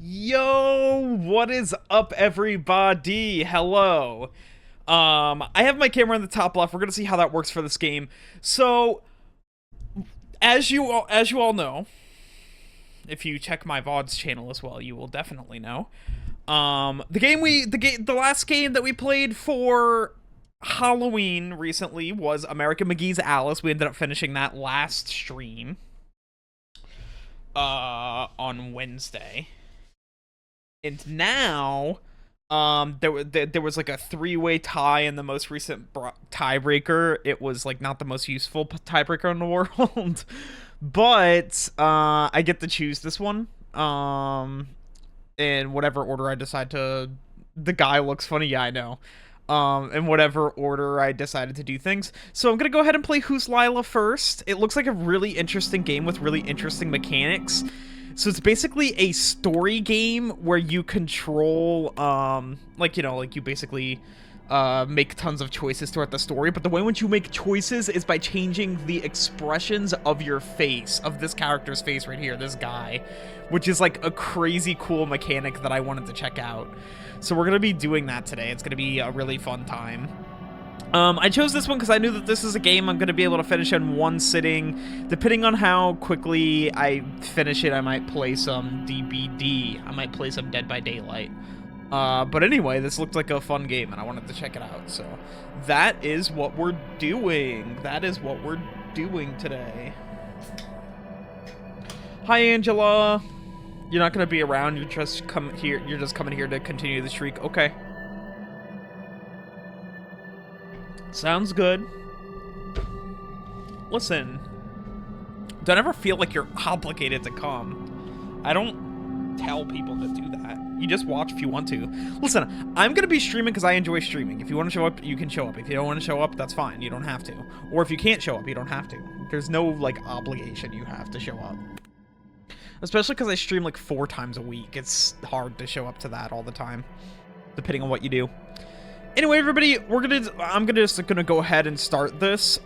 Yo, what is up, everybody? Hello. I have my camera in the top left. We're gonna see how that works for this game. So, as you all know, if you check my VODs channel as well, you will definitely know. The last game that we played for Halloween recently was American McGee's Alice. We ended up finishing that last stream, on Wednesday. And now, there was like a three-way tie in the most recent tiebreaker. It was like not the most useful tiebreaker in the world, but I get to choose this one. In whatever order I decide to. The guy looks funny, yeah, I know. In whatever order I decided to do things. So I'm gonna go ahead and play Who's Lila first. It looks like a really interesting game with really interesting mechanics. So it's basically a story game where you control, you basically make tons of choices throughout the story, but the way in which you make choices is by changing the expressions of your face, of this character's face right here, this guy, which is like a crazy cool mechanic that I wanted to check out. So we're gonna be doing that today. It's gonna be a really fun time. I chose this one because I knew that this is a game I'm going to be able to finish in one sitting. Depending on how quickly I finish it, I might play some DBD. I might play some Dead by Daylight. But anyway, this looked like a fun game, and I wanted to check it out. So that is what we're doing. That is what we're doing today. Hi, Angela. You're not going to be around. You're just coming here to continue the streak. Okay. Sounds good. Listen, don't ever feel like you're obligated to come. I don't tell people to do that. You just watch if you want to. Listen, I'm gonna be streaming because I enjoy streaming. If you want to show up, you can show up. If you don't want to show up, that's fine. You don't have to. Or if you can't show up, you don't have to. There's no, like, obligation you have to show up. Especially because I stream, like, 4 times a week. It's hard to show up to that all the time, depending on what you do. Anyway, everybody, I'm just gonna go ahead and start this.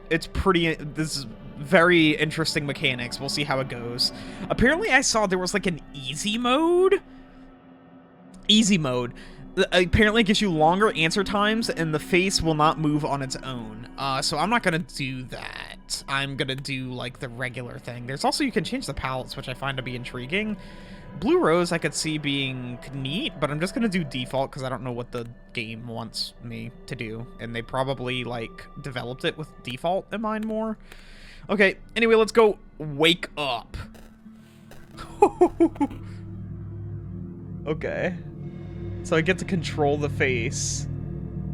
This is very interesting mechanics. We'll see how it goes. Apparently, I saw there was like an easy mode. Easy mode. Apparently, it gives you longer answer times, and the face will not move on its own. So I'm not gonna do that. I'm gonna do like the regular thing. There's also, you can change the palettes, which I find to be intriguing. Blue Rose I could see being neat, but I'm just gonna do default because I don't know what the game wants me to do, and they probably like developed it with default in mind more. Okay, anyway, let's go wake up. Okay, so I get to control the face.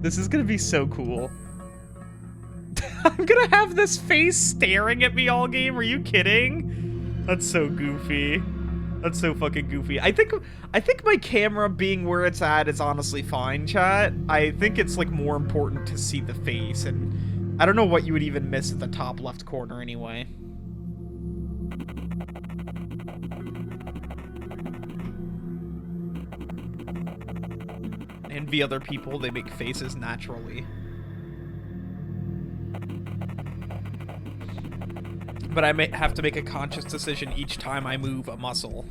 This is gonna be so cool. I'm gonna have this face staring at me all game. Are you kidding? That's so goofy. That's so fucking goofy. I think my camera being where it's at is honestly fine, chat. I think it's like more important to see the face, and I don't know what you would even miss at the top left corner anyway. Envy other people, they make faces naturally. But I may have to make a conscious decision each time I move a muscle.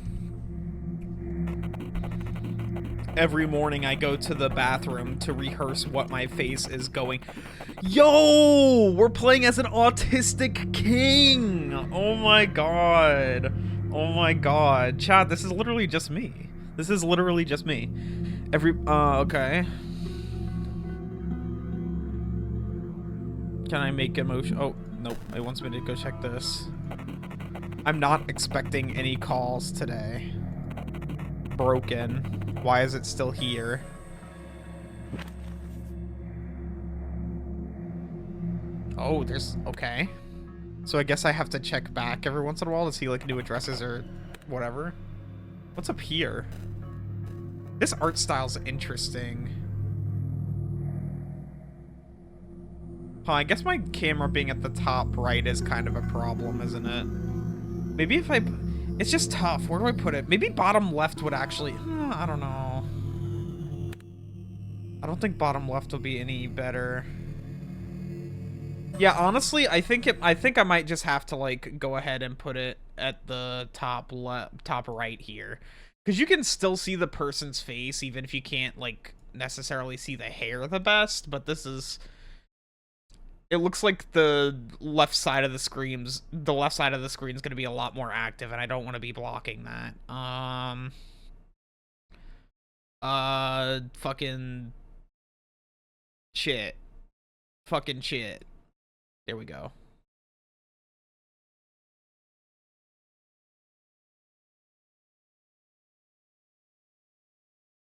Every morning I go to the bathroom to rehearse what my face is going. Yo! We're playing as an autistic king! Oh my god. Oh my god. Chat, this is literally just me. This is literally just me. Okay. Can I make emotion? Oh. Nope, it wants me to go check this. I'm not expecting any calls today. Broken. Why is it still here? Oh, okay. So I guess I have to check back every once in a while to see like new addresses or whatever. What's up here? This art style's interesting. Huh, I guess my camera being at the top right is kind of a problem, isn't it? Maybe if it's just tough. Where do I put it? Maybe bottom left would actually, I don't know. I don't think bottom left will be any better. Yeah, honestly, I think I might just have to like go ahead and put it at the top right here, Because you can still see the person's face, even if you can't, like, necessarily see the hair the best, but this is... It looks like the left side of the screen's going to be a lot more active, and I don't want to be blocking that. Fucking... Shit. Fucking shit. There we go.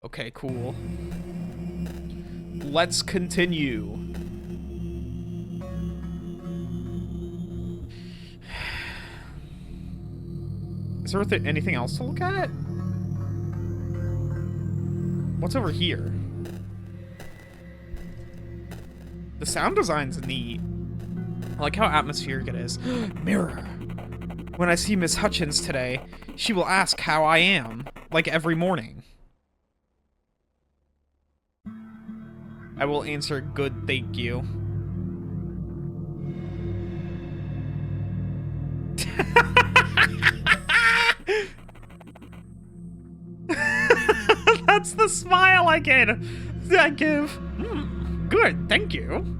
Okay, cool. Let's continue. Is there anything else to look at? What's over here? The sound design's neat. I like how atmospheric it is. Mirror. When I see Miss Hutchins today, she will ask how I am, like every morning. I will answer good, thank you. That's the smile I give. Good, thank you.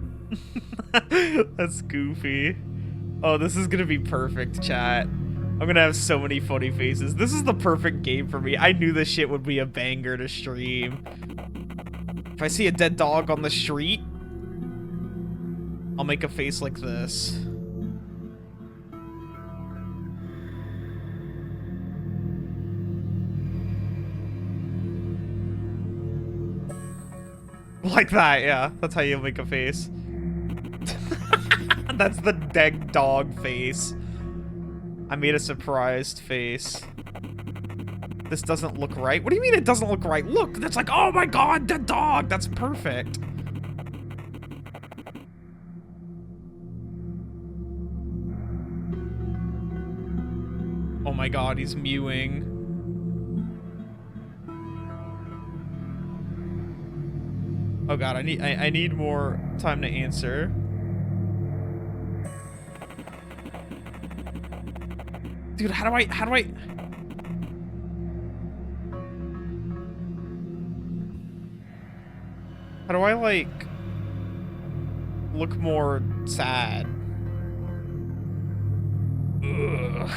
That's goofy. Oh, this is gonna be perfect, chat. I'm gonna have so many funny faces. This is the perfect game for me. I knew this shit would be a banger to stream. If I see a dead dog on the street, I'll make a face like this. Like that, yeah. That's how you make a face. That's the dead dog face. I made a surprised face. This doesn't look right. What do you mean it doesn't look right? Look, that's like, oh my god, dead dog. That's perfect. Oh my god, he's mewing. Oh god, I need more time to answer. Dude, how do I like look more sad? Ugh.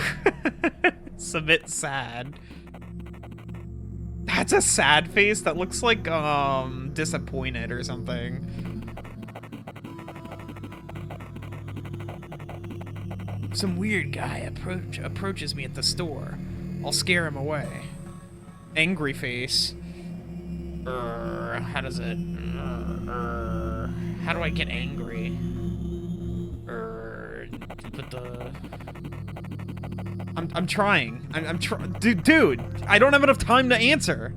Submit sad. That's a sad face. That looks like disappointed or something. Some weird guy approaches me at the store. I'll scare him away. Angry face. How does it? How do I get angry? Put the. I'm trying. I'm trying. Dude, I don't have enough time to answer.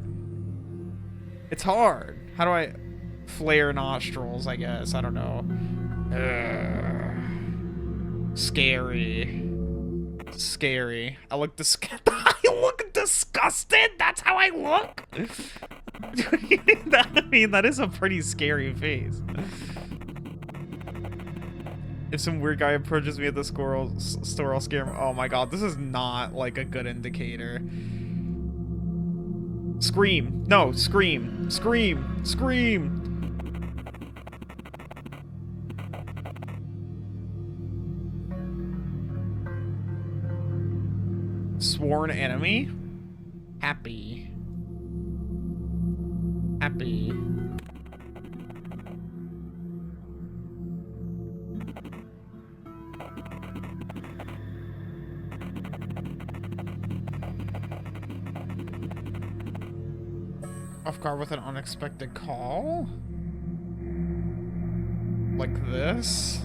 It's hard. How do I flare nostrils? I guess I don't know. Scary. Scary. I look I look disgusted. That's how I look. I mean, that is a pretty scary face. If some weird guy approaches me at the store, I'll scare him. Oh my god, this is not like a good indicator. Scream. No, scream. Scream. Scream. Sworn enemy? Happy. Happy. Off guard with an unexpected call? Like this?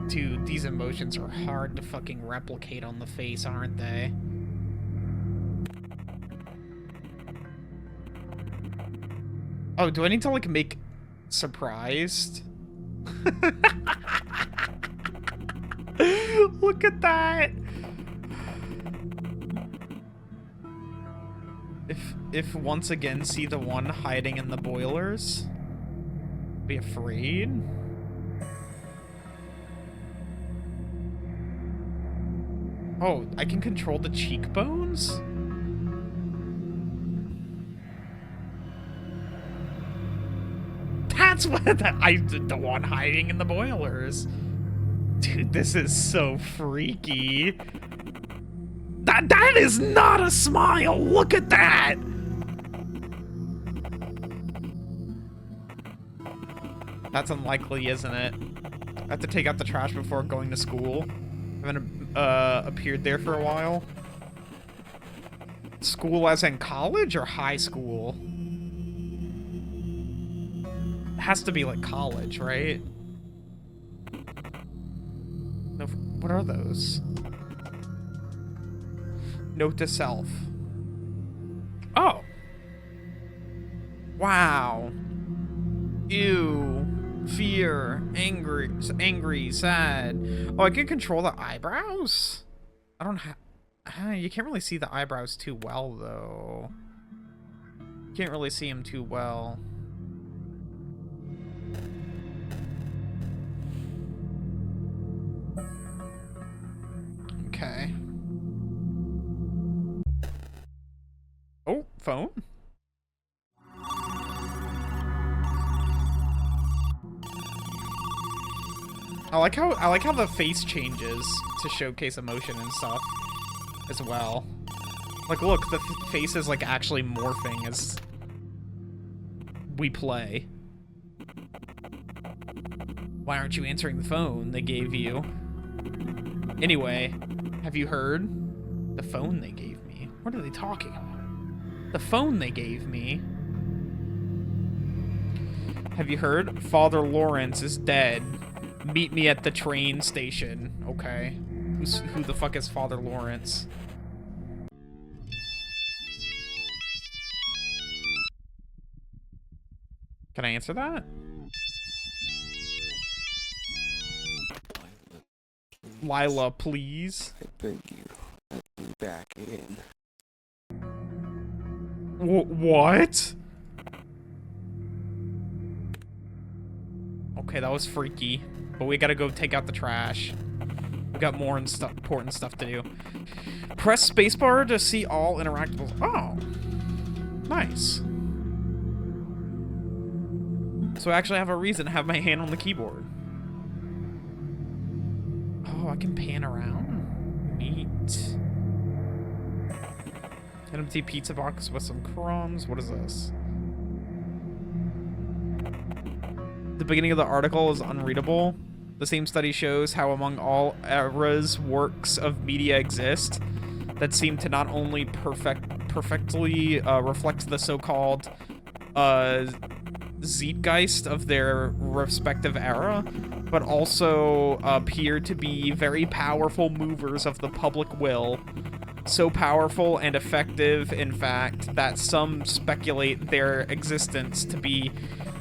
Dude, these emotions are hard to fucking replicate on the face, aren't they? Oh, do I need to, like, make surprised? Look at that! If once again see the one hiding in the boilers, be afraid. Oh, I can control the cheekbones? That's what the one hiding in the boilers. Dude, this is so freaky. That is not a smile. Look at that. That's unlikely, isn't it? I have to take out the trash before going to school. I haven't appeared there for a while. School as in college or high school? It has to be like college, right? No, what are those? Note to self. Oh. Wow. Ew. Fear. Angry. Sad. Oh, I can control the eyebrows? I don't have... You can't really see the eyebrows too well, though. Can't really see them too well. Okay. Oh, phone? I like how the face changes to showcase emotion and stuff as well. Like, look, the face is like actually morphing as we play. Why aren't you answering the phone they gave you? Anyway, have you heard? The phone they gave me. What are they talking about? The phone they gave me. Have you heard? Father Lawrence is dead. Meet me at the train station. Okay. Who the fuck is Father Lawrence? Can I answer that? Lila, please. I beg you, let me back in. What? Okay, that was freaky. But we gotta go take out the trash. We got more important stuff to do. Press spacebar to see all interactables. Oh. Nice. So I actually have a reason to have my hand on the keyboard. Oh, I can pan around. Neat. An empty pizza box with some crumbs. What is this? The beginning of the article is unreadable. The same study shows how among all eras works of media exist that seem to not only perfectly reflect the so-called zeitgeist of their respective era, but also appear to be very powerful movers of the public will. So powerful and effective, in fact, that some speculate their existence to be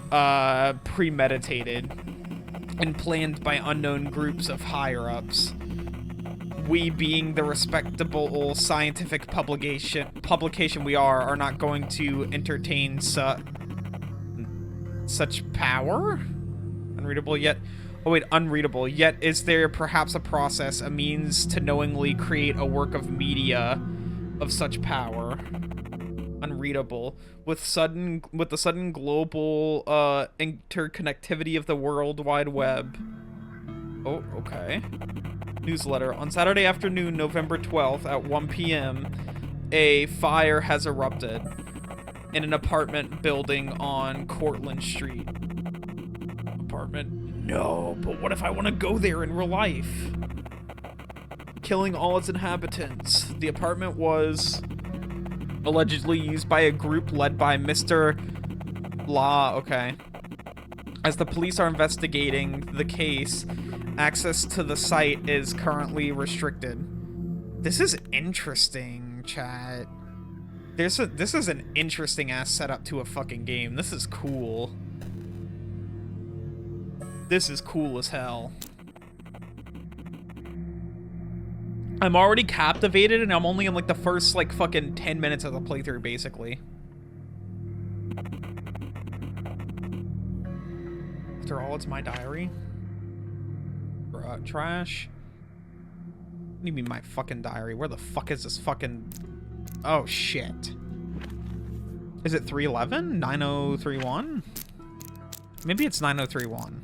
premeditated and planned by unknown groups of higher-ups. We, being the respectable scientific publication we are not going to entertain such power? Unreadable yet... Oh wait, unreadable. Yet is there perhaps a process, a means to knowingly create a work of media of such power? Unreadable. With the sudden global interconnectivity of the World Wide Web. Oh, okay. Newsletter. On Saturday afternoon, November 12th at 1 p.m., a fire has erupted in an apartment building on Cortlandt Street. Apartment? No, but what if I want to go there in real life? Killing all its inhabitants. The apartment was allegedly used by a group led by Mr. Law. Okay. As the police are investigating the case, access to the site is currently restricted. This is interesting, chat. This is an interesting ass setup to a fucking game. This is cool. This is cool as hell. I'm already captivated, and I'm only in, like, the first, like, fucking 10 minutes of the playthrough, basically. After all, it's my diary. Trash. What do you mean, my fucking diary? Where the fuck is this fucking... Oh, shit. Is it 311? 9031? Maybe it's 9031.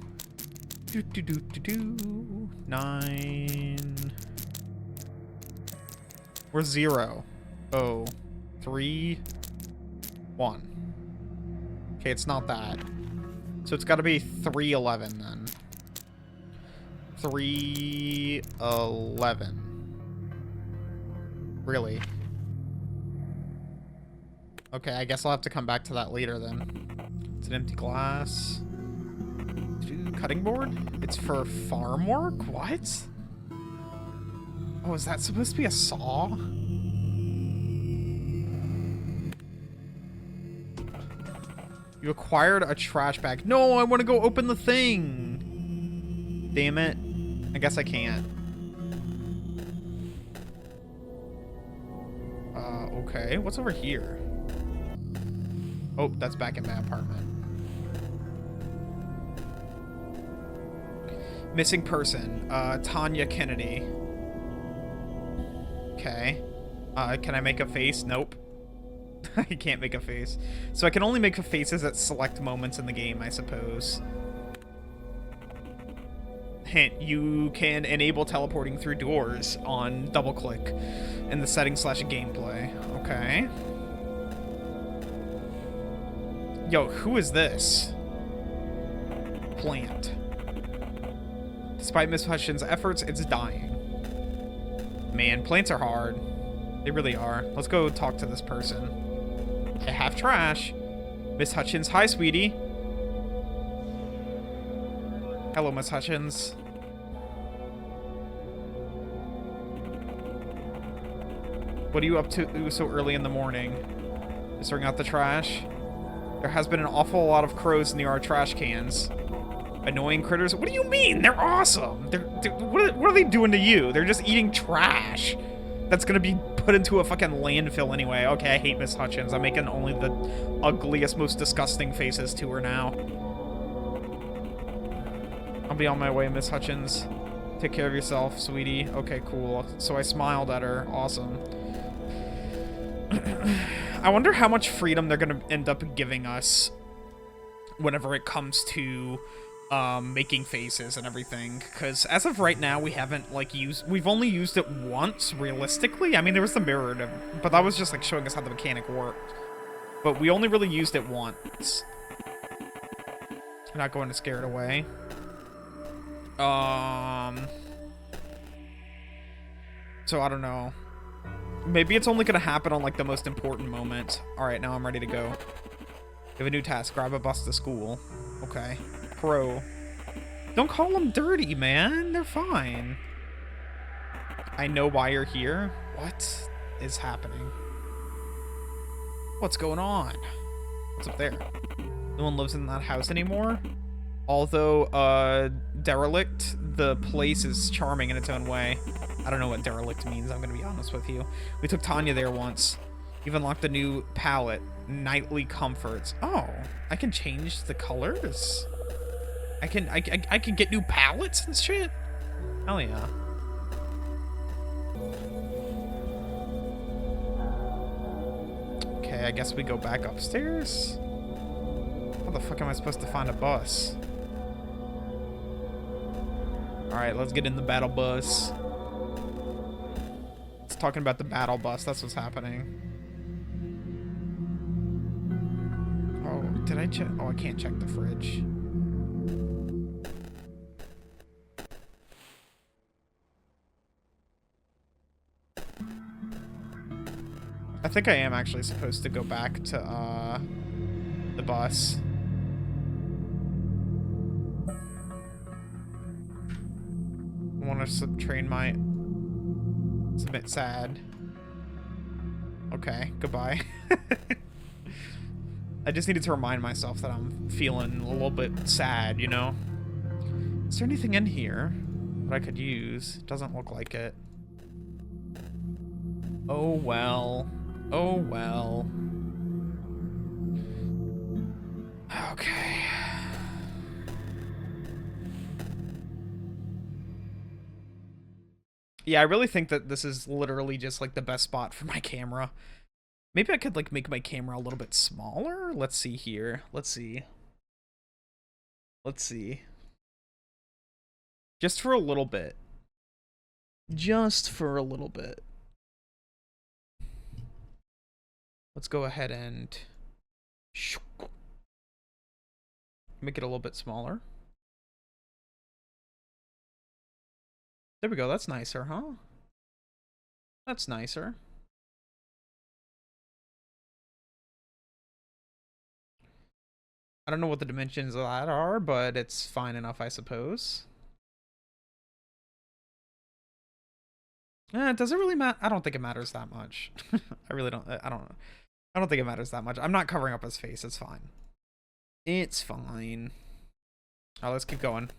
Do do do do do. 9. We're 0. 0. 3. 1. Okay, it's not that. So it's got to be 311 then. 311. Really? Okay, I guess I'll have to come back to that later then. It's an empty glass. Cutting board? It's for farm work? What? Oh, is that supposed to be a saw? You acquired a trash bag. No, I want to go open the thing. Damn it. I guess I can't. Okay. What's over here? Oh, that's back in my apartment. Missing person. Tanya Kennedy. Okay. Can I make a face? Nope. I can't make a face. So I can only make faces at select moments in the game, I suppose. Hint, you can enable teleporting through doors on double click in the settings / gameplay. Okay. Yo, who is this? Plant. Despite Miss Hutchins' efforts, it's dying. Man, plants are hard. They really are. Let's go talk to this person. I have trash. Miss Hutchins, hi, sweetie. Hello, Miss Hutchins. What are you up to so early in the morning? Just throwing out the trash? There has been an awful lot of crows near our trash cans. Annoying critters? What do you mean? They're awesome. What are they doing to you? They're just eating trash. That's gonna be put into a fucking landfill anyway. Okay, I hate Miss Hutchins. I'm making only the ugliest, most disgusting faces to her now. I'll be on my way, Miss Hutchins. Take care of yourself, sweetie. Okay, cool. So I smiled at her. Awesome. I wonder how much freedom they're gonna end up giving us whenever it comes to making faces and everything, because as of right now we haven't we've only used it once realistically. I mean, there was the mirror, but that was just like showing us how the mechanic worked, but we only really used it once. I'm not going to scare it away. So I don't know, maybe it's only gonna happen on like the most important moment. All right, now I'm ready to go. We have a new task. Grab a bus to school. Okay. Pro. Don't call them dirty, man. They're fine. I know why you're here. What is happening? What's going on? What's up there? No one lives in that house anymore? Although, derelict, the place is charming in its own way. I don't know what derelict means, I'm gonna be honest with you. We took Tanya there once. You've unlocked a new palette. Nightly comforts. Oh, I can change the colors? I can get new palettes and shit? Hell yeah. Okay, I guess we go back upstairs? How the fuck am I supposed to find a bus? Alright, let's get in the battle bus. It's talking about the battle bus, that's what's happening. Oh, did I check? Oh, I can't check the fridge. I think I am actually supposed to go back to, the bus. I want to train my... It's a bit sad. Okay, goodbye. I just needed to remind myself that I'm feeling a little bit sad, you know? Is there anything in here that I could use? Doesn't look like it. Oh, well. Oh, well. Okay. Yeah, I really think that this is literally just, like, the best spot for my camera. Maybe I could, like, make my camera a little bit smaller? Let's see here. Let's see. Let's see. Just for a little bit. Just for a little bit. Let's go ahead and make it a little bit smaller. There we go. That's nicer, huh? That's nicer. I don't know what the dimensions of that are, but it's fine enough, I suppose. Does it really matter? I don't think it matters that much. I really don't. I don't know. I don't think it matters that much. I'm not covering up his face. It's fine. It's fine. Alright, let's keep going.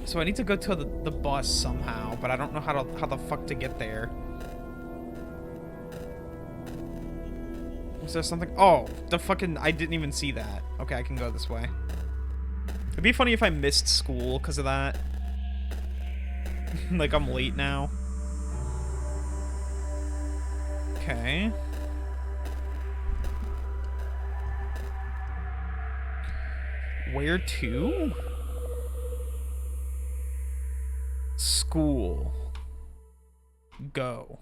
So I need to go to the bus somehow, but I don't know how the fuck to get there. Is there something? Oh, the fucking... I didn't even see that. Okay, I can go this way. It'd be funny if I missed school because of that. Like, I'm late now. Okay. Where to? School. Go.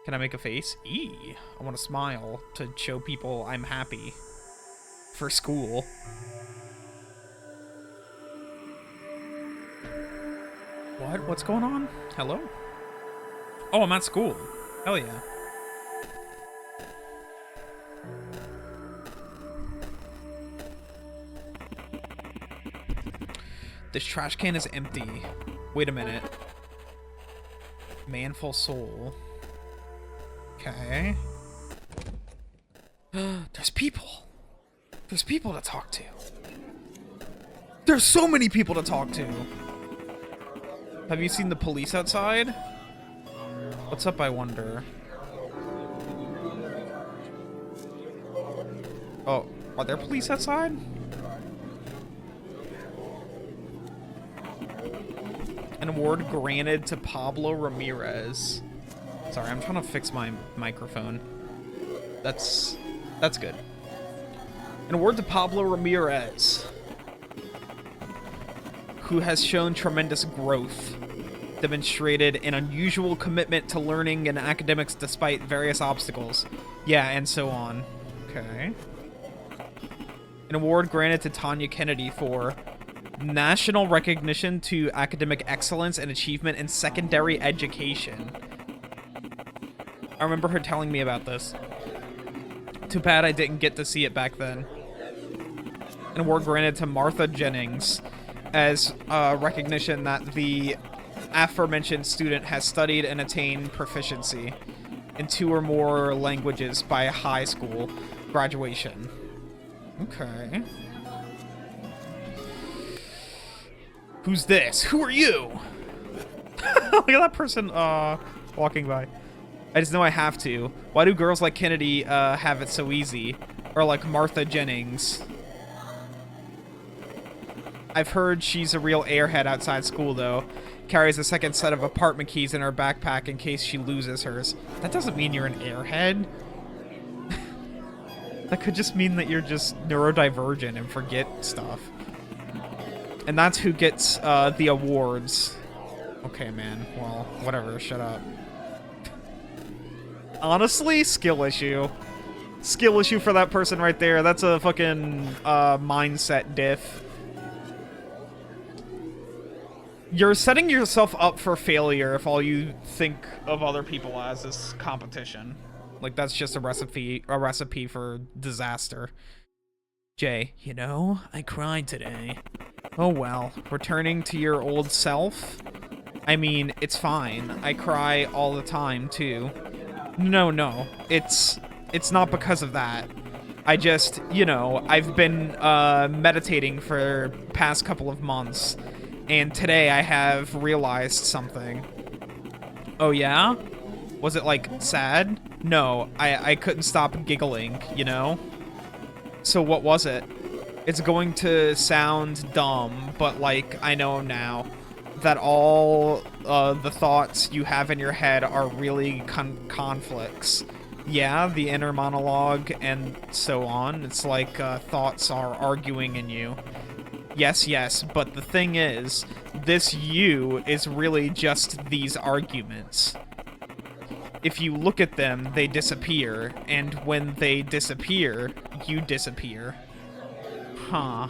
Can I make a face? I want to smile to show people I'm happy. For school. What? What's going on? Hello? Oh, I'm at school. Hell yeah. This trash can is empty. Wait a minute. Manful soul. Okay. There's people. There's people to talk to. There's so many people to talk to. Have you seen the police outside? What's up, I wonder? Oh, are there police outside? An award granted to Pablo Ramirez. Sorry, I'm trying to fix my microphone. That's good. An award to Pablo Ramirez, who has shown tremendous growth, demonstrated an unusual commitment to learning and academics despite various obstacles. Yeah, and so on. Okay. An award granted to Tanya Kennedy for national recognition to academic excellence and achievement in secondary education. I remember her telling me about this. Too bad I didn't get to see it back then. An award granted to Martha Jennings as recognition that the aforementioned student has studied and attained proficiency in 2 or more languages by high school graduation. Okay. Who's this? Who are you? Look at that person walking by. I just know I have to. Why do girls like Kennedy have it so easy? Or like Martha Jennings? I've heard she's a real airhead outside school, though. Carries a second set of apartment keys in her backpack in case she loses hers. That doesn't mean you're an airhead. That could just mean that you're just neurodivergent and forget stuff. And that's who gets the awards. Okay, man. Well, whatever. Shut up. Honestly, skill issue. Skill issue for that person right there. That's a fucking mindset diff. You're setting yourself up for failure if all you think of other people as is competition. Like, that's just a recipe for disaster. Jay, you know, I cried today. Oh well, returning to your old self? I mean, it's fine. I cry all the time, too. No, it's not because of that. I just, you know, I've been meditating for past couple of months, and today I have realized something. Oh yeah? Was it, like, sad? No, I couldn't stop giggling, you know? So what was it? It's going to sound dumb, but, like, I know now. that all the thoughts you have in your head are really conflicts. Yeah, the inner monologue and so on. It's like thoughts are arguing in you. Yes, but the thing is, this you is really just these arguments. If you look at them, they disappear, and when they disappear, you disappear. Huh.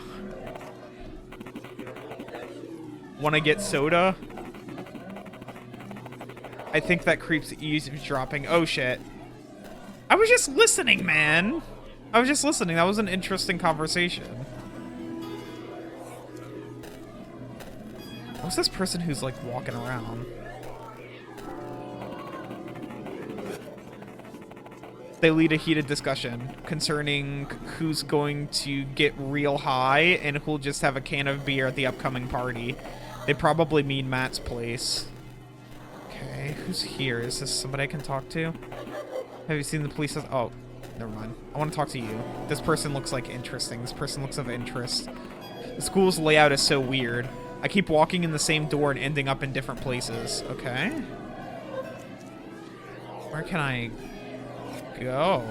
Wanna get soda? I think that creeps eavesdropping. Oh shit. I was just listening, man. I was just listening. That was an interesting conversation. What's this person who's like walking around? They lead a heated discussion concerning who's going to get real high and who'll just have a can of beer at the upcoming party. They probably mean Matt's place. Okay, who's here? Is this somebody I can talk to? Have you seen the police? Oh, never mind. I want to talk to you. This person looks like interesting. This person looks of interest. The school's layout is so weird. I keep walking in the same door and ending up in different places. Okay. Where can I go?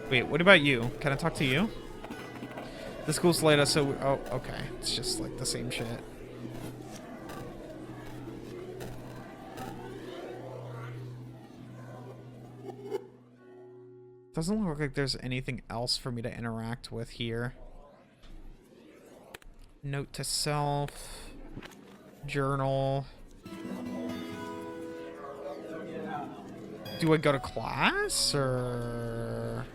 Wait, what about you? Can I talk to you? The school's laid us so... Oh, okay. It's just like the same shit. Doesn't look like there's anything else for me to interact with here. Note to self. Journal. Do I go to class or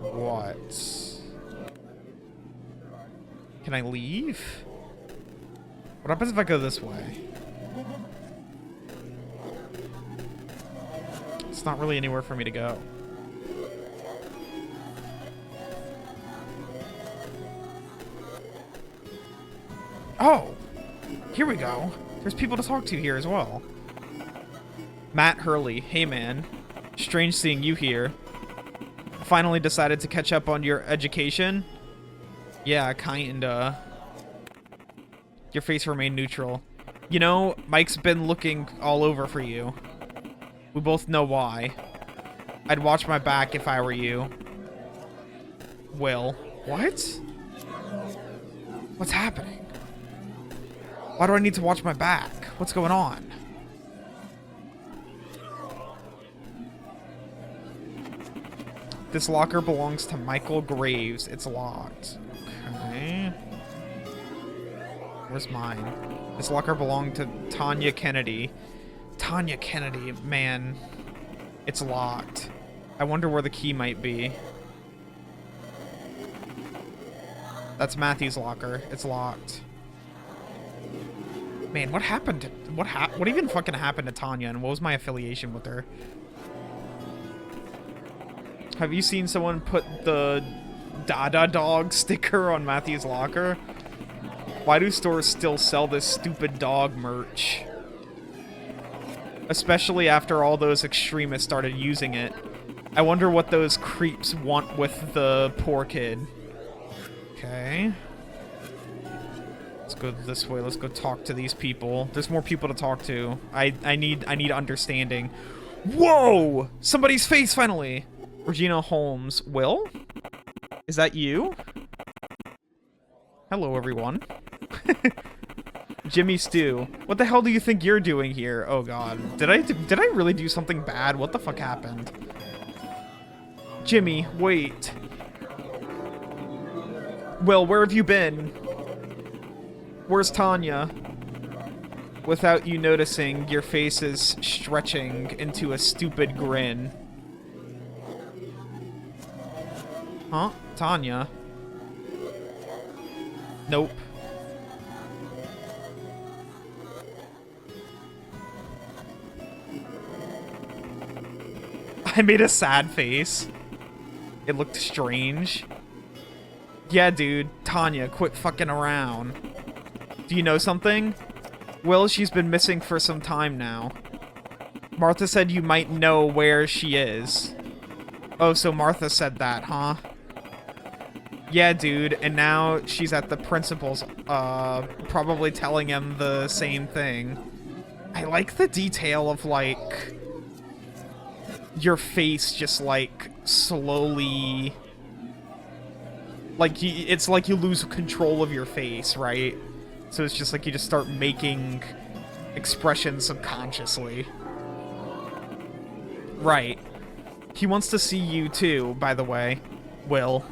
what? Can I leave? What happens if I go this way? It's not really anywhere for me to go. Oh! Here we go. There's people to talk to here as well. Matt Hurley. Hey, man. Strange seeing you here. Finally decided to catch up on your education? Yeah, kinda. Your face remained neutral. You know, Mike's been looking all over for you. We both know why. I'd watch my back if I were you. Will. What? What's happening? Why do I need to watch my back? What's going on? This locker belongs to Michael Graves. It's locked. Okay. Where's mine? This locker belonged to Tanya Kennedy. Tanya Kennedy, man. It's locked. I wonder where the key might be. That's Matthew's locker. It's locked. Man, what happened to... What even fucking happened to Tanya, and what was my affiliation with her? Have you seen someone put the Dada dog sticker on Matthew's locker? Why do stores still sell this stupid dog merch? Especially after all those extremists started using it. I wonder what those creeps want with the poor kid. Okay. Let's go this way. Let's go talk to these people. There's more people to talk to. I need understanding. Whoa! Somebody's face finally! Regina Holmes. Will? Is that you? Hello, everyone. Jimmy Stew. What the hell do you think you're doing here? Oh god. Did I really do something bad? What the fuck happened? Jimmy, wait. Will, where have you been? Where's Tanya? Without you noticing, your face is stretching into a stupid grin. Huh? Tanya? Nope. I made a sad face. It looked strange. Yeah, dude. Tanya, quit fucking around. Do you know something? Will, she's been missing for some time now. Martha said you might know where she is. Oh, so Martha said that, huh? Yeah, dude, and now she's at the principal's, probably telling him the same thing. I like the detail of, like, your face just, like, slowly... Like, it's like you lose control of your face, right? So it's just like you just start making expressions subconsciously. Right. He wants to see you too, by the way. Will.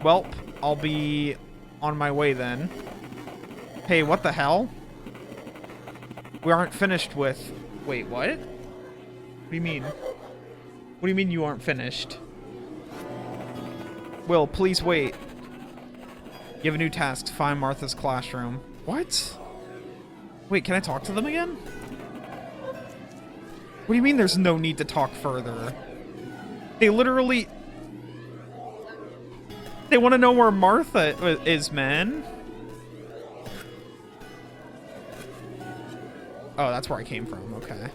Welp, I'll be on my way then. Hey, what the hell? We aren't finished with... Wait, what? What do you mean? What do you mean you aren't finished? Will, please wait. You have a new task. Find Martha's classroom. What? Wait, can I talk to them again? What do you mean there's no need to talk further? They literally... They want to know where Martha is, man. Oh, that's where I came from. Okay.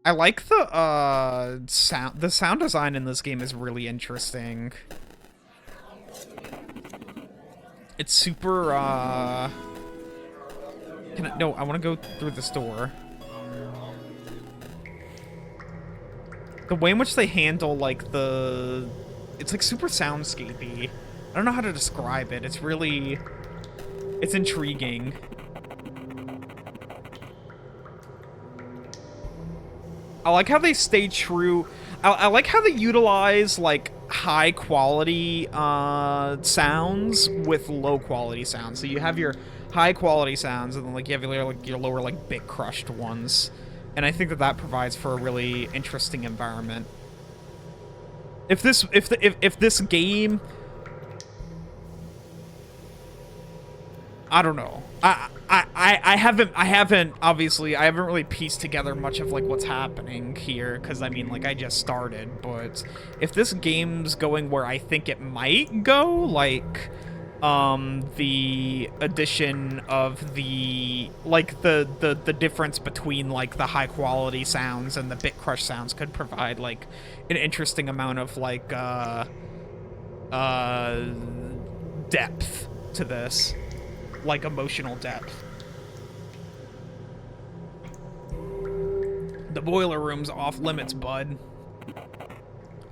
I like the sound. The sound design in this game is really interesting. It's super no, I want to go through this door. The way in which they handle, like, it's, like, super soundscapey. I don't know how to describe it. It's really... It's intriguing. I like how they stay true... I like how they utilize, like, high-quality, sounds with low-quality sounds. So you have your high-quality sounds, and then, like, you have your lower, like, bit-crushed ones. And I think that provides for a really interesting environment. If this game... I don't know. I haven't obviously, I haven't really pieced together much of, like, what's happening here, because, I mean, like, I just started, but if this game's going where I think it might go, like, the addition of the, like, the difference between, like, the high-quality sounds and the bit-crush sounds could provide, like, an interesting amount of, like, depth to this. Like, emotional depth. The boiler room's off limits, bud.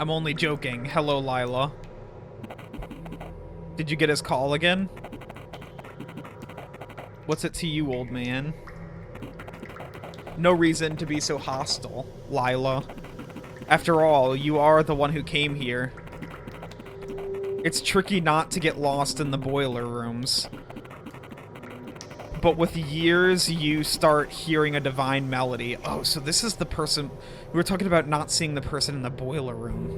I'm only joking. Hello, Lila. Did you get his call again? What's it to you, old man? No reason to be so hostile, Lila. After all, you are the one who came here. It's tricky not to get lost in the boiler rooms. But with years, you start hearing a divine melody. Oh, so this is the person... We were talking about not seeing the person in the boiler room.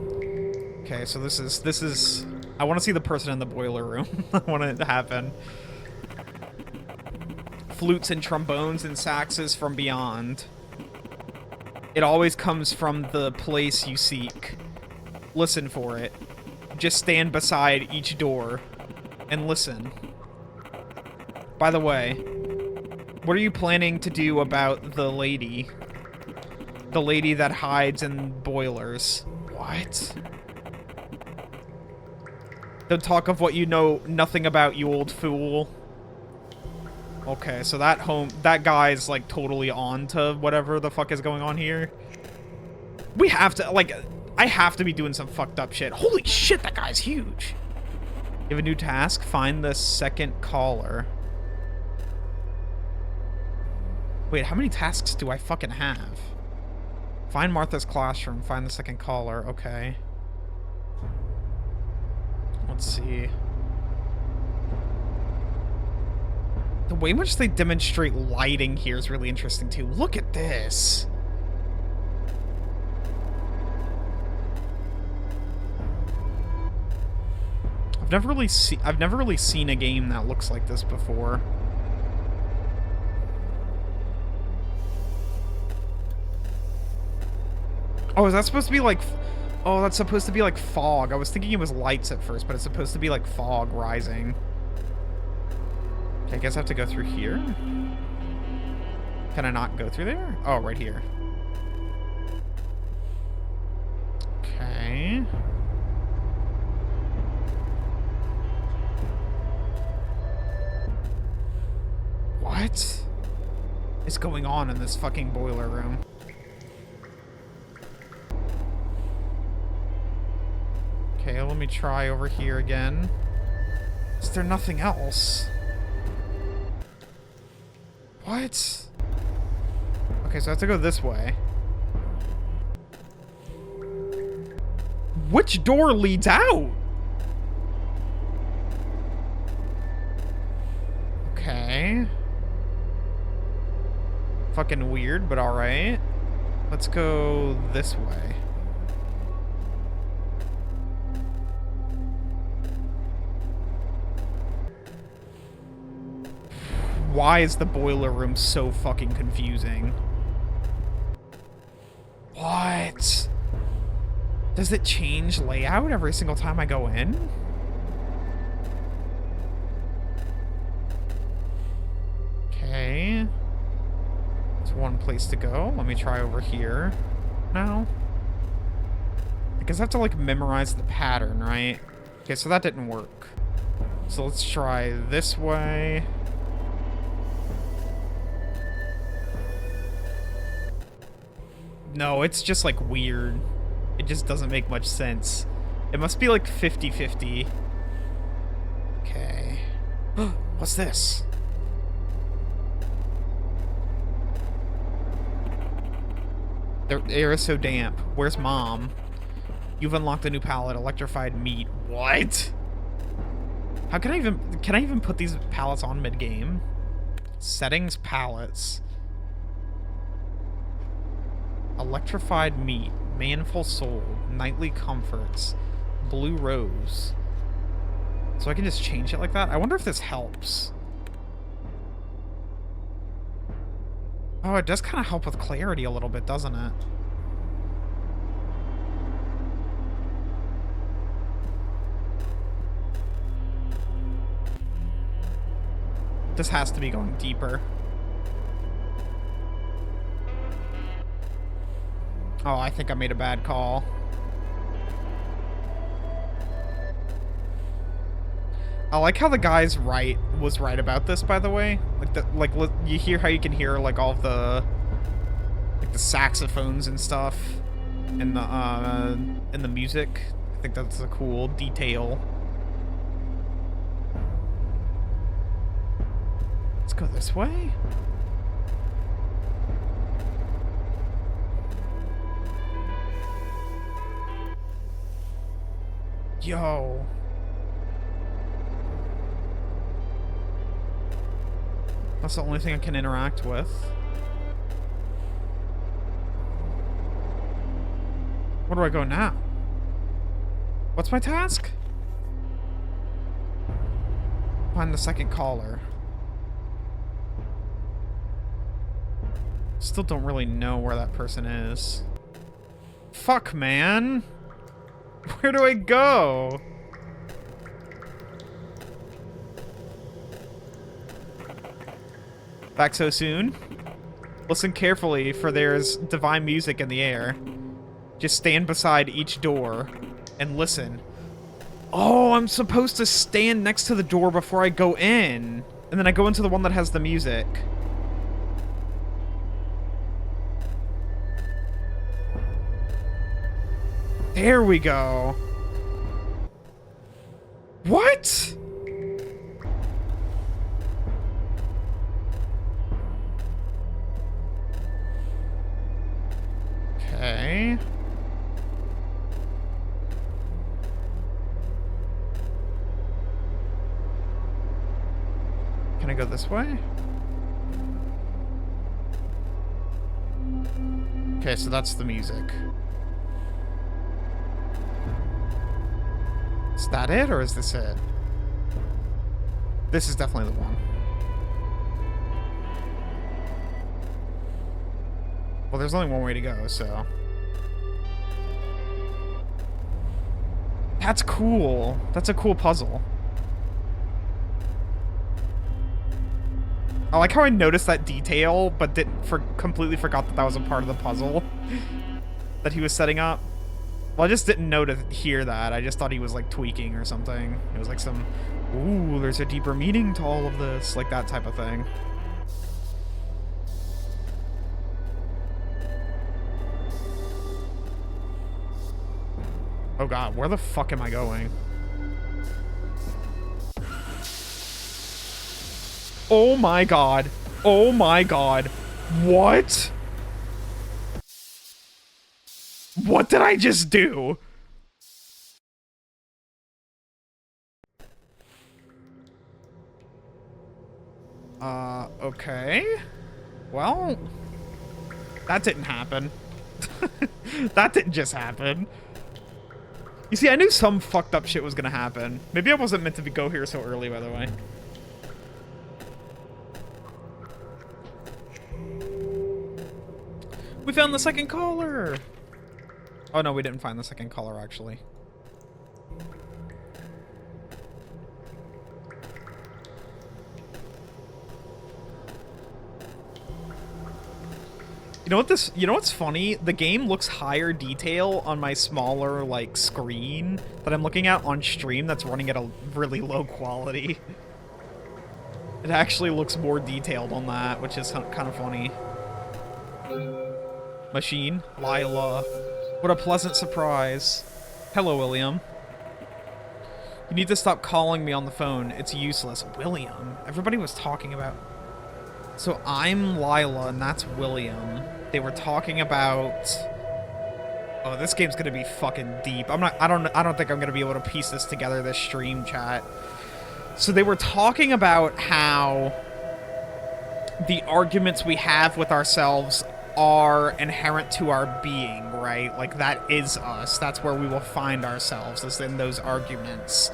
Okay, so this is... I want to see the person in the boiler room. I want it to happen. Flutes and trombones and saxes from beyond. It always comes from the place you seek. Listen for it. Just stand beside each door and listen. By the way, what are you planning to do about the lady? The lady that hides in boilers. What? Don't talk of what you know nothing about, you old fool. Okay, so that guy's, like, totally on to whatever the fuck is going on here. We have to, like, I have to be doing some fucked up shit. Holy shit, that guy's huge. You have a new task? Find the second caller. Wait, how many tasks do I fucking have? Find Martha's classroom. Find the second caller. Okay. Let's see. The way in which they demonstrate lighting here is really interesting too. Look at this. I've never really seen a game that looks like this before. Oh, is that supposed to be like... Oh, that's supposed to be like fog. I was thinking it was lights at first, but it's supposed to be like fog rising. Okay, I guess I have to go through here. Can I not go through there? Oh, right here. Okay. What is going on in this fucking boiler room? Okay, let me try over here again. Is there nothing else? What? Okay, so I have to go this way. Which door leads out? Okay. Fucking weird, but alright. Let's go this way. Why is the boiler room so fucking confusing? What? Does it change layout every single time I go in? Okay. It's one place to go. Let me try over here now. I guess I have to, like, memorize the pattern, right? Okay, so that didn't work. So let's try this way. No, it's just, like, weird. It just doesn't make much sense. It must be, like, 50-50. Okay. What's this? The air is so damp. Where's Mom? You've unlocked a new palette, electrified meat. What? How can I even put these palettes on mid-game? Settings, palettes. Electrified meat, manful soul, nightly comforts, blue rose. So I can just change it like that? I wonder if this helps. Oh, it does kind of help with clarity a little bit, doesn't it? This has to be going deeper. Oh, I think I made a bad call. I like how the guy's was right about this, by the way. Like you hear how you can hear like all of the like the saxophones and stuff in the music. I think that's a cool detail. Let's go this way. Yo. That's the only thing I can interact with. Where do I go now? What's my task? Find the second caller. Still don't really know where that person is. Fuck, man. Where do I go? Back so soon? Listen carefully, for there's divine music in the air. Just stand beside each door and listen. Oh, I'm supposed to stand next to the door before I go in. And then I go into the one that has the music. There we go. What? Okay. Can I go this way? Okay, so that's the music. Is that it, or is this it? This is definitely the one. Well, there's only one way to go, so... That's cool. That's a cool puzzle. I like how I noticed that detail, but completely forgot that that was a part of the puzzle that he was setting up. Well, I just didn't know to hear that. I just thought he was, like, tweaking or something. It was like some, ooh, there's a deeper meaning to all of this. Like, that type of thing. Oh god, where the fuck am I going? Oh my god. Oh my god. What? What did I just do? Okay. Well, that didn't happen. That didn't just happen. You see, I knew some fucked up shit was gonna happen. Maybe I wasn't meant to go here so early, by the way. We found the second caller! Oh no, we didn't find the second caller, actually. You know what's funny? The game looks higher detail on my smaller, like, screen that I'm looking at on stream that's running at a really low quality. It actually looks more detailed on that, which is kind of funny. Machine, Lila. What a pleasant surprise. Hello, William. You need to stop calling me on the phone. It's useless. William? Everybody was talking about... So I'm Lila, and that's William. They were talking about... Oh, this game's gonna be fucking deep. I don't think I'm gonna be able to piece this together, this stream chat. So they were talking about how the arguments we have with ourselves are inherent to our being, right? Like, that is us. That's where we will find ourselves, is in those arguments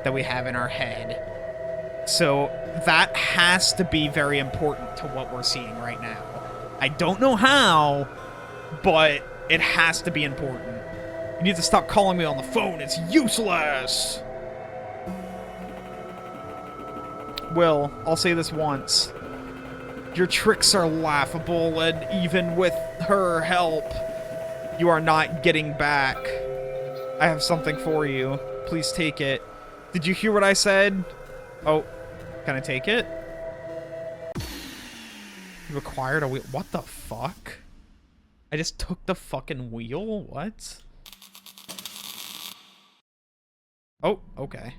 that we have in our head. So that has to be very important to what we're seeing right now. I don't know how, but it has to be important. You need to stop calling me on the phone. It's useless! Will, I'll say this once. Your tricks are laughable, and even with her help, you are not getting back. I have something for you. Please take it. Did you hear what I said? Oh, can I take it? You acquired a wheel. What the fuck? I just took the fucking wheel? What? Oh, okay.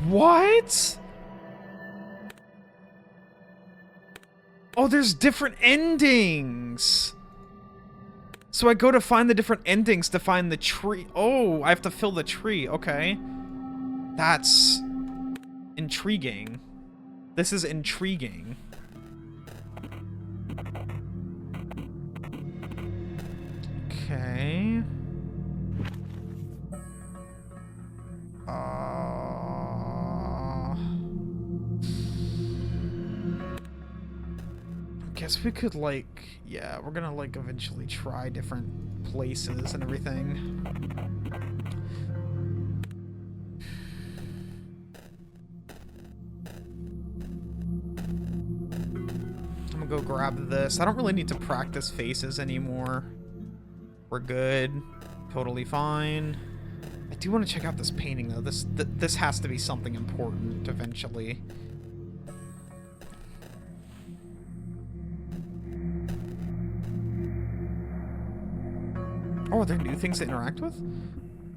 What? Oh, there's different endings. So I go to find the different endings to find the tree. Oh, I have to fill the tree. Okay. That's intriguing. This is intriguing. Okay. Guess we could, like, yeah, we're gonna, like, eventually try different places and everything. I'm gonna go grab this. I don't really need to practice faces anymore. We're good. Totally fine. I do want to check out this painting, though. This has to be something important eventually. Oh, are there new things to interact with?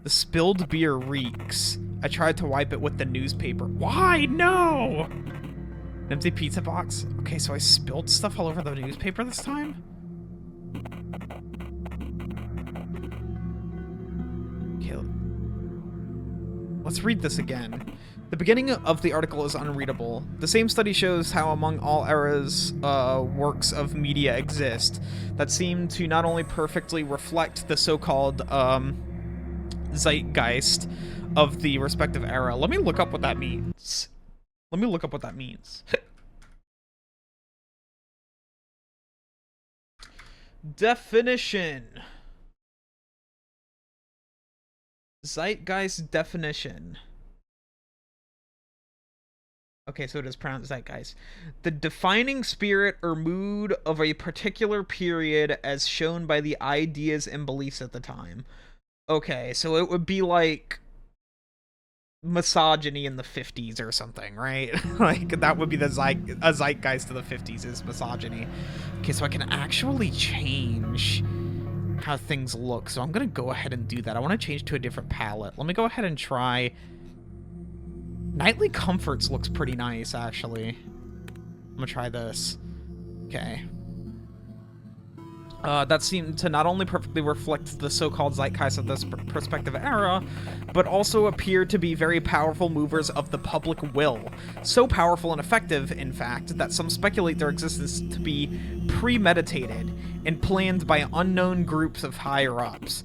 The spilled beer reeks. I tried to wipe it with the newspaper. Why? No! An empty pizza box. Okay, so I spilled stuff all over the newspaper this time? Okay, let's read this again. The beginning of the article is unreadable. The same study shows how among all eras, works of media exist that seem to not only perfectly reflect the so-called, zeitgeist of the respective era. Let me look up what that means. Let me look up what that means. Definition. Zeitgeist definition. Okay, so it is pronounced zeitgeist. The defining spirit or mood of a particular period as shown by the ideas and beliefs at the time. Okay, so it would be like misogyny in the 50s or something, right? Like, that would be a zeitgeist of the 50s is misogyny. Okay, so I can actually change how things look. So I'm going to go ahead and do that. I want to change to a different palette. Let me go ahead and try... Nightly Comforts looks pretty nice, actually. I'm going to try this. Okay. That seemed to not only perfectly reflect the so-called zeitgeist of this prospective era, but also appear to be very powerful movers of the public will. So powerful and effective, in fact, that some speculate their existence to be premeditated and planned by unknown groups of higher-ups.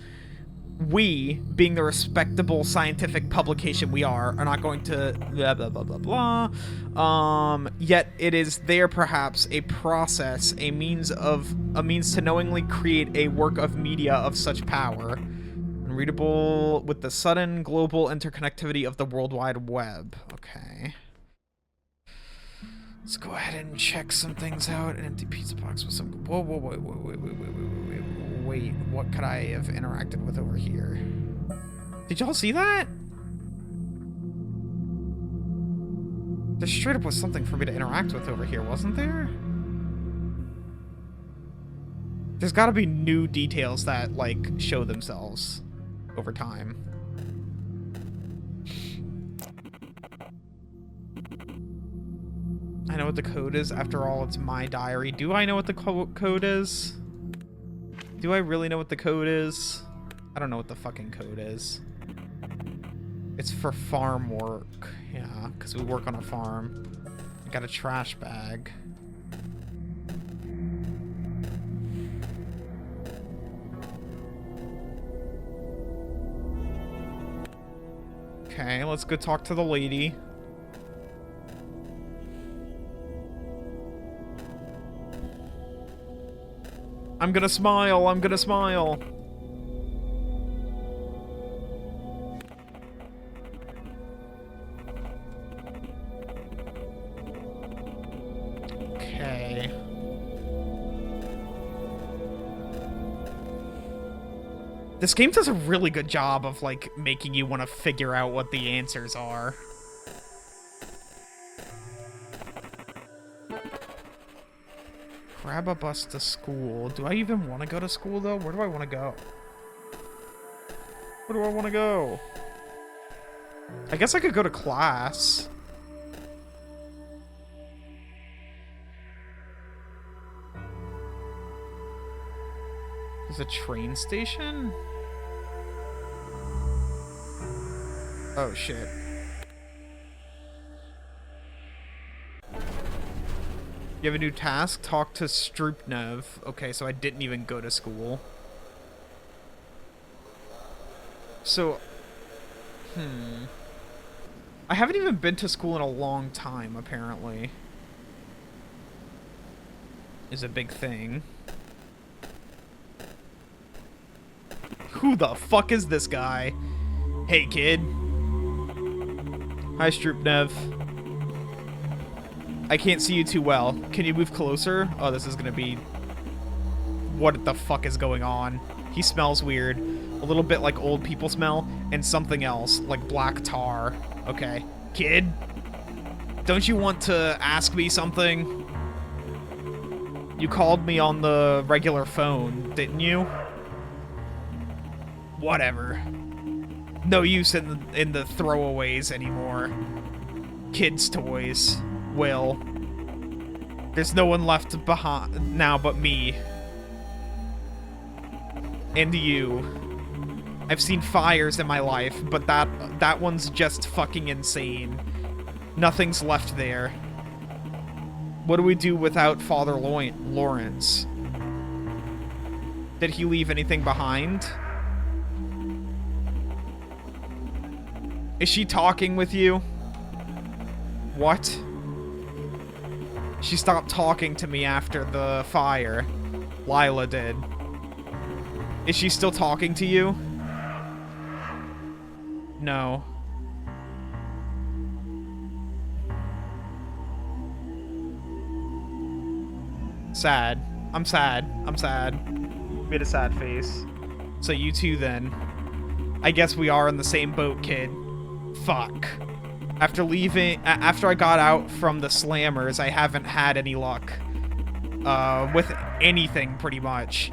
We, being the respectable scientific publication we are not going to blah blah blah blah blah. Yet it is there perhaps a process, a means to knowingly create a work of media of such power, unreadable with the sudden global interconnectivity of the World Wide Web. Okay. Let's go ahead and check some things out. An empty pizza box with some... Whoa, wait, what could I have interacted with over here? Did y'all see that? There straight up was something for me to interact with over here, wasn't there? There's gotta be new details that, like, show themselves over time. I know what the code is. After all, it's my diary. Do I know what the code is? Do I really know what the code is? I don't know what the fucking code is. It's for farm work. Yeah, because we work on a farm. I got a trash bag. Okay, let's go talk to the lady. I'm gonna smile, I'm gonna smile. Okay. This game does a really good job of, like, making you want to figure out what the answers are. Grab a bus to school. Do I even want to go to school, though? Where do I want to go? Where do I want to go? I guess I could go to class. There's a train station? Oh, shit. You have a new task? Talk to Strupnev. Okay, so I didn't even go to school. So... I haven't even been to school in a long time, apparently. Is a big thing. Who the fuck is this guy? Hey, kid. Hi, Strupnev. I can't see you too well. Can you move closer? Oh, this is gonna be... What the fuck is going on? He smells weird. A little bit like old people smell. And something else, like black tar. Okay. Kid? Don't you want to ask me something? You called me on the regular phone, didn't you? Whatever. No use in the throwaways anymore. Kids' toys. Will. There's no one left behind now but me. And you. I've seen fires in my life, but that one's just fucking insane. Nothing's left there. What do we do without Father Lawrence? Did he leave anything behind? Is she talking with you? What? She stopped talking to me after the fire. Lila did. Is she still talking to you? No. Sad. I'm sad. I'm sad. Made a sad face. So you two then. I guess we are in the same boat, kid. Fuck. After I got out from the slammers, I haven't had any luck. With anything, pretty much.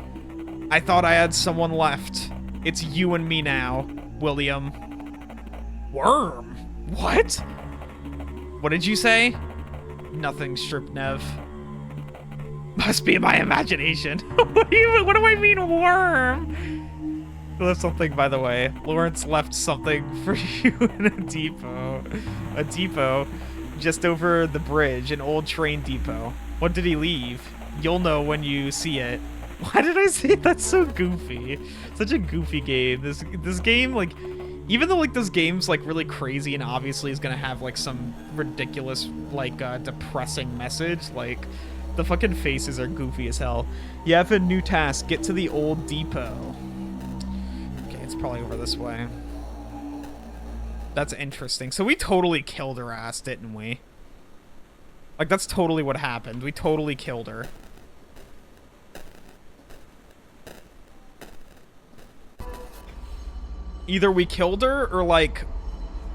I thought I had someone left. It's you and me now, William. Worm? What? What did you say? Nothing, Stripnev. Must be my imagination. What do I mean, worm? Left something, by the way. Lawrence left something for you in a depot. A depot just over the bridge, an old train depot. What did he leave? You'll know when you see it. Why did I say it? That's so goofy. Such a goofy game. This game, like, even though, like, this game's, like, really crazy and obviously is gonna have, like, some ridiculous, like, depressing message, like, the fucking faces are goofy as hell. You have a new task. Get to the old depot. Okay, it's probably over this way. That's interesting. So we totally killed her ass, didn't we? Like, that's totally what happened. We totally killed her. Either we killed her, or, like,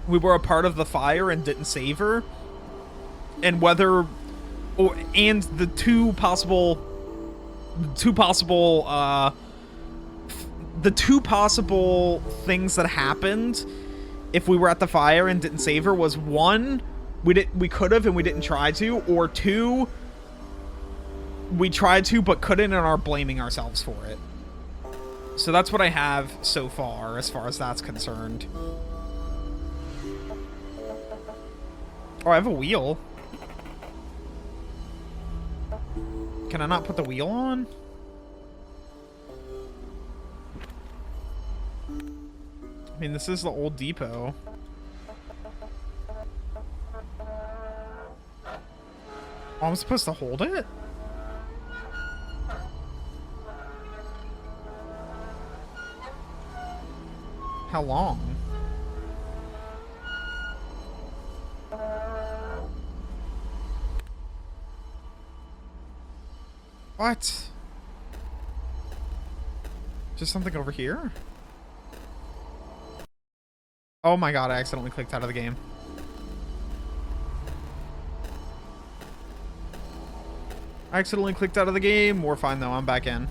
we were a part of the fire and didn't save her. And whether... and the two possible things that happened if we were at the fire and didn't save her was, one, we could have and we didn't try to, or two, we tried to but couldn't and are blaming ourselves for it. So that's what I have so far as that's concerned. Oh, I have a wheel. Can I not put the wheel on? I mean, this is the old depot. Oh, I'm supposed to hold it? How long? What? Just something over here? Oh my god, I accidentally clicked out of the game. I accidentally clicked out of the game. We're fine though, I'm back in.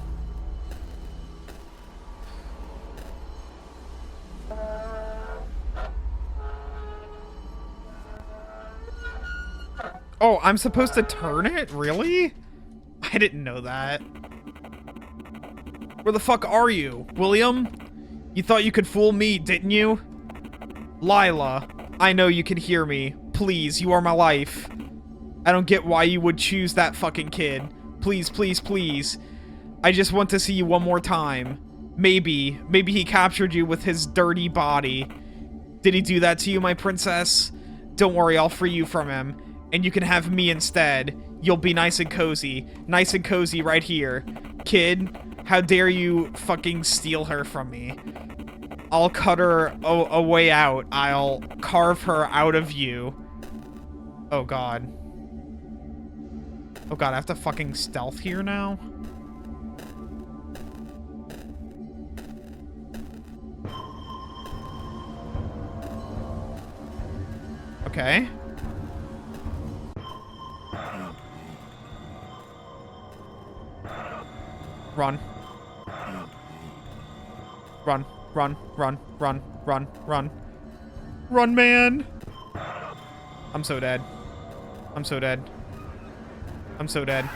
Oh, I'm supposed to turn it? Really? I didn't know that. Where the fuck are you, William? You thought you could fool me, didn't you? Lila, I know you can hear me. Please, you are my life. I don't get why you would choose that fucking kid. Please, please, please. I just want to see you one more time. Maybe he captured you with his dirty body. Did he do that to you, my princess? Don't worry, I'll free you from him. And you can have me instead. You'll be nice and cozy. Nice and cozy right here. Kid, how dare you fucking steal her from me? I'll cut her a way out. I'll carve her out of you. Oh god. Oh god, I have to fucking stealth here now? Okay. Run. Run, run, run, run, run, run. Run, man! I'm so dead. I'm so dead. I'm so dead.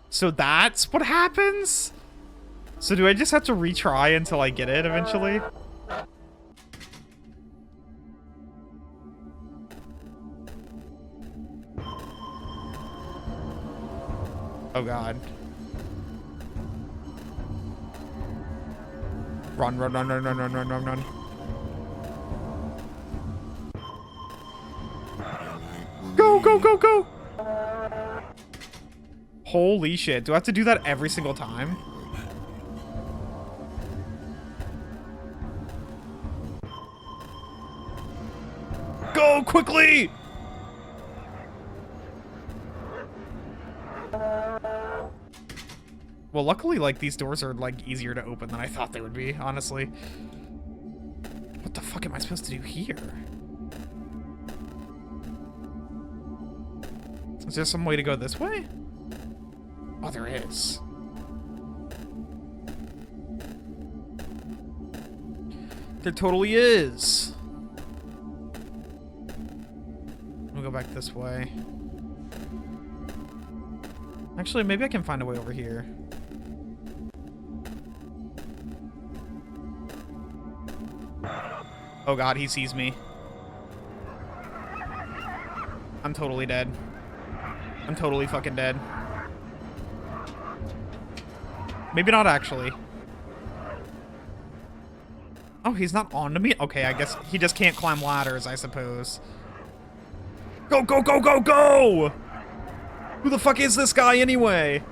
So that's what happens? So do I just have to retry until I get it eventually? Oh god. Run, run, run, run, run, run, run, run, run. Go, go, go, go! Holy shit. Do I have to do that every single time? Go, quickly! Well, luckily, like, these doors are, like, easier to open than I thought they would be, honestly. What the fuck am I supposed to do here? Is there some way to go this way? Oh, there is. There totally is. We'll go back this way. Actually, maybe I can find a way over here. Oh god, he sees me. I'm totally dead. I'm totally fucking dead. Maybe not actually. Oh, he's not on to me? Okay, I guess he just can't climb ladders, I suppose. Go, go, go, go, go! Who the fuck is this guy anyway?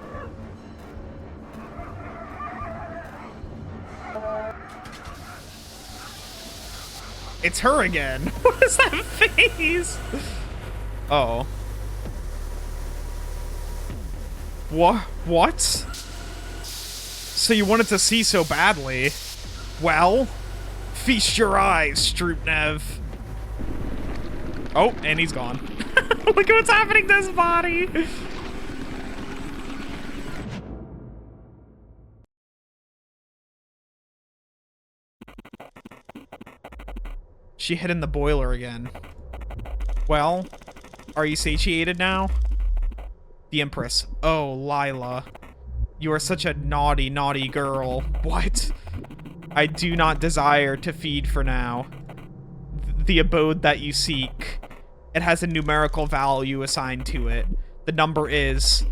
It's her again. What is that face? Uh-oh. What? So you wanted to see so badly. Well, feast your eyes, Stroopnev. Oh, and he's gone. Look at what's happening to his body. She hid in the boiler again. Well, are you satiated now? The Empress. Oh, Lila. You are such a naughty, naughty girl. What? I do not desire to feed for now. The abode that you seek. It has a numerical value assigned to it. The number is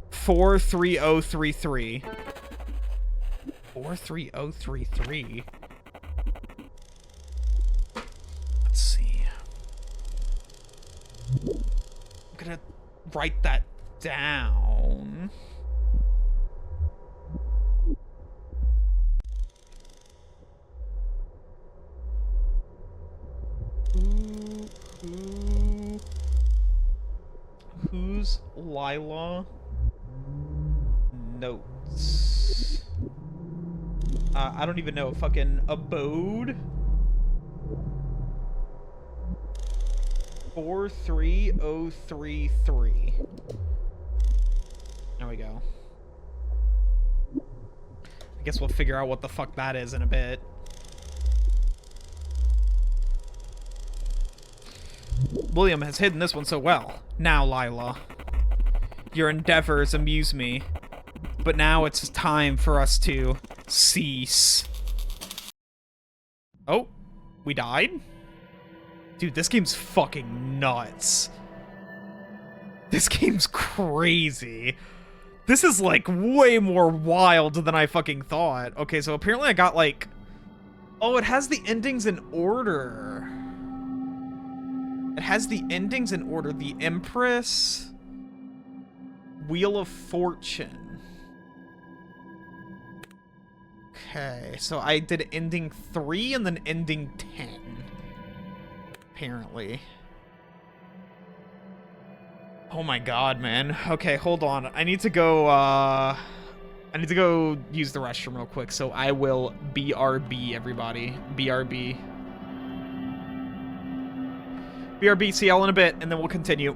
43033. 43033? Let's see. I'm gonna write that down. Who's Lila? Notes. I don't even know. Fucking abode? 43033. There we go. I guess we'll figure out what the fuck that is in a bit. William has hidden this one so well. Now, Lila. Your endeavors amuse me. But now it's time for us to cease. Oh, we died? Dude, this game's fucking nuts. This game's crazy. This is, like, way more wild than I fucking thought. Okay, so apparently I got, like... Oh, it has the endings in order. It has the endings in order. The Empress... Wheel of Fortune. Okay, so I did ending 3 and then ending 10. Apparently. Oh my god, man. Okay, hold on. I need to go, use the restroom real quick, so I will BRB, everybody. BRB. BRB, see y'all in a bit, and then we'll continue.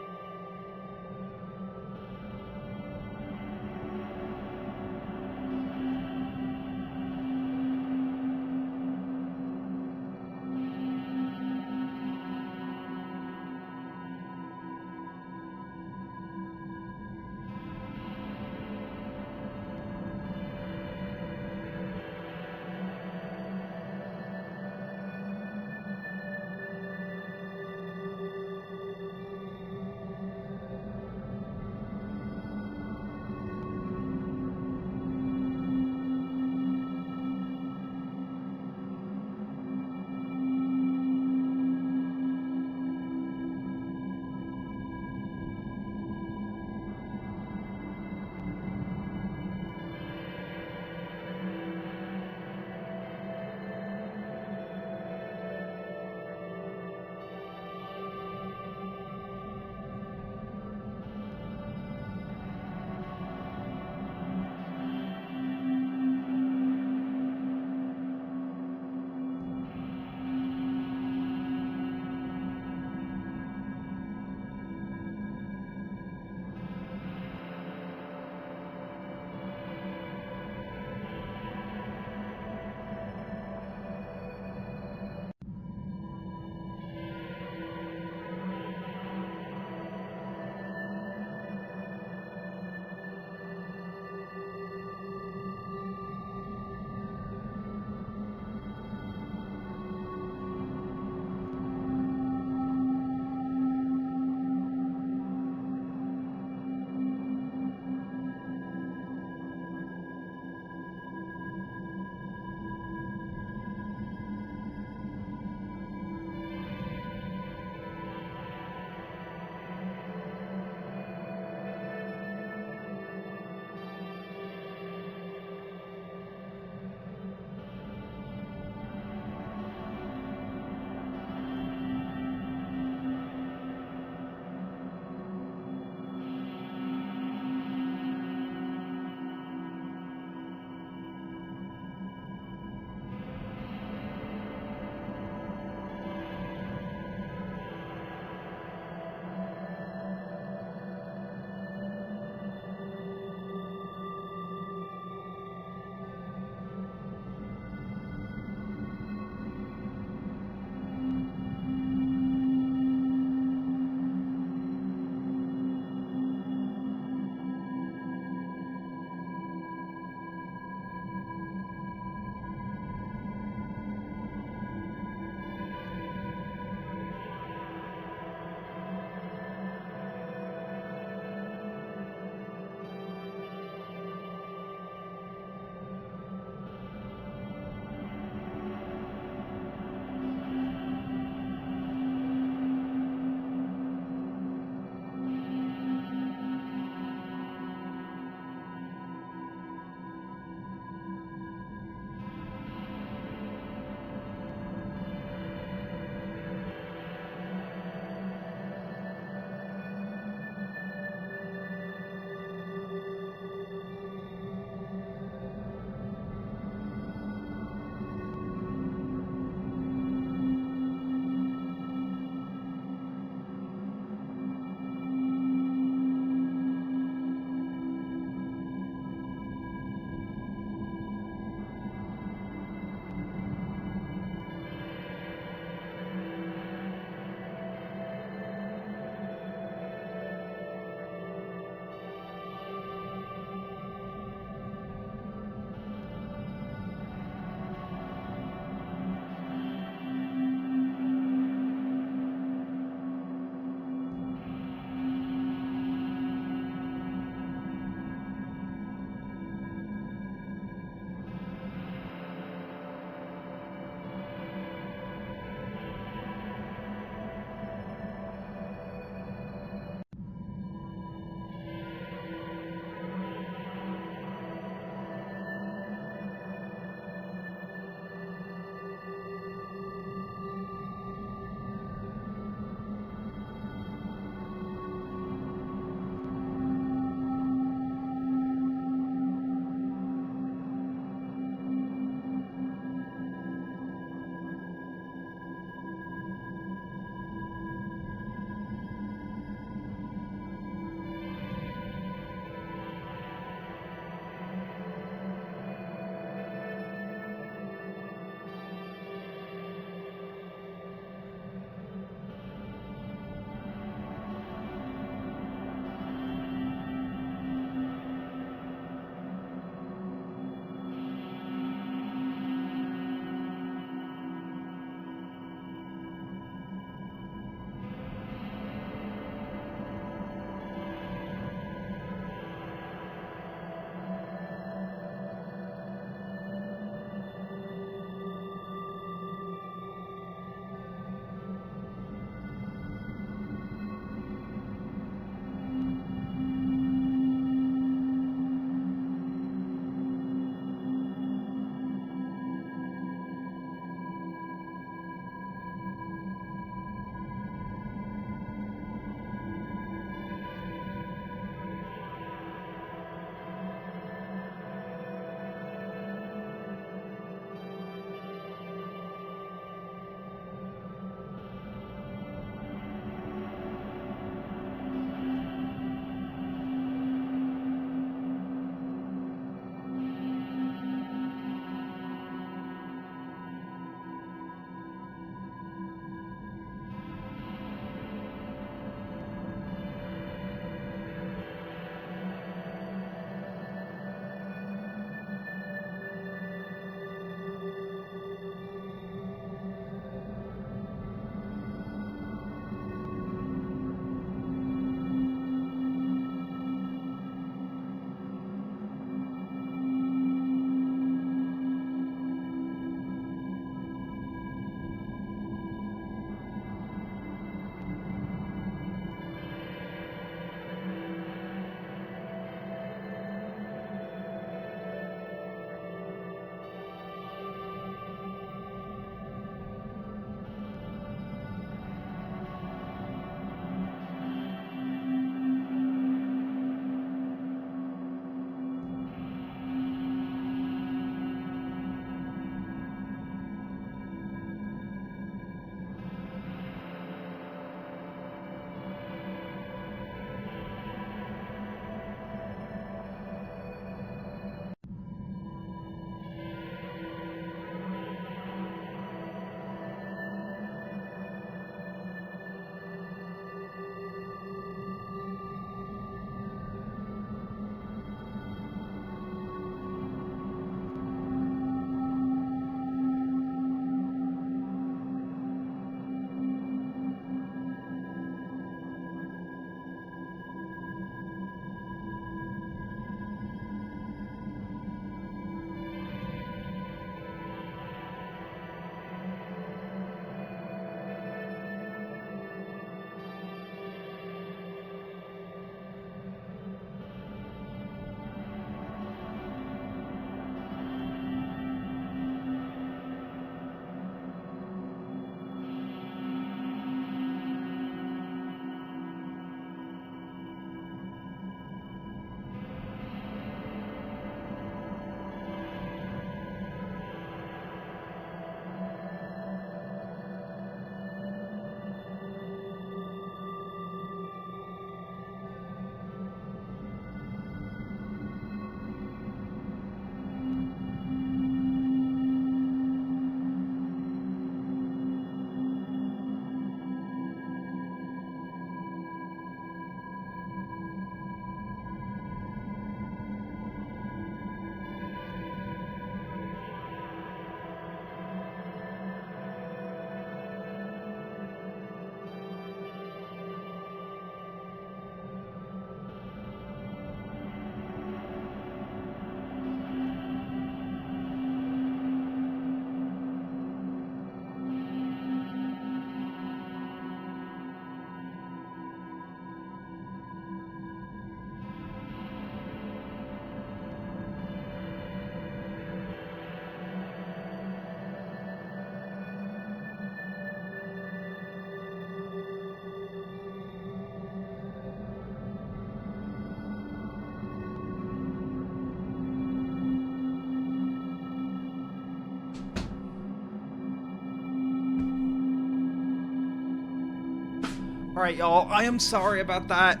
Alright, y'all. I am sorry about that.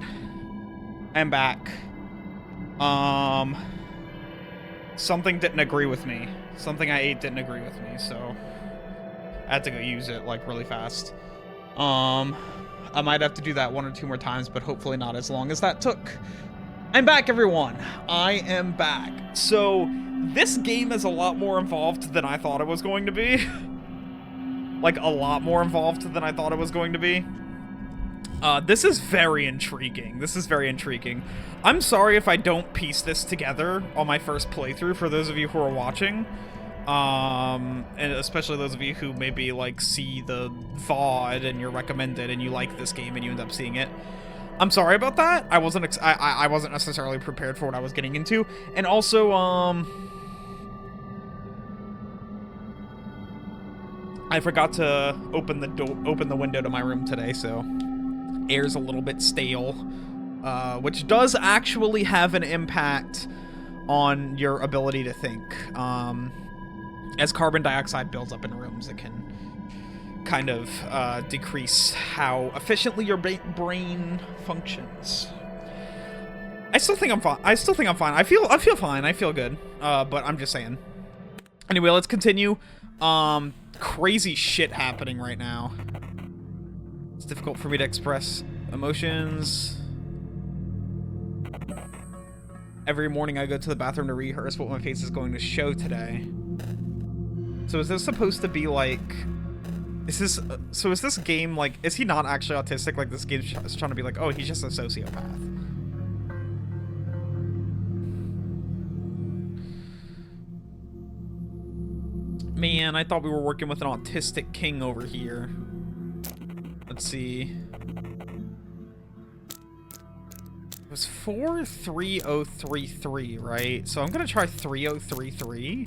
I'm back. Something didn't agree with me. Something I ate didn't agree with me, so I had to go use it, like, really fast. I might have to do that 1 or 2 more times, but hopefully not as long as that took. I'm back, everyone. I am back. So, this game is a lot more involved than I thought it was going to be. Like, a lot more involved than I thought it was going to be. This is very intriguing. This is very intriguing. I'm sorry if I don't piece this together on my first playthrough for those of you who are watching. And especially those of you who maybe, like, see the VOD and you're recommended and you like this game and you end up seeing it. I'm sorry about that. I wasn't necessarily prepared for what I was getting into. And also, I forgot to open the window to my room today, so air's a little bit stale, which does actually have an impact on your ability to think. As carbon dioxide builds up in rooms, it can kind of decrease how efficiently your brain functions. I still think I'm fine. I fine. I feel fine. I feel good. But I'm just saying. Anyway, let's continue. Crazy shit happening right now. It's difficult for me to express emotions. Every morning I go to the bathroom to rehearse what my face is going to show today. So is this supposed to be like... is this game like... is he not actually autistic? Like this game is trying to be like, oh, he's just a sociopath. Man, I thought we were working with an autistic king over here. Let's see. It was 43033, right? So I'm gonna try 3033.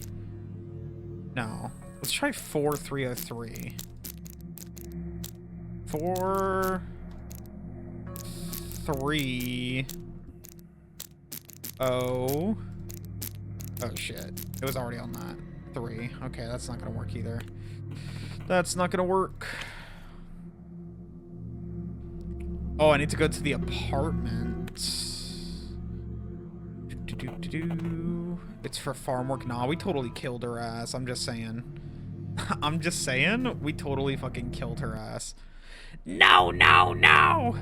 No. Let's try 4303. 4 3 0. Oh shit. It was already on that. 3. Okay, that's not gonna work either. That's not gonna work. Oh, I need to go to the apartment. It's for farm work. Nah, we totally killed her ass. I'm just saying. I'm just saying, we totally fucking killed her ass. No, no, no!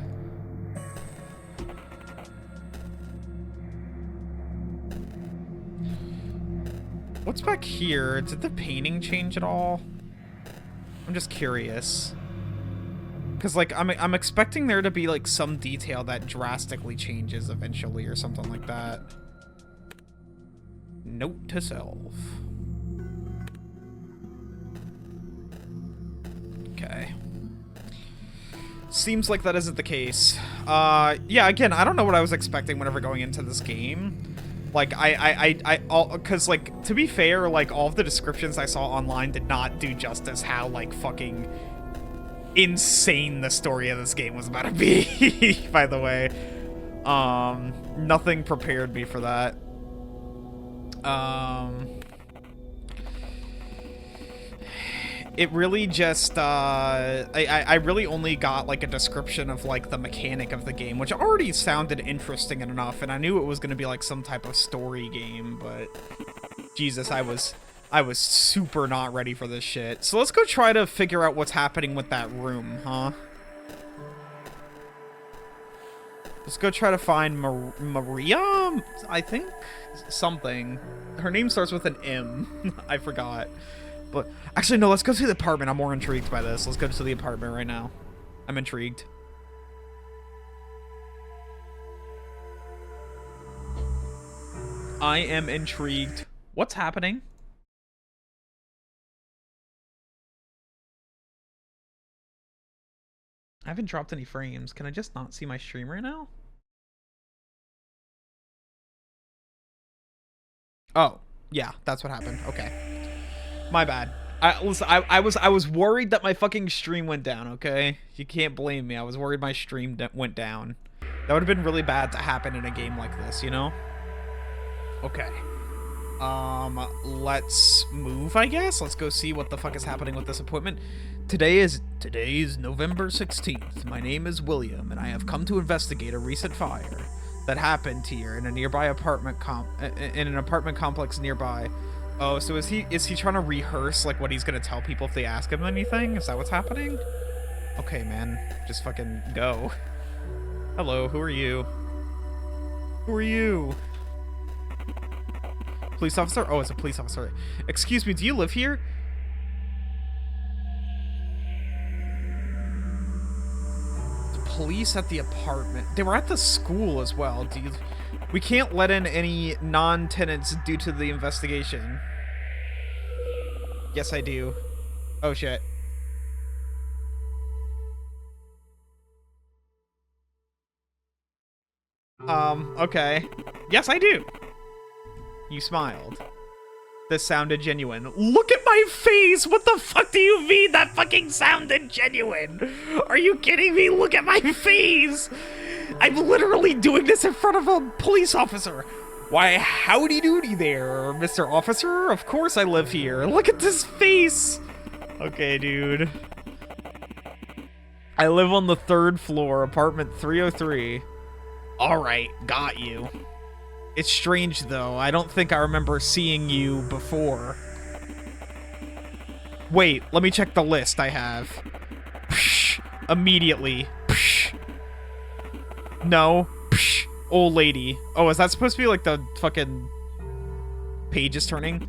What's back here? Did the painting change at all? I'm just curious. Because, like, I'm expecting there to be, like, some detail that drastically changes eventually or something like that. Note to self. Okay. Seems like that isn't the case. Yeah, again, I don't know what I was expecting whenever going into this game. Like, because, like, to be fair, like, all of the descriptions I saw online did not do justice how, like, fucking insane the story of this game was about to be, by the way. Nothing prepared me for that. It really just, I really only got, like, a description of, like, the mechanic of the game, which already sounded interesting enough, and I knew it was gonna be, like, some type of story game, but Jesus, I was super not ready for this shit. So let's go try to figure out what's happening with that room, huh? Let's go try to find Maria, I think? Something. Her name starts with an M. I forgot. But, actually, no, let's go to the apartment. I'm more intrigued by this. Let's go to the apartment right now. I'm intrigued. I am intrigued. What's happening? I haven't dropped any frames. Can I just not see my stream right now? Oh, yeah, that's what happened. Okay. My bad. Listen, I was worried that my fucking stream went down, okay? You can't blame me. I was worried my stream went down. That would have been really bad to happen in a game like this, you know? Okay. Let's move, I guess. Let's go see what the fuck is happening with this appointment. Today's November 16th. My name is William, and I have come to investigate a recent fire that happened here in a nearby in an apartment complex nearby. Oh, so is he trying to rehearse like what he's gonna tell people if they ask him anything? Is that what's happening? Okay, man, just fucking go. Hello, who are you? Who are you? Police officer? Oh, it's a police officer. Excuse me, do you live here? Police at the apartment. They were at the school as well. We can't let in any non-tenants due to the investigation. Yes, I do. Oh, shit. Okay. Yes, I do. You smiled. This sounded genuine. Look at my face! What the fuck do you mean that fucking sounded genuine? Are you kidding me? Look at my face! I'm literally doing this in front of a police officer. Why, howdy doody there, Mr. Officer. Of course I live here. Look at this face! Okay, dude. I live on the 3rd floor, apartment 303. Alright, got you. It's strange, though. I don't think I remember seeing you before. Wait, let me check the list I have. Psh, immediately. Psh. No. Psh, old lady. Oh, is that supposed to be like the fucking page is turning?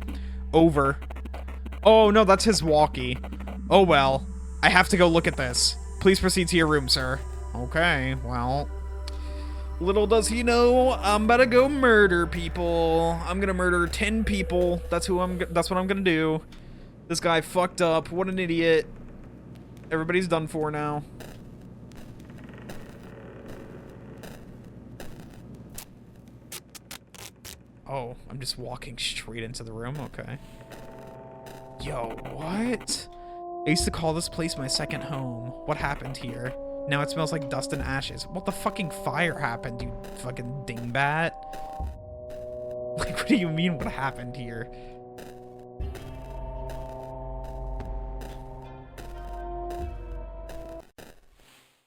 Over. Oh, no, that's his walkie. Oh, well. I have to go look at this. Please proceed to your room, sir. Okay, well... Little does he know, I'm about to go murder people. I'm gonna murder 10 people. That's what I'm gonna do. This guy fucked up. What an idiot. Everybody's done for now. Oh, I'm just walking straight into the room? Okay. Yo, what? I used to call this place my second home. What happened here? Now it smells like dust and ashes. What the fucking fire happened, you fucking dingbat? Like, what do you mean what happened here?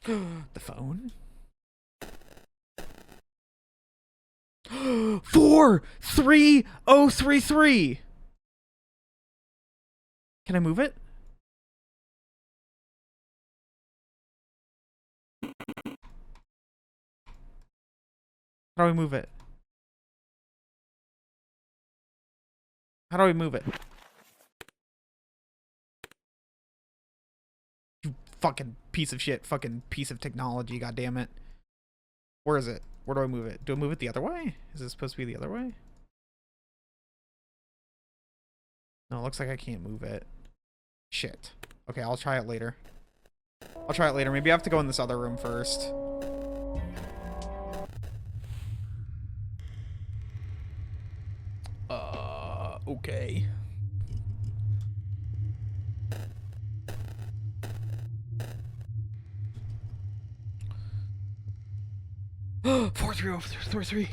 The phone? 43033! Can I move it? How do I move it? How do I move it? You fucking piece of shit. Fucking piece of technology, goddammit. Where is it? Where do I move it? Do I move it the other way? Is it supposed to be the other way? No, it looks like I can't move it. Shit. Okay, I'll try it later. I'll try it later. Maybe I have to go in this other room first. Okay. Four three.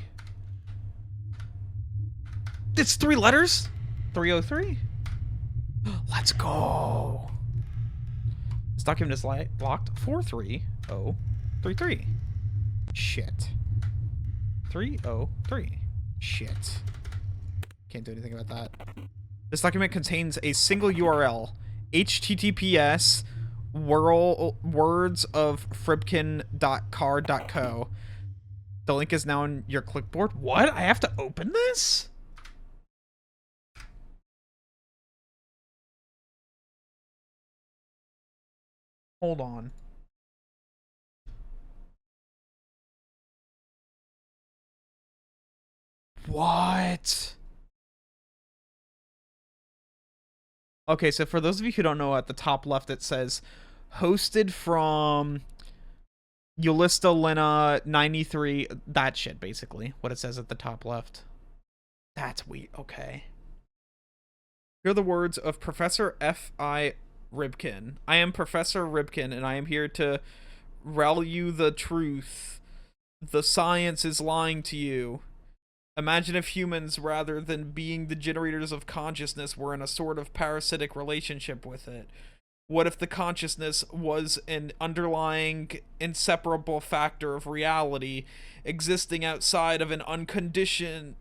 It's 3 letters? 303? Let's go. This document is locked. 43033. Shit. 303. Shit. Can't do anything about that. This document contains a single URL. https wordsoffribkin.car.co. The link is now on your clipboard. What? I have to open this? Hold on. What? Okay, so for those of you who don't know, at the top left it says hosted from Ulista Lena 93. That shit, basically. What it says at the top left. That's weird. Okay. Here are the words of Professor F.I. Ribkin. I am Professor Ribkin, and I am here to rell you the truth. The science is lying to you. Imagine if humans, rather than being the generators of consciousness, were in a sort of parasitic relationship with it. What if the consciousness was an underlying, inseparable factor of reality, existing outside of an unconditioned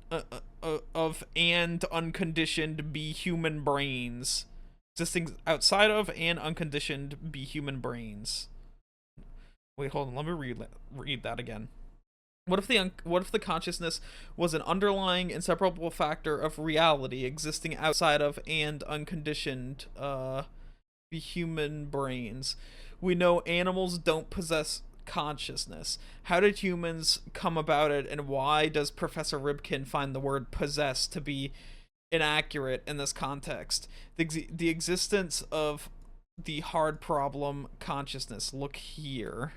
of and unconditioned be human brains, existing outside of and unconditioned be human brains. Wait, hold on. Let me read that again. What if the consciousness was an underlying, inseparable factor of reality, existing outside of and unconditioned be human brains? We know animals don't possess consciousness. How did humans come about it, and why does Professor Ribkin find the word possess to be inaccurate in this context? The existence of the hard problem consciousness. Look here.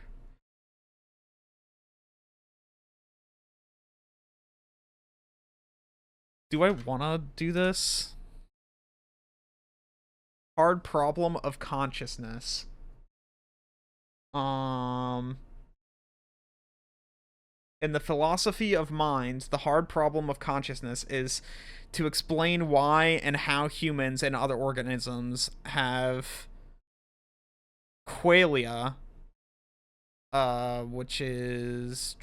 Do I want to do this? Hard problem of consciousness. In the philosophy of mind, the hard problem of consciousness is to explain why and how humans and other organisms have qualia, which is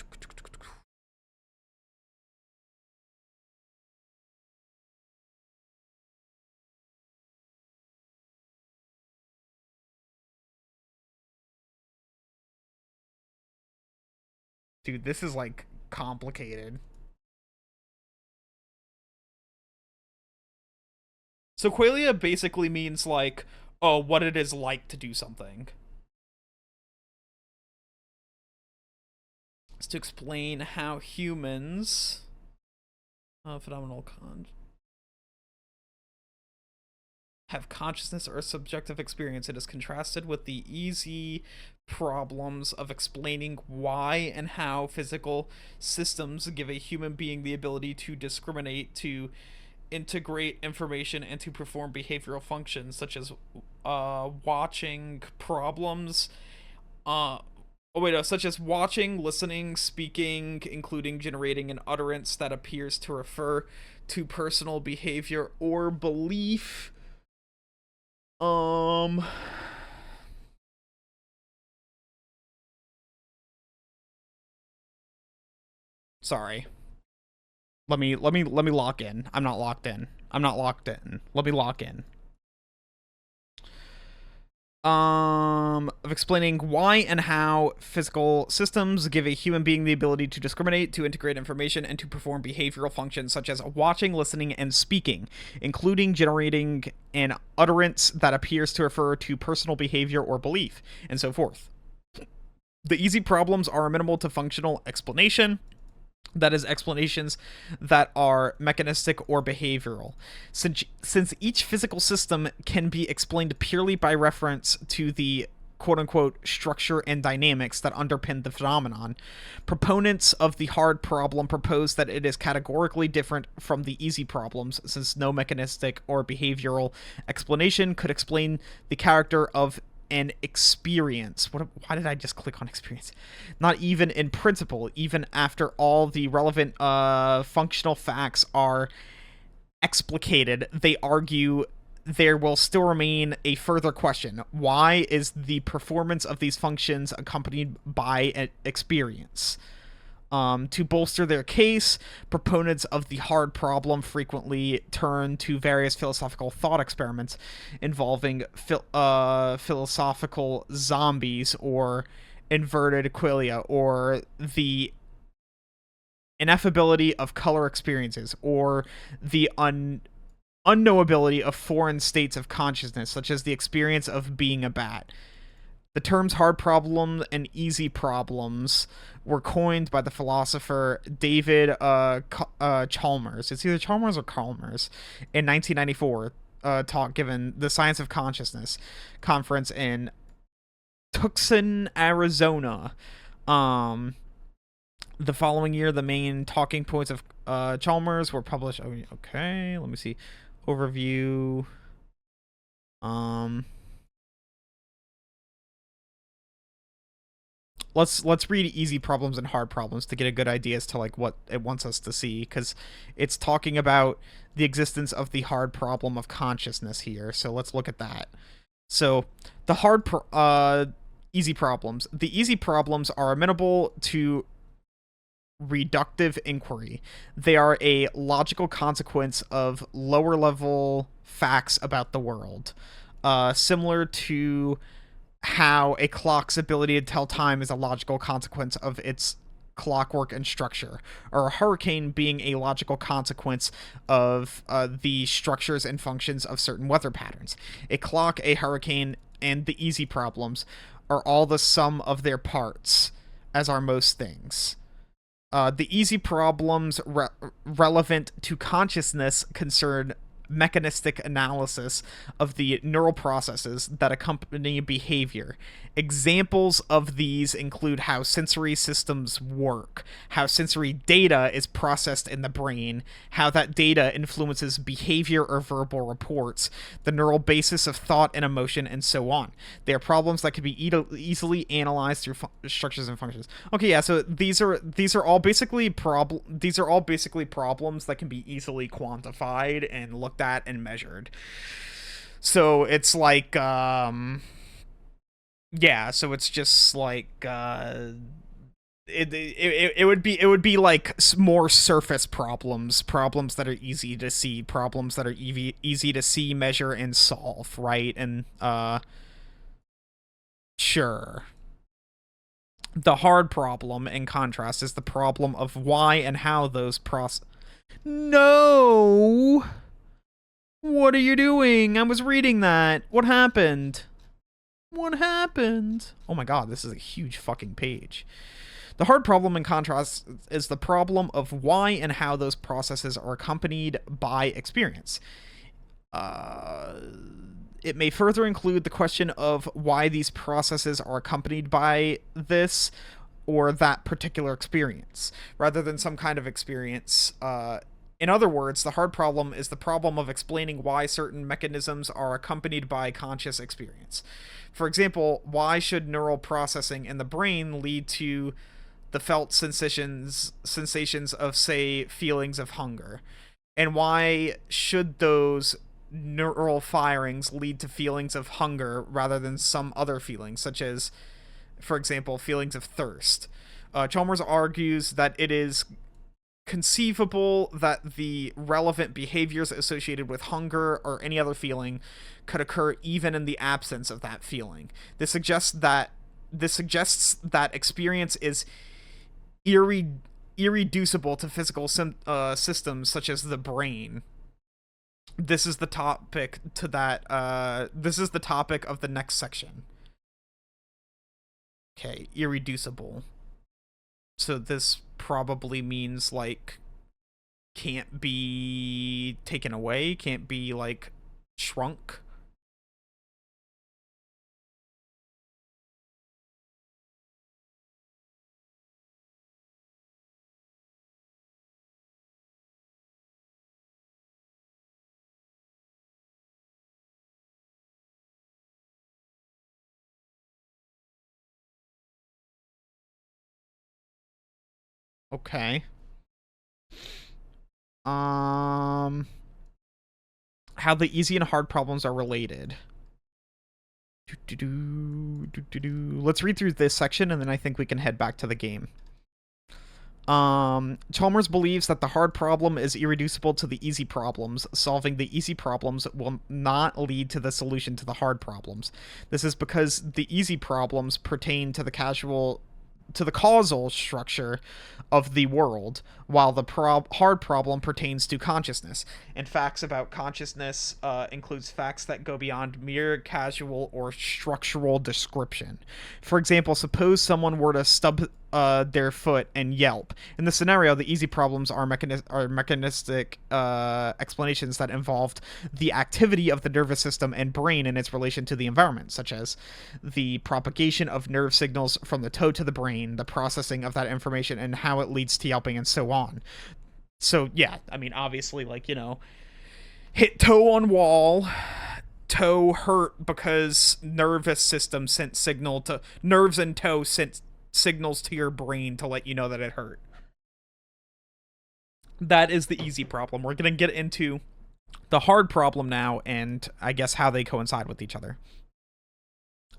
dude, this is like complicated. So qualia basically means like, oh, what it is like to do something. It's to explain how humans phenomenal have consciousness or subjective experience. It is contrasted with the easy problems of explaining why and how physical systems give a human being the ability to discriminate, to integrate information, and to perform behavioral functions such as watching problems. Such as watching, listening, speaking, including generating an utterance that appears to refer to personal behavior or belief. Sorry. Let me lock in. I'm not locked in. I'm not locked in. Let me lock in. Of explaining why and how physical systems give a human being the ability to discriminate, to integrate information, and to perform behavioral functions such as watching, listening, and speaking, including generating an utterance that appears to refer to personal behavior or belief, and so forth. The easy problems are amenable to functional explanation. That is, explanations that are mechanistic or behavioral. Since each physical system can be explained purely by reference to the quote-unquote structure and dynamics that underpin the phenomenon, proponents of the hard problem propose that it is categorically different from the easy problems, since no mechanistic or behavioral explanation could explain the character of an experience. Why did I just click on experience? Not even in principle, even after all the relevant functional facts are explicated, they argue there will still remain a further question. Why is the performance of these functions accompanied by an experience? To bolster their case, proponents of the hard problem frequently turn to various philosophical thought experiments involving philosophical zombies, or inverted qualia, or the ineffability of color experiences, or the unknowability of foreign states of consciousness, such as the experience of being a bat. The terms hard problem and easy problems were coined by the philosopher David Chalmers. It's either Chalmers or Chalmers in 1994. Talk given the Science of Consciousness conference in Tucson, Arizona. The following year, the main talking points of Chalmers were published. Okay, let me see. Overview. Let's read easy problems and hard problems to get a good idea as to like what it wants us to see, because it's talking about the existence of the hard problem of consciousness here. So let's look at that. So the easy problems. The easy problems are amenable to reductive inquiry. They are a logical consequence of lower level facts about the world. Similar to how a clock's ability to tell time is a logical consequence of its clockwork and structure, or a hurricane being a logical consequence of the structures and functions of certain weather patterns. A clock, a hurricane, and the easy problems are all the sum of their parts, as are most things. The easy problems relevant to consciousness concern mechanistic analysis of the neural processes that accompany behavior. Examples of these include how sensory systems work, how sensory data is processed in the brain, how that data influences behavior or verbal reports, the neural basis of thought and emotion, and so on. They are problems that can be easily analyzed through structures and functions. Okay, yeah, so these are all basically problems that can be easily quantified and looked at and measured. So it's like yeah, so it's just like it would be like more surface problems that are easy to see, problems that are easy to see, measure, and solve, right? And sure. The hard problem, in contrast, is the problem of why and how those No! What are you doing? I was reading that. What happened? What happened? Oh my god, this is a huge fucking page. The hard problem, in contrast, is the problem of why and how those processes are accompanied by experience. It may further include the question of why these processes are accompanied by this or that particular experience, rather than some kind of experience. In other words, the hard problem is the problem of explaining why certain mechanisms are accompanied by conscious experience. For example, why should neural processing in the brain lead to the felt sensations of, say, feelings of hunger? And why should those neural firings lead to feelings of hunger rather than some other feelings, such as, for example, feelings of thirst? Chalmers argues that it is conceivable that the relevant behaviors associated with hunger or any other feeling could occur even in the absence of that feeling. This suggests that experience is irreducible to physical systems such as the brain. This is the topic to that. This is the topic of the next section. Okay, irreducible. So this probably means like can't be taken away, can't be like shrunk. Okay. Um how the easy and hard problems are related. Let's read through this section and then I think we can head back to the game. Chalmers believes that the hard problem is irreducible to the easy problems. Solving the easy problems will not lead to the solution to the hard problems. This is because the easy problems pertain to the causal structure of the world, while the hard problem pertains to consciousness. And facts about consciousness includes facts that go beyond mere casual or structural description. For example, suppose someone were to stub their foot and yelp. In this scenario, the easy problems are mechanistic explanations that involved the activity of the nervous system and brain in its relation to the environment, such as the propagation of nerve signals from the toe to the brain, the processing of that information, and how it leads to yelping, and so on. So yeah, I mean, obviously, like, hit toe on wall, toe hurt because nervous system sent signal to nerves, and toe sent signals to your brain to let you know that it hurt. That is the easy problem. We're going to get into the hard problem now, and I guess how they coincide with each other.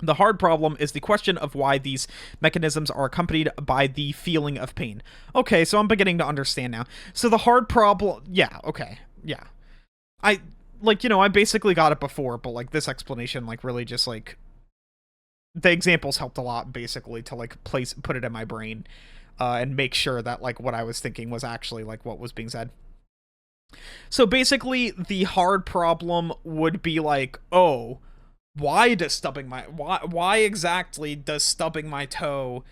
The hard problem is the question of why these mechanisms are accompanied by the feeling of pain. Okay, so I'm beginning to understand now. So the hard problem, yeah, okay, yeah. I, like, you know, I basically got it before, but, like, this explanation, like, really just, like, the examples helped a lot, basically, to, like, put it in my brain, and make sure that, like, what I was thinking was actually, like, what was being said. So basically, the hard problem would be like, oh, why exactly does stubbing my toe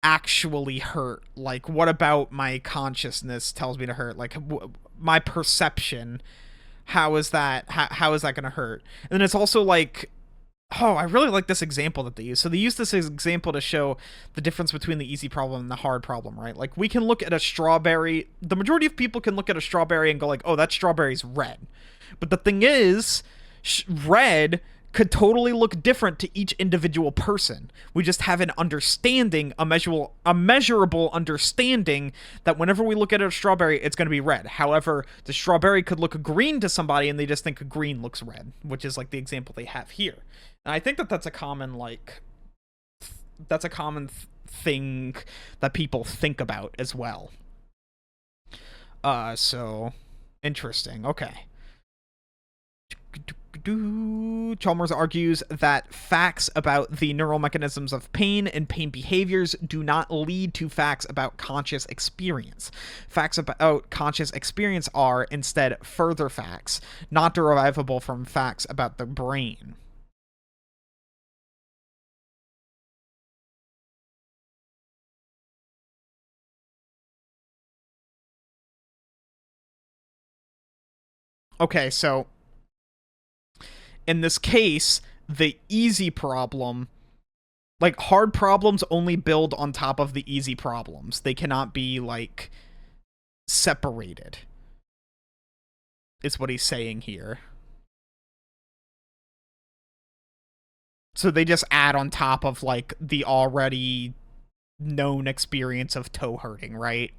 actually hurt? Like, what about my consciousness tells me to hurt? Like, my perception, how is that gonna hurt? And then it's also like, oh, I really like this example that they use. So they use this example to show the difference between the easy problem and the hard problem, right? Like, we can look at a strawberry. The majority of people can look at a strawberry and go like, oh, that strawberry's red. But the thing is, red could totally look different to each individual person. We just have an understanding, a measurable understanding that whenever we look at a strawberry, it's going to be red. However, the strawberry could look green to somebody and they just think green looks red, which is like the example they have here. And I think that that's a common, like, thing that people think about as well. So interesting. Okay. Chalmers argues that facts about the neural mechanisms of pain and pain behaviors do not lead to facts about conscious experience. Facts about conscious experience are, instead, further facts, not derivable from facts about the brain. Okay, so in this case, the easy problem, like, hard problems only build on top of the easy problems. They cannot be, like, separated, is what he's saying here. So they just add on top of, like, the already known experience of toe hurting, right?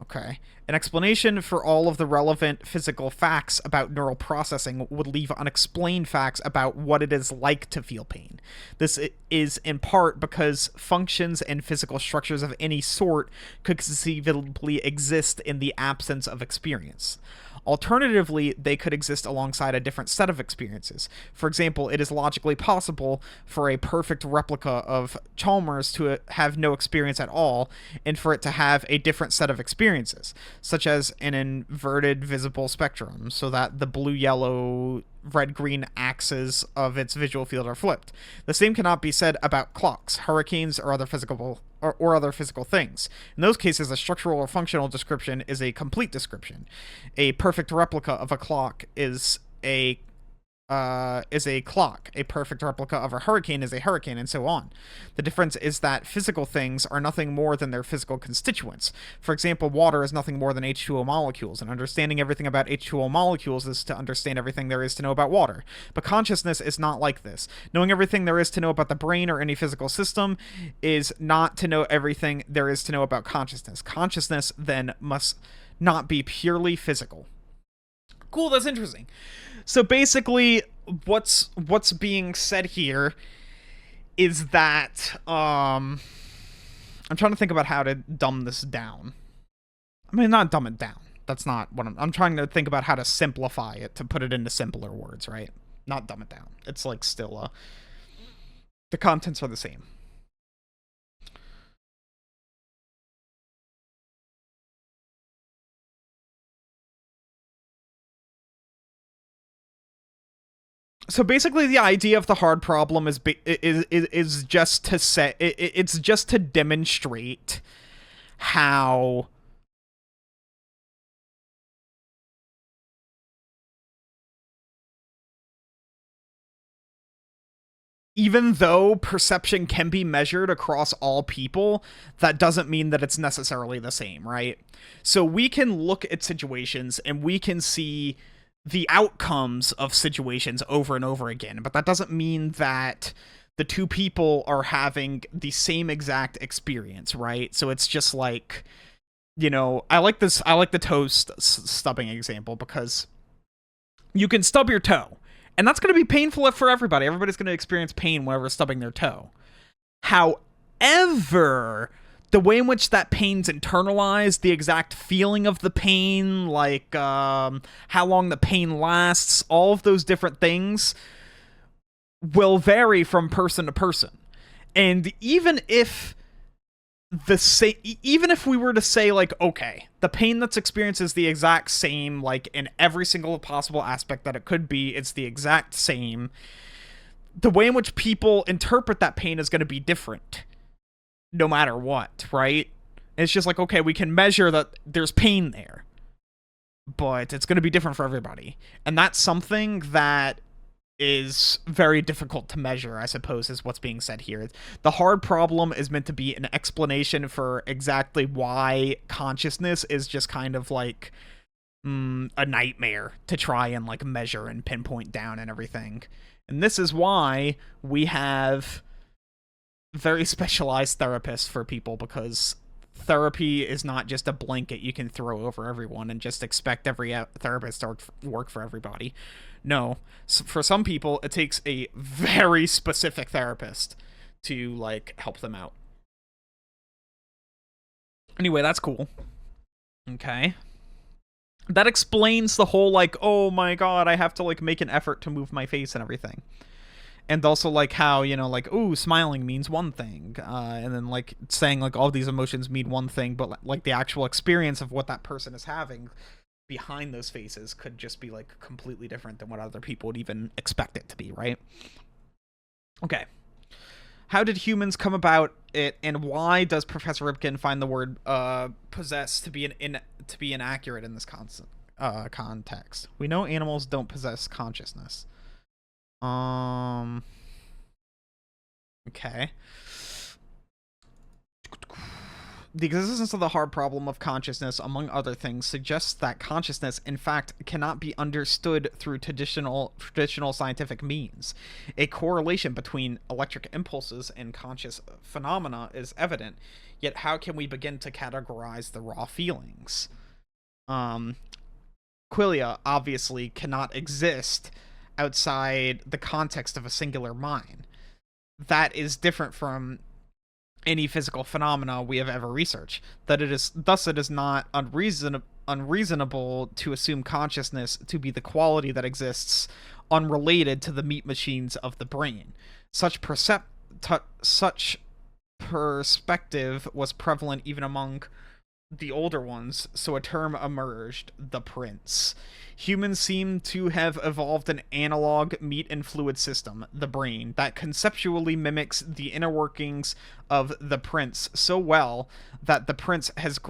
Okay. An explanation for all of the relevant physical facts about neural processing would leave unexplained facts about what it is like to feel pain. This is in part because functions and physical structures of any sort could conceivably exist in the absence of experience. Alternatively, they could exist alongside a different set of experiences. For example, it is logically possible for a perfect replica of Chalmers to have no experience at all, and for it to have a different set of experiences, such as an inverted visible spectrum, so that the blue, yellow, red-green axes of its visual field are flipped. The same cannot be said about clocks, hurricanes, or other physical things. In those cases, a structural or functional description is a complete description. A perfect replica of a clock is a clock. A perfect replica of a hurricane is a hurricane, and so on. The difference is that physical things are nothing more than their physical constituents. For example, water is nothing more than H2O molecules, and understanding everything about H2O molecules is to understand everything there is to know about water. But consciousness is not like this. Knowing everything there is to know about the brain or any physical system is not to know everything there is to know about consciousness. Consciousness, then, must not be purely physical. Cool, that's interesting. So basically, what's being said here is that I'm trying to think about how to dumb this down. I mean, not dumb it down. That's not what I'm trying to think about how to simplify it, to put it into simpler words, right? Not dumb it down. It's like still the contents are the same. So basically, the idea of the hard problem is just to say it's just to demonstrate how even though perception can be measured across all people, that doesn't mean that it's necessarily the same, right? So we can look at situations and we can see the outcomes of situations over and over again, but that doesn't mean that the two people are having the same exact experience, right? So it's just like, you know, I like the toe stubbing example because you can stub your toe And that's going to be painful for everybody. Everybody's going to experience pain whenever stubbing their toe. However, the way in which that pain's internalized, the exact feeling of the pain, like how long the pain lasts, all of those different things will vary from person to person. And even if we were to say, like, okay, the pain that's experienced is the exact same, like, in every single possible aspect that it could be, it's the exact same, the way in which people interpret that pain is going to be different no matter what, right? It's just like, okay, we can measure that there's pain there, but it's going to be different for everybody. And that's something that is very difficult to measure, I suppose, is what's being said here. The hard problem is meant to be an explanation for exactly why consciousness is just kind of like a nightmare to try and like measure and pinpoint down and everything. And this is why we have very specialized therapists for people, because therapy is not just a blanket you can throw over everyone and just expect every therapist to work for everybody. No, for some people, it takes a very specific therapist to, like, help them out. Anyway, that's cool. Okay. That explains the whole, like, oh my god, I have to, like, make an effort to move my face and everything. And also, like, how, you know, like, ooh, smiling means one thing. And then, like, saying, like, all these emotions mean one thing, but, like, the actual experience of what that person is having behind those faces could just be, like, completely different than what other people would even expect it to be, right? Okay. How did humans come about it, and why does Professor Ripken find the word possess to be inaccurate in this context? We know animals don't possess consciousness. Okay. The existence of the hard problem of consciousness, among other things, suggests that consciousness, in fact, cannot be understood through traditional scientific means. A correlation between electric impulses and conscious phenomena is evident, yet how can we begin to categorize the raw feelings? Qualia obviously cannot exist outside the context of a singular mind. That is different from any physical phenomena we have ever researched. Thus it is not unreasonable to assume consciousness to be the quality that exists unrelated to the meat machines of the brain. Such perspective was prevalent even among the older ones, so a term emerged, the prince. Humans seem to have evolved an analog meat and fluid system, the brain, that conceptually mimics the inner workings of the prince so well that the prince has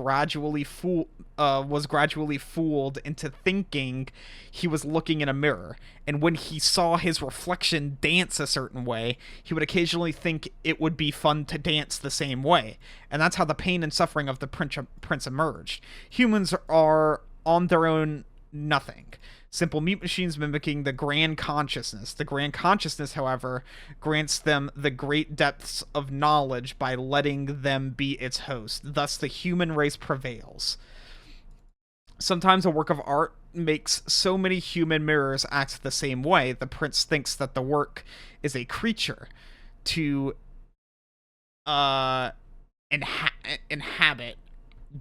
was gradually fooled into thinking he was looking in a mirror, and when he saw his reflection dance a certain way, he would occasionally think it would be fun to dance the same way, and that's how the pain and suffering of the prince emerged. Humans are on their own nothing. Simple meat machines mimicking the grand consciousness. The grand consciousness, however, grants them the great depths of knowledge by letting them be its host. Thus, the human race prevails. Sometimes a work of art makes so many human mirrors act the same way. The prince thinks that the work is a creature to inhabit,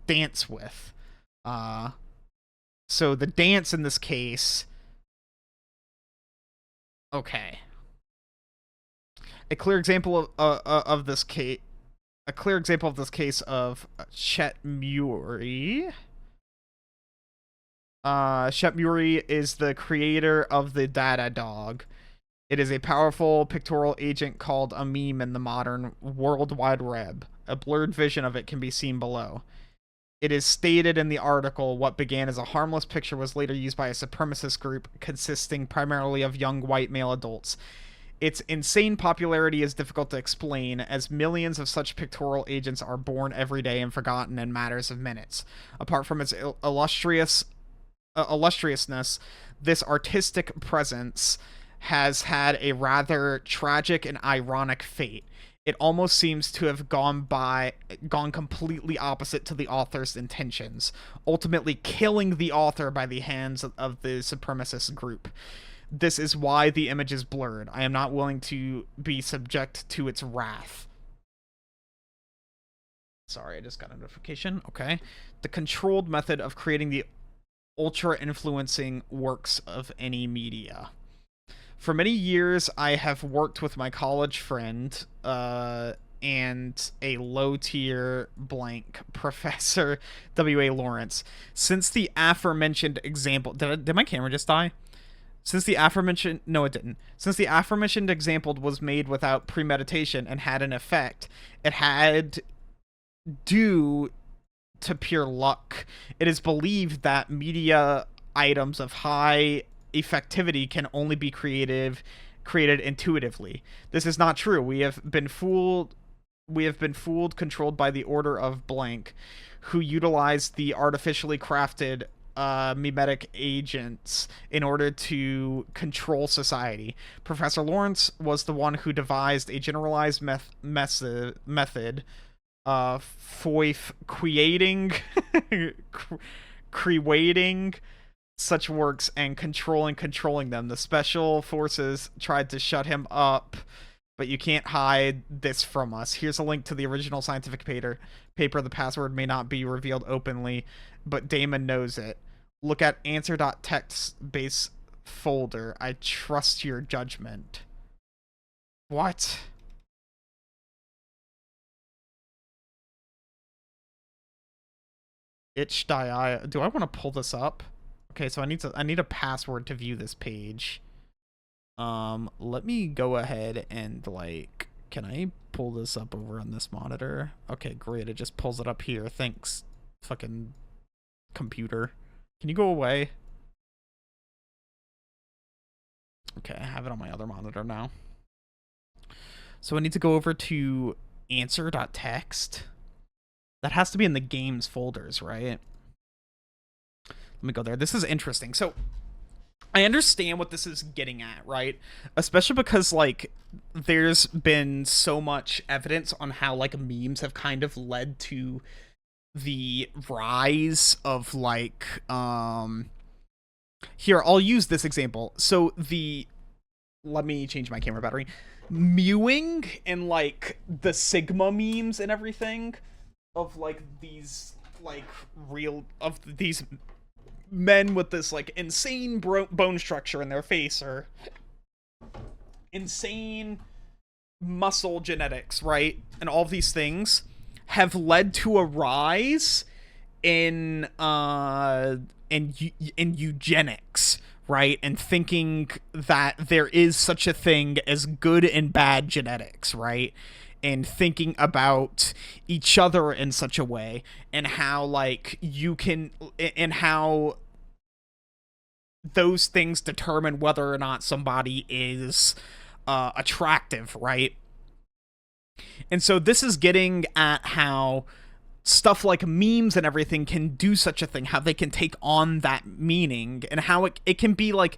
dance with. So the dance in this case, okay. A clear example of this case of Chet Muri. Chet Muri is the creator of the Dada Dog. It is a powerful pictorial agent called a meme in the modern World Wide Web. A blurred vision of it can be seen below. It is stated in the article, what began as a harmless picture was later used by a supremacist group consisting primarily of young white male adults. Its insane popularity is difficult to explain, as millions of such pictorial agents are born every day and forgotten in matters of minutes. Apart from its illustriousness, this artistic presence has had a rather tragic and ironic fate. It almost seems to have gone completely opposite to the author's intentions, ultimately killing the author by the hands of the supremacist group. This is why the image is blurred. I am not willing to be subject to its wrath. Sorry, I just got a notification. Okay. The controlled method of creating the ultra-influencing works of any media. For many years, I have worked with my college friend, and a low-tier blank Professor W.A. Lawrence. Since the aforementioned example... Did my camera just die? Since the aforementioned... No, it didn't. Since the aforementioned example was made without premeditation and had an effect, it had due to pure luck. It is believed that media items of high effectivity can only be created intuitively. This is not true. We have been fooled, controlled by the order of blank, who utilized the artificially crafted mimetic agents in order to control society. Professor Lawrence was the one who devised a generalized method for creating such works and controlling them. The special forces tried to shut him up, but you can't hide this from us. Here's a link to the original scientific paper. The password may not be revealed openly, but Damon knows it. Look at answer.txt base folder. I trust your judgment. What? Itch die. Do I want to pull this up? Okay, so I need a password to view this page. Let me go ahead and, like, can I pull this up over on this monitor? Okay, great. It just pulls it up here. Thanks, fucking computer. Can you go away? Okay, I have it on my other monitor now. So I need to go over to answer.txt. That has to be in the games folders, right? Let me go there. This is interesting. So I understand what this is getting at, right? Especially because, like, there's been so much evidence on how, like, memes have kind of led to the rise of, like, here, I'll use this example. So let me change my camera battery. Mewing and, like, the Sigma memes and everything of, like, these, like, these men with this, like, insane bone structure in their face, or insane muscle genetics, right? And all of these things have led to a rise in eugenics, right? And thinking that there is such a thing as good and bad genetics, right? And thinking about each other in such a way, and how, like, you can, and how those things determine whether or not somebody is attractive, right? And so this is getting at how stuff like memes and everything can do such a thing, how they can take on that meaning, and how it can be, like,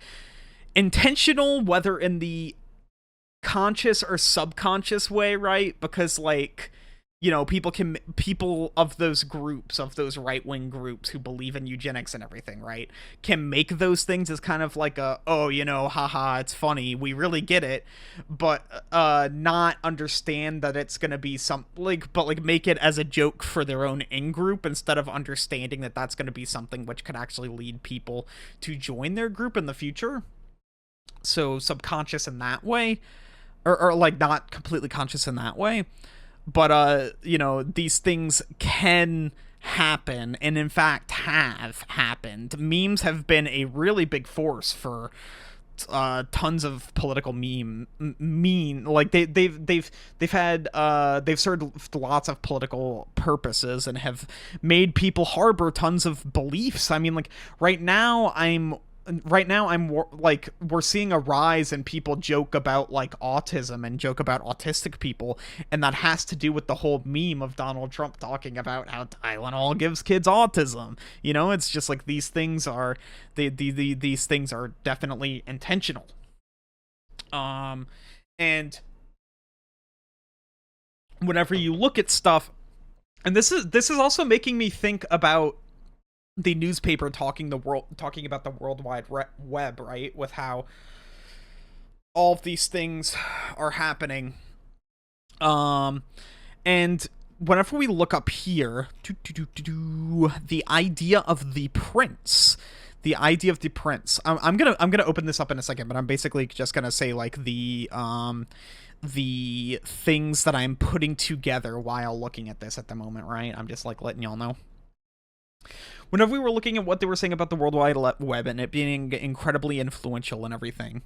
intentional, whether in the conscious or subconscious way, right? Because, like, you know, people of those groups, of those right-wing groups who believe in eugenics and everything, right, can make those things as kind of like a, oh, you know, haha, it's funny, we really get it, but not understand that it's gonna be but make it as a joke for their own in-group, instead of understanding that that's gonna be something which could actually lead people to join their group in the future. So subconscious in that way, or like not completely conscious in that way. But, you know, these things can happen, and in fact have happened. Memes have been a really big force for tons of political like they've served lots of political purposes and have made people harbor tons of beliefs. I mean, like, right now I'm like, we're seeing a rise in people joke about, like, autism and joke about autistic people, and that has to do with the whole meme of Donald Trump talking about how Tylenol gives kids autism. You know, it's just like these things are these things are definitely intentional. And whenever you look at stuff, and this is also making me think about the newspaper talking about the World Wide Web, right? With how all of these things are happening. And whenever we look up here, the idea of the prince. The idea of the prince. I'm gonna open this up in a second, but I'm basically just gonna say like the things that I'm putting together while looking at this at the moment, right? I'm just like letting y'all know. Whenever we were looking at what they were saying about the World Wide Web and it being incredibly influential and everything,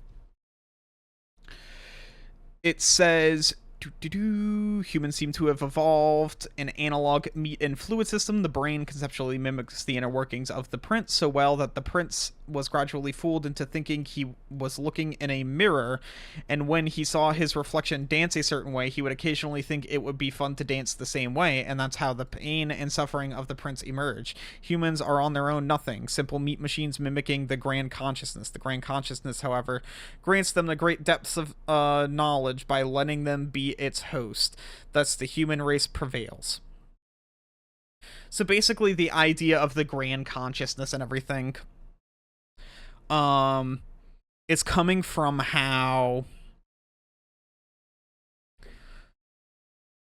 it says humans seem to have evolved an analog meat and fluid system. The brain conceptually mimics the inner workings of the prince so well that the prince was gradually fooled into thinking he was looking in a mirror, and when he saw his reflection dance a certain way, he would occasionally think it would be fun to dance the same way, and that's how the pain and suffering of the prince emerge. Humans are on their own nothing, simple meat machines mimicking the grand consciousness. The grand consciousness, however, grants them the great depths of knowledge by letting them be its host. Thus the human race prevails. So basically the idea of the grand consciousness and everything is coming from how, I'm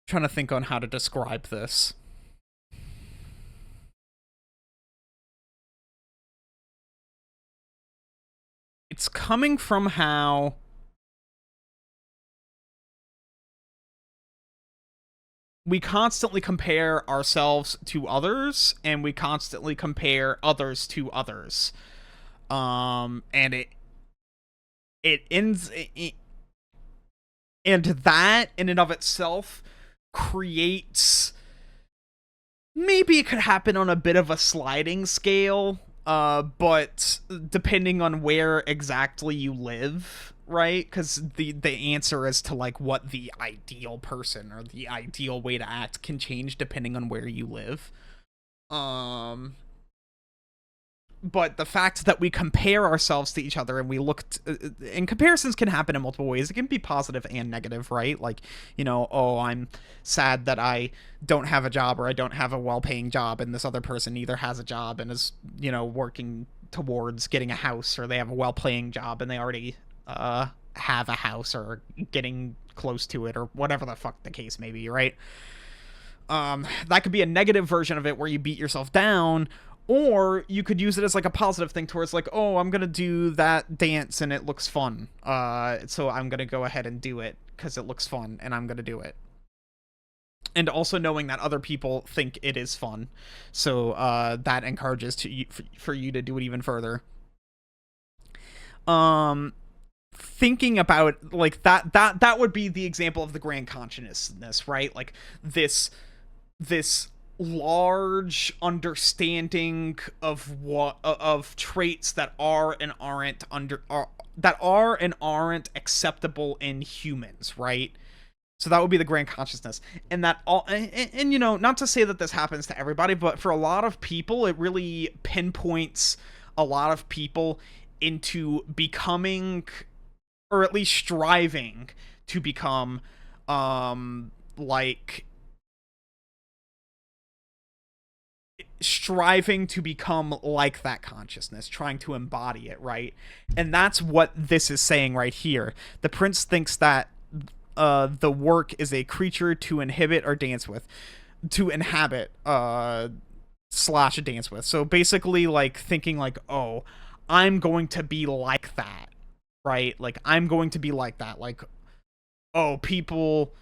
trying to think on how to describe this. It's coming from how we constantly compare ourselves to others, and we constantly compare others to others. And it ends, and that in and of itself creates, maybe it could happen on a bit of a sliding scale, but depending on where exactly you live, right? Because the answer as to like what the ideal person or the ideal way to act can change depending on where you live. But the fact that we compare ourselves to each other and we look and comparisons can happen in multiple ways. It can be positive and negative, right? Like, you know, oh, I'm sad that I don't have a job, or I don't have a well-paying job, and this other person either has a job and is, you know, working towards getting a house, or they have a well-paying job and they already have a house or getting close to it, or whatever the fuck the case may be, right? That could be a negative version of it where you beat yourself down, or you could use it as like a positive thing towards like, oh, I'm gonna do that dance and it looks fun, so I'm gonna go ahead and do it because it looks fun and I'm gonna do it. And also knowing that other people think it is fun, so that encourages for you to do it even further. Thinking about like that would be the example of the grand consciousness, right? Like this large understanding of what of traits that are and aren't acceptable in humans, right? So that would be the grand consciousness. And that all, and you know, not to say that this happens to everybody, but for a lot of people it really pinpoints a lot of people into becoming, or at least striving to become, like striving to become like that consciousness, trying to embody it, right? And that's what this is saying right here. The prince thinks that the work is a creature to inhibit or dance with, to inhabit slash dance with. So basically like thinking like, oh, I'm going to be like that, right? Like I'm going to be like that. Like, oh, people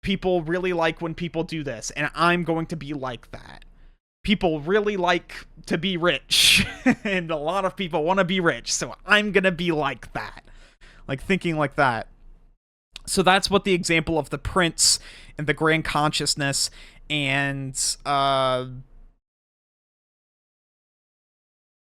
really like when people do this, and I'm going to be like that. People really like to be rich, and a lot of people want to be rich, so I'm gonna be like that. Like thinking like that. So that's what the example of the prince and the grand consciousness and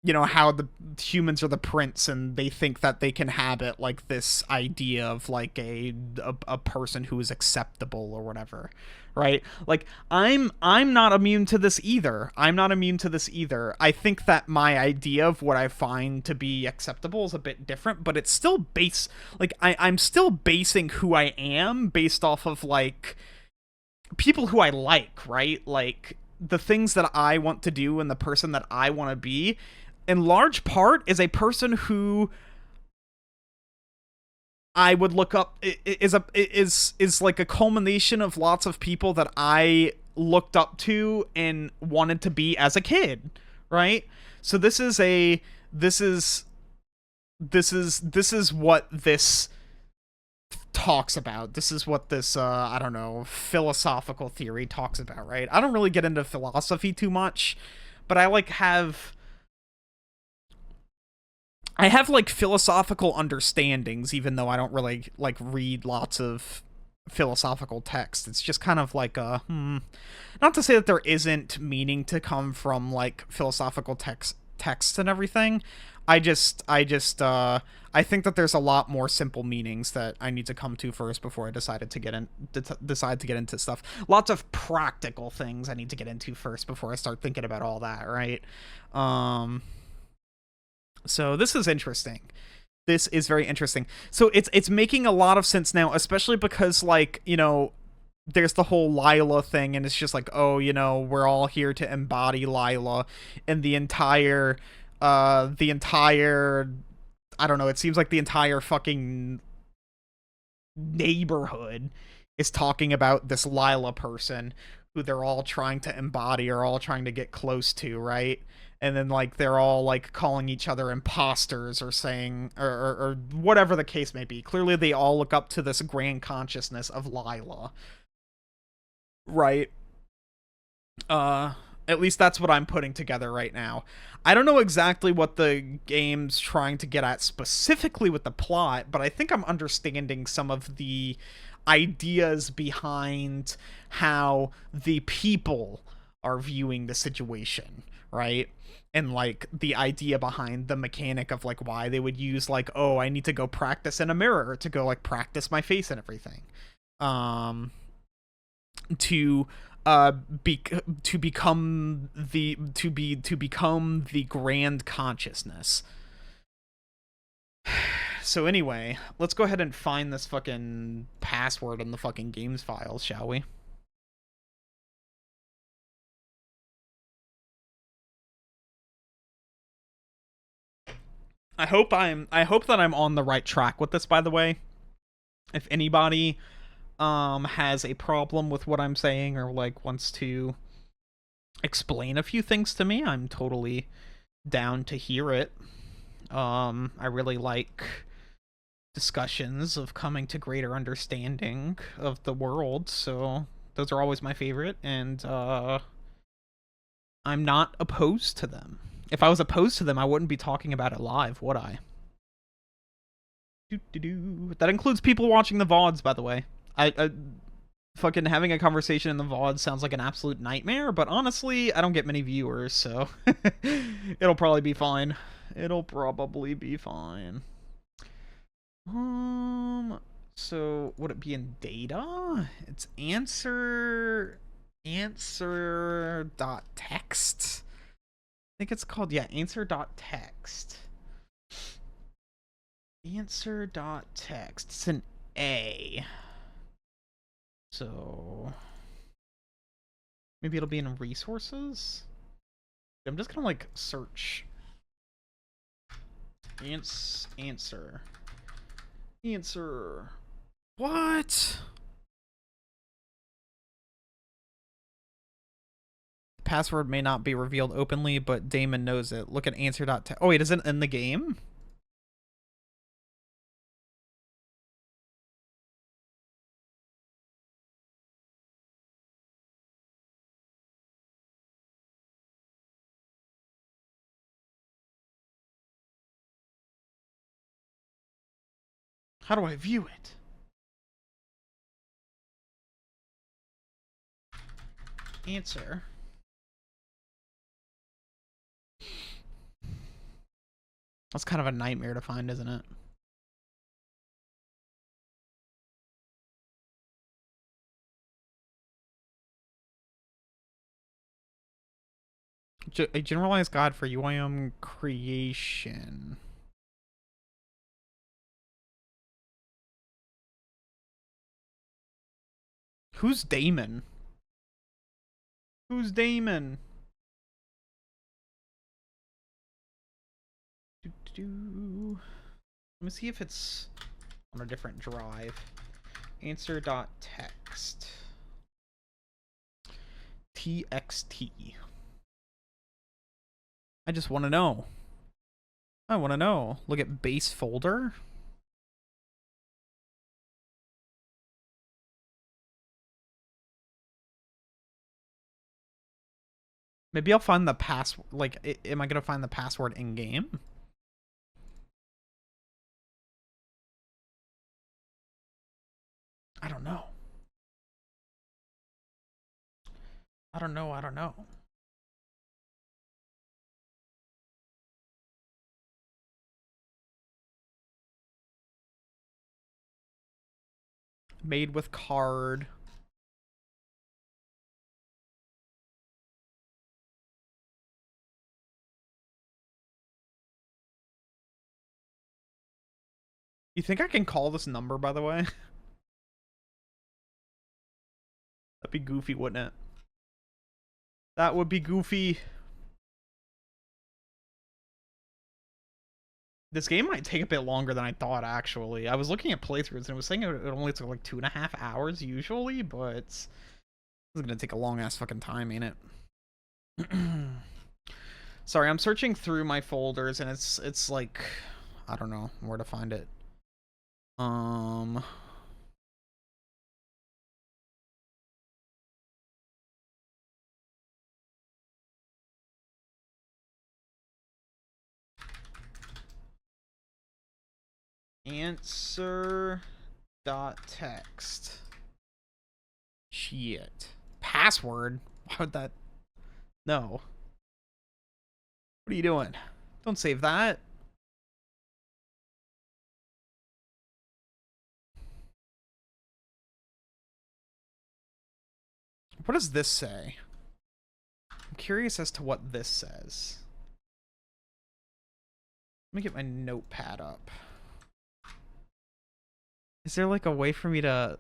you know, how the humans are the prince and they think that they can habit like this idea of like a person who is acceptable or whatever, right? Like I'm not immune to this either. I'm not immune to this either. I think that my idea of what I find to be acceptable is a bit different, but it's still I'm still basing who I am based off of like people who I like, right? Like the things that I want to do and the person that I want to be in large part is a person who I would look up is like a culmination of lots of people that I looked up to and wanted to be as a kid, right? So this is this is what this talks about. This is what this I don't know, philosophical theory talks about, right? I don't really get into philosophy too much, but I have like philosophical understandings, even though I don't really like read lots of philosophical text. It's just kind of like a not to say that there isn't meaning to come from like philosophical texts and everything. I think that there's a lot more simple meanings that I need to come to first before I decided to decide to get into stuff. Lots of practical things I need to get into first before I start thinking about all that, right? So this is interesting. This is very interesting. So it's making a lot of sense now, especially because, like, you know, there's the whole Lila thing, and it's just like, oh, you know, we're all here to embody Lila, and the entire I don't know, it seems like the entire fucking neighborhood is talking about this Lila person who they're all trying to embody or all trying to get close to, right? And then like they're all like calling each other imposters or saying or whatever the case may be. Clearly they all look up to this grand consciousness of Lila. Right? At least that's what I'm putting together right now. I don't know exactly what the game's trying to get at specifically with the plot, but I think I'm understanding some of the ideas behind how the people are viewing the situation, right? And like the idea behind the mechanic of like why they would use like, oh, I need to go practice in a mirror to go like practice my face and everything. To become the grand consciousness. So anyway, let's go ahead and find this fucking password in the fucking games files, shall we? I hope that I'm on the right track with this, by the way. If anybody has a problem with what I'm saying or like wants to explain a few things to me, I'm totally down to hear it. I really like discussions of coming to greater understanding of the world, so those are always my favorite, and I'm not opposed to them. If I was opposed to them, I wouldn't be talking about it live, would I? That includes people watching the VODs, by the way. I fucking having a conversation in the VOD sounds like an absolute nightmare, but honestly, I don't get many viewers, so it'll probably be fine. It'll probably be fine. So would it be in data? It's answer dot text. I think it's called, yeah, answer dot text. Answer dot text. It's an A. So maybe it'll be in resources. I'm just gonna like search answer. What? Password may not be revealed openly, but Damon knows it. Look at answer.text. Oh wait, is it in the game? How do I view it? Answer. That's kind of a nightmare to find, isn't it? A generalized guide for UIM creation. Who's Damon? Who's Damon? Let me see if it's on a different drive. Answer.text. TXT. I just want to know. I want to know. Look at base folder. Maybe I'll find the password. Like, am I going to find the password in game? I don't know. I don't know. I don't know. Made with card. You think I can call this number, by the way? That'd be goofy, wouldn't it? That would be goofy. This game might take a bit longer than I thought, actually. I was looking at playthroughs and it was saying it only took like 2.5 hours usually, but it's gonna take a long-ass fucking time, ain't it? Sorry, I'm searching through my folders and it's like, I don't know where to find it. Answer dot text. Shit. Password? Why would that? No. What are you doing? Don't save that. What does this say? I'm curious as to what this says. Let me get my notepad up. Is there like a way for me to...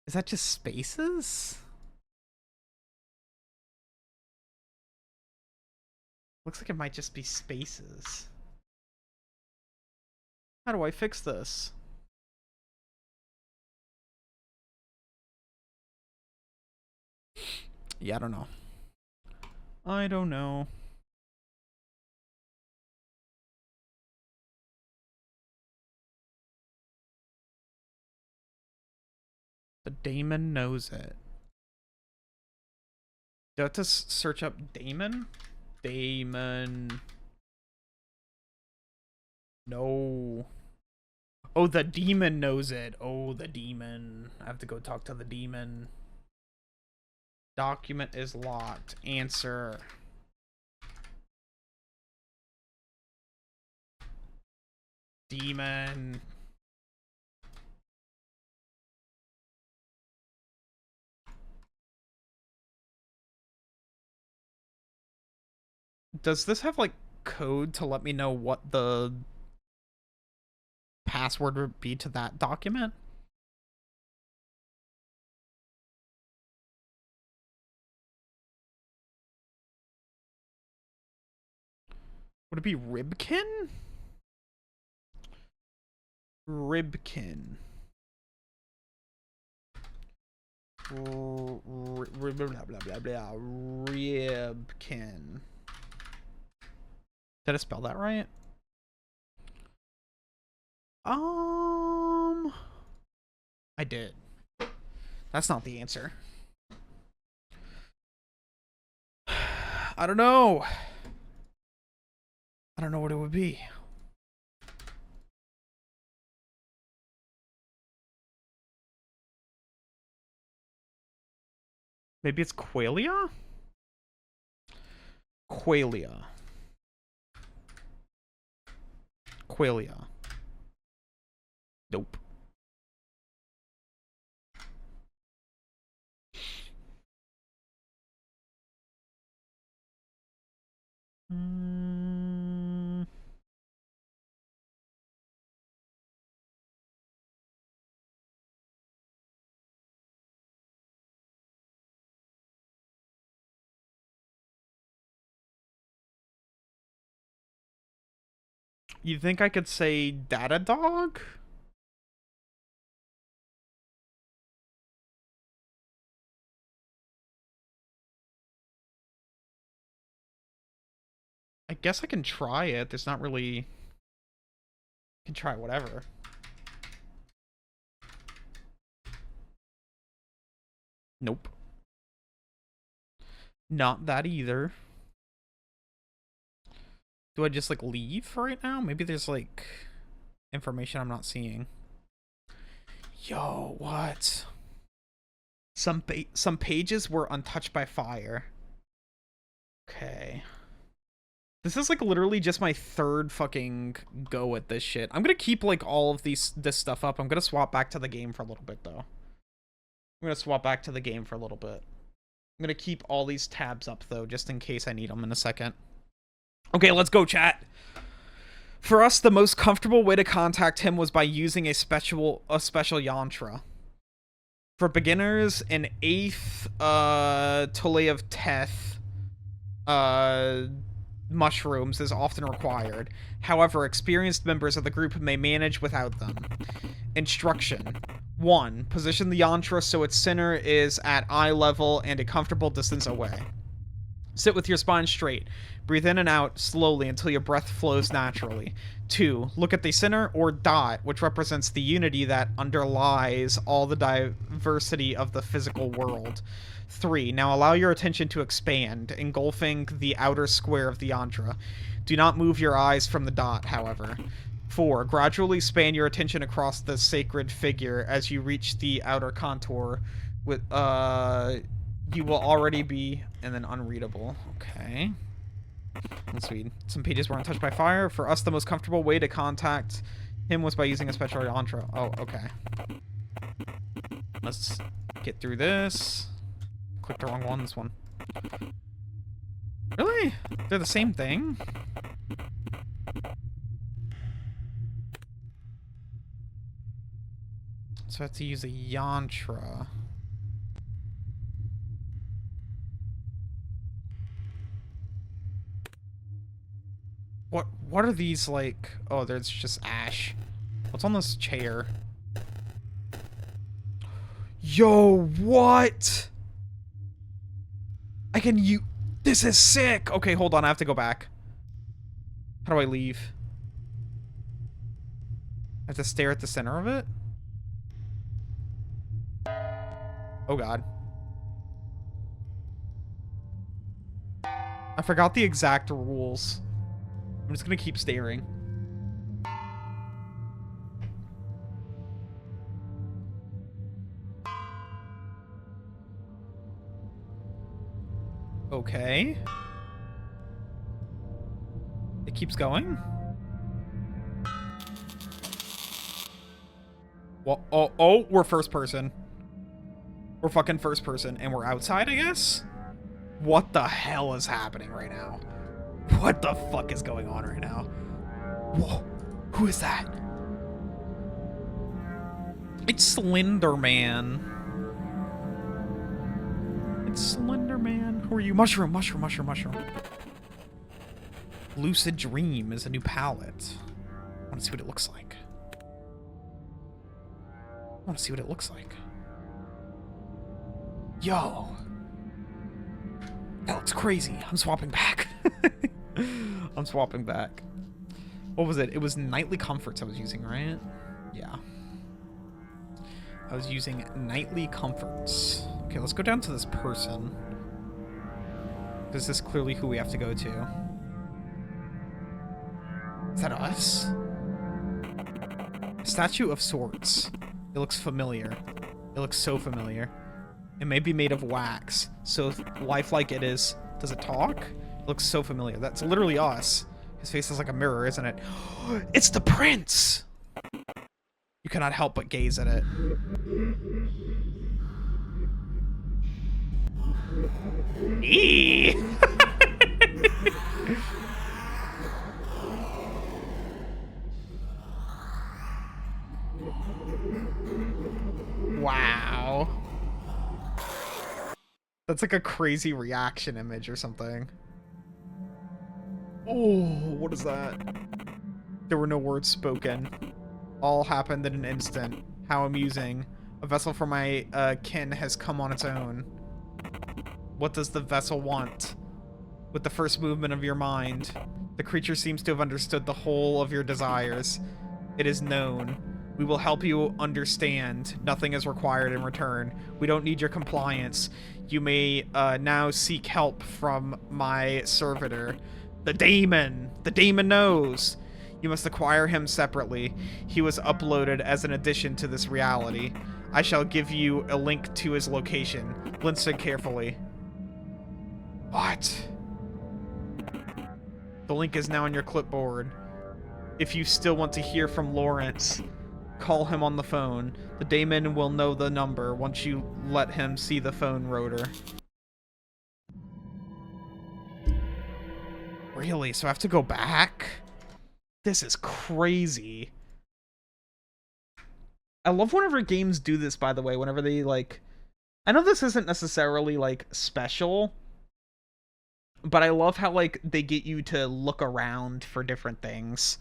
Is that just spaces? Looks like it might just be spaces. How do I fix this? Yeah, I don't know. I don't know. The Damon knows it. Do I have to search up Damon? Damon. No. Oh, the demon knows it. Oh, the demon. I have to go talk to the demon. Document is locked. Answer. Demon. Does this have like code to let me know what the password would be to that document? Would it be Ribkin? Ribkin. Ribkin. Did I spell that right? I did. That's not the answer. I don't know. I don't know what it would be. Maybe it's Qualia? Qualia. Qualia. Nope. You think I could say Datadog? I guess I can try it. There's not really... I can try whatever. Nope. Not that either. Do I just, like, leave right now? Maybe there's, like, information I'm not seeing. Yo, what? Some pages were untouched by fire. Okay. This is, like, literally just my third fucking go at this shit. I'm gonna keep, like, all of this stuff up. I'm gonna swap back to the game for a little bit, though. I'm gonna swap back to the game for a little bit. I'm gonna keep all these tabs up, though, just in case I need them in a second. Okay, let's go, chat. For us, the most comfortable way to contact him was by using a special yantra. For beginners, an 8th Tole of Teth mushrooms is often required. However, experienced members of the group may manage without them. Instruction. 1. Position the yantra so its center is at eye level and a comfortable distance away. Sit with your spine straight. Breathe in and out slowly until your breath flows naturally. 2. Look at the center or dot, which represents the unity that underlies all the diversity of the physical world. 3. Now allow your attention to expand, engulfing the outer square of the yantra. Do not move your eyes from the dot, however. 4. Gradually span your attention across the sacred figure as you reach the outer contour. With you will already be, and then unreadable. Okay. Let's read. Some pages were untouched by fire. For us, the most comfortable way to contact him was by using a special yantra. Oh, okay. Let's get through this. Click the wrong one, this one. Really? They're the same thing? So I have to use a yantra. What are these, like... Oh, there's just ash. What's on this chair? Yo, what? I can use... This is sick! Okay, hold on, I have to go back. How do I leave? I have to stare at the center of it? Oh god. I forgot the exact rules. I'm just gonna keep staring. Okay. It keeps going? Well, oh, we're first person. We're fucking first person, and we're outside, I guess? What the hell is happening right now? What the fuck is going on right now? Whoa, who is that? It's Slender Man. It's Slender Man. Who are you? Mushroom. Lucid Dream is a new palette. I want to see what it looks like. Yo. That looks crazy. I'm swapping back. I'm swapping back. What was it? It was Nightly Comforts I was using, right? Yeah. I was using Nightly Comforts. Okay, let's go down to this person. This is clearly who we have to go to. Is that us? A statue of sorts. It looks familiar. It looks so familiar. It may be made of wax, so lifelike it is. Does it talk? It looks so familiar. That's literally us. His face is like a mirror, isn't it? It's the prince! You cannot help but gaze at it. Eee! Wow. That's like a crazy reaction image or something. Oh, what is that? There were no words spoken. All happened in an instant. How amusing. A vessel for my kin has come on its own. What does the vessel want? with the first movement of your mind. The creature seems to have understood the whole of your desires. It is known. We will help you understand. Nothing is required in return. We don't need your compliance. You may now seek help from my servitor. The daemon! The daemon knows! You must acquire him separately. He was uploaded as an addition to this reality. I shall give you a link to his location. Listen carefully. What? The link is now on your clipboard. If you still want to hear from Lawrence, call him on the phone. The daemon will know the number once you let him see the phone rotor. Really? So I have to go back? This is crazy. I love whenever games do this, by the way, whenever they, like... I know this isn't necessarily, like, special, but I love how, like, they get you to look around for different things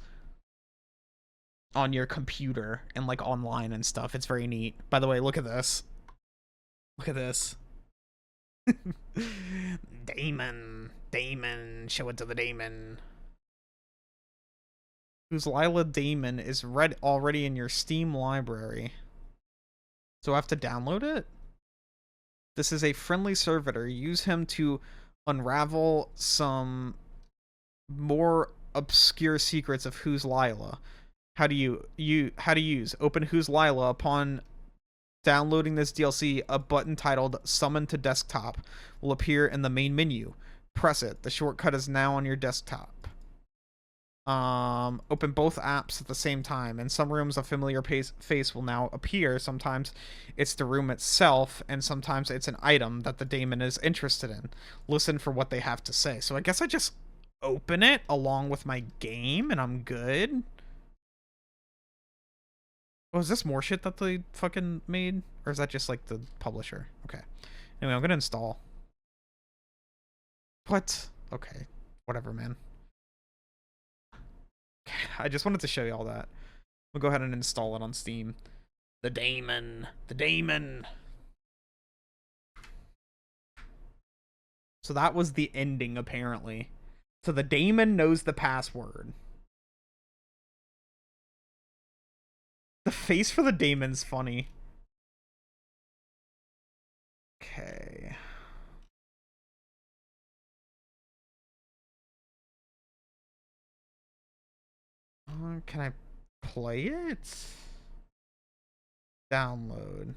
on your computer and, like, online and stuff. It's very neat. By the way, look at this. Look at this. Daemon. Daemon. Show it to the daemon. Whose Lila daemon is already in your Steam library. So I have to download it? This is a friendly servitor. Use him to unravel some more obscure secrets of Who's Lila. How to use? Open Who's Lila. Upon downloading this DLC, a button titled Summon to Desktop will appear in the main menu. Press it. The shortcut is now on your desktop. Open both apps at the same time. In some rooms, a familiar face will now appear. Sometimes it's the room itself, and sometimes it's an item that the daemon is interested in. Listen for what they have to say. So I guess I just open it along with my game, and I'm good. Oh, is this more shit that they fucking made? Or is that just, like, the publisher? Okay. Anyway, I'm gonna install. What? Okay. Whatever, man. I just wanted to show you all that. We'll go ahead and install it on Steam. The daemon. The daemon. So that was the ending, apparently. So the daemon knows the password. The face for the daemon's funny. Okay. Can I play it? Download.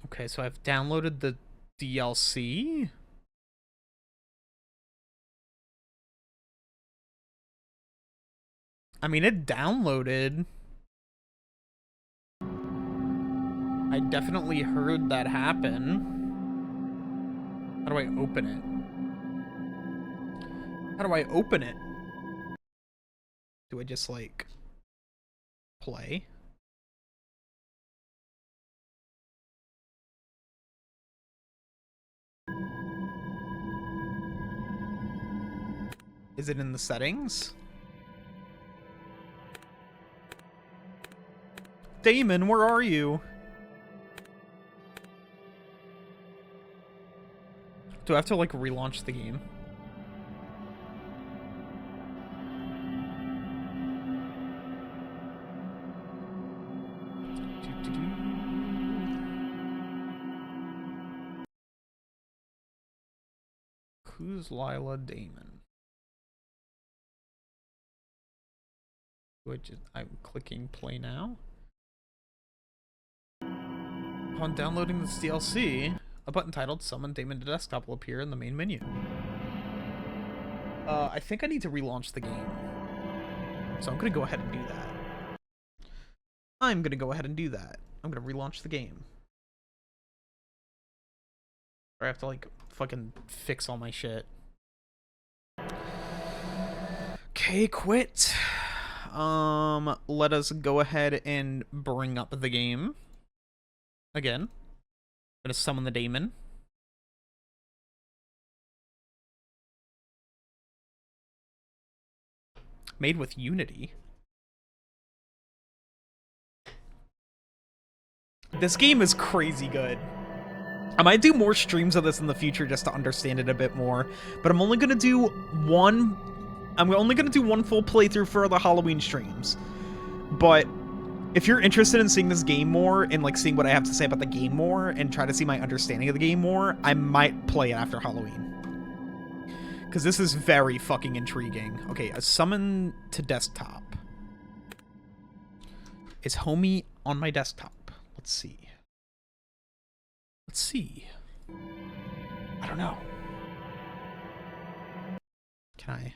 Okay, so I've downloaded the DLC. I mean, it downloaded. I definitely heard that happen. How do I open it? How do I open it? Do I just, like, play? Is it in the settings? Daemon, where are you? Do I have to, like, relaunch the game? Who's Lila daemon? I'm clicking play now. Upon downloading this DLC, a button titled Summon Daemon to Desktop will appear in the main menu. I think I need to relaunch the game. So I'm gonna go ahead and do that. I'm gonna relaunch the game. Or I have to, like, fucking fix all my shit. Okay, quit. Let us go ahead and bring up the game. Again. I'm gonna summon the daemon. Made with Unity. This game is crazy good. I might do more streams of this in the future just to understand it a bit more, but I'm only gonna do one full playthrough for the Halloween streams. But if you're interested in seeing this game more and like seeing what I have to say about the game more and try to see my understanding of the game more, I might play it after Halloween. Because this is very fucking intriguing. Okay, a summon to desktop. Is homie on my desktop? Let's see. Let's see. I don't know. Can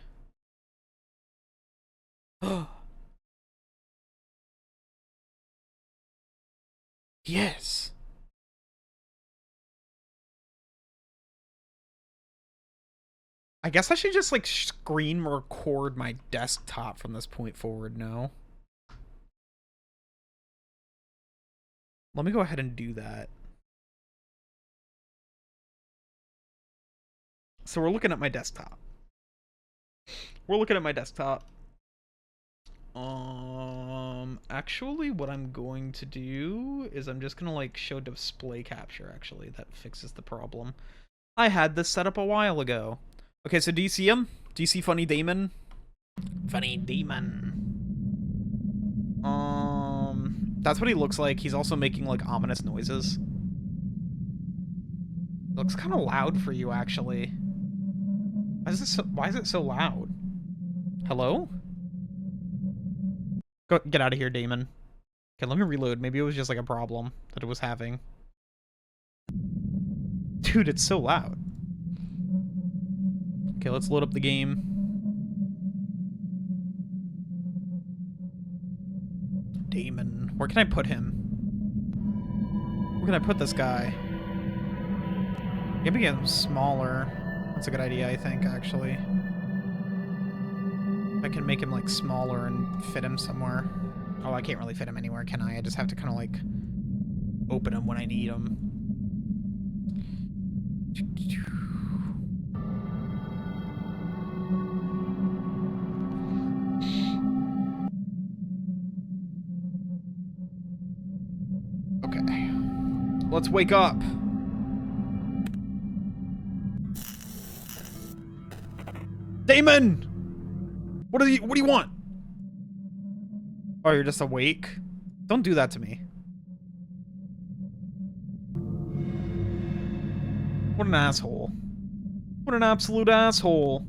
I? Yes. I guess I should just like screen record my desktop from this point forward. No. Let me go ahead and do that. So we're looking at my desktop. Actually, what I'm going to do is I'm just gonna like show display capture. Actually, that fixes the problem. I had this set up a while ago. Okay, so do you see him? Do you see Funny Damon? Funny Demon. That's what he looks like. He's also making like ominous noises. Looks kind of loud for you, actually. Why is it so loud? Hello? Go get out of here, Damon. Okay, let me reload. Maybe it was just like a problem that it was having. Dude, it's so loud. Okay, let's load up the game. Damon. Where can I put him? Where can I put this guy? Maybe get him smaller. That's a good idea, I think, actually. I can make him, like, smaller and fit him somewhere. Oh, I can't really fit him anywhere, can I? I just have to kind of, like, open him when I need him. Okay. Let's wake up. Damon! What do you want? Oh, you're just awake? Don't do that to me. What an asshole. What an absolute asshole.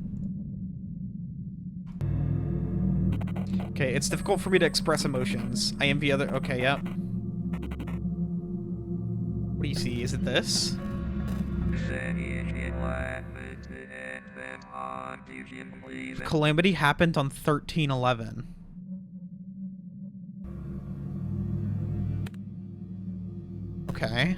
Okay, it's difficult for me to express emotions. I am the other. Okay, yep. What do you see? Is it this? Calamity happened on 13/11. Okay.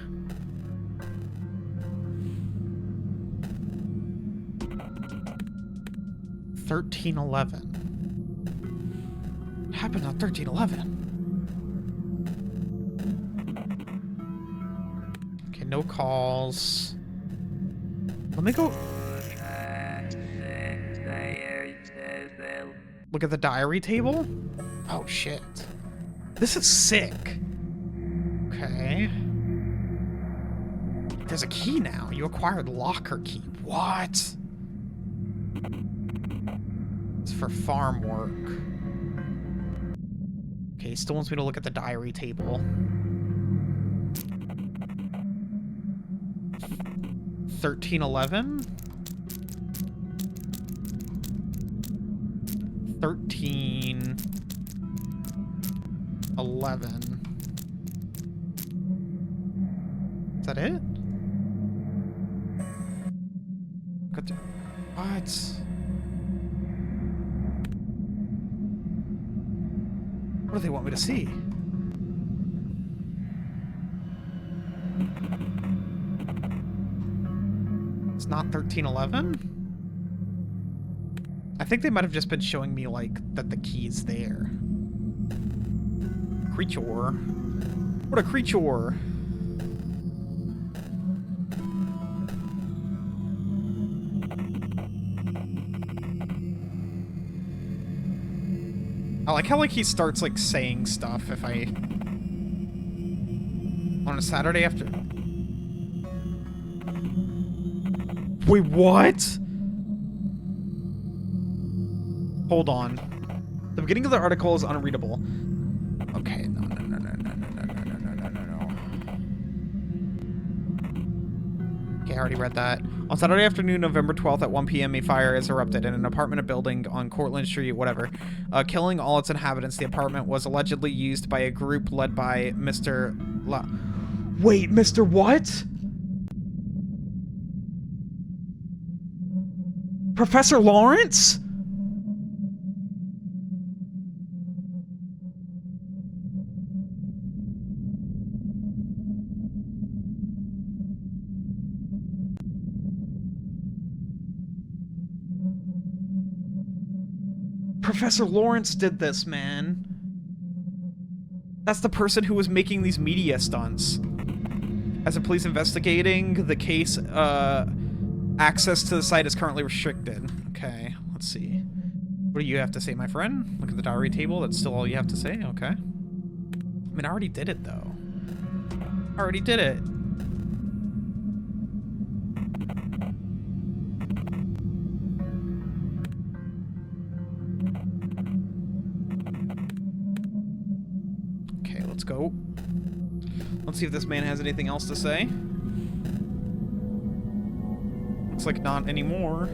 What happened on 13/11? Okay, no calls. Let me go. Look at the diary table? Oh, shit. This is sick. Okay. There's a key now. You acquired locker key. What? It's for farm work. Okay, he still wants me to look at the diary table. 13/11? 13/11. Is that it? What? What do they want me to see? It's not 13/11? I think they might have just been showing me, like, that the key is there. Creature. What a creature! I like how, like, he starts, like, saying stuff if I... On a Saturday after... Wait, what? Hold on. The beginning of the article is unreadable. Okay, no. Okay, I already read that. On Saturday afternoon, November 12th at 1 p.m., a fire is erupted in an apartment building on Cortlandt Street, whatever, killing all its inhabitants. The apartment was allegedly used by a group led by Mr. Wait, Mr. What? Professor Lawrence? Professor Lawrence did this, man. That's the person who was making these media stunts. As a police investigating the case, access to the site is currently restricted. Okay, let's see. What do you have to say, my friend? Look at the diary table. That's still all you have to say? Okay. I mean, I already did it, though. I already did it. Okay, let's go. Let's see if this man has anything else to say. Looks like not anymore.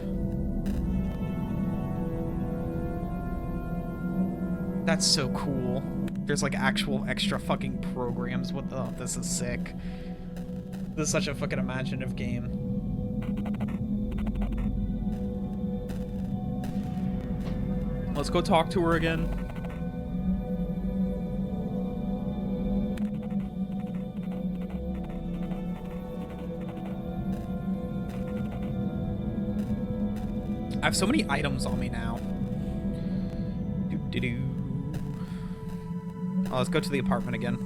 That's so cool. There's like actual extra fucking programs with the... Oh, this is sick. This is such a fucking imaginative game. Let's go talk to her again. I have so many items on me now. Doo-doo-doo. Oh, let's go to the apartment again.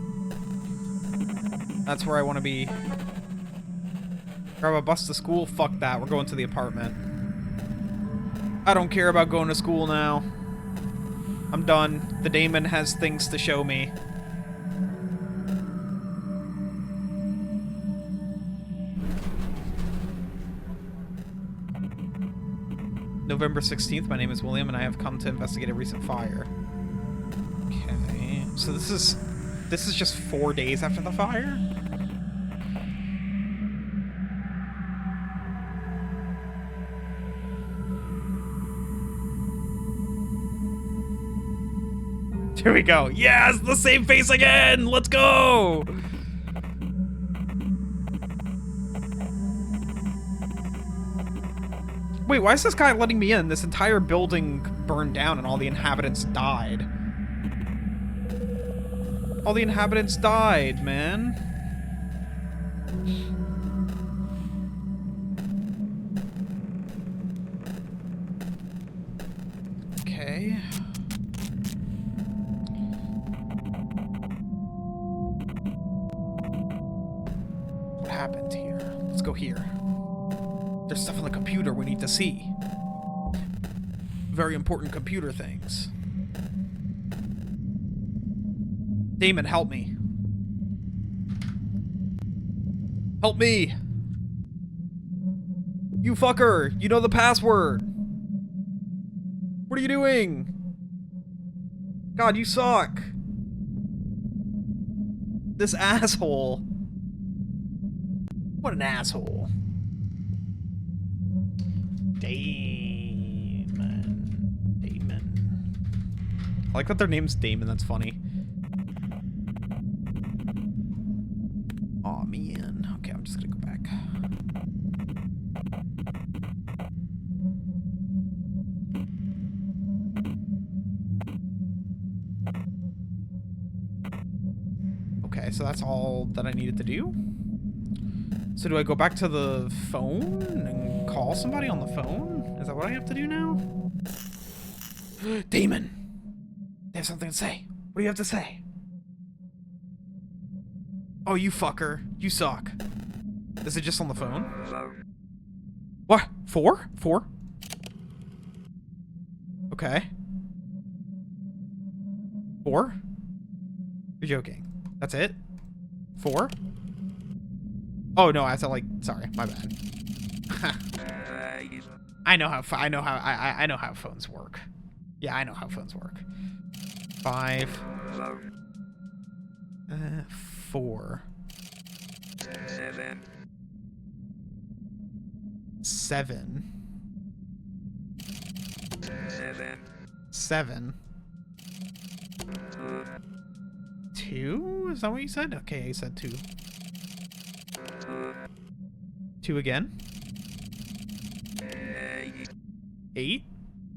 That's where I want to be. Grab a bus to school? Fuck that. We're going to the apartment. I don't care about going to school now. I'm done. The Damon has things to show me. November 16th, my name is William, and I have come to investigate a recent fire. Okay, so this is just 4 days after the fire? Here we go. Yes, the same face again! Let's go! Wait, why is this guy letting me in? This entire building burned down and all the inhabitants died. All the inhabitants died, man. Okay. What happened here? Let's go here. There's stuff on the computer we need to see. Very important computer things. Damon, help me. Help me! You fucker! You know the password! What are you doing? God, you suck! This asshole. What an asshole. Damon. I like that their name's Damon, that's funny. Aw, man. Okay, I'm just gonna go back. Okay, so that's all that I needed to do? So do I go back to the phone and call somebody on the phone? Is that what I have to do now? Damon! They have something to say. What do you have to say? Oh, you fucker. You suck. Is it just on the phone? What? 4? 4? Okay. 4? You're joking. That's it? 4? Oh, no, I have to, like... Sorry, my bad. I know how I know how phones work. Yeah, I know how phones work. 5 4 7 7 7 2? Is that what you said? Okay, you said 2. 2 again? 8?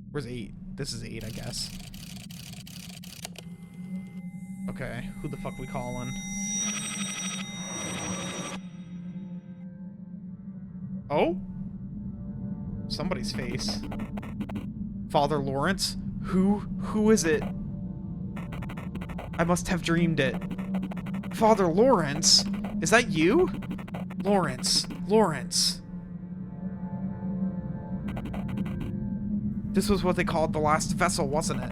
Where's 8? This is 8, I guess. Okay, who the fuck we calling? Oh? Somebody's face. Father Lawrence? Who is it? I must have dreamed it. Father Lawrence? Is that you? Lawrence. This was what they called the last vessel, wasn't it?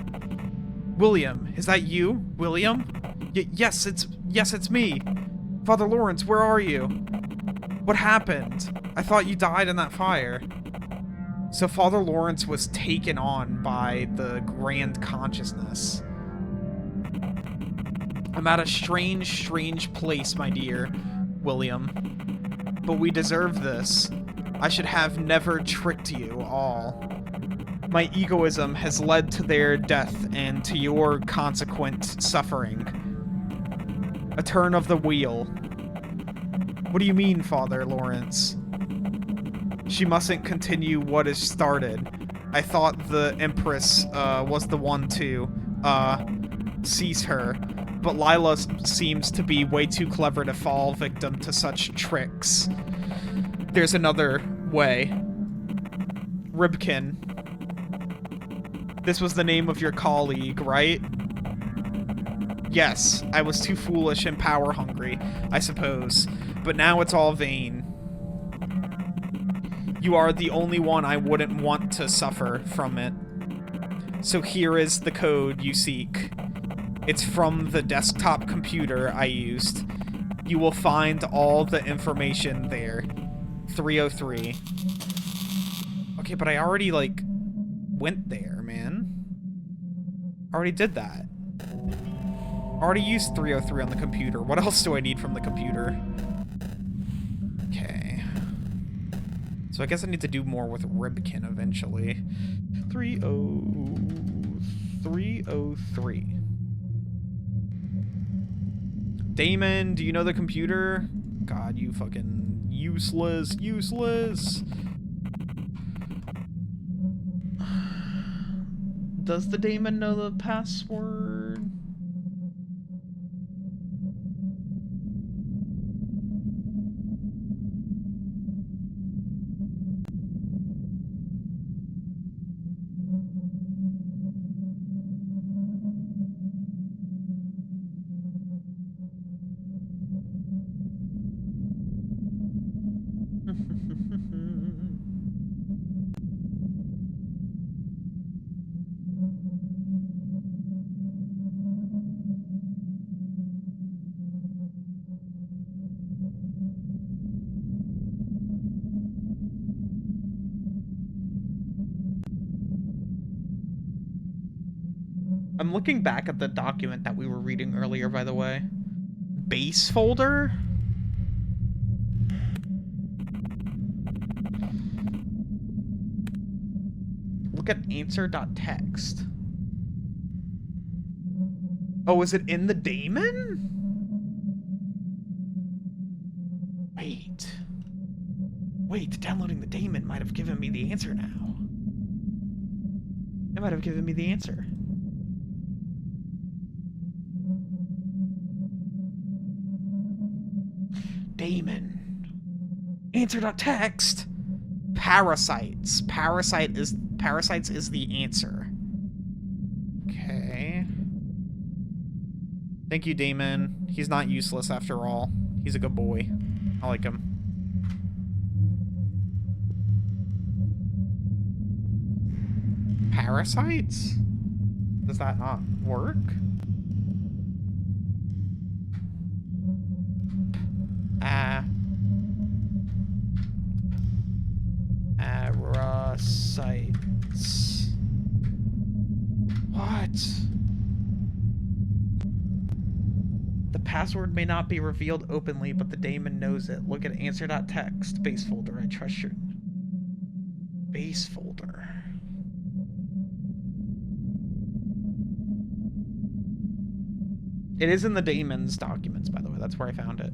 William, is that you? William? Yes, it's me. Father Lawrence, where are you? What happened? I thought you died in that fire. So Father Lawrence was taken on by the grand consciousness. I'm at a strange place, my dear William. But we deserve this. I should have never tricked you all. My egoism has led to their death and to your consequent suffering. A turn of the wheel. What do you mean, Father Lawrence? She mustn't continue what is started. I thought the Empress was the one to cease her, but Lila seems to be way too clever to fall victim to such tricks. There's another way. Ribkin. This was the name of your colleague, right? Yes, I was too foolish and power hungry, I suppose, but now it's all vain. You are the only one I wouldn't want to suffer from it. So here is the code you seek. It's from the desktop computer I used. You will find all the information there. 303. Okay, but I already, like, went there, man. I already did that. I already used 303 on the computer. What else do I need from the computer? Okay. So I guess I need to do more with Ribkin eventually. 303. Damon, do you know the computer? God, you fucking useless. Does the Damon know the password? I'm looking back at the document that we were reading earlier, by the way. Base folder? Look at answer.txt. Oh, is it in the daemon? Wait, downloading the daemon might have given me the answer now. It might have given me the answer. Daemon. Answer.txt. Parasites. Parasites is the answer. Okay. Thank you, Damon. He's not useless after all. He's a good boy. I like him. Parasites? Does that not work? Parasites. What? The password may not be revealed openly, but the daemon knows it. Look at answer.txt. Base folder. I trust your... Base folder. It is in the daemon's documents, by the way. That's where I found it.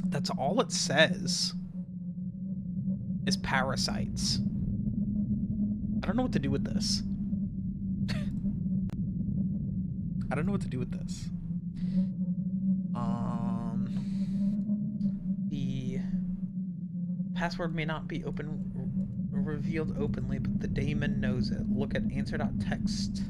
That's all it says is parasites. I don't know what to do with this. I don't know what to do with this. The password may not be revealed openly, but the daemon knows it. Look at answer.txt.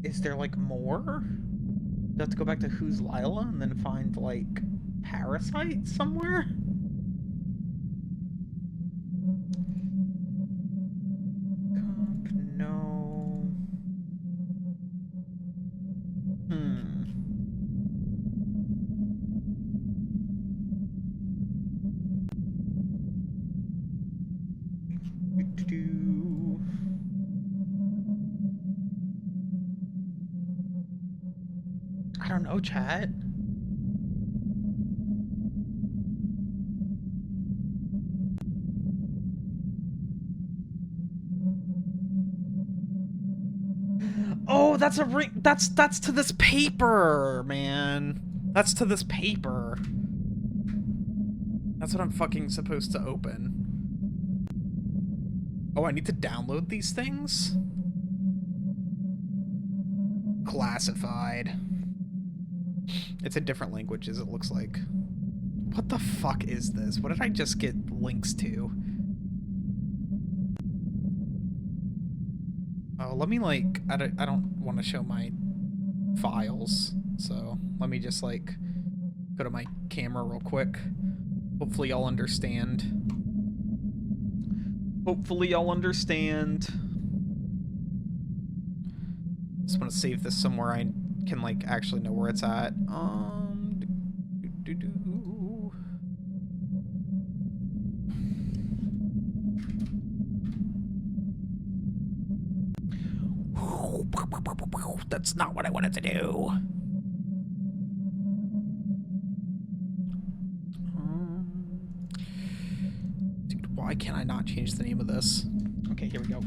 Is there, like, more? Do I have to go back to Who's Lila and then find, like, parasites somewhere? Comp, no. I don't know, chat. Oh, that's a ring. That's to this paper, man. That's to this paper. That's what I'm fucking supposed to open. Oh, I need to download these things? Classified. It's in different languages, it looks like. What the fuck is this? What did I just get links to? Oh, let me, like... I don't want to show my files, so let me just, like, go to my camera real quick. Hopefully y'all understand. Hopefully y'all understand. Just want to save this somewhere I can, like, actually know where it's at. That's not what I wanted to do. Dude, why can't I not change the name of this? Okay, here we go.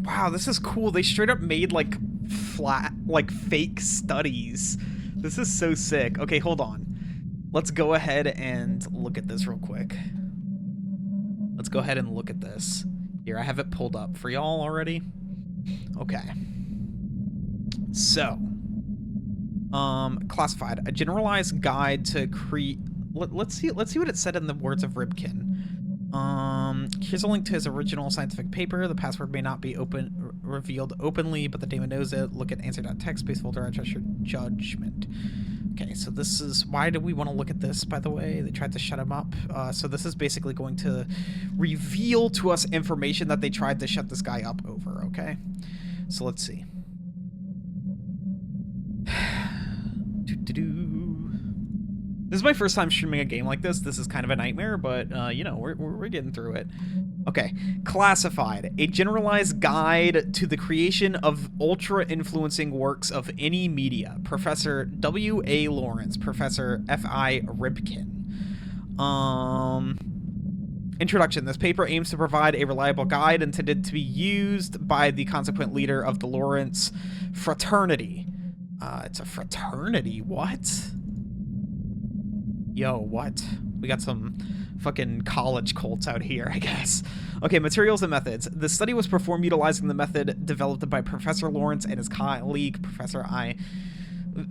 Wow, this is cool. They straight up made, like, fake studies. This is so sick. Okay, hold on. Let's go ahead and look at this real quick. Let's go ahead and look at this. Here, I have it pulled up for y'all already. Okay. So, classified. A generalized guide to create... Let's see what it said in the words of Ribkin. Here's a link to his original scientific paper. The password may not be revealed openly, but the daemon knows it. Look at answer.txt, base folder, I trust your judgment. Okay, so this is... Why do we want to look at this, by the way? They tried to shut him up. So this is basically going to reveal to us information that they tried to shut this guy up over, okay? So let's see. This is my first time streaming a game like this. This is kind of a nightmare, but, you know, we're getting through it. Okay. Classified. A generalized guide to the creation of ultra-influencing works of any media. Professor W.A. Lawrence. Professor F.I. Ribkin. Introduction. This paper aims to provide a reliable guide intended to be used by the consequent leader of the Lawrence fraternity. It's a fraternity? What? Yo, what? We got some fucking college cults out here, I guess. Okay, materials and methods. The study was performed utilizing the method developed by Professor Lawrence and his colleague, Professor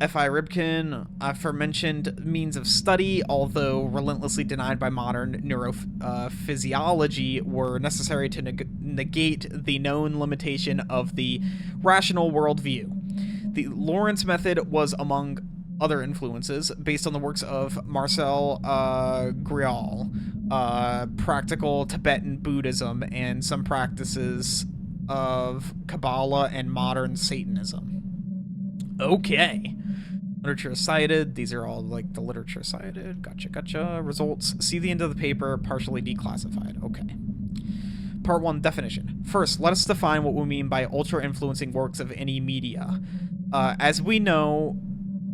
F.I. Ribkin, aforementioned means of study, although relentlessly denied by modern neurophysiology, were necessary to negate the known limitation of the rational worldview. The Lawrence method was, among other influences, based on the works of Marcel Grial, practical Tibetan Buddhism, and some practices of Kabbalah and modern Satanism. Okay. Literature cited. These are all like the literature cited. Gotcha. Results. See the end of the paper, partially declassified. Okay. Part 1, definition. First, let us define what we mean by ultra-influencing works of any media. As we know,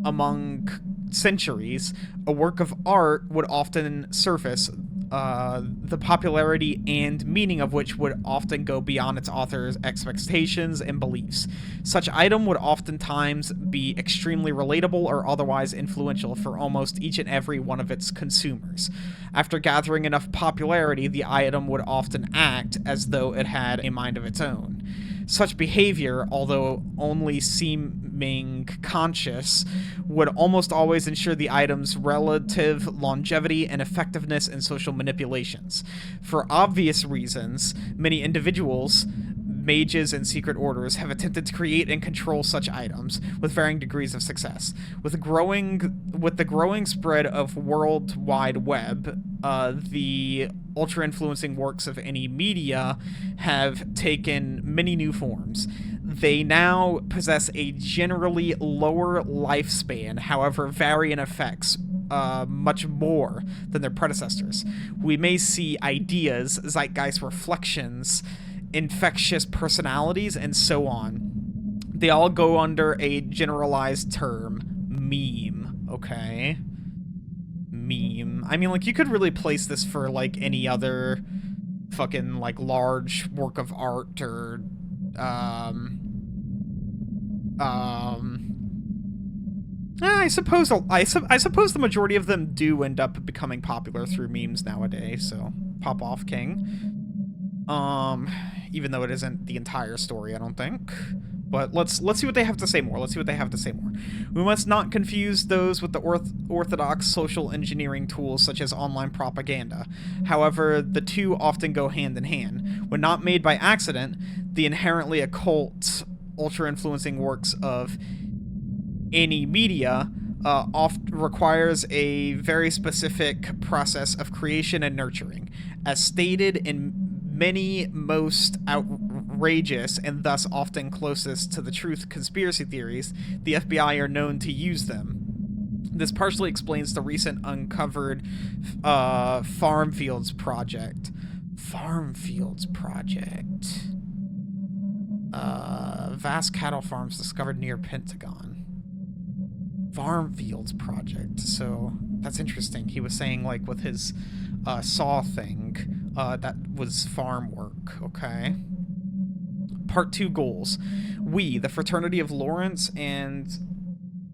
among centuries, a work of art would often surface, the popularity and meaning of which would often go beyond its author's expectations and beliefs. Such item would oftentimes be extremely relatable or otherwise influential for almost each and every one of its consumers. After gathering enough popularity, the item would often act as though it had a mind of its own. Such behavior, although only seeming conscious, would almost always ensure the item's relative longevity and effectiveness in social manipulations. For obvious reasons, many individuals, mages and secret orders, have attempted to create and control such items with varying degrees of success. With the growing spread of World Wide Web, the ultra-influencing works of any media have taken many new forms. They now possess a generally lower lifespan, however vary in effects much more than their predecessors. We may see ideas, zeitgeist reflections, infectious personalities, and so on. They all go under a generalized term, meme, okay? Meme. I mean, like, you could really place this for, like, any other fucking, like, large work of art or, I suppose the majority of them do end up becoming popular through memes nowadays, so pop off, King. Even though it isn't the entire story, I don't think. But let's see what they have to say more. We must not confuse those with the orthodox social engineering tools such as online propaganda. However, the two often go hand in hand. When not made by accident, the inherently occult, ultra-influencing works of any media oft requires a very specific process of creation and nurturing. As stated in many most outrageous and thus often closest to the truth conspiracy theories, the FBI are known to use them. This partially explains the recent uncovered Farm Fields Project. Vast cattle farms discovered near Pentagon. Farm Fields Project. So that's interesting. He was saying, like, with his saw thing, that was farm work. Okay. Part 2 goals. We, the Fraternity of Lawrence and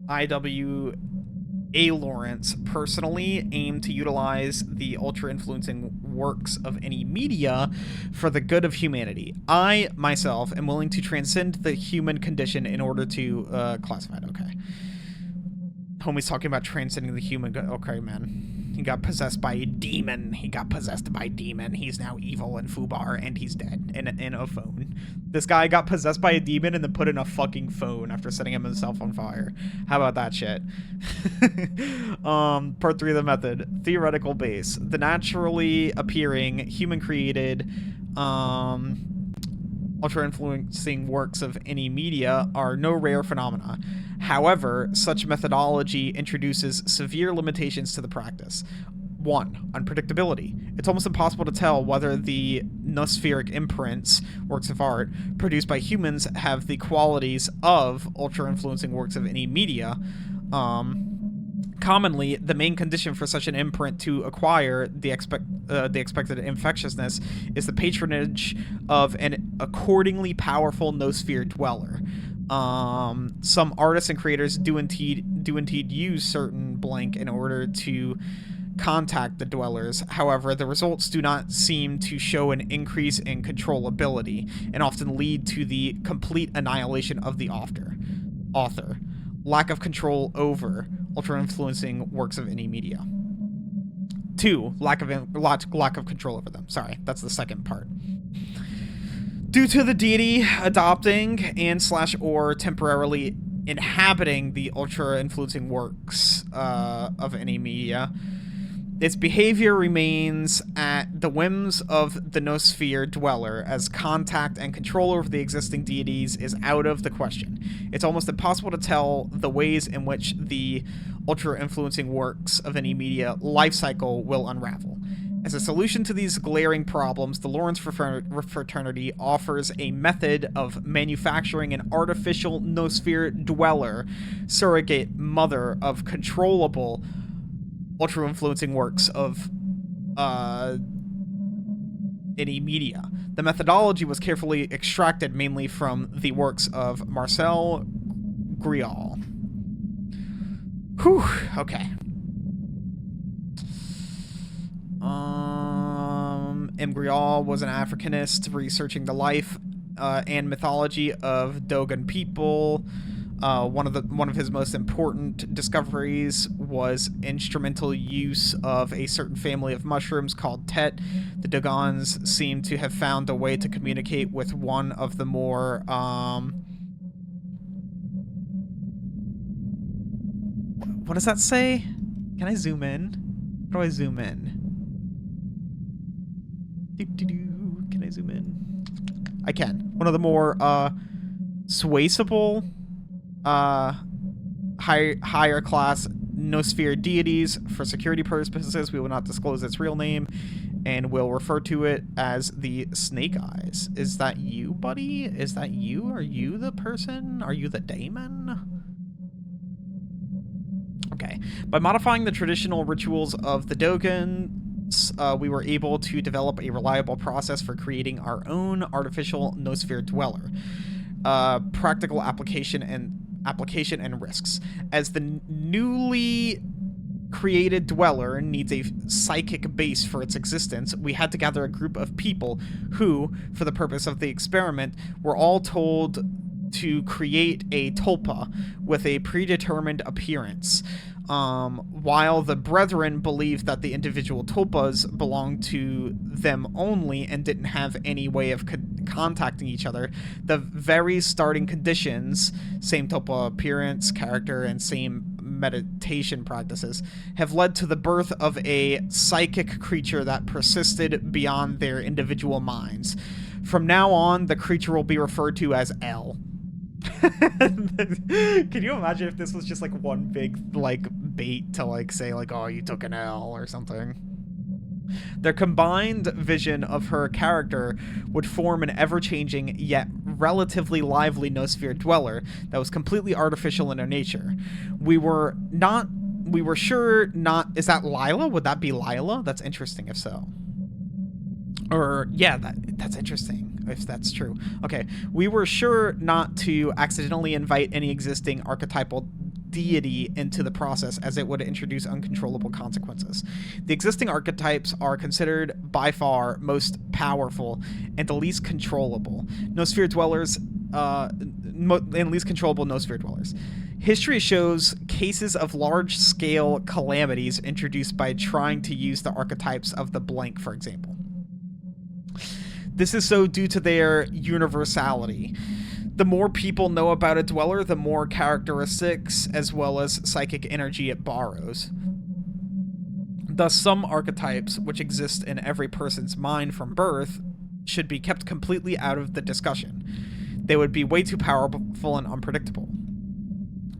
I.W.A. Lawrence, personally aim to utilize the ultra-influencing works of any media for the good of humanity. I, myself, am willing to transcend the human condition in order to classify it. Okay. Homie's talking about transcending the human. Okay, man. He got possessed by a demon. He's now evil and Fubar, and he's dead. In a phone. This guy got possessed by a demon and then put in a fucking phone after setting himself on fire. How about that shit? Part 3 of the method. Theoretical base. The naturally appearing, human-created, ultra-influencing works of any media are no rare phenomena. However, such methodology introduces severe limitations to the practice. 1. Unpredictability. It's almost impossible to tell whether the nospheric imprints, works of art, produced by humans have the qualities of ultra-influencing works of any media. Commonly, the main condition for such an imprint to acquire the the expected infectiousness is the patronage of an accordingly powerful noosphere dweller. Some artists and creators do indeed use certain blank in order to contact the dwellers. However, the results do not seem to show an increase in controllability and often lead to the complete annihilation of the author. Lack of control over ultra-influencing works of any media. 2. Lack of control over them. Sorry, that's the second part. Due to the deity adopting and/or temporarily inhabiting the ultra-influencing works of any media, its behavior remains at the whims of the noosphere dweller, as contact and control over the existing deities is out of the question. It's almost impossible to tell the ways in which the ultra-influencing works of any media life cycle will unravel. As a solution to these glaring problems, the Lawrence Fraternity offers a method of manufacturing an artificial noosphere dweller, surrogate mother of controllable ultra-influencing works of any media. The methodology was carefully extracted mainly from the works of Marcel Grial. Whew, okay. M. Grial was an Africanist researching the life and mythology of Dogon people. One of his most important discoveries was instrumental use of a certain family of mushrooms called Tet. The Dogons seem to have found a way to communicate with one of the more what does that say? Can I zoom in? How do I zoom in? Can I zoom in? I can. One of the more swayable higher class noosphere deities. For security purposes, we will not disclose its real name and will refer to it as the Snake Eyes. Is that you, buddy? Is that you? Are you the person? Are you the daemon? Okay. By modifying the traditional rituals of the Dogons, we were able to develop a reliable process for creating our own artificial noosphere dweller. Practical application and risks. As the newly created dweller needs a psychic base for its existence, we had to gather a group of people who, for the purpose of the experiment, were all told to create a tulpa with a predetermined appearance. While the brethren believed that the individual tulpas belonged to them only and didn't have any way of contacting each other, the very starting conditions, same tulpa appearance, character, and same meditation practices, have led to the birth of a psychic creature that persisted beyond their individual minds. From now on, the creature will be referred to as L. Can you imagine if this was just like one big like bait to like say like, oh, you took an L or something? Their combined vision of her character would form an ever-changing yet relatively lively noosphere dweller that was completely artificial in her nature. We were sure not. Is that Lila? Would that be Lila? That's interesting if so. Or yeah, that's interesting if that's true. Okay, we were sure not to accidentally invite any existing archetypal deity into the process, as it would introduce uncontrollable consequences. The existing archetypes are considered by far most powerful and the least controllable noosphere dwellers, and least controllable noosphere dwellers. History shows cases of large-scale calamities introduced by trying to use the archetypes of the blank, for example. This is so due to their universality. The more people know about a dweller, the more characteristics as well as psychic energy it borrows. Thus, some archetypes, which exist in every person's mind from birth, should be kept completely out of the discussion. They would be way too powerful and unpredictable.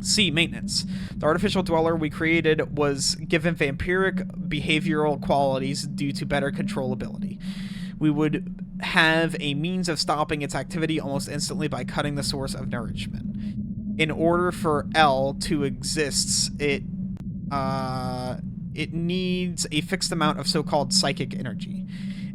C. Maintenance. The artificial dweller we created was given vampiric behavioral qualities due to better controllability. We would have a means of stopping its activity almost instantly by cutting the source of nourishment. In order for L to exist, it it needs a fixed amount of so-called psychic energy.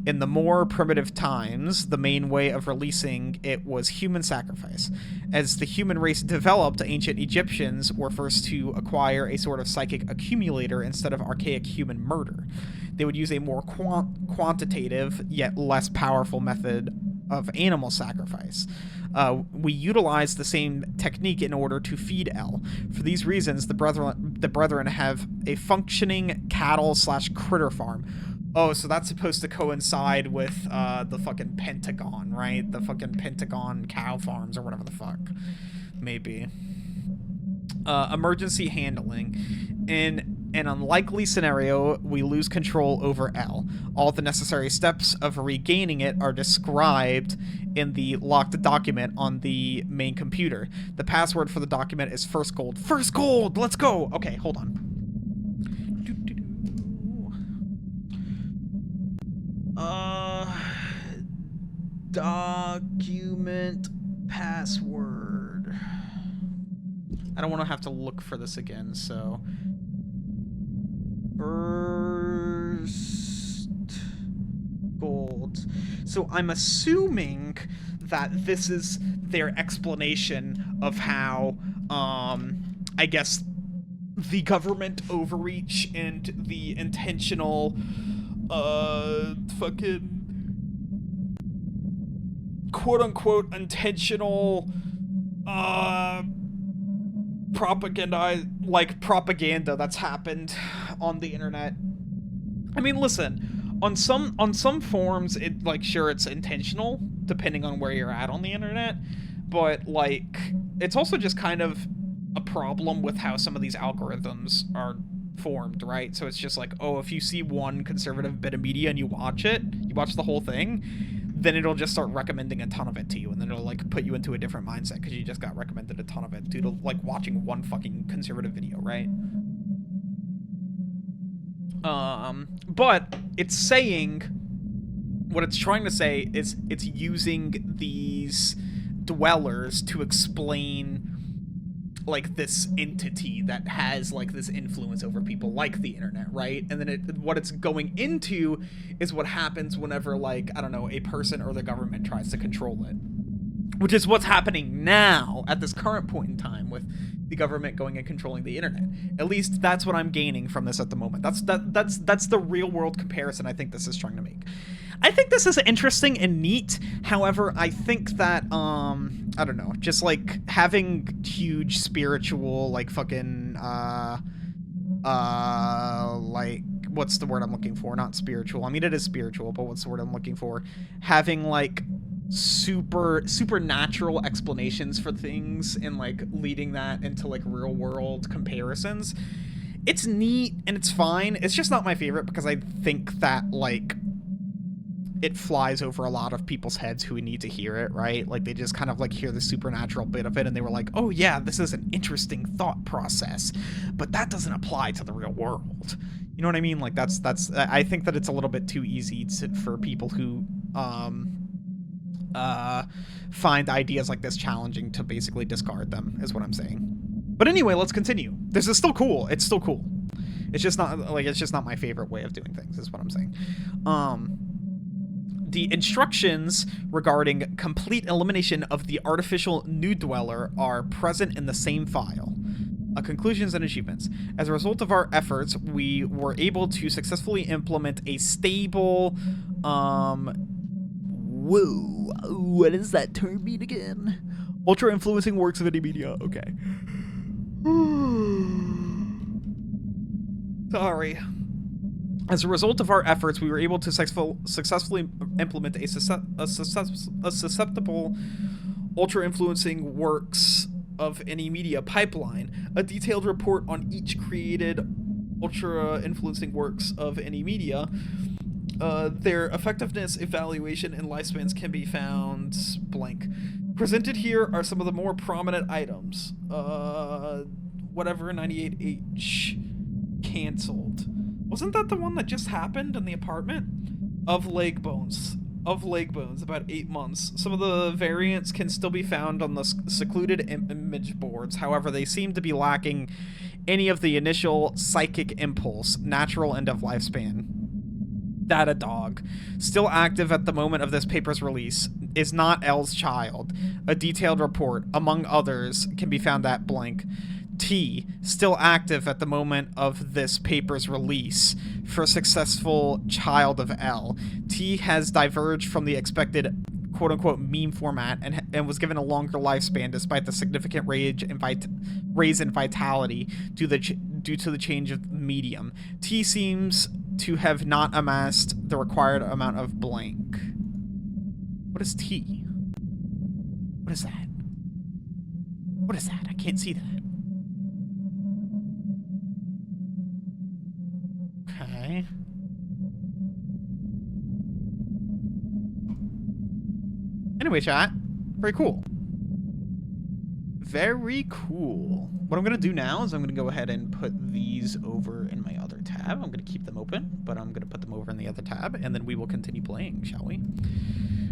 In the more primitive times, the main way of releasing it was human sacrifice. As the human race developed, ancient Egyptians were first to acquire a sort of psychic accumulator instead of archaic human murder. They would use a more quantitative, yet less powerful method of animal sacrifice. We utilize the same technique in order to feed El. For these reasons, the Brethren have a functioning cattle/critter farm. Oh, so that's supposed to coincide with the fucking Pentagon, right? The fucking Pentagon cow farms or whatever the fuck. Maybe. Emergency handling. In an unlikely scenario, we lose control over L. All the necessary steps of regaining it are described in the locked document on the main computer. The password for the document is first gold. First gold! Let's go! Okay, hold on. Document password. I don't want to have to look for this again, so... First gold. So I'm assuming that this is their explanation of how, I guess, the government overreach and the intentional, fucking quote-unquote intentional, propaganda that's happened on the internet. I mean, listen, on some forms, it, like, sure, it's intentional, depending on where you're at on the internet, but, like, it's also just kind of a problem with how some of these algorithms are formed, right? So it's just like, oh, if you see one conservative bit of media and you watch the whole thing, then it'll just start recommending a ton of it to you, and then it'll, like, put you into a different mindset because you just got recommended a ton of it due to, like, watching one fucking conservative video, right? But it's saying, what it's trying to say is it's using these dwellers to explain, like, this entity that has, like, this influence over people, like the internet, right? And then what it's going into is what happens whenever, like, I don't know, a person or the government tries to control it, which is what's happening now at this current point in time with the government going and controlling the internet. At least that's what I'm gaining from this at the moment. That's the real world comparison I think this is trying to make. I think this is interesting and neat. However, I think that, I don't know, just, like, having huge spiritual, like, fucking, like, what's the word I'm looking for? Not spiritual. I mean, it is spiritual, but what's the word I'm looking for? Having, like, supernatural explanations for things and, like, leading that into, like, real world comparisons. It's neat and it's fine. It's just not my favorite because I think that, like, it flies over a lot of people's heads who need to hear it, right? Like, they just kind of, like, hear the supernatural bit of it and they were like, oh yeah, this is an interesting thought process, but that doesn't apply to the real world. You know what I mean? Like, that's I think that it's a little bit too easy for people who find ideas like this challenging to basically discard them, is what I'm saying. But anyway, let's continue. This is still cool. It's still cool. It's just not, like, it's just not my favorite way of doing things, is what I'm saying. The instructions regarding complete elimination of the artificial new dweller are present in the same file. Conclusions and achievements. As a result of our efforts, we were able to successfully implement a stable, whoa, what does that term mean again? Ultra-influencing works of any media. Okay. Sorry. As a result of our efforts, we were able to successfully implement a susceptible ultra-influencing works of any media pipeline. A detailed report on each created ultra-influencing works of any media. Their effectiveness, evaluation, and lifespans can be found blank. Presented here are some of the more prominent items. Whatever 98H canceled. Wasn't that the one that just happened in the apartment? Of leg bones, about 8 months. Some of the variants can still be found on the secluded image boards. However, they seem to be lacking any of the initial psychic impulse, natural end of lifespan. Data dog, still active at the moment of this paper's release, is not L's child. A detailed report, among others, can be found at blank. T, still active at the moment of this paper's release, for successful child of L. T has diverged from the expected quote-unquote meme format and was given a longer lifespan despite the significant raise in vitality due to the change of medium. T seems to have not amassed the required amount of blank. What is T? What is that? What is that? I can't see that. Okay. Anyway, chat. Very cool. Very cool. What I'm going to do now is I'm going to go ahead and put these over in my other tab. I'm going to keep them open, but I'm going to put them over in the other tab, and then we will continue playing, shall we?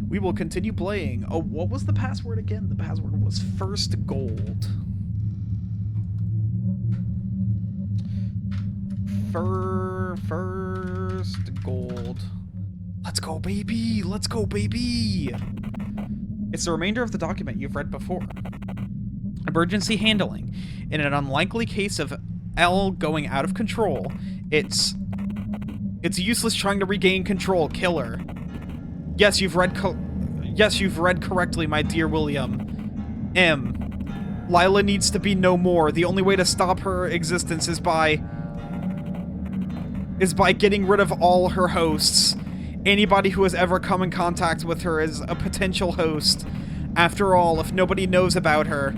We will continue playing. Oh, what was the password again? The password was first gold. First gold. Let's go, baby. Let's go, baby. It's the remainder of the document you've read before. Emergency handling. In an unlikely case of L going out of control, it's useless trying to regain control. Killer. Yes, you've read correctly, my dear William. M. Lila needs to be no more. The only way to stop her existence is by getting rid of all her hosts. Anybody who has ever come in contact with her is a potential host. After all, if nobody knows about her,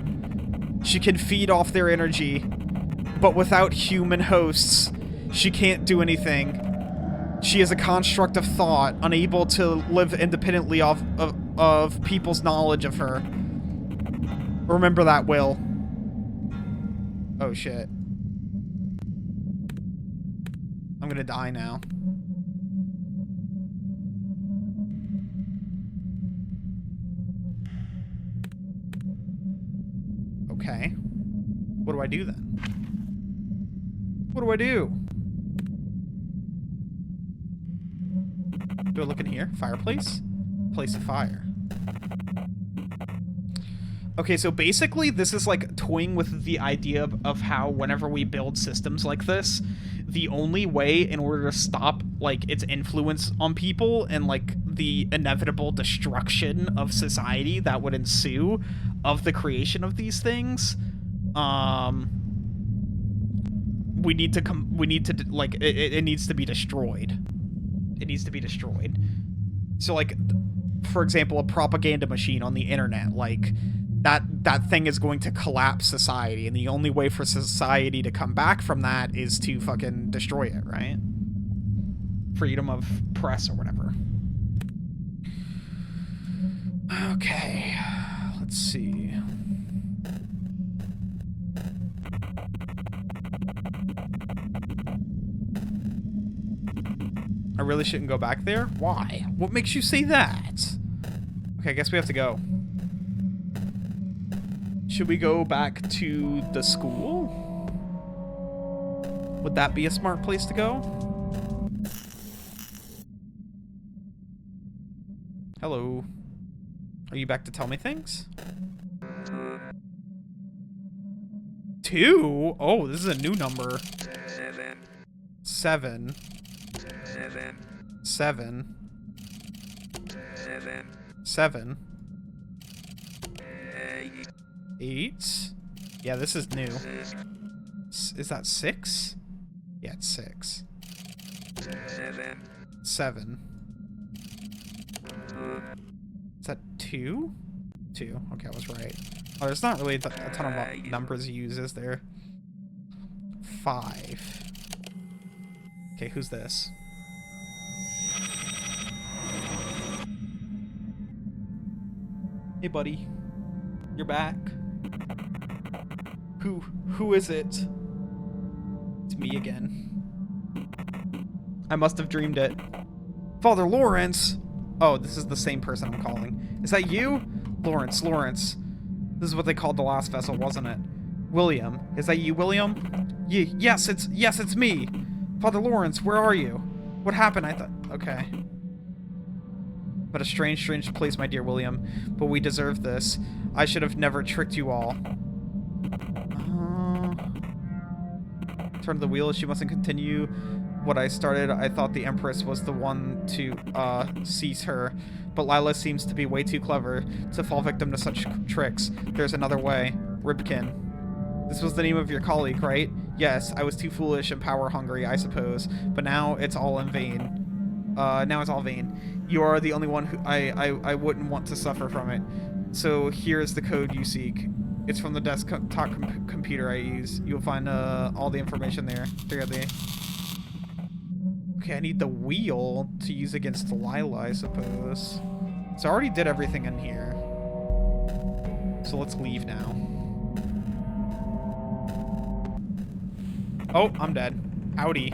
she can feed off their energy. But without human hosts, she can't do anything. She is a construct of thought, unable to live independently of people's knowledge of her. Remember that, Will. Oh, shit. I'm gonna die now. Okay. What do I do then? What do I do? Do I look in here? Fireplace? Place of fire. Okay, so basically this is like toying with the idea of how whenever we build systems like this, the only way in order to stop like its influence on people and like the inevitable destruction of society that would ensue of the creation of these things, we need to like it needs to be destroyed. It needs to be destroyed. So like, for example, a propaganda machine on the internet, like that thing is going to collapse society, and the only way for society to come back from that is to fucking destroy it, right? Freedom of press or whatever. Okay, let's see. I really shouldn't go back there? Why? What makes you say that? Okay, I guess we have to go. Should we go back to the school? Would that be a smart place to go? Hello. Are you back to tell me things? 2? Oh, this is a new number. 7. 7. 8. Yeah, this is new. Is that 6? Yeah, it's 6. 7. Is that 2? 2. Okay, I was right. Oh, there's not really a ton of numbers to use, is there? 5. Okay, who's this? Hey, buddy. You're back. Who is it? It's me again. I must have dreamed it. Father Lawrence! Oh, this is the same person I'm calling. Is that you? Lawrence. This is what they called the last vessel, wasn't it? William, is that you, William? Yes, it's me. Father Lawrence, where are you? What happened? I thought, okay. But a strange place, my dear William. But we deserve this. I should have never tricked you all. Turn the wheel. She mustn't continue what I started. I thought the Empress was the one to seize her. But Lila seems to be way too clever to fall victim to such tricks. There's another way. Ribkin. This was the name of your colleague, right? Yes, I was too foolish and power-hungry, I suppose. But now it's all in vain. Now it's all vain. You are the only one who I wouldn't want to suffer from it. So here's the code you seek. It's from the desktop computer I use. You'll find all the information there. Okay, I need the wheel to use against Lila, I suppose. So I already did everything in here. So let's leave now. Oh, I'm dead. Howdy.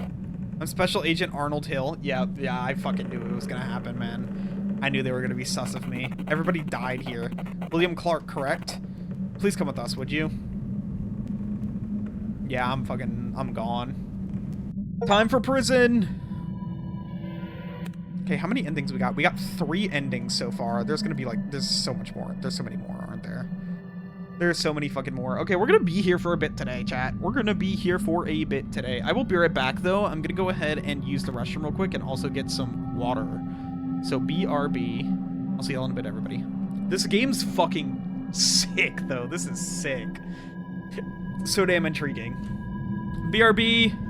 I'm Special Agent Arnold Hill. Yeah, I fucking knew it was gonna happen, man. I knew they were gonna be sus of me. Everybody died here. William Clark, correct? Please come with us, would you? Yeah, I'm gone. Time for prison! Okay, how many endings we got? We got 3 endings so far. There's gonna be like, there's so much more. There's so many more, aren't there? There's so many fucking more. Okay, we're gonna be here for a bit today, chat. We're gonna be here for a bit today. I will be right back, though. I'm gonna go ahead and use the restroom real quick and also get some water. So, BRB. I'll see y'all in a bit, everybody. This game's fucking sick, though. This is sick. So damn intriguing. BRB.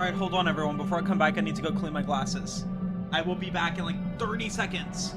Alright, hold on everyone. Before I come back, I need to go clean my glasses. I will be back in like 30 seconds.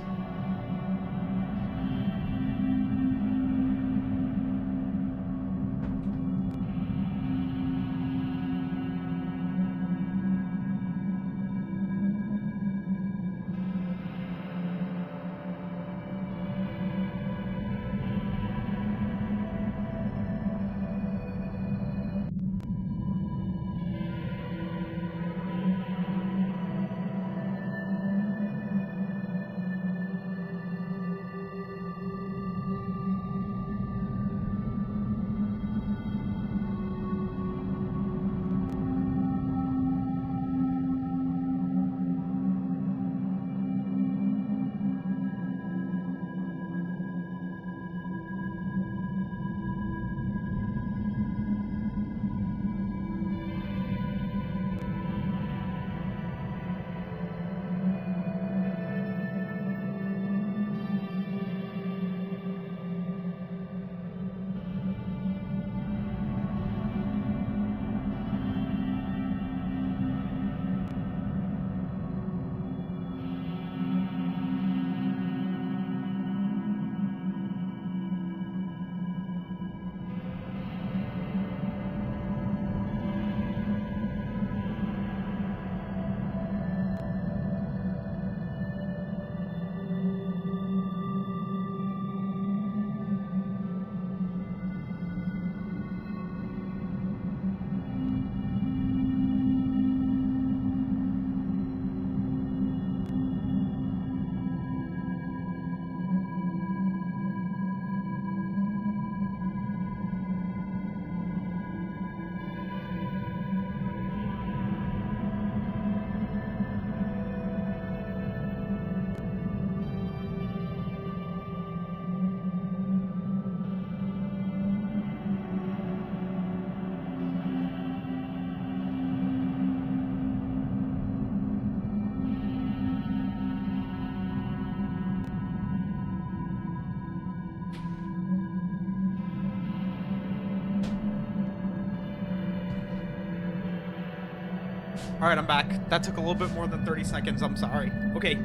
Alright, I'm back. That took a little bit more than 30 seconds, I'm sorry. Okay,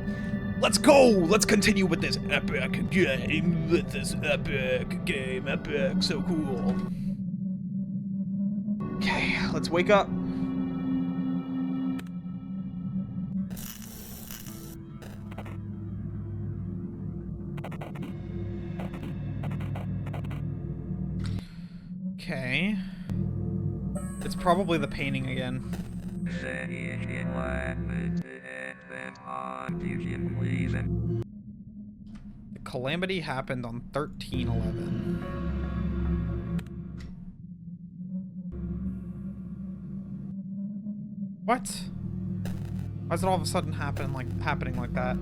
let's go! Let's continue with this epic game. With this epic game. Epic, so cool. Okay, let's wake up. Okay. It's probably the painting again. The calamity happened on 13/11. What? Why is it all of a sudden happening like that?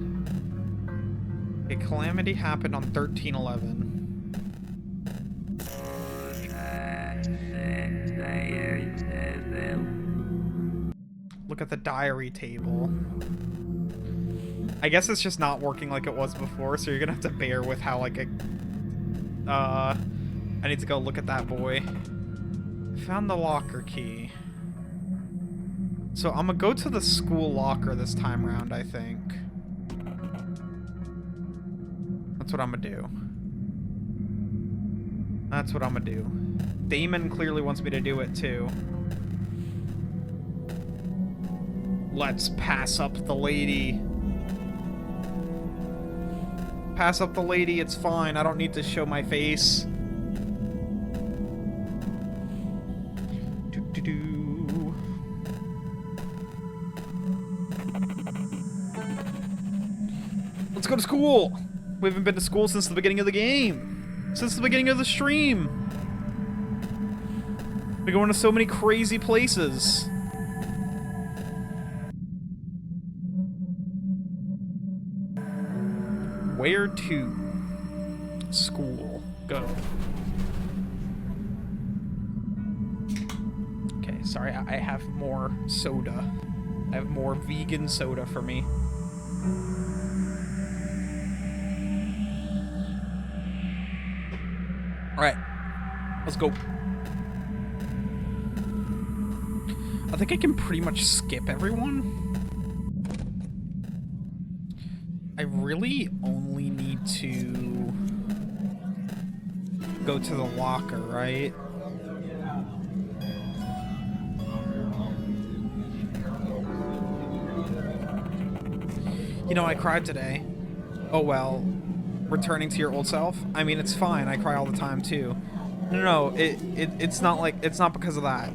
A calamity happened on 13/11. Look at the diary table. I guess it's just not working like it was before, so you're gonna have to bear with how, like, I need to go look at that boy. Found the locker key. So I'm gonna go to the school locker this time around, I think. That's what I'm gonna do. That's what I'm gonna do. Damon clearly wants me to do it, too. Let's pass up the lady. Pass up the lady, it's fine. I don't need to show my face. Do-do-do. Let's go to school! We haven't been to school since the beginning of the game. Since the beginning of the stream. We're going to so many crazy places. Where to? School. Go. Okay, sorry, I have more soda. I have more vegan soda for me. Alright. Let's go. I think I can pretty much skip everyone. I really only need to go to the locker, right? You know, I cried today. Oh well. Returning to your old self? I mean, it's fine. I cry all the time too. No, it's not like, it's not because of that.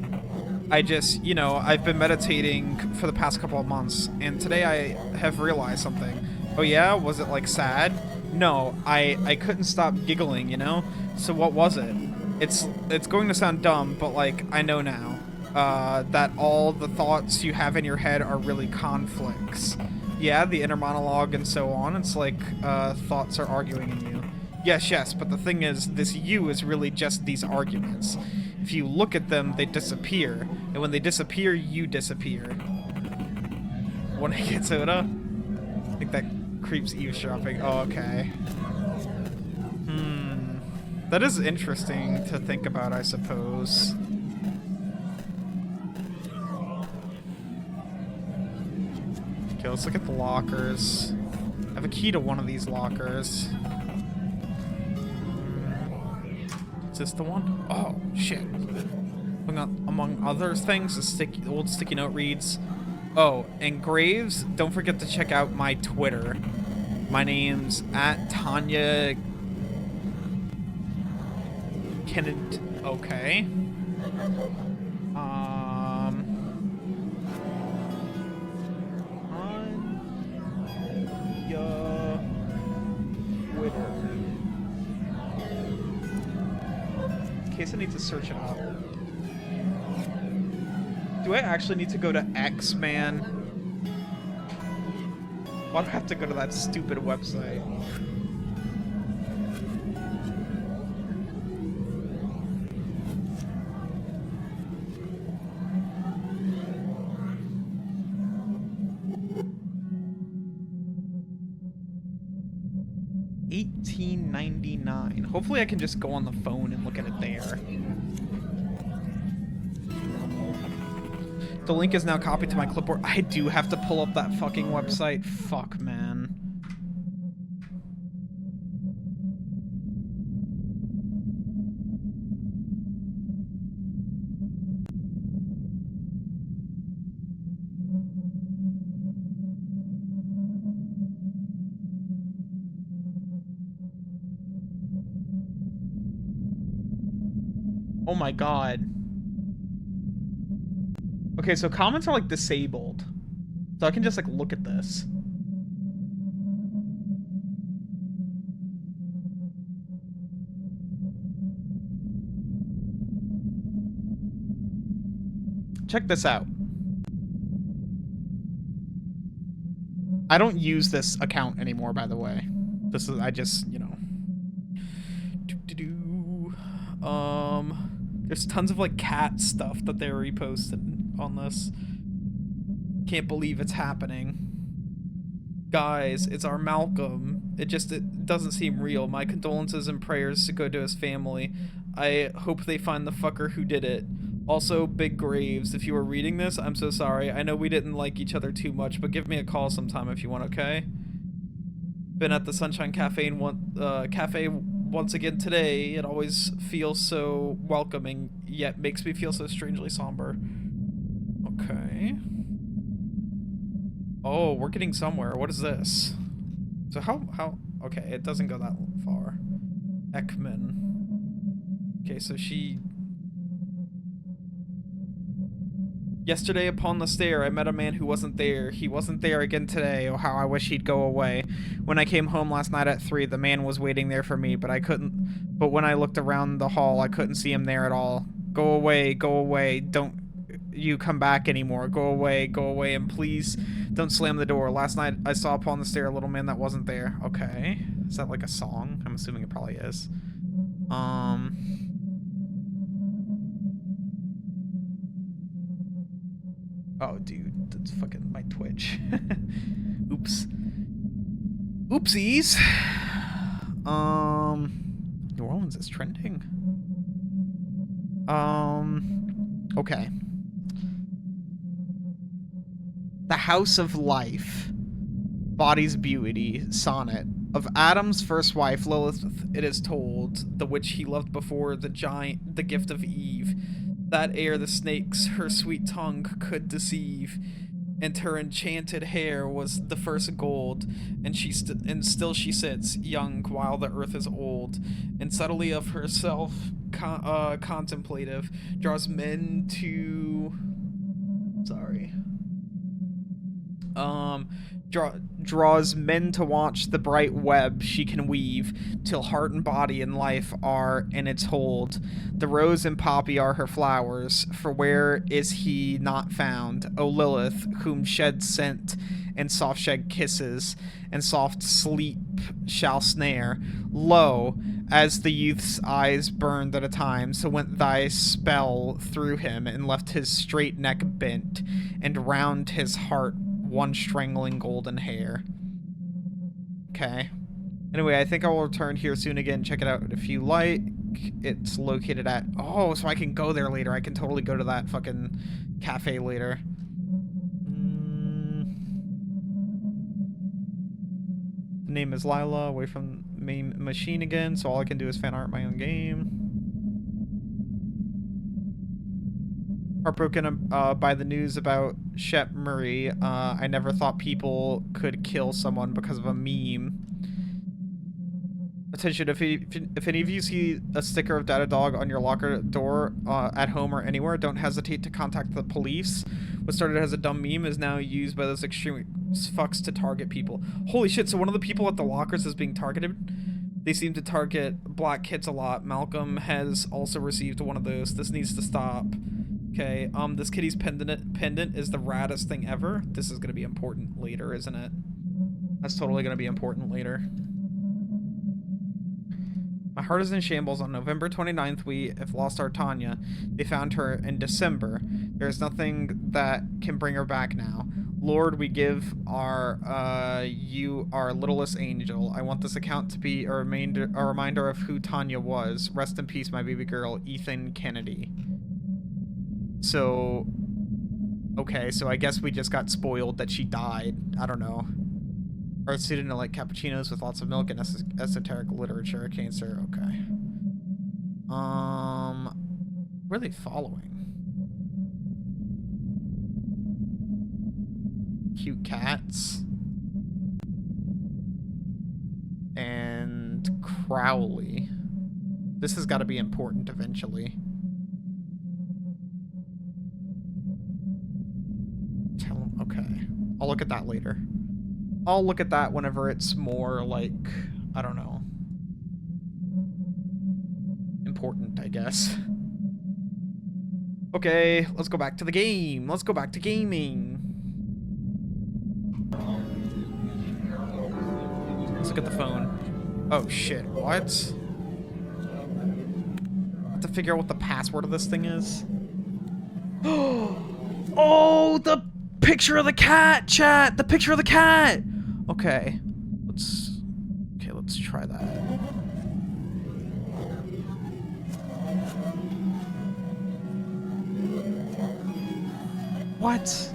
I just, you know, I've been meditating for the past couple of months, and today I have realized something. Oh yeah? Was it like sad? No, I couldn't stop giggling, you know? So what was it? It's going to sound dumb, but like, I know now. That all the thoughts you have in your head are really conflicts. Yeah, the inner monologue and so on. It's like, thoughts are arguing in you. Yes, but the thing is, this you is really just these arguments. If you look at them, they disappear. And when they disappear, you disappear. Wanna get soda? I think that creeps eavesdropping. Oh, okay. That is interesting to think about, I suppose. Okay, let's look at the lockers. I have a key to one of these lockers. Is this the one? Oh, shit. Among other things, the old sticky note reads, oh, and Graves, don't forget to check out my Twitter. My name's @Tanya Kennedy. Okay. Twitter. In case I need to search it up. Do I actually need to go to X, man? Why do I have to go to that stupid website? $18.99. Hopefully I can just go on the phone and look at it there. The link is now copied to my clipboard. I do have to pull up that fucking website. Fuck, man. Oh my god. Okay, so comments are like disabled. So I can just like look at this. Check this out. I don't use this account anymore, by the way. This is, I just, you know. There's tons of like cat stuff that they reposted on this. Can't believe it's happening. Guys, it's our Malcolm. It doesn't seem real. My condolences and prayers to go to his family. I hope they find the fucker who did it. Also, Big Graves, if you were reading this, I'm so sorry. I know we didn't like each other too much, but give me a call sometime if you want, okay? Been at the Sunshine Cafe once again today. It always feels so welcoming, yet makes me feel so strangely somber. Okay. Oh, we're getting somewhere. What is this? So how... Okay, it doesn't go that far. Ekman. Okay, so she... Yesterday upon the stair, I met a man who wasn't there. He wasn't there again today. Oh, how I wish he'd go away. When I came home last night at 3, the man was waiting there for me, but I couldn't... But when I looked around the hall, I couldn't see him there at all. Go away, don't you come back anymore. Go away, and please don't slam the door. Last night, I saw upon the stair a little man that wasn't there. Okay. Is that like a song? I'm assuming it probably is. Oh, dude, that's fucking my Twitch. Oops. Oopsies. New Orleans is trending. Okay. The House of Life. Body's Beauty. Sonnet. Of Adam's first wife, Lilith, it is told, the witch he loved before the gift of Eve, that ere the snakes her sweet tongue could deceive, and her enchanted hair was the first gold, and still she sits, young while the earth is old, and subtly of herself contemplative, draws men to... Sorry. Draws men to watch the bright web she can weave, till heart and body and life are in its hold. The rose and poppy are her flowers, for where is he not found? O Lilith, whom shed scent and soft shed kisses, and soft sleep shall snare. Lo, as the youth's eyes burned at a time, so went thy spell through him, and left his straight neck bent, and round his heart one strangling golden hair. Okay. Anyway, I think I will return here soon again. Check it out if you like. It's located at... Oh, so I can go there later. I can totally go to that fucking cafe later. The name is Lila. Away from main machine again, so all I can do is fan art my own game. Heartbroken by the news about Shep Murray. I never thought people could kill someone because of a meme. Attention, if any of you see a sticker of Data Dog on your locker door at home or anywhere, don't hesitate to contact the police. What started as a dumb meme is now used by those extreme fucks to target people. Holy shit, so one of the people at the lockers is being targeted? They seem to target black kids a lot. Malcolm has also received one of those. This needs to stop. Okay, this kitty's pendant is the raddest thing ever. This is gonna be important later, isn't it? That's totally gonna be important later. My heart is in shambles. On November 29th, we have lost our Tanya. They found her in December. There's nothing that can bring her back now. Lord, we give you our littlest angel. I want this account to be a reminder of who Tanya was. Rest in peace, my baby girl, Ethan Kennedy. So, okay, so I guess we just got spoiled that she died. I don't know. Art student to like cappuccinos with lots of milk and esoteric literature. Cancer, okay. Where are they following? Cute cats. And Crowley. This has got to be important eventually. Okay. I'll look at that later. I'll look at that whenever it's more, like, I don't know. Important, I guess. Okay, let's go back to the game. Let's go back to gaming. Let's look at the phone. Oh, shit. What? I have to figure out what the password of this thing is. Oh, the picture of the cat, chat! The picture of the cat! Okay. Let's try that. What?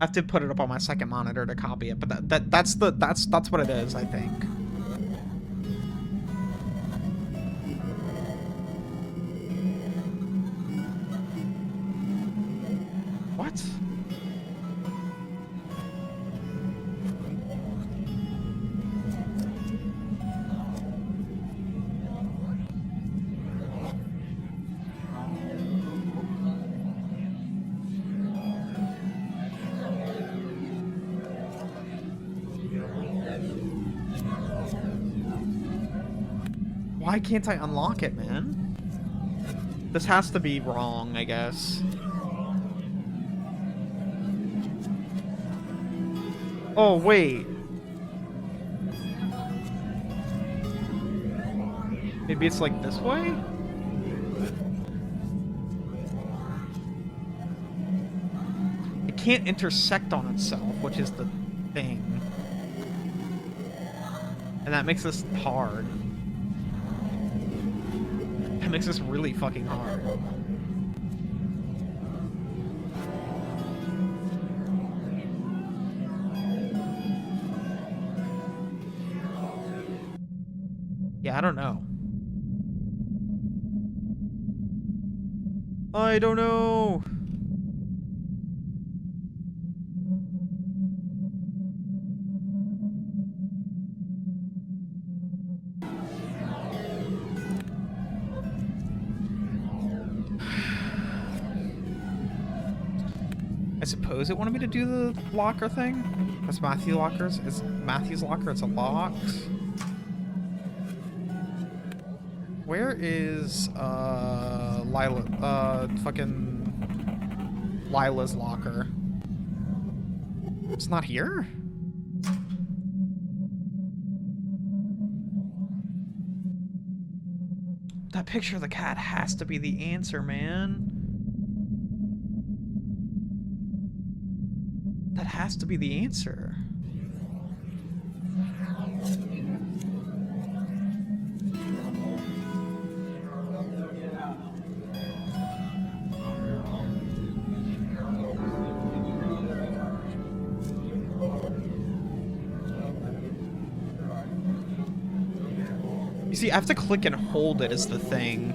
I have to put it up on my second monitor to copy it, but that's what it is, I think. What? Why can't I unlock it, man? This has to be wrong, I guess. Oh, wait. Maybe it's like this way? It can't intersect on itself, which is the thing. And that makes this hard. That makes this really fucking hard. don't know. I don't know. I suppose it wanted me to do the locker thing. That's Matthew's lockers. It's Matthew's locker. It's a locked. Where is Lila? Fucking Lila's locker. It's not here. That picture of the cat has to be the answer, man. That has to be the answer. You see, I have to click and hold it is the thing.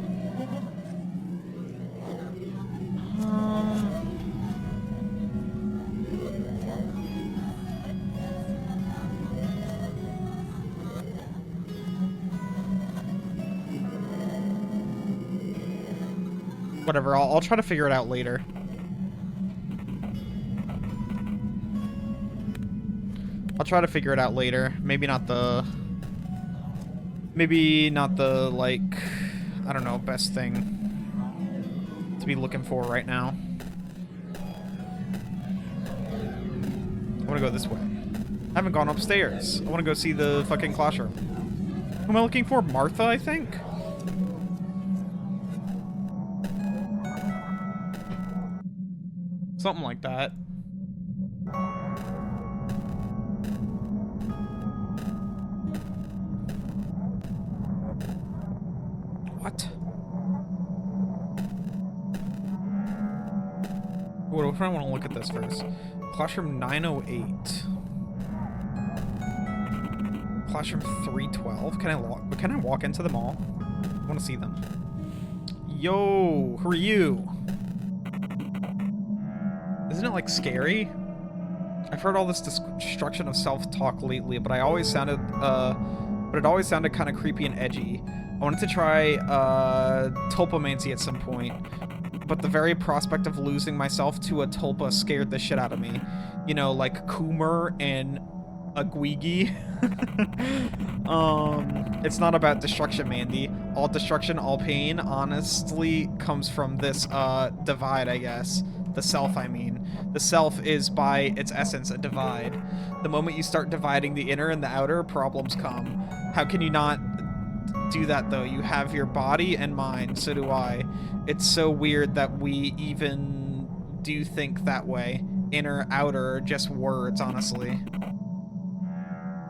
Whatever, I'll try to figure it out later. I'll try to figure it out later. Maybe not the, like, I don't know, best thing to be looking for right now. I want to go this way. I haven't gone upstairs. I want to go see the fucking classroom. Who am I looking for? Martha, I think? Something like that. What? What if I want to look at this first? Classroom 908. Classroom 312. Can I walk into them all? I want to see them. Yo, who are you? Isn't it, like, scary? I've heard all this destruction of self-talk lately, but it always sounded kind of creepy and edgy. I wanted to try, tulpomancy at some point, but the very prospect of losing myself to a tulpa scared the shit out of me. You know, like Coomer and Agwigi. It's not about destruction, Mandy. All destruction, all pain, honestly, comes from this, divide, I guess. The self, I mean. The self is, by its essence, a divide. The moment you start dividing the inner and the outer, problems come. How can you not do that, though? You have your body and mind, so do I. It's so weird that we even do think that way. Inner, outer, are just words, honestly.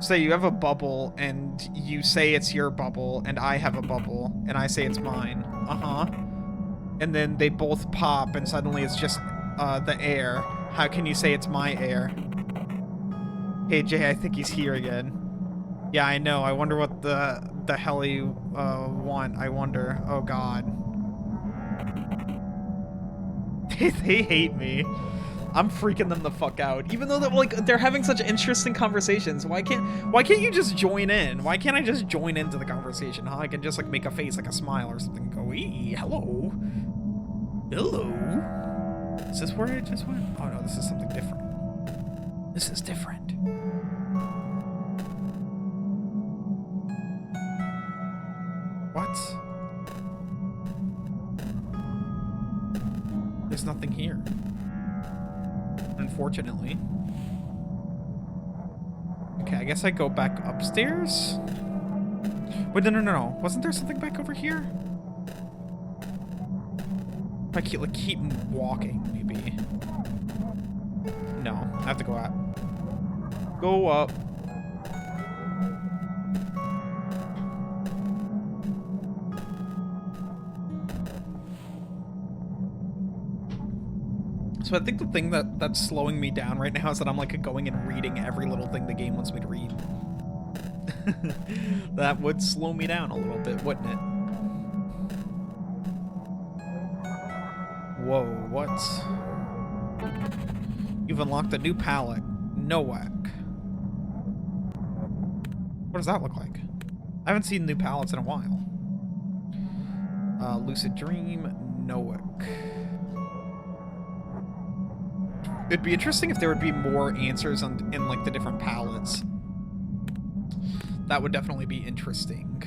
Say you have a bubble, and you say it's your bubble, and I have a bubble, and I say it's mine. Uh-huh. And then they both pop, and suddenly it's just the air. How can you say it's my air? Hey, Jay, I think he's here again. Yeah, I know. I wonder what the hell he want. I wonder. Oh, God. They hate me. I'm freaking them the fuck out. Even though they're having such interesting conversations. Why can't you just join in? Why can't I just join into the conversation? Huh? I can just, like, make a face, like a smile or something. Go, ee, hello. Hello. Is this where I just went? Oh no, this is something different. This is different. What? There's nothing here. Unfortunately. Okay, I guess I go back upstairs? Wait, no. Wasn't there something back over here? If I keep walking, maybe. No, I have to go up. Go up. So I think the thing that's slowing me down right now is that I'm like going and reading every little thing the game wants me to read. That would slow me down a little bit, wouldn't it? Whoa, what? You've unlocked a new palette. Nowak. What does that look like? I haven't seen new palettes in a while. Lucid Dream, Nowak. It'd be interesting if there would be more answers in like the different palettes. That would definitely be interesting.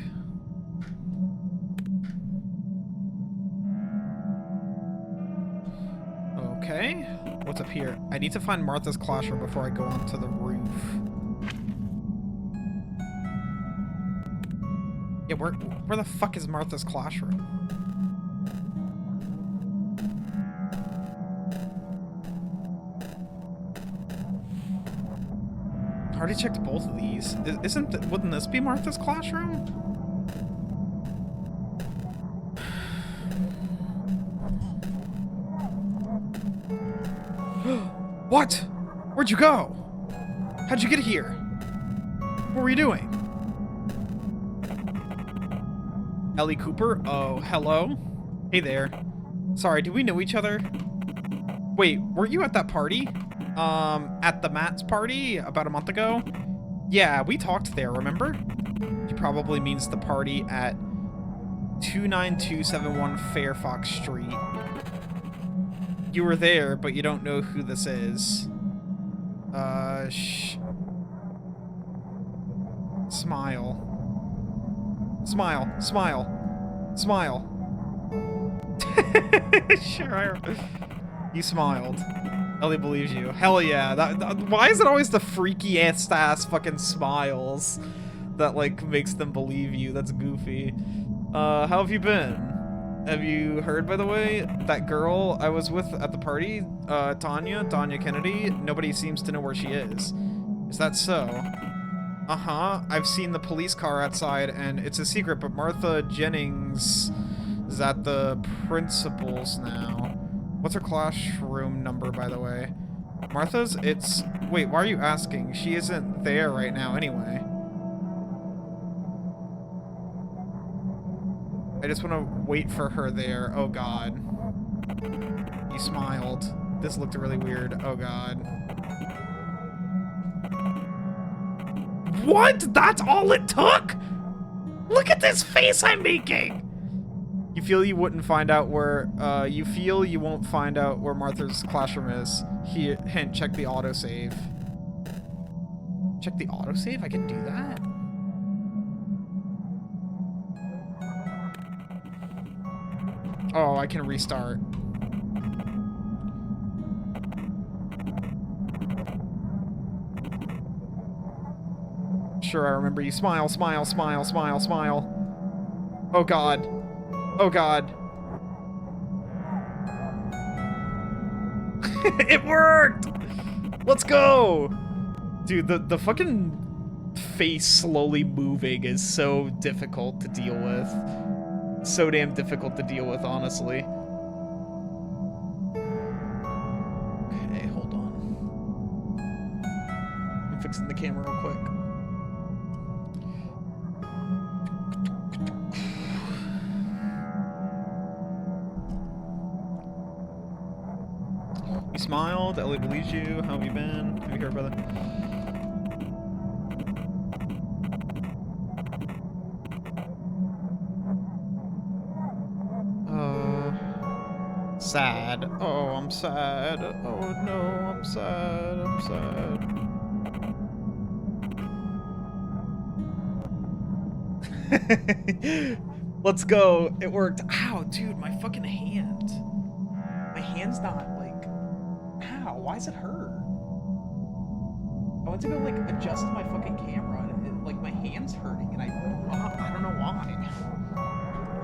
Okay, what's up here? I need to find Martha's classroom before I go onto the roof. Yeah, where the fuck is Martha's classroom? I already checked both of these. Wouldn't this be Martha's classroom? What? Where'd you go? How'd you get here? What were you doing? Ellie Cooper? Oh, hello? Hey there. Sorry, do we know each other? Wait, were you at that party? At the Matt's party about a month ago? Yeah, we talked there, remember? She probably means the party at 29271 Fairfax Street. You were there, but you don't know who this is. Smile. Smile. Smile. Smile. Sure, you smiled. Ellie believes you. Hell yeah. Why is it always the freaky ass fucking smiles that, like, makes them believe you? That's goofy. How have you been? Have you heard, by the way, that girl I was with at the party, Tanya Kennedy? Nobody seems to know where she is. Is that so? Uh-huh. I've seen the police car outside, and it's a secret, but Martha Jennings is at the principal's now. What's her classroom number, by the way? Martha's? Wait, why are you asking? She isn't there right now anyway. I just want to wait for her there. Oh god. You smiled. This looked really weird. Oh god. What? That's all it took? Look at this face I'm making! You feel you wouldn't find out where, you feel you won't find out where Martha's classroom is. Hint, check the autosave. Check the autosave? I can do that? Oh, I can restart. Sure, I remember you. Smile, smile, smile, smile, smile. Oh god. Oh god. It worked! Let's go! Dude, the fucking face slowly moving is so difficult to deal with. So damn difficult to deal with, honestly. Okay, hold on. I'm fixing the camera real quick. You smiled. Ellie believes you. How have you been? Have you heard, brother? Sad. Oh, I'm sad. Oh no, I'm sad. I'm sad. Let's go. It worked. Ow, dude, my fucking hand. My hand's not like. Ow, why does it hurt? I went to go like adjust my fucking camera and like my hand's hurting and I don't know why.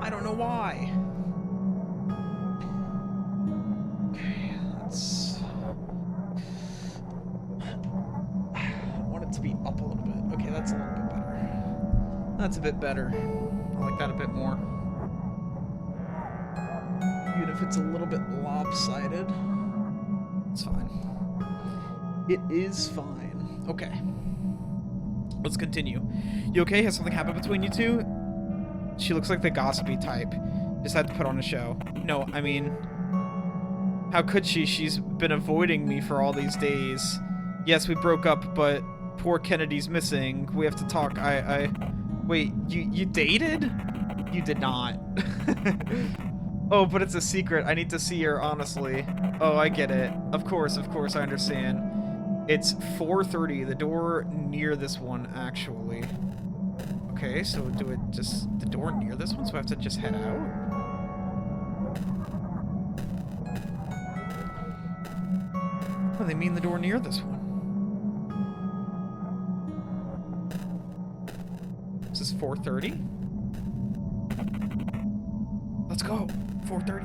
I don't know why. I want it to be up a little bit. Okay, that's a little bit better. That's a bit better. I like that a bit more. Even if it's a little bit lopsided, it's fine. It is fine. Okay. Let's continue. You okay? Has something happened between you two? She looks like the gossipy type. Just had to put on a show. No, I mean... How could she? She's been avoiding me for all these days. Yes, we broke up, but poor Kennedy's missing. We have to talk. Wait, you dated? You did not. Oh, but it's a secret. I need to see her, honestly. Oh, I get it. Of course, I understand. It's 4:30. The door near this one, actually. Okay, so do it just... The door near this one, so I have to just head out? Oh, they mean the door near this one. Is this 4:30? Let's go. 4:30.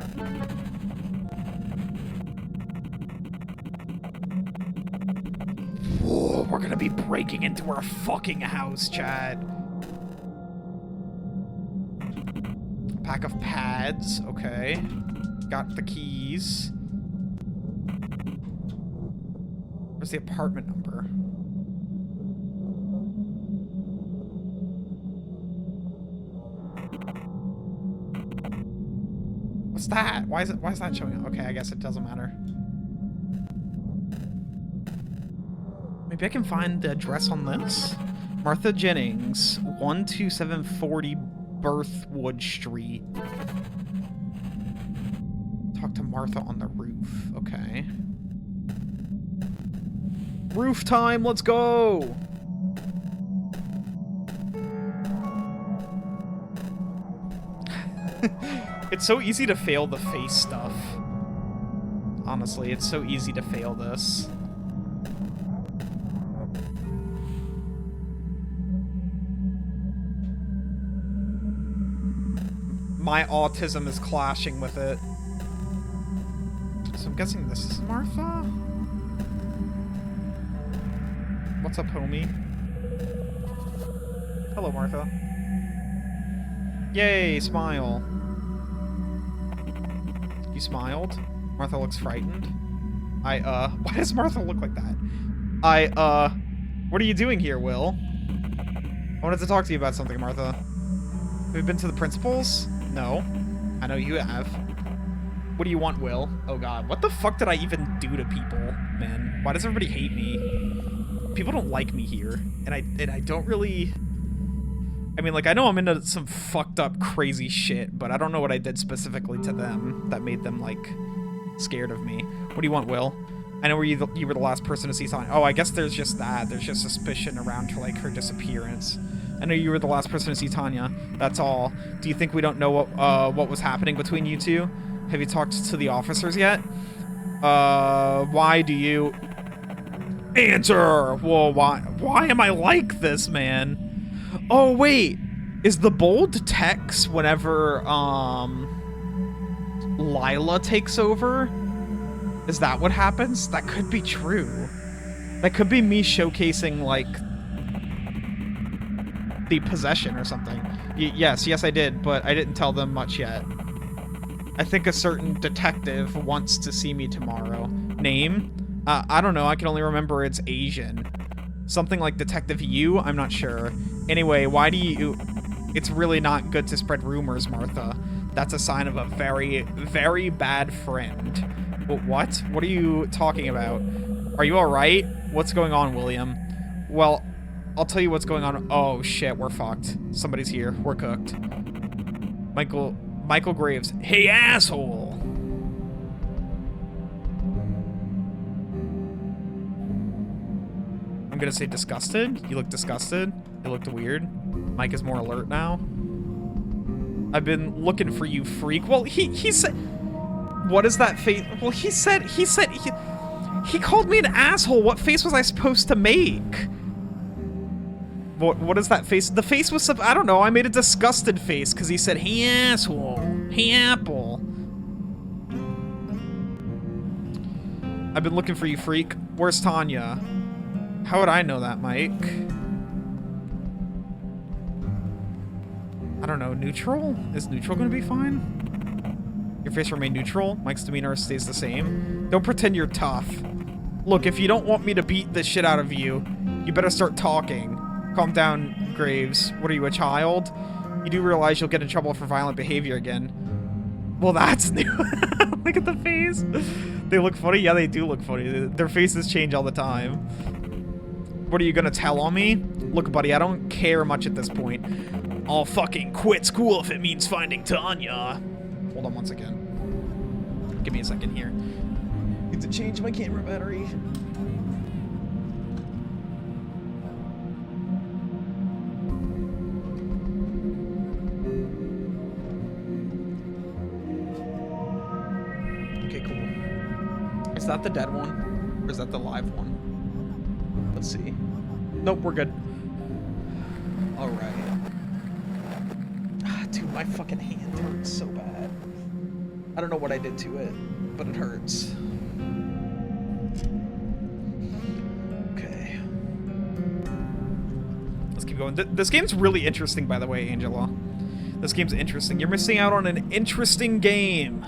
Whoa, we're gonna be breaking into our fucking house, chat. Pack of pads, okay. Got the keys. Where's the apartment number? What's that? Why is that showing up? Okay, I guess it doesn't matter. Maybe I can find the address on this. Martha Jennings, 12740 Birthwood Street. Talk to Martha on the roof. Okay. Roof time, let's go! It's so easy to fail the face stuff. Honestly, it's so easy to fail this. My autism is clashing with it. So I'm guessing this is Martha? What's up, homie? Hello, Martha. Yay, smile. You smiled? Martha looks frightened. Why does Martha look like that? What are you doing here, Will? I wanted to talk to you about something, Martha. Have you been to the principal's? No. I know you have. What do you want, Will? Oh god, what the fuck did I even do to people, man? Why does everybody hate me? People don't like me here, and I don't really... I mean, like, I know I'm into some fucked up, crazy shit, but I don't know what I did specifically to them that made them, like, scared of me. What do you want, Will? I know you were the last person to see something. Oh, I guess there's just that. There's just suspicion around, like, her disappearance. I know you were the last person to see Tanya. That's all. Do you think we don't know what was happening between you two? Have you talked to the officers yet? Why do you... Answer! Whoa, why am I like this, man? Oh, wait. Is the bold text whenever, Lila takes over? Is that what happens? That could be true. That could be me showcasing, like, the possession or something. Yes, I did, but I didn't tell them much yet. I think a certain detective wants to see me tomorrow. Name? I don't know. I can only remember it's Asian. Something like Detective Yu? I'm not sure. Anyway, why do you... It's really not good to spread rumors, Martha. That's a sign of a very, very bad friend. What? What are you talking about? Are you alright? What's going on, William? Well, I'll tell you what's going on. Oh, shit, we're fucked. Somebody's here. We're cooked. Michael Graves. Hey, asshole! I'm gonna say disgusted. You look disgusted. You looked weird. Mike is more alert now. I've been looking for you, freak. Well, he said... What is that face? Well, he called me an asshole. What face was I supposed to make? What is that face? The face was... I don't know. I made a disgusted face because he said, hey, asshole. Hey, apple. I've been looking for you, freak. Where's Tanya? How would I know that, Mike? I don't know. Neutral? Is neutral gonna be fine? Your face remain neutral. Mike's demeanor stays the same. Don't pretend you're tough. Look, if you don't want me to beat the shit out of you, you better start talking. Calm down, Graves. What are you, a child? You do realize you'll get in trouble for violent behavior again. Well, that's new. Look at the face. They look funny? Yeah, they do look funny. Their faces change all the time. What are you gonna tell on me? Look, buddy, I don't care much at this point. I'll fucking quit school if it means finding Tanya. Hold on one second. Give me a second here. Need to change my camera battery. Okay, cool. Is that the dead one? Or is that the live one? Let's see. Nope, we're good. Alright. Ah, dude, my fucking hand hurts so bad. I don't know what I did to it, but it hurts. Okay. Let's keep going. This game's really interesting, by the way, Angela. This game's interesting. You're missing out on an interesting game.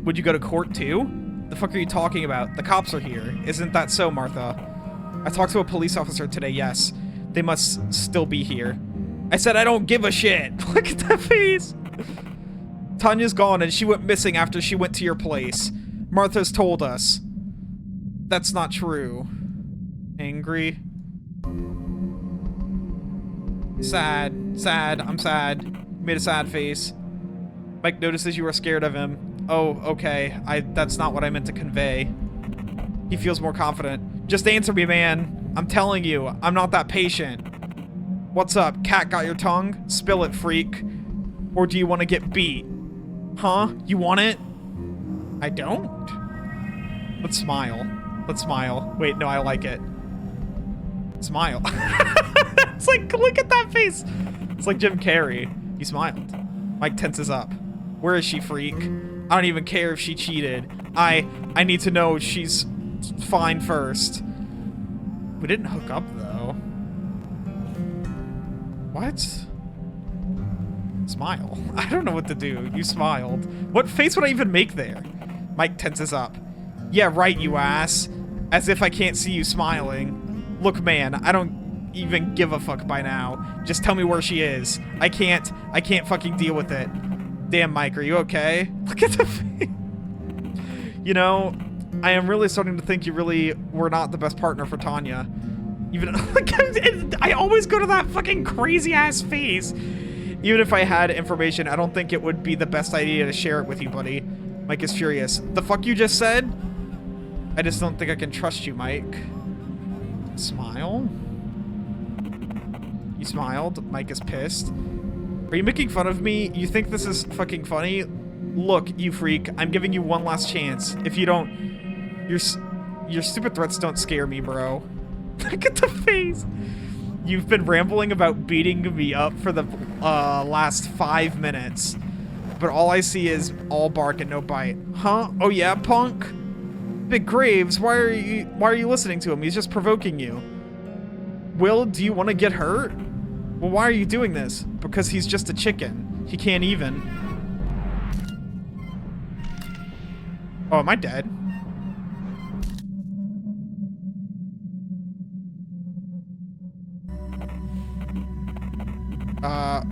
Would you go to court too? The fuck are you talking about? The cops are here. Isn't that so, Martha? I talked to a police officer today, yes. They must still be here. I said I don't give a shit. Look at that face. Tanya's gone and she went missing after she went to your place. Martha's told us. That's not true. Angry. Sad. Sad. I'm sad. Made a sad face. Mike notices you are scared of him. Oh, okay. That's not what I meant to convey. He feels more confident. Just answer me, man. I'm telling you, I'm not that patient. What's up? Cat got your tongue? Spill it, freak. Or do you want to get beat? Huh? You want it? I don't. Let's smile. Let's smile. Wait, no, I like it. Smile. It's like, look at that face. It's like Jim Carrey. He smiled. Mike tenses up. Where is she, freak? I don't even care if she cheated. I need to know she's fine first. We didn't hook up, though. What? Smile. I don't know what to do. You smiled. What face would I even make there? Mike tenses up. Yeah, right, you ass. As if I can't see you smiling. Look, man, I don't even give a fuck by now. Just tell me where she is. I can't fucking deal with it. Damn, Mike, are you okay? Look at the face. You know, I am really starting to think you really were not the best partner for Tanya. Even I always go to that fucking crazy ass face. Even if I had information, I don't think it would be the best idea to share it with you, buddy. Mike is furious. The fuck you just said? I just don't think I can trust you, Mike. Smile? You smiled. Mike is pissed. Are you making fun of me? You think this is fucking funny? Look, you freak. I'm giving you one last chance. If you don't... Your stupid threats don't scare me, bro. Look at the face. You've been rambling about beating me up for the last 5 minutes. But all I see is all bark and no bite. Huh? Oh yeah, punk? Big Graves, why are you listening to him? He's just provoking you. Will, do you want to get hurt? Well, why are you doing this? Because he's just a chicken. He can't even. Oh, am I dead?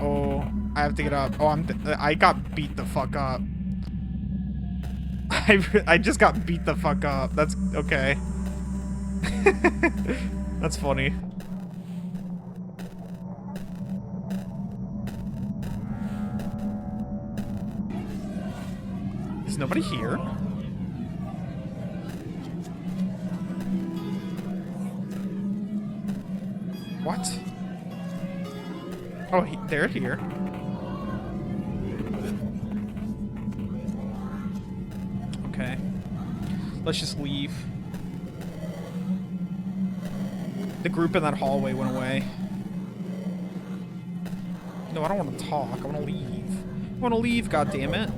Oh, I have to get up. Oh, I got beat the fuck up. I just got beat the fuck up. That's okay. That's funny. Is nobody here? What? Oh, they're here. Okay. Let's just leave. The group in that hallway went away. No, I don't want to talk. I want to leave. I want to leave, goddammit.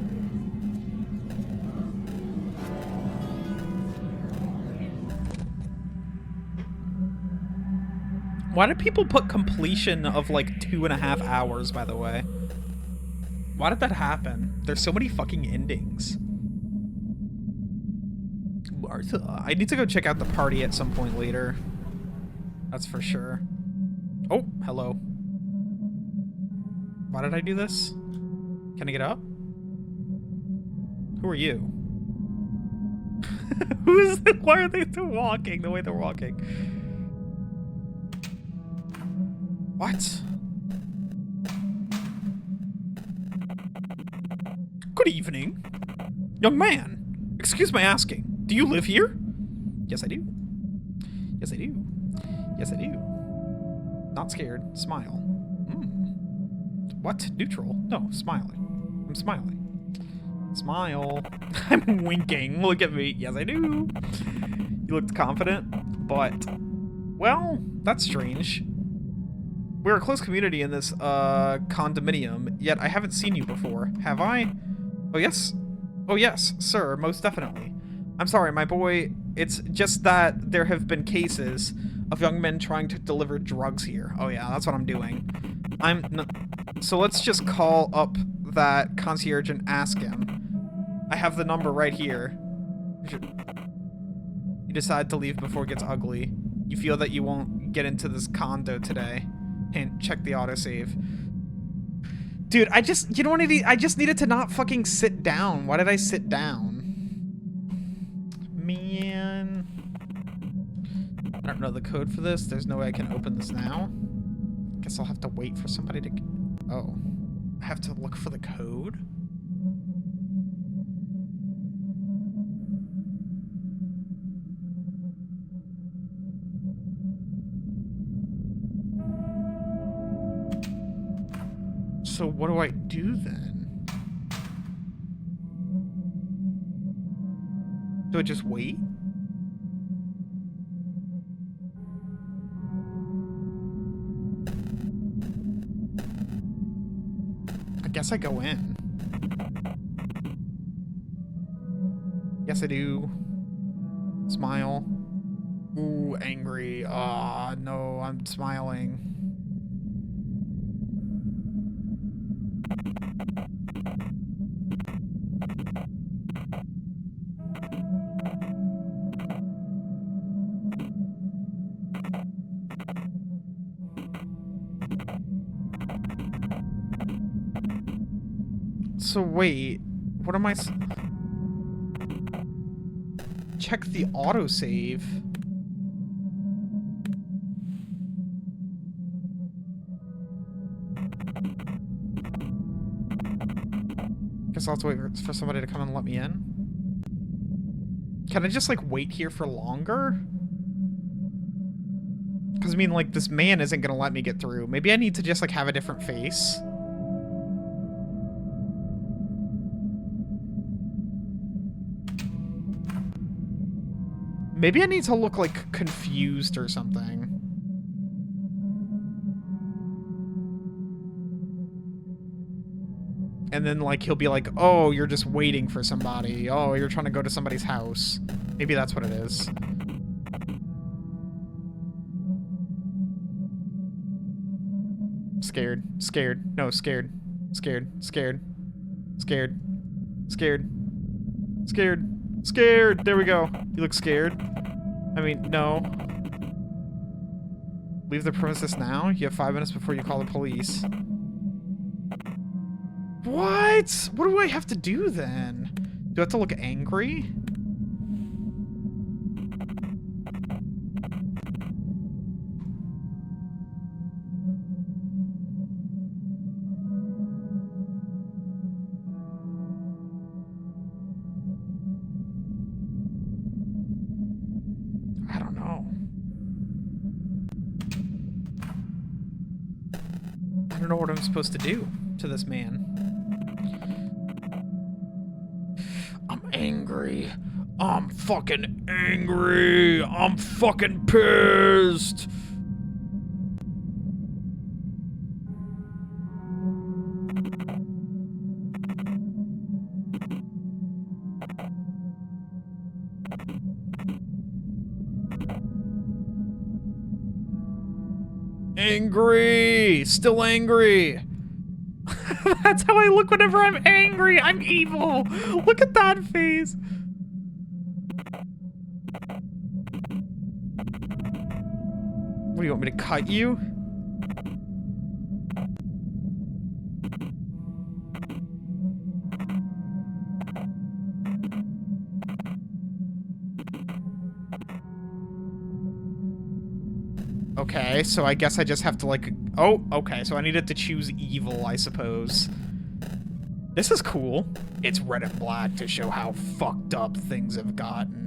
Why do people put completion of like 2.5 hours, by the way? Why did that happen? There's so many fucking endings. Martha. I need to go check out the party at some point later. That's for sure. Oh, hello. Why did I do this? Can I get up? Who are you? Who is it? Why are they walking the way they're walking? What? Good evening. Young man, excuse my asking. Do you live here? Yes, I do. Yes, I do. Yes, I do. Not scared. Smile. What? Neutral? No, smiling. I'm smiling. Smile. I'm winking. Look at me. Yes, I do. You looked confident, but... Well, that's strange. We're a close community in this, condominium, yet I haven't seen you before. Have I? Oh, yes. Oh, yes, sir, most definitely. I'm sorry, my boy. It's just that there have been cases of young men trying to deliver drugs here. Oh, yeah, that's what I'm doing. So let's just call up that concierge and ask him. I have the number right here. You decide to leave before it gets ugly. You feel that you won't get into this condo today. And check the autosave. Dude, you know what I need? I just needed to not fucking sit down. Why did I sit down? Man. I don't know the code for this. There's no way I can open this now. Guess I'll have to wait for somebody to... Oh. I have to look for the code? So what do I do then? Do I just wait? I guess I go in. Yes, I do. Smile. Ooh, angry. Ah, no, I'm smiling. So wait, what am I check the autosave. Guess I'll have to wait for somebody to come and let me in. Can I just like wait here for longer? Because I mean, like, this man isn't gonna let me get through. Maybe I need to just like have a different face. Maybe I need to look, like, confused or something. And then, like, he'll be like, oh, you're just waiting for somebody. Oh, you're trying to go to somebody's house. Maybe that's what it is. Scared. Scared. No, scared. Scared. Scared. Scared. Scared. Scared. Scared! There we go. You look scared. I mean, no. Leave the premises now? You have 5 minutes before you call the police. What? What do I have to do then? Do I have to look angry? I don't know what I'm supposed to do to this man. I'm angry. I'm fucking angry. I'm fucking pissed. Angry! Still angry! That's how I look whenever I'm angry! I'm evil! Look at that face! What do you want me to cut you? Okay, so I guess I just have to like... Oh, okay, so I needed to choose evil, I suppose. This is cool. It's red and black to show how fucked up things have gotten.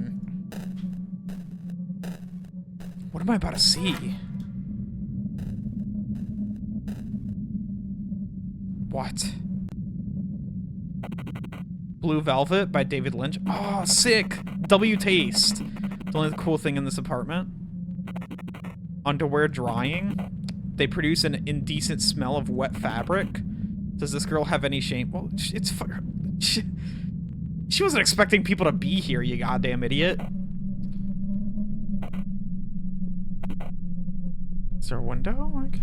What am I about to see? What? Blue Velvet by David Lynch. Oh, sick! W Taste. The only cool thing in this apartment. Underwear drying. They produce an indecent smell of wet fabric. Does this girl have any shame? Well, it's she wasn't expecting people to be here, you goddamn idiot. Is there a window? Like...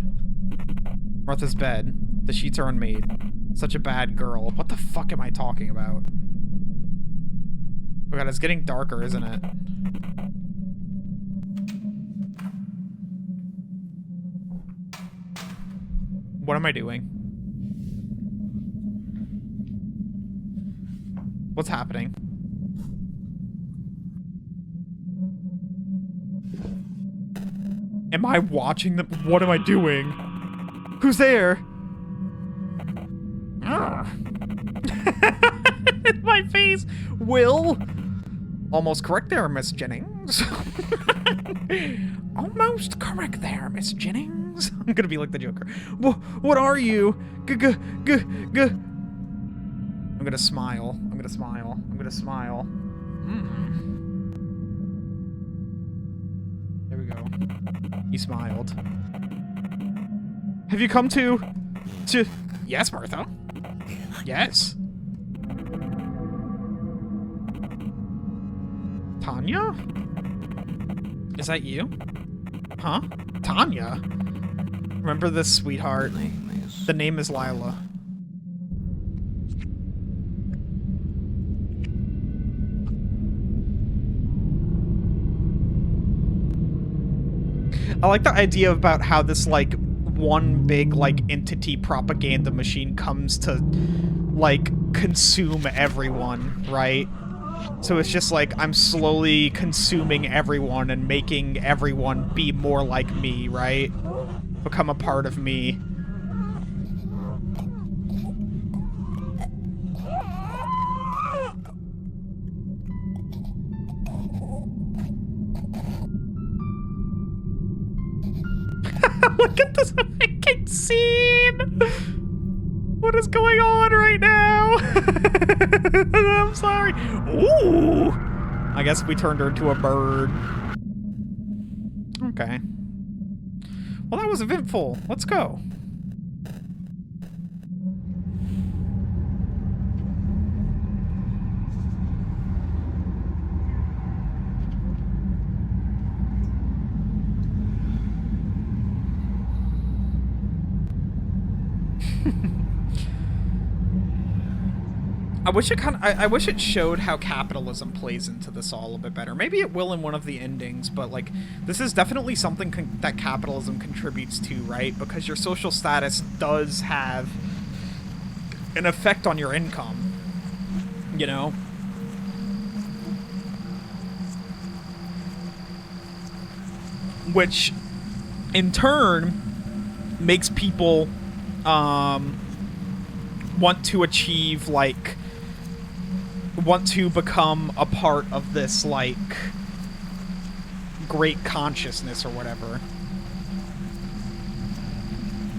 Martha's bed. The sheets are unmade. Such a bad girl. What the fuck am I talking about? Oh god, it's getting darker, isn't it? What am I doing? What's happening? Am I watching them? What am I doing? Who's there? My face. Will. Almost correct there, Miss Jennings. Almost correct there, Miss Jennings. I'm gonna be like the Joker. What are you? I'm gonna smile. I'm gonna smile. I'm gonna smile. There we go. He smiled. Have you come to... Yes, Martha. Yes. Tanya? Is that you? Huh? Tanya? Remember this, sweetheart. The name is Lila. I like the idea about how this, like, one big, like, entity propaganda machine comes to, like, consume everyone, right? So it's just like, I'm slowly consuming everyone and making everyone be more like me, right? Become a part of me. Look at this fucking scene! What is going on right now? I'm sorry. Ooh! I guess we turned her into a bird. Okay. Well, that was eventful. Let's go. I wish it showed how capitalism plays into this all a bit better. Maybe it will in one of the endings, but like, this is definitely something that capitalism contributes to, right? Because your social status does have an effect on your income, you know? Which, in turn, makes people, want to achieve, like, want to become a part of this, like, great consciousness or whatever.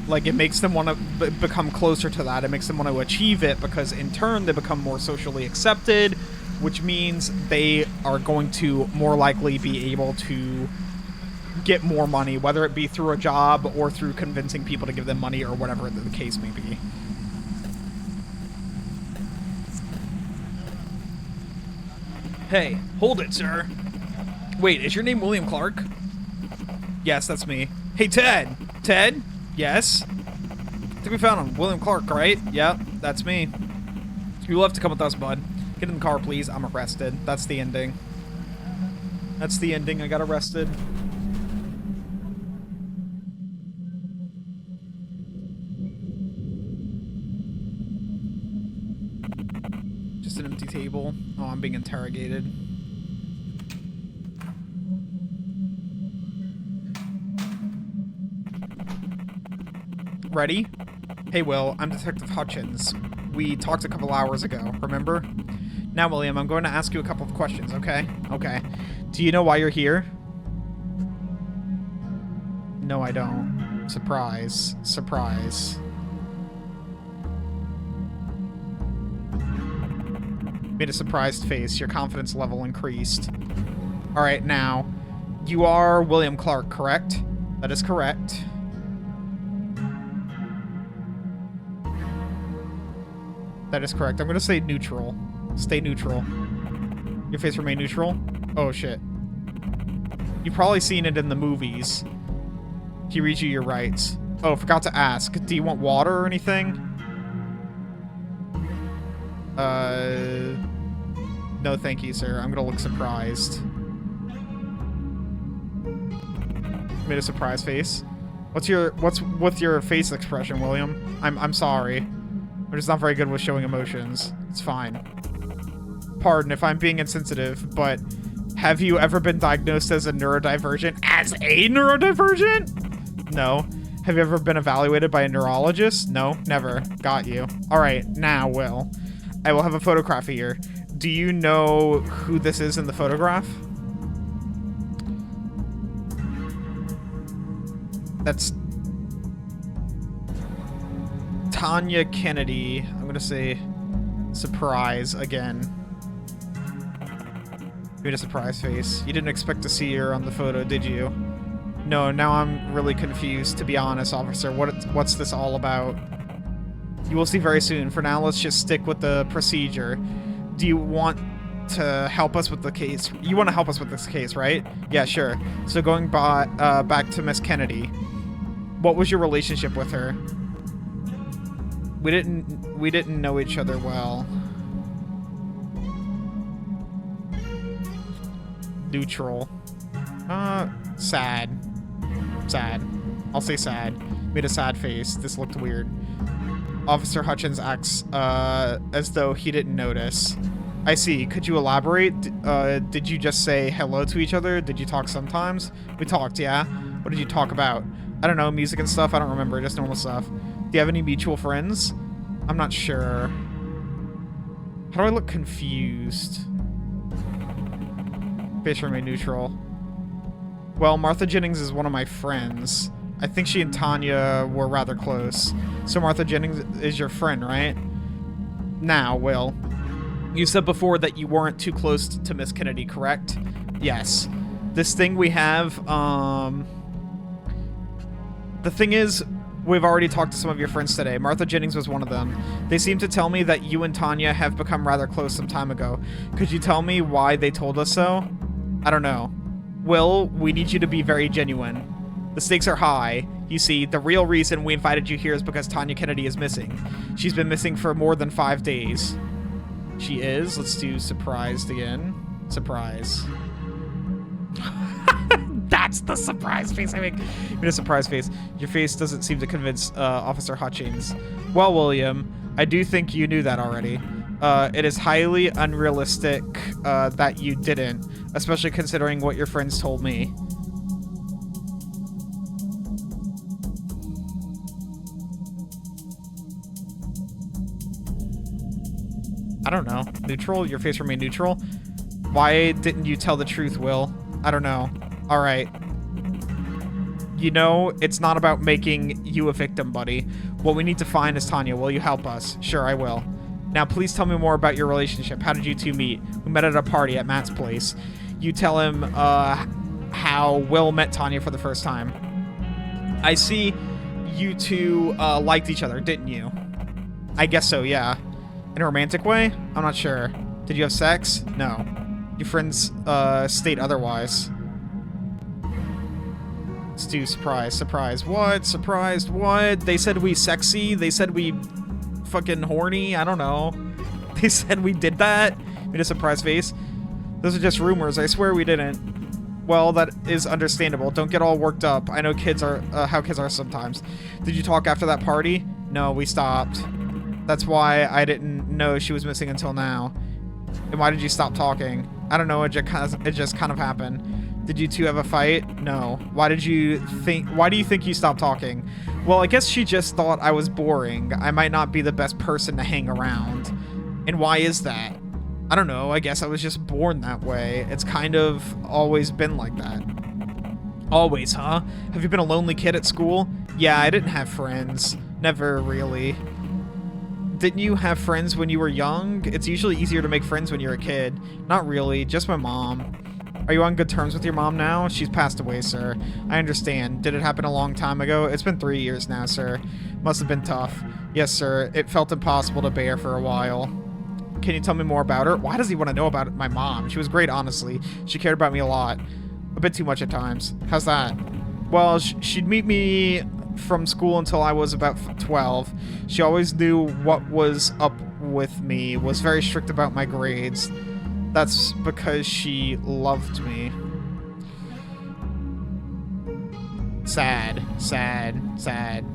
Like, it makes them want to become closer to that. It makes them want to achieve it because, in turn, they become more socially accepted, which means they are going to more likely be able to get more money, whether it be through a job or through convincing people to give them money or whatever the case may be. Hey, hold it, sir. Wait, is your name William Clark? Yes, that's me. Hey, Ted! Ted? Yes? I think we found him. William Clark, right? Yeah, that's me. You'll have to come with us, bud. Get in the car, please. I'm arrested. That's the ending. That's the ending. I got arrested. an empty table. Oh, I'm being interrogated. Ready? Hey, Will, I'm Detective Hutchins. We talked a couple hours ago, remember? Now, William, I'm going to ask you a couple of questions, okay? Okay. Do you know why you're here? No, I don't. Surprise. Surprise. Made a surprised face. Your confidence level increased. Alright, now, you are William Clark, correct? That is correct. That is correct. I'm going to say neutral. Stay neutral. Your face remain neutral? Oh, shit. You've probably seen it in the movies. He reads you your rights. Oh, forgot to ask. Do you want water or anything? No thank you, sir. I'm going to look surprised. Made a surprise face. What's with your face expression, William? I'm sorry. I'm just not very good with showing emotions. It's fine. Pardon if I'm being insensitive, but have you ever been diagnosed as a neurodivergent? As a neurodivergent? No. Have you ever been evaluated by a neurologist? No, never. Got you. Alright, now, Will. I will have a photograph here. Do you know who this is in the photograph? That's Tanya Kennedy. I'm gonna say surprise again. Made a surprise face. You didn't expect to see her on the photo, did you? No, now I'm really confused, to be honest, officer. What's this all about? You will see very soon. For now, let's just stick with the procedure. Do you want to help us with the case? You want to help us with this case, right? Yeah, sure. So going back to Miss Kennedy. What was your relationship with her? We didn't know each other well. Neutral. Sad. Sad. I'll say sad. Made a sad face. This looked weird. Officer Hutchins acts as though he didn't notice. I see. Could you elaborate? Did you just say hello to each other? Did you talk sometimes? We talked, yeah? What did you talk about? I don't know, music and stuff? I don't remember, just normal stuff. Do you have any mutual friends? I'm not sure. How do I look confused? Face remain neutral. Well, Martha Jennings is one of my friends. I think she and Tanya were rather close. So Martha Jennings is your friend, right? Now, Will. You said before that you weren't too close to Miss Kennedy, correct? Yes. This thing we have, the thing is, we've already talked to some of your friends today. Martha Jennings was one of them. They seem to tell me that you and Tanya have become rather close some time ago. Could you tell me why they told us so? I don't know. Will, we need you to be very genuine. The stakes are high. You see, the real reason we invited you here is because Tanya Kennedy is missing. She's been missing for more than 5 days. She is? Let's do surprised again. Surprise. That's the surprise face I make. Made a surprise face. Your face doesn't seem to convince Officer Hutchins. Well, William, I do think you knew that already. It is highly unrealistic that you didn't, especially considering what your friends told me. I don't know. Neutral? Your face remained neutral? Why didn't you tell the truth, Will? I don't know. Alright. You know, it's not about making you a victim, buddy. What we need to find is Tanya. Will you help us? Sure, I will. Now, please tell me more about your relationship. How did you two meet? We met at a party at Matt's place. You tell him, how Will met Tanya for the first time. I see you two, liked each other, didn't you? I guess so, yeah. In a romantic way? I'm not sure. Did you have sex? No. Your friends, state otherwise. Let's do surprise. Surprise what? Surprised what? They said we sexy? They said we fucking horny? I don't know. They said we did that? Made a surprise face. Those are just rumors. I swear we didn't. Well, that is understandable. Don't get all worked up. I know kids are, how kids are sometimes. Did you talk after that party? No, we stopped. That's why I didn't know she was missing until now. And why did you stop talking? I don't know, it just kind of happened. Did you two have a fight? No. Why do you think you stopped talking? Well, I guess she just thought I was boring. I might not be the best person to hang around. And why is that? I don't know, I guess I was just born that way. It's kind of always been like that. Always, huh? Have you been a lonely kid at school? Yeah, I didn't have friends. Never really. Didn't you have friends when you were young? It's usually easier to make friends when you're a kid. Not really, just my mom. Are you on good terms with your mom now? She's passed away, sir. I understand. Did it happen a long time ago? It's been 3 years now, sir. Must have been tough. Yes, sir. It felt impossible to bear for a while. Can you tell me more about her? Why does he want to know about my mom? She was great, honestly. She cared about me a lot. A bit too much at times. How's that? Well, she'd meet me from school until I was about 12. She always knew what was up with me, was very strict about my grades. That's because she loved me. Sad, sad, sad.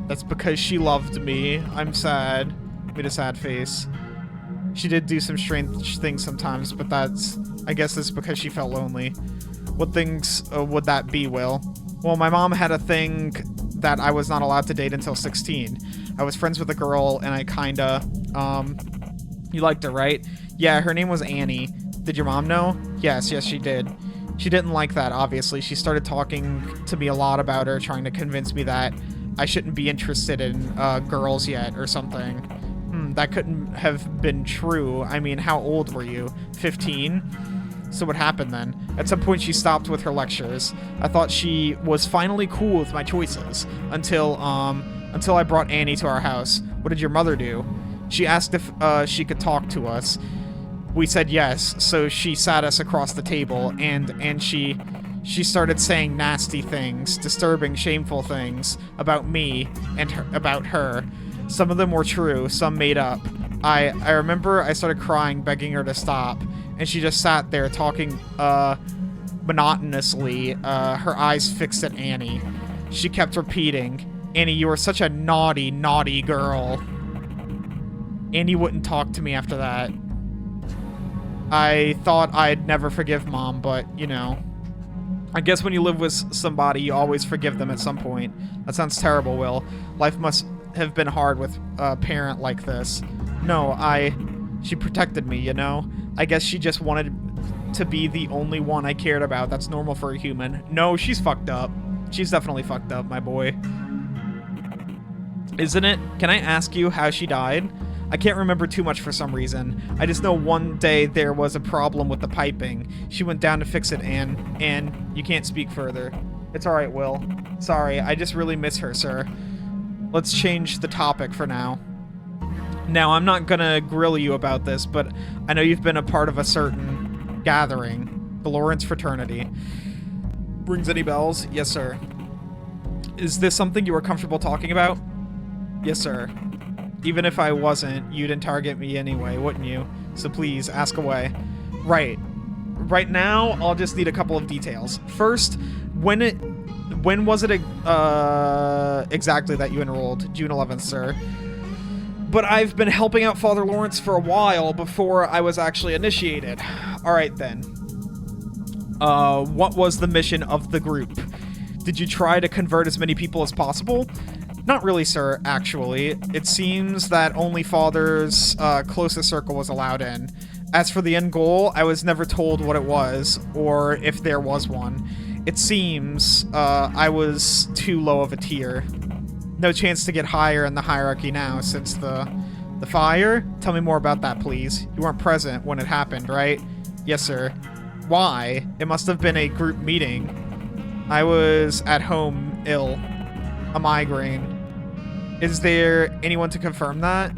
That's because she loved me. I'm sad. Made a sad face. She did do some strange things sometimes, but I guess it's because she felt lonely. What things would that be, Will? Well, my mom had a thing that I was not allowed to date until 16. I was friends with a girl, and I kinda, you liked her, right? Yeah, her name was Annie. Did your mom know? Yes, she did. She didn't like that, obviously. She started talking to me a lot about her, trying to convince me that I shouldn't be interested in girls yet or something. That couldn't have been true. I mean, how old were you? 15? So what happened then? At some point she stopped with her lectures. I thought she was finally cool with my choices until I brought Annie to our house. What did your mother do? She asked if she could talk to us. We said yes, so she sat us across the table and she started saying nasty things, disturbing, shameful things about me and about her. Some of them were true, some made up. I remember I started crying, begging her to stop, and she just sat there talking monotonously, her eyes fixed at Annie. She kept repeating, Annie, you were such a naughty, naughty girl. Annie wouldn't talk to me after that. I thought I'd never forgive Mom, but, you know. I guess when you live with somebody, you always forgive them at some point. That sounds terrible, Will. Life must have been hard with a parent like this. No, she protected me, you know? I guess she just wanted to be the only one I cared about. That's normal for a human. No, she's fucked up. She's definitely fucked up, my boy. Isn't it? Can I ask you how she died? I can't remember too much for some reason. I just know one day there was a problem with the piping. She went down to fix it, and you can't speak further. It's alright, Will. Sorry, I just really miss her, sir. Let's change the topic for now. Now, I'm not gonna grill you about this, but I know you've been a part of a certain gathering, the Lawrence fraternity. Rings any bells? Yes, sir. Is this something you are comfortable talking about? Yes, sir. Even if I wasn't, you'd interrogate me anyway, wouldn't you? So please, ask away. Right. Right now, I'll just need a couple of details. First, when was it exactly that you enrolled? June 11th, sir. But I've been helping out Father Lawrence for a while before I was actually initiated. Alright then. What was the mission of the group? Did you try to convert as many people as possible? Not really, sir, actually. It seems that only Father's closest circle was allowed in. As for the end goal, I was never told what it was, or if there was one. It seems I was too low of a tier. No chance to get higher in the hierarchy now, since the fire? Tell me more about that, please. You weren't present when it happened, right? Yes, sir. Why? It must have been a group meeting. I was at home, ill. A migraine. Is there anyone to confirm that?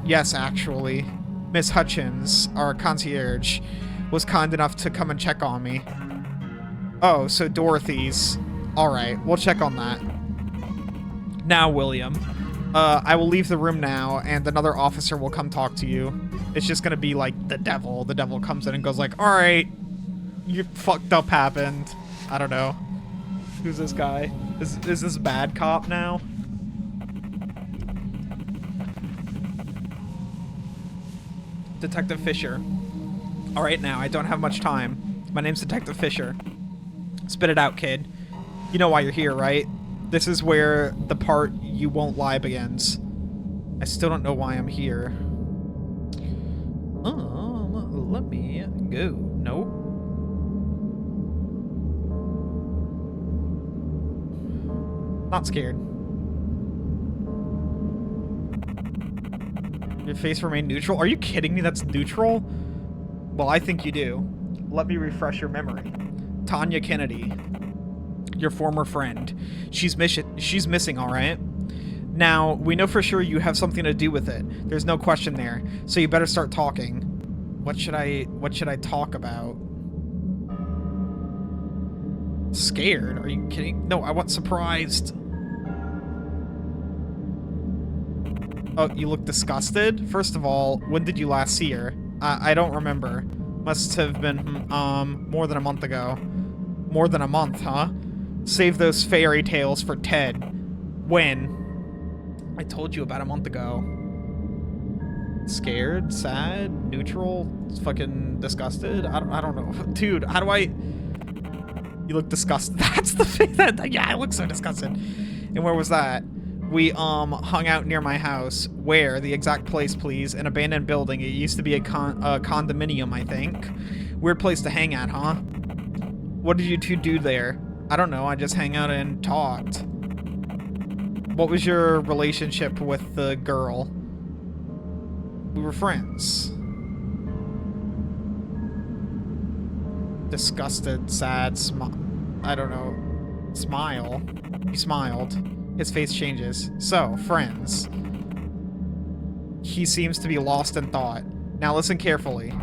Yes, actually. Miss Hutchins, our concierge, was kind enough to come and check on me. Oh, so Dorothy's. Alright, we'll check on that. Now, William. I will leave the room now, and another officer will come talk to you. It's just gonna be like the devil. The devil comes in and goes like, alright, you fucked up happened. I don't know. Who's this guy? Is this bad cop now? Detective Fisher. All right, now, I don't have much time. My name's Detective Fisher. Spit it out, kid. You know why you're here, right? This is where the part you won't lie begins. I still don't know why I'm here. Let me go. No. Not scared. Your face remained neutral? Are you kidding me? That's neutral? Well, I think you do. Let me refresh your memory. Tanya Kennedy, your former friend. She's missing, all right? Now, we know for sure you have something to do with it. There's no question there. So you better start talking. What should I talk about? Scared? Are you kidding? No, I want surprised. Oh, you look disgusted? First of all, when did you last see her? I don't remember. Must have been, more than a month ago. More than a month, huh? Save those fairy tales for Ted. When? I told you about a month ago. Scared? Sad? Neutral? Fucking disgusted? I don't know. Dude, how do I... You look disgusted. That's the thing that... Yeah, I look so disgusted. And where was that? We, hung out near my house. Where? The exact place, please. An abandoned building. It used to be a condominium, I think. Weird place to hang at, huh? What did you two do there? I don't know. I just hang out and talked. What was your relationship with the girl? We were friends. Disgusted, sad, I don't know. Smile. He smiled. His face changes. So, friends. He seems to be lost in thought. Now listen carefully.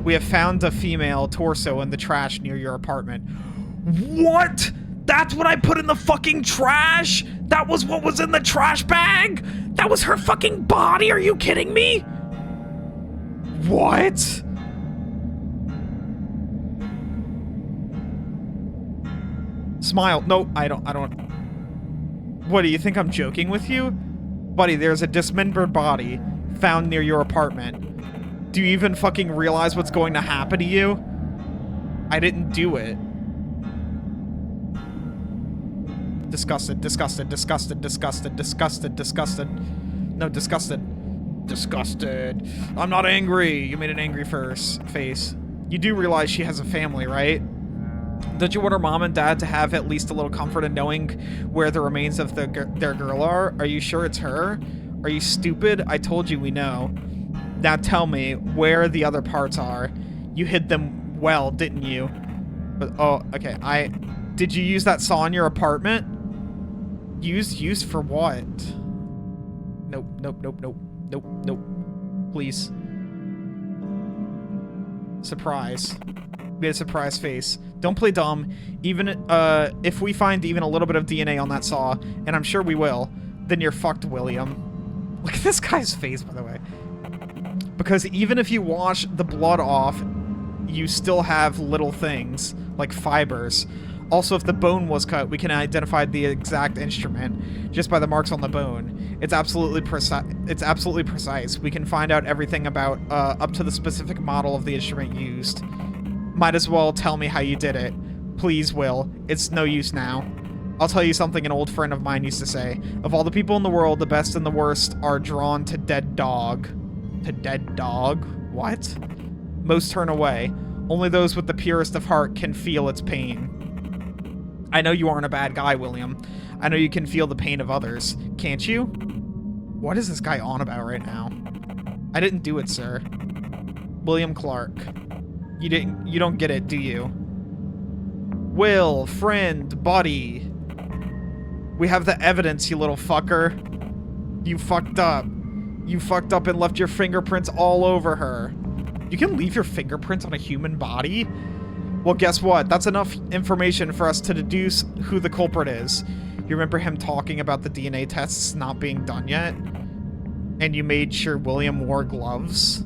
We have found a female torso in the trash near your apartment. What? That's what I put in the fucking trash? That was what was in the trash bag? That was her fucking body? Are you kidding me? What? Smile. No, I don't. What, do you think I'm joking with you? Buddy, there's a dismembered body found near your apartment. Do you even fucking realize what's going to happen to you? I didn't do it. Disgusted, disgusted, disgusted, disgusted, disgusted, disgusted. No, disgusted. Disgusted. I'm not angry. You made an angry face. You do realize she has a family, right? Don't you want her mom and dad to have at least a little comfort in knowing where the remains of their girl are? Are you sure it's her? Are you stupid? I told you we know. Now tell me where the other parts are. You hid them well, didn't you? But, oh, okay. Did you use that saw in your apartment? Used for what? Nope, nope, nope, nope, nope, nope. Please. Surprise. We had a surprise face. Don't play dumb. Even if we find even a little bit of DNA on that saw, and I'm sure we will, then you're fucked, William. Look at this guy's face, by the way. Because even if you wash the blood off, you still have little things, like fibers. Also, if the bone was cut, we can identify the exact instrument just by the marks on the bone. It's absolutely precise. We can find out everything about up to the specific model of the instrument used. Might as well tell me how you did it. Please, Will. It's no use now. I'll tell you something an old friend of mine used to say. Of all the people in the world, the best and the worst are drawn to dead dog. To dead dog? What? Most turn away. Only those with the purest of heart can feel its pain. I know you aren't a bad guy, William. I know you can feel the pain of others. Can't you? What is this guy on about right now? I didn't do it, sir. William Clark. You don't get it, do you? Will, friend, buddy. We have the evidence, you little fucker. You fucked up. You fucked up and left your fingerprints all over her. You can leave your fingerprints on a human body? Well, guess what? That's enough information for us to deduce who the culprit is. You remember him talking about the DNA tests not being done yet? And you made sure William wore gloves?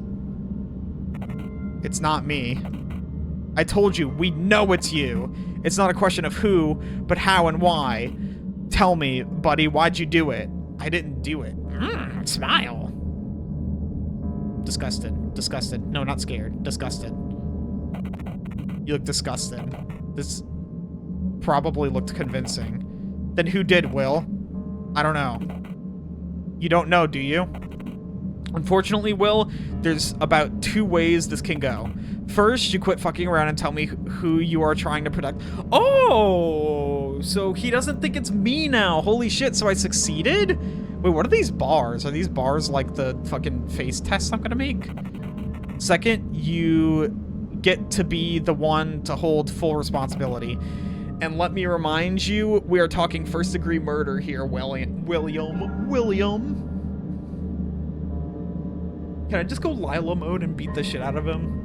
It's not me. I told you, we know it's you. It's not a question of who, but how and why. Tell me, buddy, why'd you do it? I didn't do it. Smile. Disgusted. Disgusted. No, not scared. Disgusted. You look disgusted. This probably looked convincing. Then who did, Will? I don't know. You don't know, do you? Unfortunately, Will, there's about 2 ways this can go. First, you quit fucking around and tell me who you are trying to protect. Oh, so he doesn't think it's me now. Holy shit, so I succeeded? Wait, what are these bars? Are these bars like the fucking face tests I'm gonna make? Second, you get to be the one to hold full responsibility. And let me remind you, we are talking first-degree murder here, William. Can I just go Lila mode and beat the shit out of him?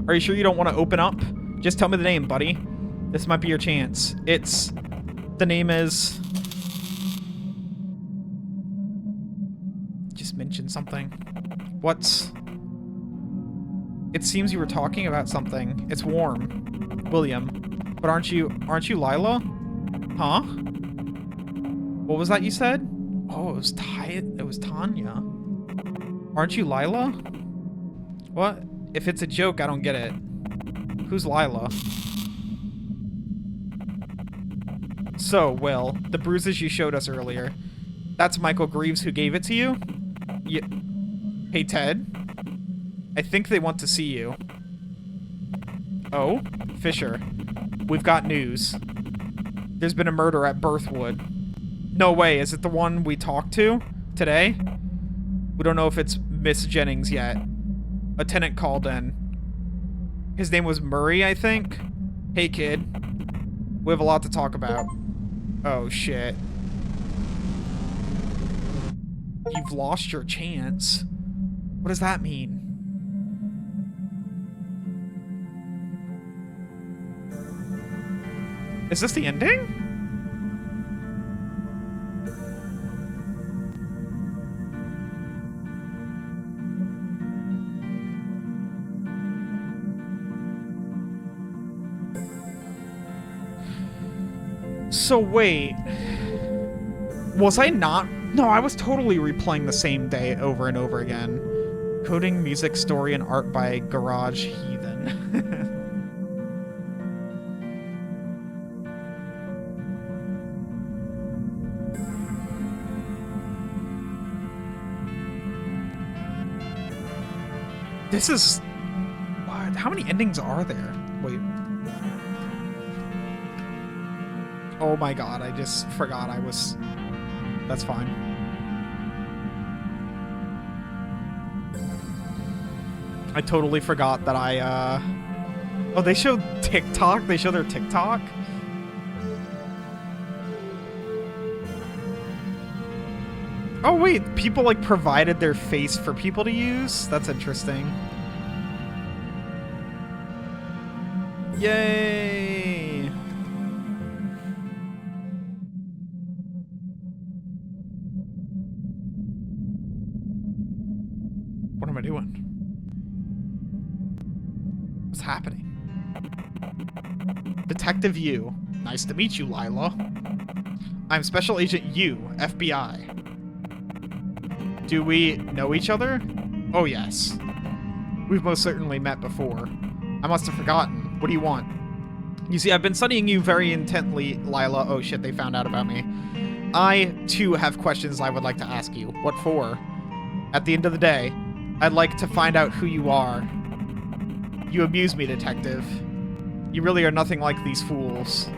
Are you sure you don't want to open up? Just tell me the name, buddy. This might be your chance. The name is... Just mention something. It seems you were talking about something. It's warm. William. But aren't you Lila? Huh? What was that you said? Oh, it was Tanya. Aren't you Lila? What? If it's a joke, I don't get it. Who's Lila? So, Will, the bruises you showed us earlier. That's Michael Greaves who gave it to you? Yeah. Hey, Ted. I think they want to see you. Oh? Fisher. We've got news. There's been a murder at Birthwood. No way, is it the one we talked to today? We don't know if it's Miss Jennings yet. A tenant called in. His name was Murray, I think. Hey, kid. We have a lot to talk about. Oh, shit. You've lost your chance. What does that mean? Is this the ending? So wait, was I not? No, I was totally replaying the same day over and over again. Coding, music, story, and art by Garage Heathen. This is... What? How many endings are there? Wait. Oh my god, I just forgot I was... That's fine. I totally forgot that I, Oh, they show TikTok? They show their TikTok? Oh wait, people like provided their face for people to use? That's interesting. Yay! What am I doing? What's happening? Detective Yu. Nice to meet you, Lila. I'm Special Agent Yu, FBI. Do we know each other? Oh, yes. We've most certainly met before. I must have forgotten. What do you want? You see, I've been studying you very intently, Lila. Oh shit, they found out about me. I, too, have questions I would like to ask you. What for? At the end of the day, I'd like to find out who you are. You amuse me, detective. You really are nothing like these fools.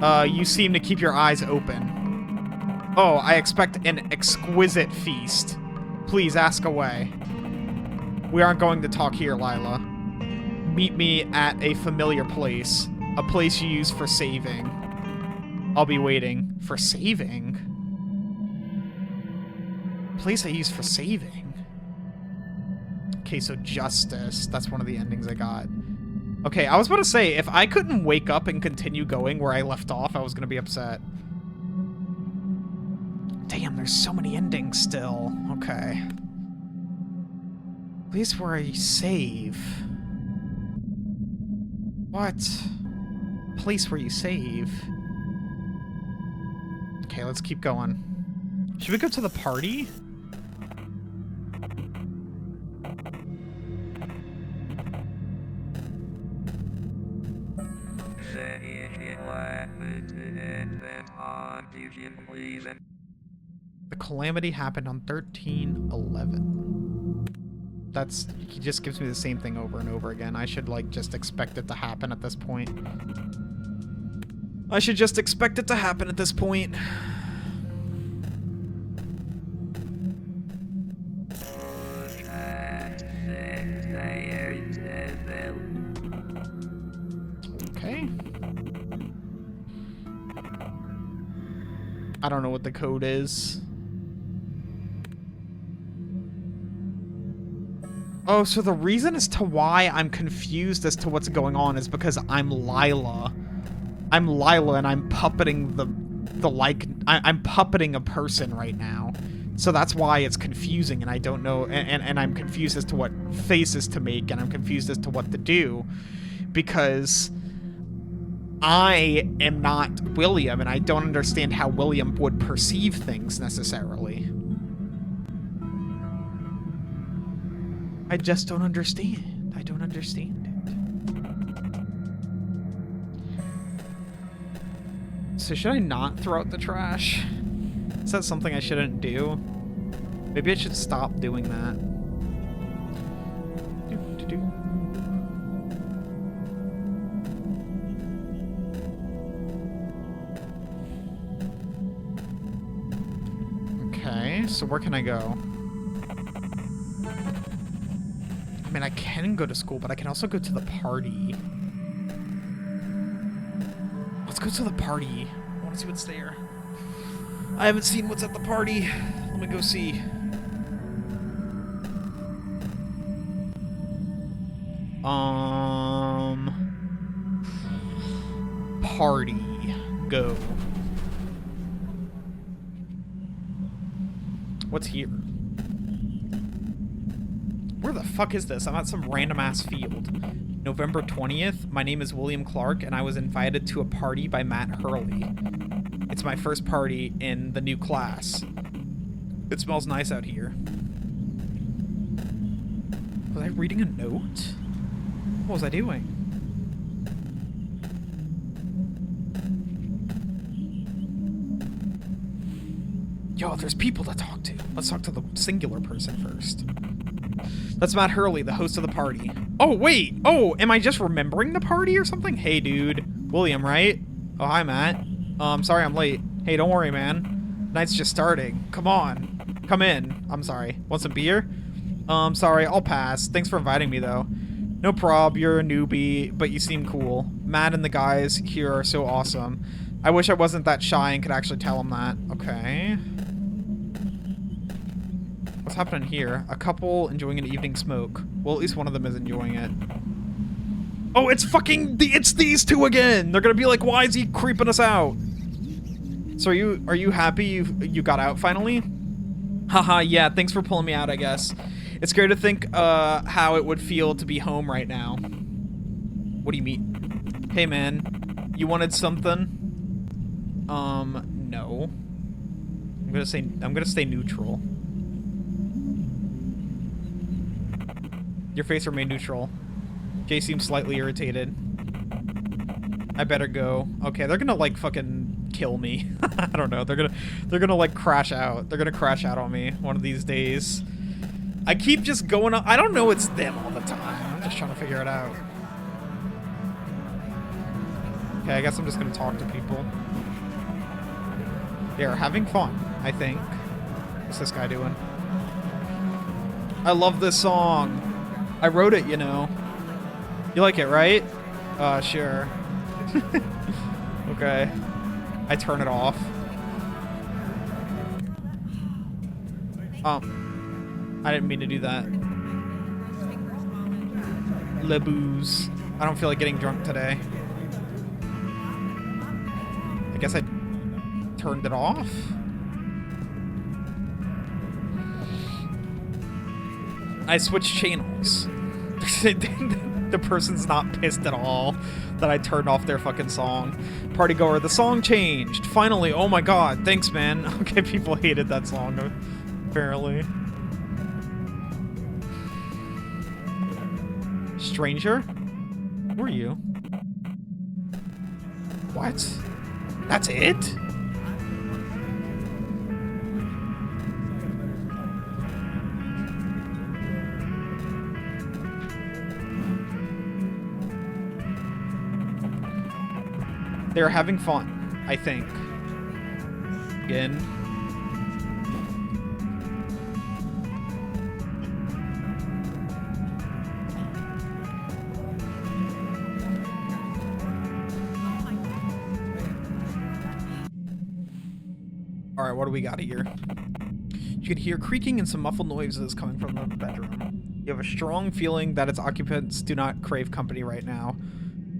You seem to keep your eyes open. Oh, I expect an exquisite feast. Please ask away. We aren't going to talk here, Lila. Meet me at a familiar place. A place you use for saving. I'll be waiting. For saving? Place I use for saving? Okay, so justice. That's one of the endings I got. Okay, I was about to say, if I couldn't wake up and continue going where I left off, I was going to be upset. Damn, there's so many endings still. Okay. Place where I save. What? Place where you save. Okay, let's keep going. Should we go to the party? please. The calamity happened on 13/11. That's... He just gives me the same thing over and over again. I should, like, just expect it to happen at this point. I should just expect it to happen at this point. Okay. I don't know what the code is. Oh, so the reason as to why I'm confused as to what's going on is because I'm Lila. I'm Lila and I'm puppeting I'm puppeting a person right now. So that's why it's confusing and I don't know, and I'm confused as to what faces to make and I'm confused as to what to do because I am not William and I don't understand how William would perceive things necessarily. I just don't understand. I don't understand it. So should I not throw out the trash? Is that something I shouldn't do? Maybe I should stop doing that. Okay, so where can I go? I mean, I can go to school, but I can also go to the party. Let's go to the party. I want to see what's there. I haven't seen what's at the party. Let me go see. Party. Go. What's here? Where the fuck is this? I'm at some random ass field. November 20th. My name is William Clark, and I was invited to a party by Matt Hurley. It's my first party in the new class. It smells nice out here. Was I reading a note? What was I doing? Yo, there's people to talk to. Let's talk to the singular person first. That's Matt Hurley, the host of the party. Oh, wait. Oh, am I just remembering the party or something? Hey, dude. William, right? Oh, hi, Matt. Sorry I'm late. Hey, don't worry, man. Night's just starting. Come on. Come in. I'm sorry. Want some beer? Sorry, I'll pass. Thanks for inviting me, though. No prob, you're a newbie, but you seem cool. Matt and the guys here are so awesome. I wish I wasn't that shy and could actually tell them that. Okay. What's happening here? A couple enjoying an evening smoke. Well, at least one of them is enjoying it. Oh, it's fucking... It's these two again! They're gonna be like, why is he creeping us out? So are you happy you got out finally? Haha, yeah, thanks for pulling me out, I guess. It's great to think how it would feel to be home right now. What do you mean? Hey, man. You wanted something? No. I'm gonna stay neutral. Your face remained neutral. Jay seems slightly irritated. I better go. Okay, they're gonna like fucking kill me. I don't know. They're gonna like crash out. They're gonna crash out on me one of these days. I keep just going up. I don't know it's them all the time. I'm just trying to figure it out. Okay, I guess I'm just gonna talk to people. They are having fun, I think. What's this guy doing? I love this song. I wrote it, you know. You like it, right? Sure. Okay. I turn it off. I didn't mean to do that. Le booze. I don't feel like getting drunk today. I guess I turned it off? I switched channels. The person's not pissed at all that I turned off their fucking song. Partygoer, the song changed. Finally, oh my god, thanks, man. Okay, people hated that song, apparently. Stranger? Who are you? What? That's it? They're having fun, I think. Again. Alright, what do we got here? You can hear creaking and some muffled noises coming from the bedroom. You have a strong feeling that its occupants do not crave company right now.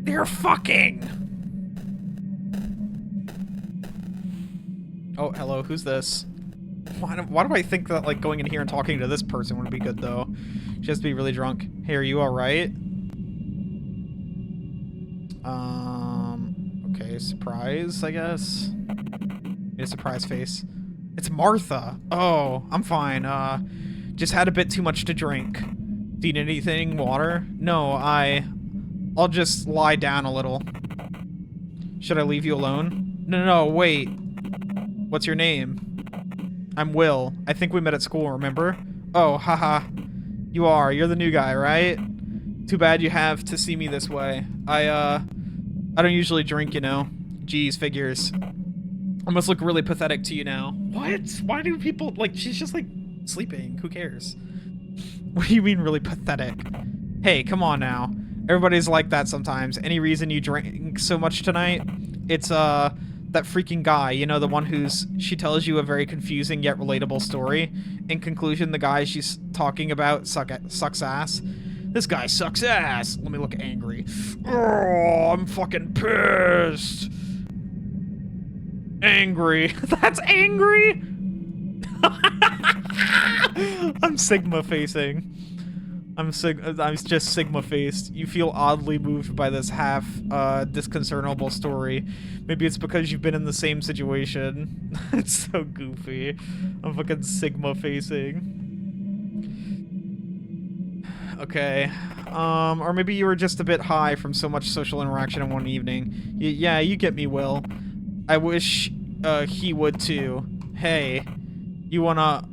They're fucking! Oh, hello, who's this? Why do I think that, like, going in here and talking to this person would be good, though? She has to be really drunk. Hey, are you alright? Okay, surprise, I guess. Made a surprise face. It's Martha. Oh, I'm fine. Just had a bit too much to drink. Do you need anything? Water? No, I'll just lie down a little. Should I leave you alone? No, wait. What's your name? I'm Will. I think we met at school, remember? Oh, haha. You're the new guy, right? Too bad you have to see me this way. I don't usually drink, you know. Geez, figures. I must look really pathetic to you now. What? Why do people, like, she's just, like, sleeping. Who cares? What do you mean really pathetic? Hey, come on now. Everybody's like that sometimes. Any reason you drank so much tonight? It's, that freaking guy, you know, the one she tells you a very confusing yet relatable story. In conclusion, the guy she's talking about sucks ass. This guy sucks ass. Let me look angry. Oh, I'm fucking pissed. Angry. That's angry? I'm Sigma facing. I'm just Sigma faced. You feel oddly moved by this half disconcertable story. Maybe it's because you've been in the same situation. It's so goofy. I'm fucking Sigma facing. Okay. Or maybe you were just a bit high from so much social interaction in one evening. Yeah, you get me, Will. I wish he would too. Hey, you wanna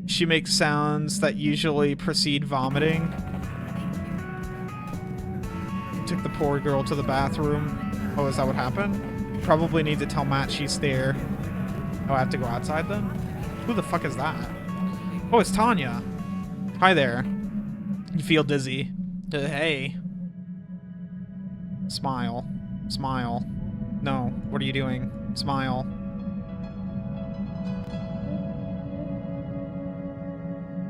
she makes sounds that usually precede vomiting. Took the poor girl to the bathroom. Oh, is that what happened? Probably need to tell Matt she's there. Oh, I have to go outside then? Who the fuck is that? Oh, it's Tanya. Hi there. You feel dizzy. Hey. Smile. Smile. No, what are you doing? Smile.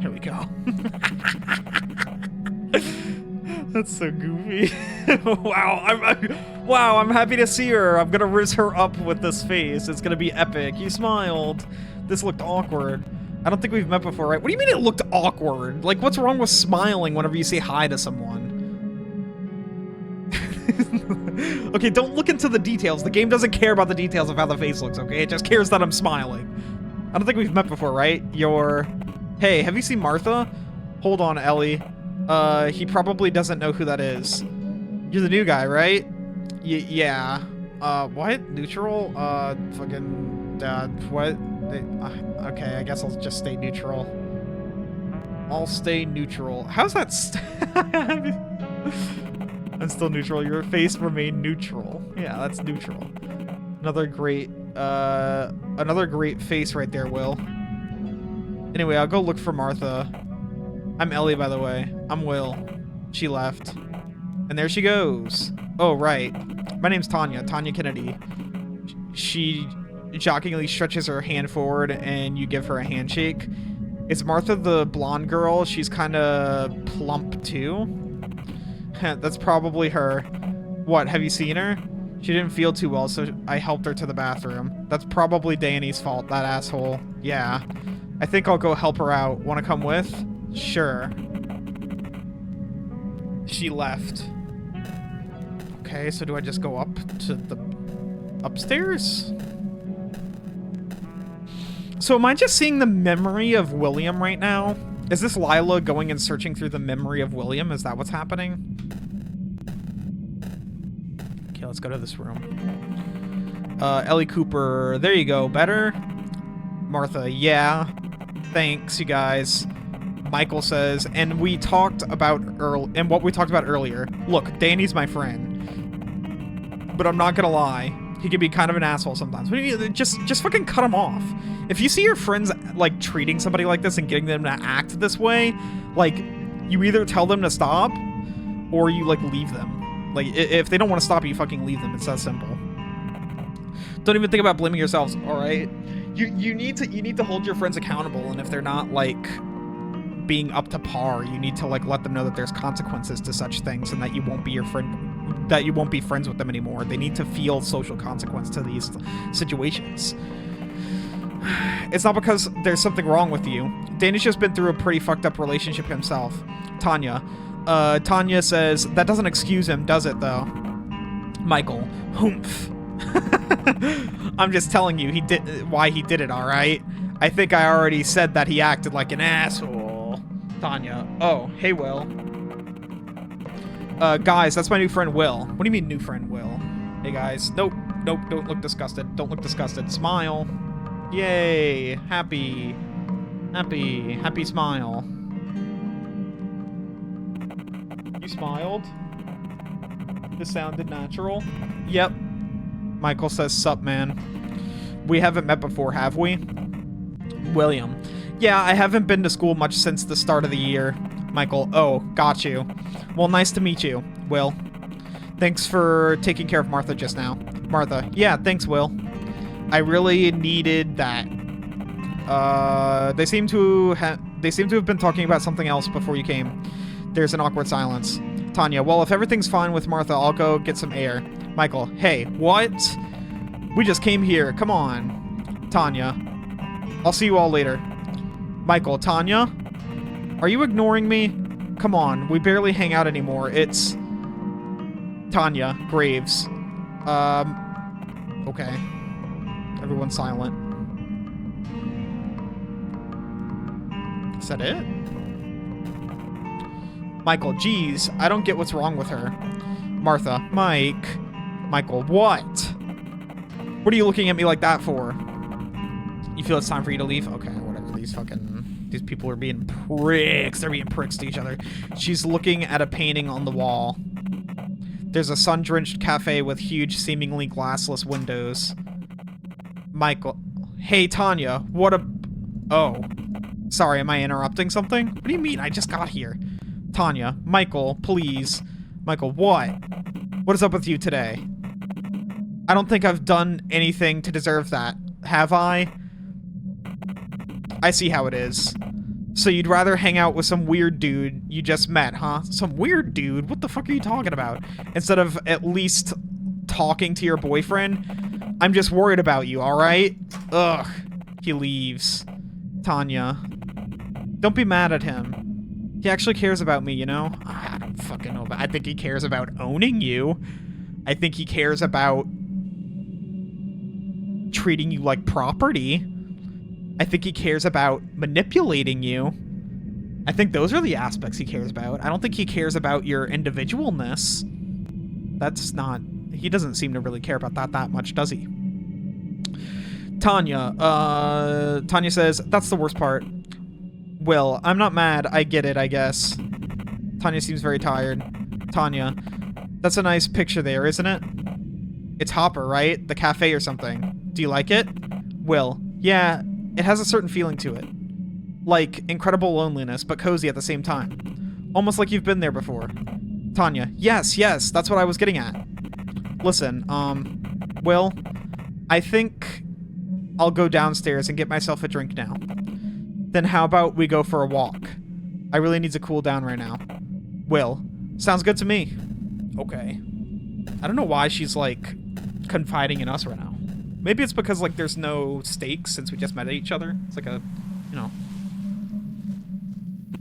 Here we go. That's so goofy. Wow, I'm happy to see her. I'm gonna riz her up with this face. It's gonna be epic. You smiled. This looked awkward. I don't think we've met before, right? What do you mean it looked awkward? Like, what's wrong with smiling whenever you say hi to someone? Okay, don't look into the details. The game doesn't care about the details of how the face looks, okay? It just cares that I'm smiling. I don't think we've met before, right? Hey, have you seen Martha? Hold on, Ellie. He probably doesn't know who that is. You're the new guy, right? Yeah. What? Neutral? What? Okay, I guess I'll just stay neutral. I'll stay neutral. How's that I'm still neutral. Your face remained neutral. Yeah, that's neutral. Another great face right there, Will. Anyway, I'll go look for Martha. I'm Ellie, by the way. I'm Will. She left. And there she goes. Oh, right. My name's Tanya. Tanya Kennedy. She shockingly stretches her hand forward and you give her a handshake. Is Martha the blonde girl? She's kind of plump, too. That's probably her. What, have you seen her? She didn't feel too well, so I helped her to the bathroom. That's probably Danny's fault, that asshole. Yeah. I think I'll go help her out. Want to come with? Sure. She left. Okay, so do I just go up to the upstairs? So am I just seeing the memory of William right now? Is this Lila going and searching through the memory of William? Is that what's happening? Okay, let's go to this room. Ellie Cooper. There you go. Better? Martha. Yeah. Thanks, you guys. Michael says, and what we talked about earlier. Look, Danny's my friend. but I'm not gonna lie. He can be kind of an asshole sometimes. What do you mean? Just fucking cut him off. If you see your friends, like, treating somebody like this and getting them to act this way, like, you either tell them to stop, or you, like, leave them. Like, if they don't want to stop, you fucking leave them. It's that simple. Don't even think about blaming yourselves, alright? You need to hold your friends accountable, and if they're not, like, being up to par, you need to, like, let them know that there's consequences to such things and that you won't be your friend, that you won't be friends with them anymore. They need to feel social consequence to these situations. It's not because there's something wrong with you. Danish just been through a pretty fucked up relationship himself. Tanya. Tanya says, that doesn't excuse him, does it, though? Michael. Humph. I'm just telling you why he did it, alright? I think I already said that he acted like an asshole. Tanya. Oh, hey, Will. Guys, that's my new friend, Will. What do you mean, new friend, Will? Hey, guys. Nope. Nope, don't look disgusted. Don't look disgusted. Smile. Yay. Happy. Happy. Happy smile. You smiled? This sounded natural? Yep. Michael says, sup, man. We haven't met before, have we? William. Yeah, I haven't been to school much since the start of the year. Michael. Oh, got you. Well, nice to meet you, Will. Thanks for taking care of Martha just now. Martha. Yeah, thanks, Will. I really needed that. They seem to have been talking about something else before you came. There's an awkward silence. Tanya. Well, if everything's fine with Martha, I'll go get some air. Michael. Hey, what? We just came here. Come on. Tanya. I'll see you all later. Michael. Tanya? Are you ignoring me? Come on. We barely hang out anymore. It's... Tanya. Graves. Okay. Everyone's silent. Is that it? Michael. Geez, I don't get what's wrong with her. Martha. Mike. Michael. What? What are you looking at me like that for? You feel it's time for you to leave? Okay, whatever. These people are being pricks. They're being pricks to each other. She's looking at a painting on the wall. There's a sun-drenched cafe with huge, seemingly glassless windows. Michael. Hey, Tanya. What a... Oh. Sorry, am I interrupting something? What do you mean? I just got here. Tanya. Michael, please. Michael, what? What is up with you today? I don't think I've done anything to deserve that. Have I? I see how it is. So you'd rather hang out with some weird dude you just met, huh? Some weird dude? What the fuck are you talking about? Instead of at least talking to your boyfriend? I'm just worried about you, alright? Ugh. He leaves. Tanya. Don't be mad at him. He actually cares about me, you know? I don't fucking know, but I think he cares about owning you. I think he cares about treating you like property. I think he cares about manipulating you. I think those are the aspects he cares about. I don't think he cares about your individualness. That's not... He doesn't seem to really care about that much, does he? Tanya. Tanya says, that's the worst part. Will, I'm not mad. I get it, I guess. Tanya seems very tired. Tanya. That's a nice picture there, isn't it? It's Hopper, right? The cafe or something. Do you like it? Will. Yeah, it has a certain feeling to it. Like incredible loneliness, but cozy at the same time. Almost like you've been there before. Tanya. Yes, that's what I was getting at. Listen, Will, I think I'll go downstairs and get myself a drink now. Then how about we go for a walk? I really need to cool down right now. Will. Sounds good to me. Okay. I don't know why she's, like, confiding in us right now. Maybe it's because, like, there's no stakes since we just met each other. It's like a, you know...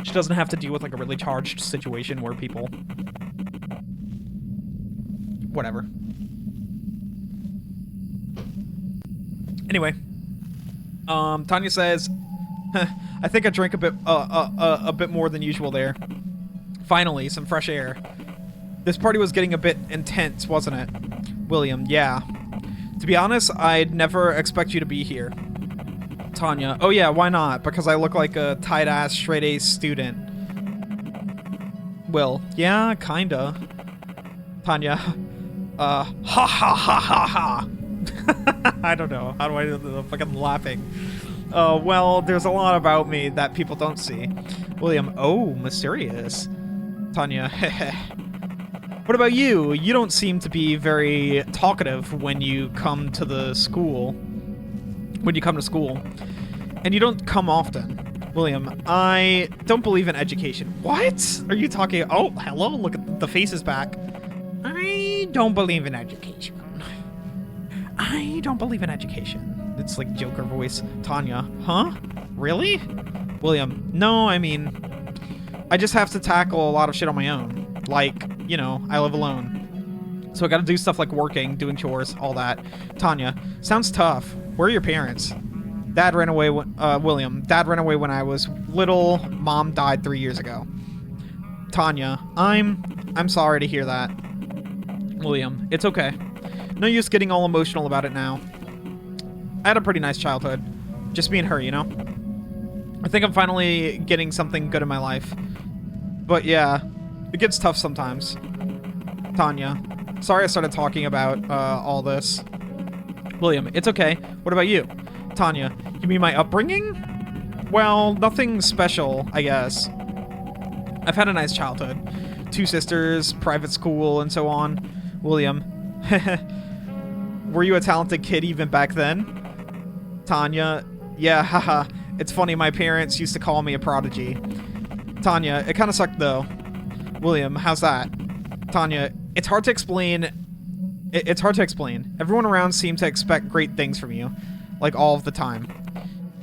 She doesn't have to deal with, like, a really charged situation where people... Whatever. Anyway. Tanya says... I think I drank a bit more than usual there. Finally, some fresh air. This party was getting a bit intense, wasn't it? William, yeah. To be honest, I'd never expect you to be here. Tanya, oh yeah, why not? Because I look like a tight-ass, straight-A student. Will, yeah, kinda. Tanya, Ha ha ha ha ha. I don't know. How do I do the fucking laughing? Well, there's a lot about me that people don't see. William, oh, mysterious. Tanya, heh. What about you? You don't seem to be very talkative when you come to the school. When you come to school. And you don't come often. William, I don't believe in education. What? Are you talking? Oh, hello, look at the faces back. I don't believe in education. I don't believe in education. It's like Joker voice. Tanya, huh? Really? William, no, I mean, I just have to tackle a lot of shit on my own. Like, you know, I live alone. So I gotta do stuff like working, doing chores, all that. Tanya, sounds tough. Where are your parents? Dad ran away when, William, Dad ran away when I was little. Mom died 3 years ago. Tanya, I'm sorry to hear that. William, it's okay. No use getting all emotional about it now. I had a pretty nice childhood. Just me and her, you know? I think I'm finally getting something good in my life. But yeah, it gets tough sometimes. Tanya, sorry I started talking about all this. William, it's okay. What about you? Tanya, you mean my upbringing? Well, nothing special, I guess. I've had a nice childhood. 2 sisters, private school, and so on. William, were you a talented kid even back then? Tanya, yeah, haha. It's funny, my parents used to call me a prodigy. Tanya, it kind of sucked though. William, how's that? Tanya, it's hard to explain. It's hard to explain. Everyone around seems to expect great things from you. Like, all of the time.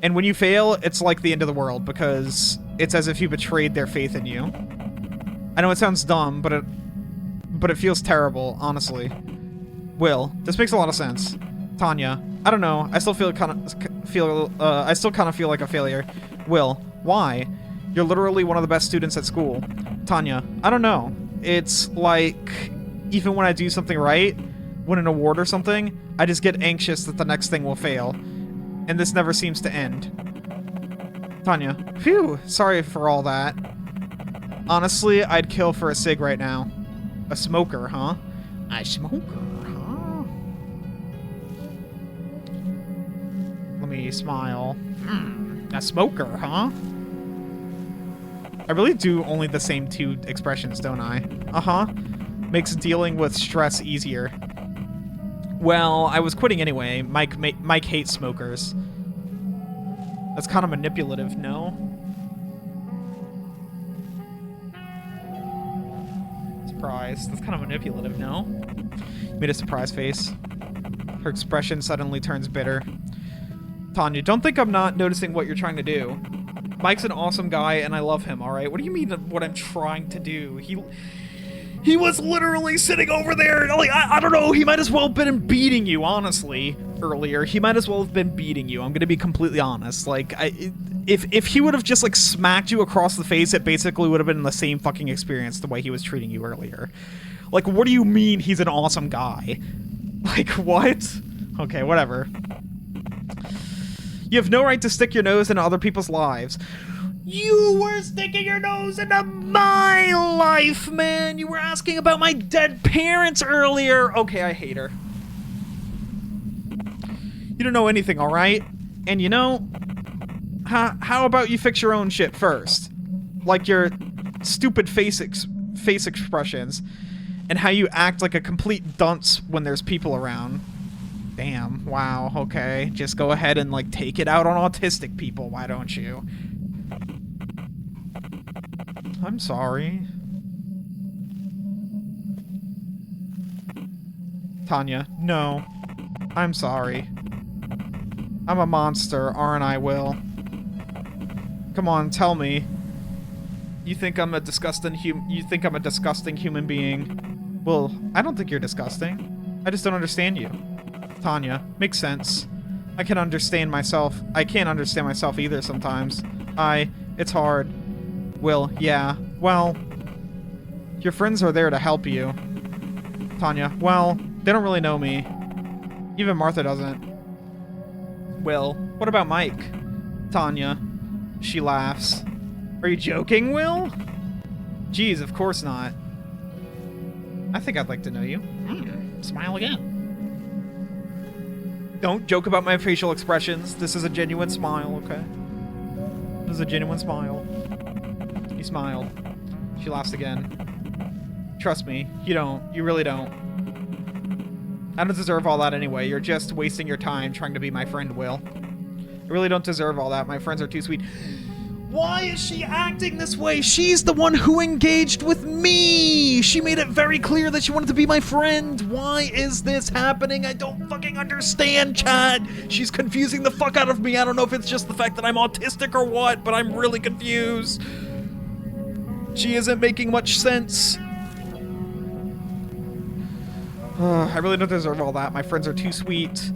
And when you fail, it's like the end of the world, because it's as if you betrayed their faith in you. I know it sounds dumb, but it feels terrible, honestly. Will, this makes a lot of sense. Tanya, I don't know. I still kind of feel like a failure. Will, why? You're literally one of the best students at school. Tanya, I don't know. It's like, even when I do something right, win an award or something, I just get anxious that the next thing will fail. And this never seems to end. Tanya, phew, sorry for all that. Honestly, I'd kill for a cig right now. A smoker, huh? A smoker, huh? Let me smile. A smoker, huh? I really do only the same 2 expressions, don't I? Uh-huh. Makes dealing with stress easier. Well, I was quitting anyway. Mike hates smokers. That's kind of manipulative, no? Surprise. That's kind of manipulative, no? Made a surprise face. Her expression suddenly turns bitter. Tanya, don't think I'm not noticing what you're trying to do. Mike's an awesome guy, and I love him, alright? What do you mean what I'm trying to do? He was literally sitting over there, like, I don't know, he might as well have been beating you, honestly, earlier. He might as well have been beating you, I'm gonna be completely honest. Like, if he would have just, like, smacked you across the face, it basically would have been the same fucking experience the way he was treating you earlier. Like, what do you mean he's an awesome guy? Like, what? Okay, whatever. You have no right to stick your nose into other people's lives. You were sticking your nose into my life, man! You were asking about my dead parents earlier! Okay, I hate her. You don't know anything, alright? And you know, how about you fix your own shit first? Like your stupid face expressions, and how you act like a complete dunce when there's people around. Damn, wow, okay. Just go ahead and, like, take it out on autistic people, why don't you? I'm sorry. Tanya, no. I'm sorry. I'm a monster, aren't I, Will? Come on, tell me. You think I'm a disgusting human being? Well, I don't think you're disgusting. I just don't understand you. Tanya, makes sense. I can't understand myself either sometimes. It's hard. Will, yeah. Well, your friends are there to help you. Tanya, well, they don't really know me. Even Martha doesn't. Will, what about Mike? Tanya, she laughs. Are you joking, Will? Geez, of course not. I think I'd like to know you. Smile again. Don't joke about my facial expressions. This is a genuine smile, okay? This is a genuine smile. He smiled. She laughs again. Trust me, you don't. You really don't. I don't deserve all that anyway. You're just wasting your time trying to be my friend, Will. I really don't deserve all that. My friends are too sweet. Why is she acting this way? She's the one who engaged with me! She made it very clear that she wanted to be my friend. Why is this happening? I don't fucking understand, Chad. She's confusing the fuck out of me. I don't know if it's just the fact that I'm autistic or what, but I'm really confused. She isn't making much sense. I really don't deserve all that. My friends are too sweet.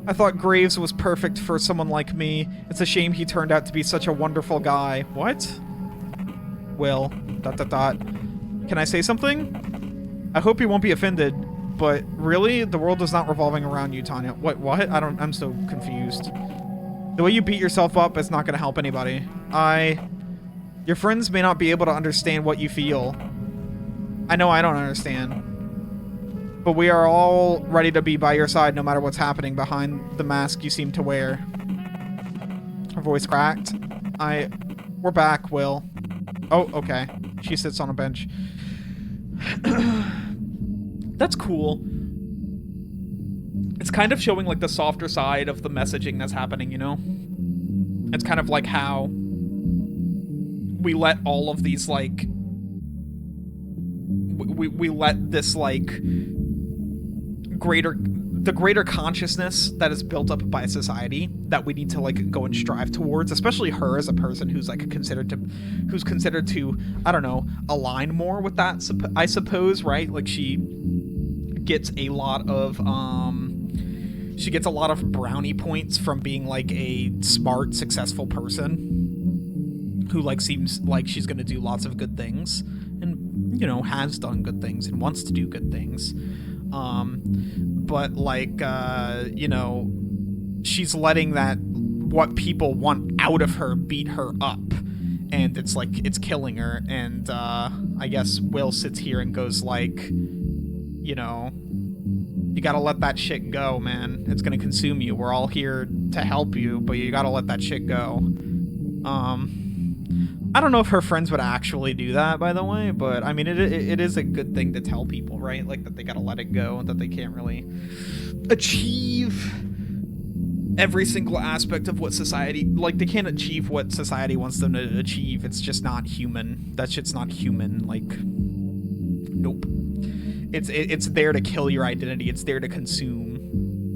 I thought Graves was perfect for someone like me. It's a shame he turned out to be such a wonderful guy. What? Will. ... Can I say something? I hope you won't be offended, but really, the world is not revolving around you, Tanya. What? I'm so confused. The way you beat yourself up is not going to help anybody. Your friends may not be able to understand what you feel. I know I don't understand. But we are all ready to be by your side no matter what's happening behind the mask you seem to wear. Her voice cracked. We're back, Will. Oh, okay. She sits on a bench. That's cool. It's kind of showing like the softer side of the messaging that's happening, you know? It's kind of like how we let all of these like we let this like the greater consciousness that is built up by society that we need to like go and strive towards, especially her as a person who's like considered to I don't know, align more with that, I suppose, right? Like she gets a lot of brownie points from being like a smart, successful person who like seems like she's gonna do lots of good things and, you know, has done good things and wants to do good things. But like, you know, she's letting that what people want out of her beat her up, and it's like, it's killing her. And, I guess Will sits here and goes like, you know, you gotta let that shit go, man. It's gonna consume you. We're all here to help you, but you gotta let that shit go. I don't know if her friends would actually do that, by the way, but I mean, it is a good thing to tell people, right? Like that they gotta let it go and that they can't really achieve every single aspect of what society, like they can't achieve what society wants them to achieve. It's just not human. That shit's not human. Like, nope. It's there to kill your identity. It's there to consume.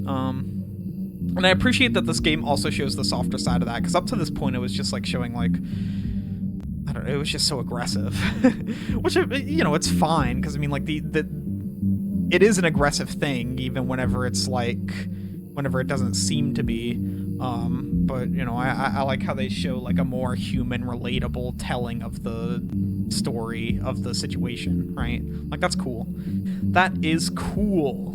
And I appreciate that this game also shows the softer side of that, because up to this point it was just like showing like, I don't know, it was just so aggressive. Which, you know, it's fine, because I mean, like, it is an aggressive thing, even whenever it's like, whenever it doesn't seem to be. But, you know, I like how they show, like, a more human, relatable telling of the story of the situation, right? Like, that's cool. That is cool.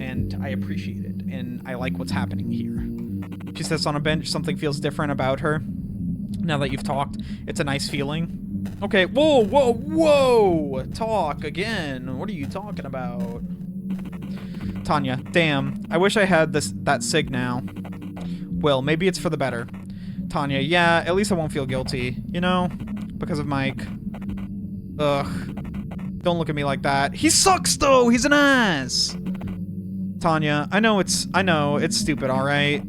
And I appreciate it. And I like what's happening here. She sits on a bench. Something feels different about her. Now that you've talked, it's a nice feeling. Okay, whoa! Talk again. What are you talking about? Tanya, damn. I wish I had that sig now. Will, maybe it's for the better. Tanya, yeah, at least I won't feel guilty. You know? Because of Mike. Ugh. Don't look at me like that. He sucks, though! He's an ass! Tanya, I know it's stupid, alright?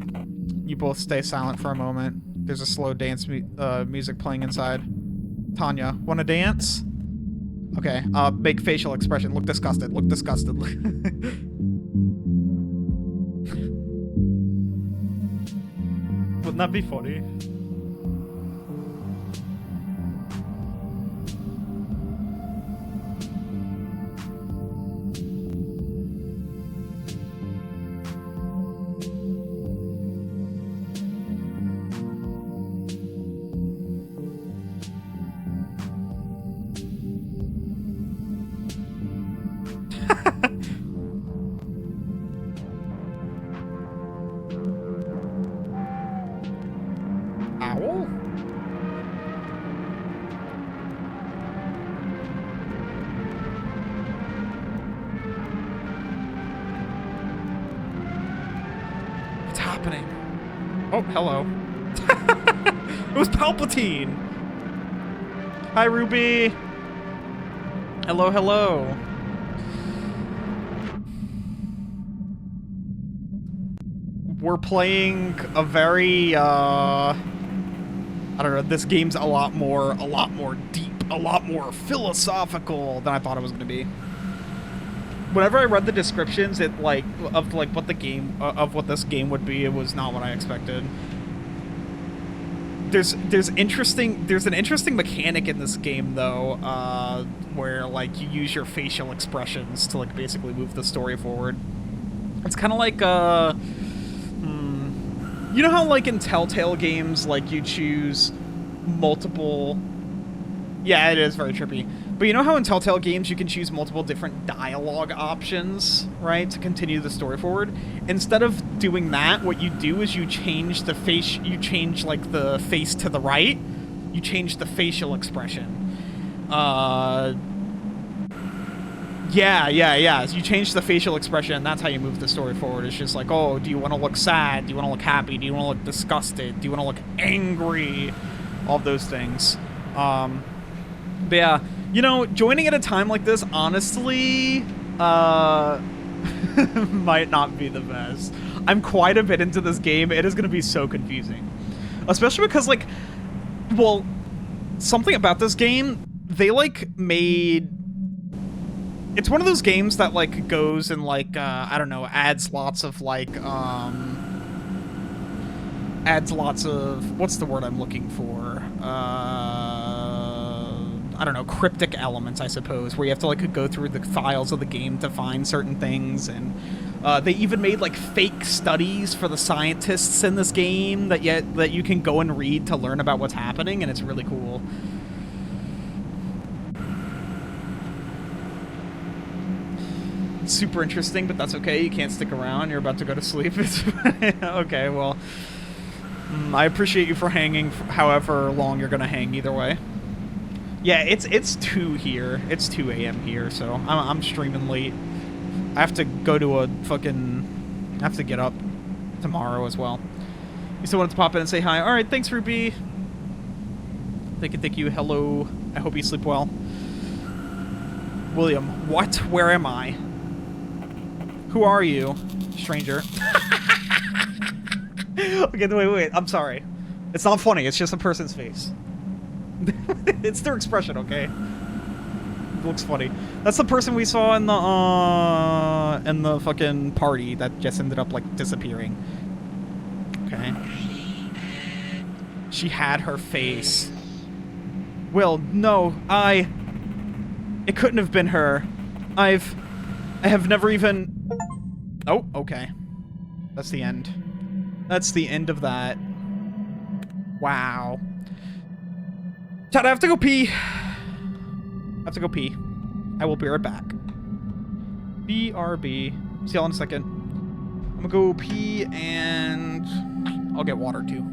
You both stay silent for a moment. There's a slow dance music playing inside. Tanya, wanna dance? Okay, make facial expression. Look disgusted. Look disgusted. Wouldn't that be funny? Owl? hello. It was Palpatine. Hi, Ruby. Hello, hello. We're playing a very, I don't know, this game's a lot more deep, a lot more philosophical than I thought it was going to be. Whenever I read the descriptions, of what the game, of what this game would be, it was not what I expected. There's an interesting mechanic in this game, though, where, like, you use your facial expressions to, like, basically move the story forward. It's kind of like, you know how, like, in Telltale games, like, you choose multiple... Yeah, it is very trippy. But you know how in Telltale games you can choose multiple different dialogue options, right, to continue the story forward? Instead of doing that, what you do is you change, like, the face to the right. You change the facial expression. Yeah. So you change the facial expression, and that's how you move the story forward. It's just like, oh, do you want to look sad? Do you want to look happy? Do you want to look disgusted? Do you want to look angry? All of those things. But yeah, you know, joining at a time like this, honestly, might not be the best. I'm quite a bit into this game. It is going to be so confusing. Especially because, like, well, something about this game, they, like, made... It's one of those games that, like, goes and, like, I don't know, adds lots of, like, what's the word I'm looking for? I don't know, cryptic elements, I suppose, where you have to, like, go through the files of the game to find certain things, and they even made, like, fake studies for the scientists in this game that you can go and read to learn about what's happening, and it's really cool. It's super interesting, but that's okay. You can't stick around. You're about to go to sleep. Okay, well, I appreciate you for hanging however long you're gonna hang either way. Yeah, it's 2 here. It's 2 a.m. here, so I'm streaming late. I have to go to I have to get up tomorrow as well. You still wanted to pop in and say hi. All right, thanks, Ruby. Thank you. Hello. I hope you sleep well. William, what? Where am I? Who are you, stranger? Okay, wait. I'm sorry. It's not funny. It's just a person's face. It's their expression, okay? It looks funny. That's the person we saw in the fucking party that just ended up, like, disappearing. Okay. She had her face. Will, no, it couldn't have been her. I have never even... Oh, okay. That's the end. That's the end of that. Wow. Chad, I have to go pee. I will be right back. BRB. See y'all in a second. I'm gonna go pee and I'll get water too.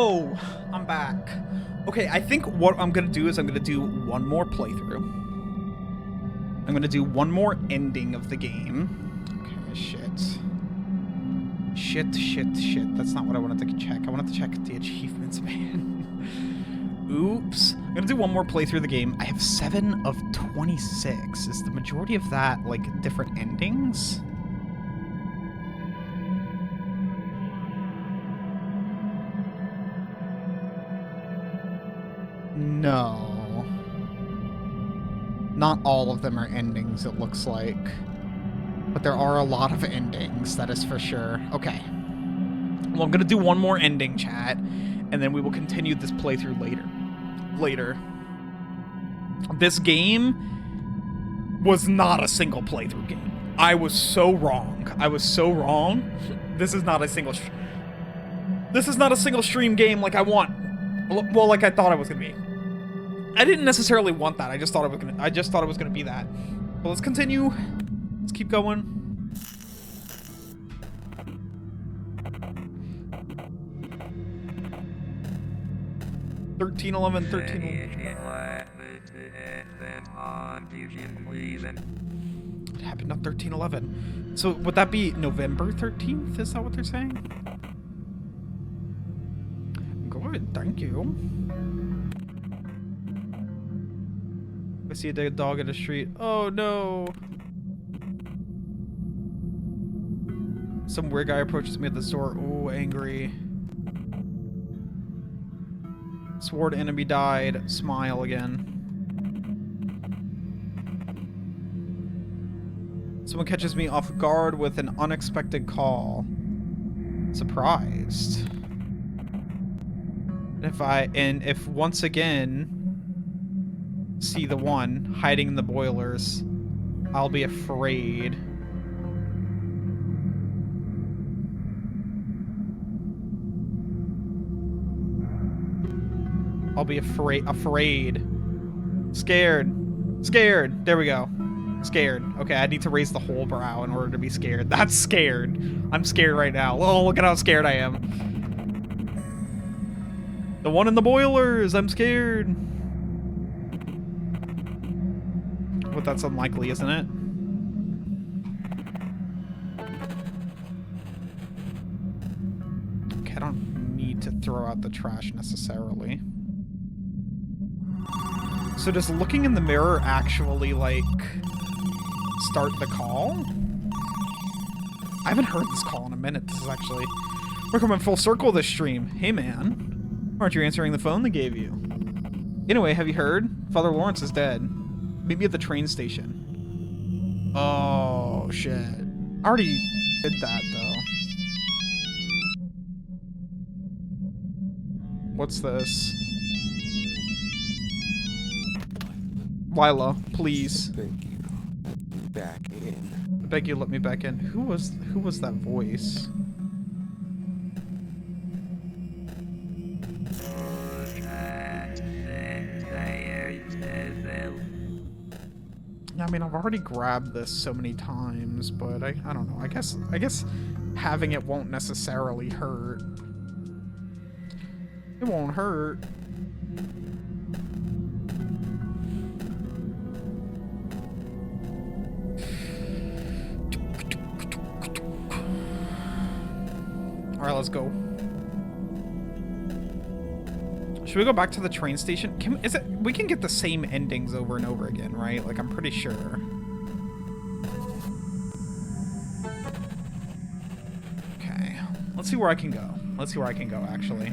Yo! I'm back. Okay, I think what I'm gonna do is I'm gonna do one more playthrough. I'm gonna do one more ending of the game. Okay, shit. Shit. That's not what I wanted to check. I wanted to check the achievements, man. Oops. I'm gonna do one more playthrough of the game. I have 7 of 26. Is the majority of that, like, different endings? No. Not all of them are endings, it looks like. But there are a lot of endings, that is for sure. Okay. Well, I'm gonna do one more ending, chat, and then we will continue this playthrough later. This game was not a single playthrough game. I was so wrong. This is not a single stream game like I want. Well, like I thought it was gonna be. I didn't necessarily want that. I just thought it was gonna be that. But let's continue. Let's keep going. $13.11, It happened on 13/11. So would that be November 13th? Is that what they're saying? Good, thank you. I see a dead dog in the street. Oh no. Some weird guy approaches me at the store. Ooh, angry. Sword enemy died. Smile again. Someone catches me off guard with an unexpected call. Surprised. And if once again see the one hiding in the boilers, I'll be afraid. I'll be afraid. Scared. There we go. Scared. Okay, I need to raise the whole brow in order to be scared. That's scared. I'm scared right now. Oh, look at how scared I am. The one in the boilers. I'm scared. But that's unlikely, isn't it? Okay, I don't need to throw out the trash necessarily. So does looking in the mirror actually, like, start the call? I haven't heard this call in a minute. This is actually... We're coming full circle this stream. Hey, man. Why aren't you answering the phone they gave you? Anyway, have you heard? Father Lawrence is dead. Meet me at the train station. Oh, shit. I already did that, though. What's this? Lila, please. Thank you. Back in. I beg you, let me back in. Who was that voice? I mean, I've already grabbed this so many times, but I don't know. I guess having it won't necessarily hurt. It won't hurt. Alright, let's go. Should we go back to the train station? We can get the same endings over and over again, right? Like, I'm pretty sure. Okay. Let's see where I can go. Let's see where I can go, actually.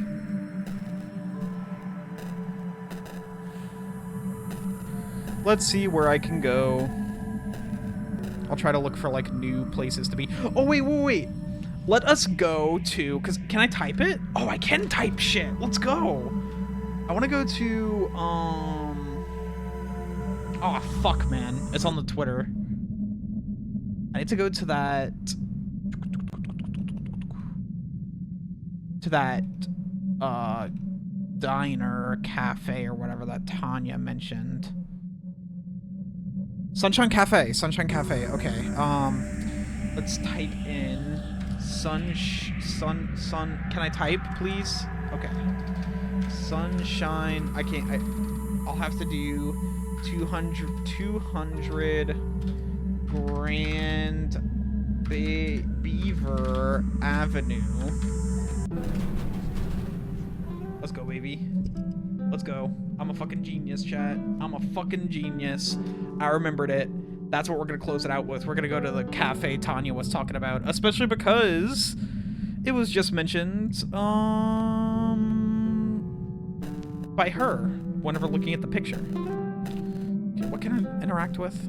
Let's see where I can go. I'll try to look for, like, new places to be. Oh, wait. Let us go to... Can I type it? Oh, I can type shit. Let's go. I want to go to, Oh, fuck, man. It's on the Twitter. I need to go to that... diner or cafe or whatever that Tanya mentioned. Sunshine Cafe. Okay, let's type in Sun. Can I type, please? Okay. Sunshine. I can't. I'll have to do 200 Grand Beaver Avenue. Let's go, baby. Let's go. I'm a fucking genius, chat. I'm a fucking genius. I remembered it. That's what we're gonna close it out with. We're gonna go to the cafe Tanya was talking about, especially because it was just mentioned by her whenever looking at the picture. Okay, what can I interact with?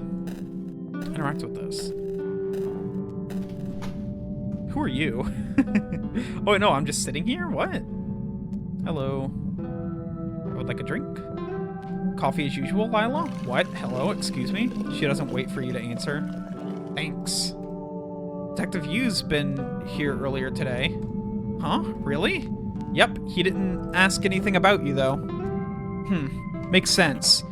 Interact with this. Who are you? Oh wait, no, I'm just sitting here? What? Hello. I would like a drink. Coffee as usual, Lila? What? Hello, excuse me? She doesn't wait for you to answer. Thanks. Detective Yu's been here earlier today. Huh? Really? Yep, he didn't ask anything about you, though. Makes sense.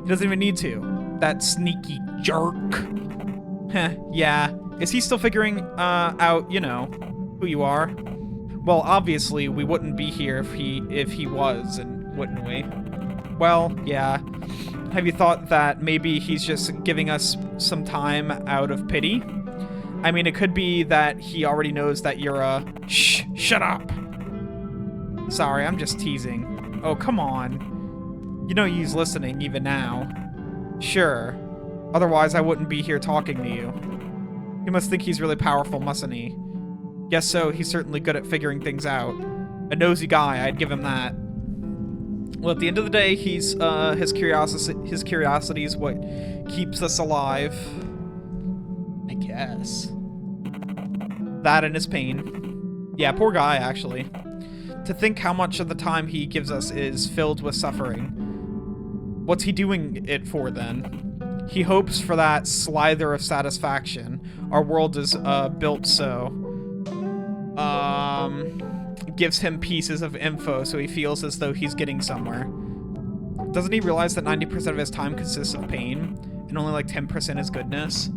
He doesn't even need to. That sneaky jerk. Heh, yeah. Is he still figuring out, you know, who you are? Well, obviously, we wouldn't be here if he was, and wouldn't we? Well, yeah. Have you thought that maybe he's just giving us some time out of pity? I mean, it could be that he already knows that you're a... Shh! Shut up! Sorry, I'm just teasing. Oh, come on. You know he's listening even now. Sure. Otherwise, I wouldn't be here talking to you. He must think he's really powerful, mustn't he? Guess so, he's certainly good at figuring things out. A nosy guy, I'd give him that. Well, at the end of the day, his curiosity is what keeps us alive. I guess. That and his pain. Yeah, poor guy, actually. To think how much of the time he gives us is filled with suffering. What's he doing it for, then? He hopes for that slither of satisfaction. Our world is built so. Gives him pieces of info so he feels as though he's getting somewhere. Doesn't he realize that 90% of his time consists of pain and only like 10% is goodness?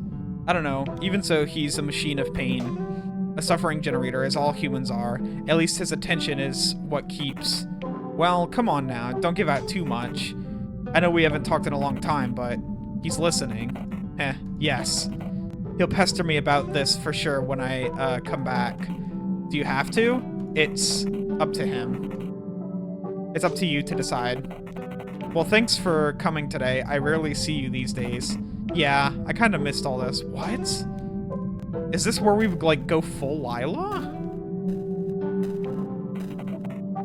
I don't know. Even so, he's a machine of pain. A suffering generator, as all humans are. At least his attention is what keeps. Well, come on now. Don't give out too much. I know we haven't talked in a long time, but he's listening. Yes. He'll pester me about this for sure when I come back. Do you have to? It's up to him. It's up to you to decide. Well, thanks for coming today. I rarely see you these days. Yeah, I kind of missed all this. What? Is this where we, like, go full Lila?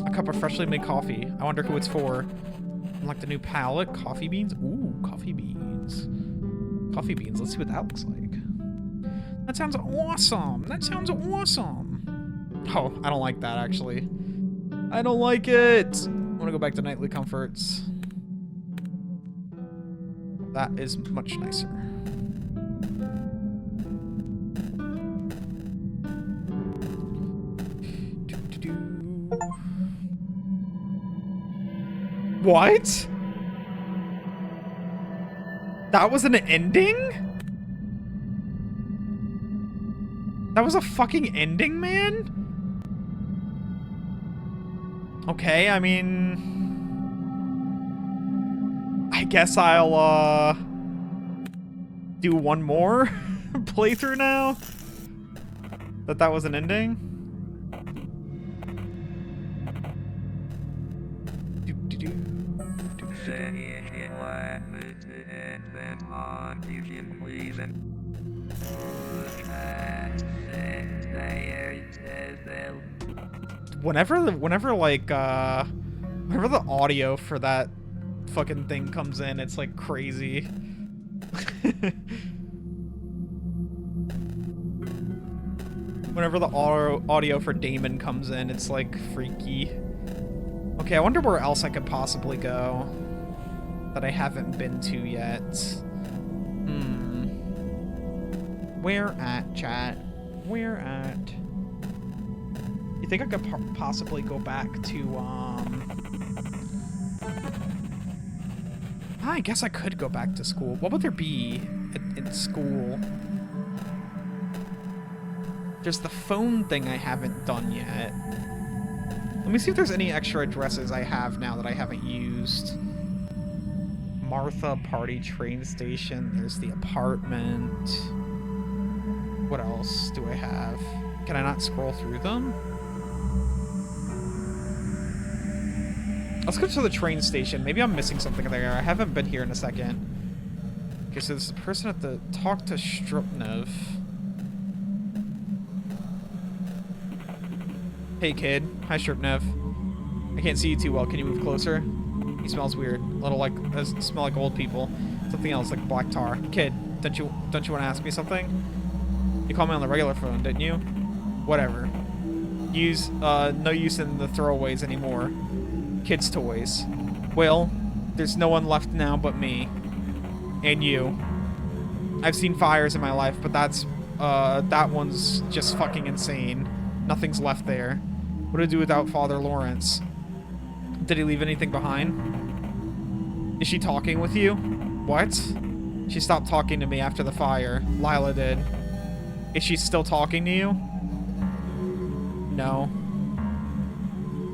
A cup of freshly made coffee. I wonder who it's for. Like the new palette. Coffee beans? Ooh, coffee beans. Coffee beans. Let's see what that looks like. That sounds awesome. That sounds awesome. Oh, I don't like that, actually. I don't like it. I want to go back to nightly comforts. That is much nicer. What? That was an ending? That was a fucking ending, man? Okay, I mean... I guess I'll, do one more playthrough now? That was an ending? Whenever the audio for that fucking thing comes in, it's like crazy. Whenever the audio for Damon comes in, it's like freaky. Okay, I wonder where else I could possibly go that I haven't been to yet. Where at, chat? Where at? You think I could possibly go back to, I guess I could go back to school. What would there be in school? There's the phone thing I haven't done yet. Let me see if there's any extra addresses I have now that I haven't used. Martha Party train station. There's the apartment. What else do I have? Can I not scroll through them? Let's go to the train station. Maybe I'm missing something there. I haven't been here in a second. Okay, so there's the person at the... Talk to Strupnev. Hey, kid. Hi, Strupnev. I can't see you too well. Can you move closer? He smells weird. A little like... smell like old people. Something else, like black tar. Kid, don't you want to ask me something? You called me on the regular phone, didn't you? Whatever. No use in the throwaways anymore. Kids' toys. Well, there's no one left now but me. And you. I've seen fires in my life, but that one's just fucking insane. Nothing's left there. What do I do without Father Lawrence? Did he leave anything behind? Is she talking with you? What? She stopped talking to me after the fire. Lila did. Is she still talking to you? No.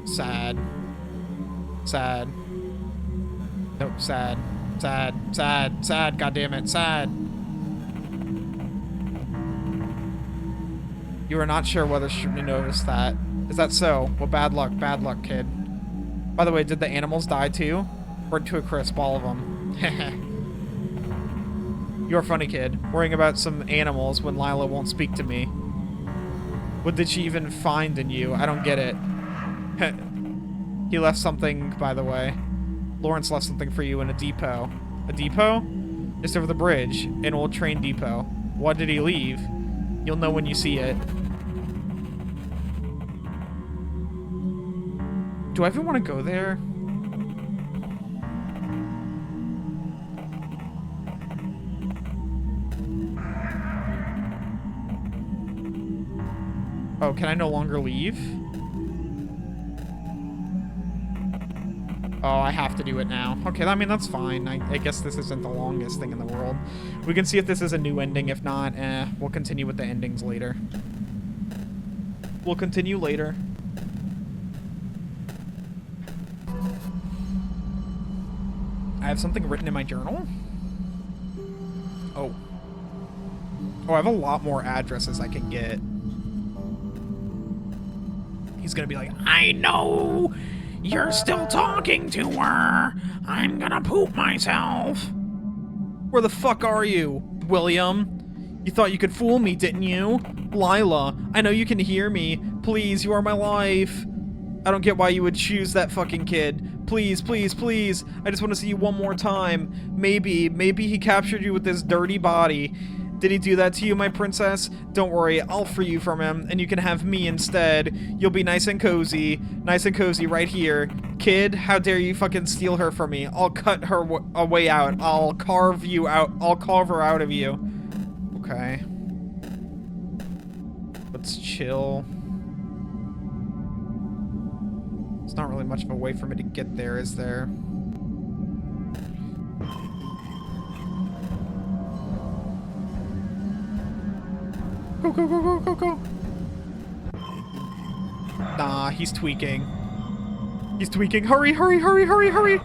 Sad. Sad. Nope, sad. Sad. Sad. Sad. God damn it. Sad. You are not sure whether she noticed that. Is that so? Well, bad luck. Bad luck, kid. By the way, did the animals die too? Burnt to a crisp, all of them. You're a funny kid. Worrying about some animals when Lila won't speak to me. What did she even find in you? I don't get it. He left something, by the way. Lawrence left something for you in a depot. A depot? Just over the bridge. An old train depot. What did he leave? You'll know when you see it. Do I even want to go there? Oh, can I no longer leave? Oh, I have to do it now. Okay, I mean, that's fine. I guess this isn't the longest thing in the world. We can see if this is a new ending. If not, we'll continue with the endings later. We'll continue later. I have something written in my journal? Oh. Oh, I have a lot more addresses I can get. He's gonna be like, I know! You're still talking to her! I'm gonna poop myself! Where the fuck are you, William? You thought you could fool me, didn't you? Lila, I know you can hear me. Please, you are my life. I don't get why you would choose that fucking kid. Please, please, please. I just want to see you one more time. Maybe he captured you with this dirty body. Did he do that to you, my princess? Don't worry, I'll free you from him, and you can have me instead. You'll be nice and cozy right here. Kid, how dare you fucking steal her from me? I'll cut her a way out. I'll carve you out. I'll carve her out of you. Okay. Let's chill. It's not really much of a way for me to get there, is there? Go, go, go, go, go, go. Nah, he's tweaking. He's tweaking. Hurry, hurry, hurry, hurry, hurry.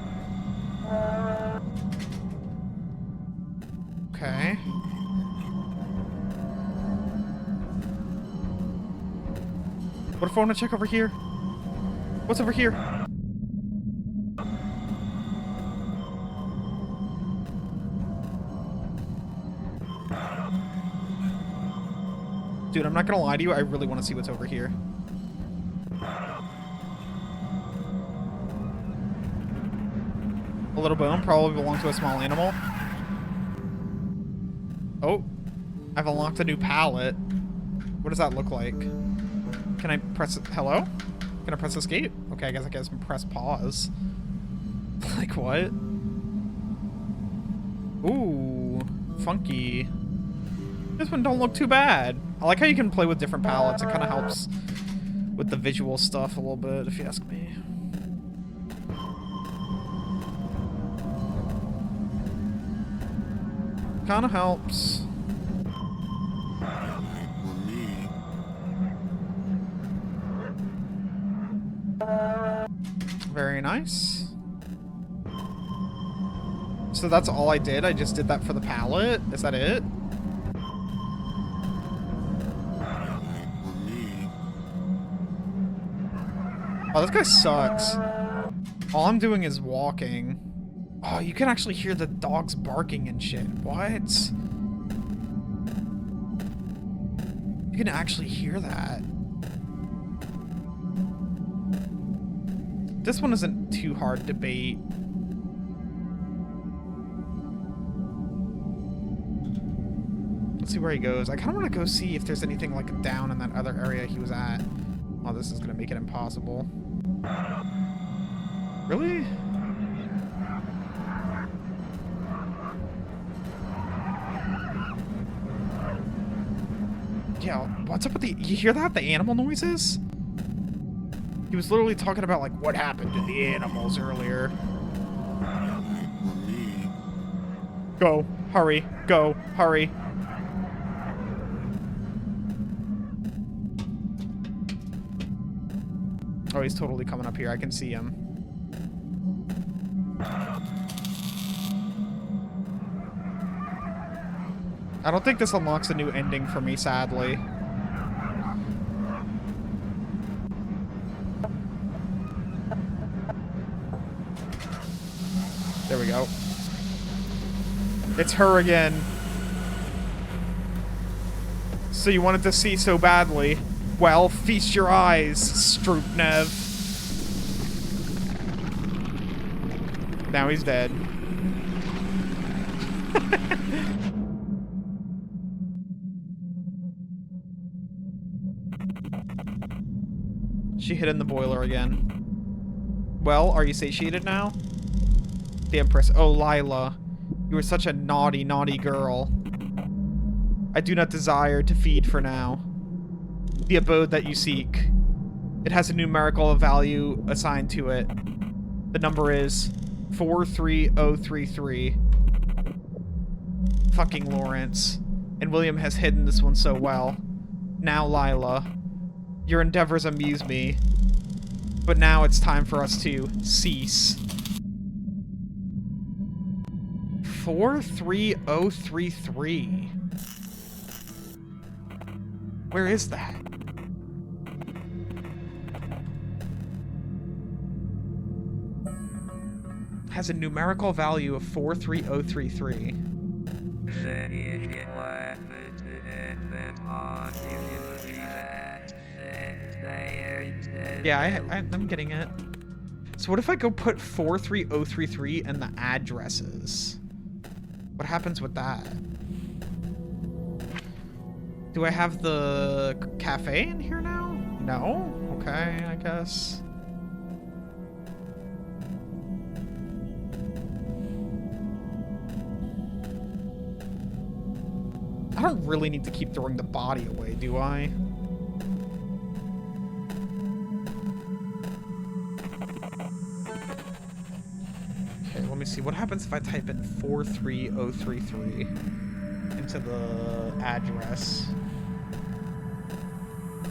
Okay. What if I want to check over here? What's over here? Dude, I'm not gonna lie to you, I really want to see what's over here. A little bone probably belongs to a small animal. Oh, I've unlocked a new pallet. What does that look like? Can I press it? Hello? Can I press escape? Okay, I guess press pause. Like what? Ooh, funky. This one don't look too bad. I like how you can play with different palettes. It kind of helps with the visual stuff a little bit, if you ask me. Kind of helps. Very nice. So that's all I did? I just did that for the pallet? Is that it? Oh, this guy sucks. All I'm doing is walking. Oh, you can actually hear the dogs barking and shit. What? You can actually hear that. This one isn't too hard to bait. Let's see where he goes. I kind of want to go see if there's anything like down in that other area he was at. Oh, this is going to make it impossible. Really? Yeah, what's up with the... You hear that? The animal noises? He was literally talking about, like, what happened to the animals earlier. Go. Hurry. Go. Hurry. Oh, he's totally coming up here. I can see him. I don't think this unlocks a new ending for me, sadly. There we go. It's her again. So you wanted to see so badly. Well, feast your eyes, Stroopnev. Now he's dead. She hid in the boiler again. Well, are you satiated now? The Empress. Oh, Lila. You were such a naughty, naughty girl. I do not desire to feed for now. The abode that you seek. It has a numerical value assigned to it. The number is 43033. Fucking Lawrence. And William has hidden this one so well. Now, Lila. Your endeavors amuse me. But now it's time for us to cease. 43033. Where is that? Has a numerical value of 43033. Yeah, I'm getting it. So what if I go put 43033 in the addresses? What happens with that? Do I have the cafe in here now? No? Okay, I guess. I don't really need to keep throwing the body away, do I? Okay, let me see. What happens if I type in 43033 into the address?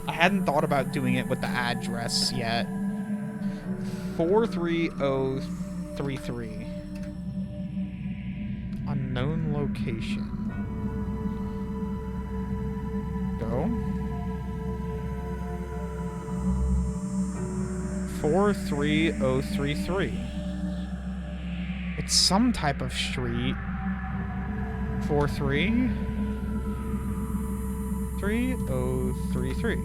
I hadn't thought about doing it with the address yet. 43033. Unknown location. Go. 43033. It's some type of street. 43033.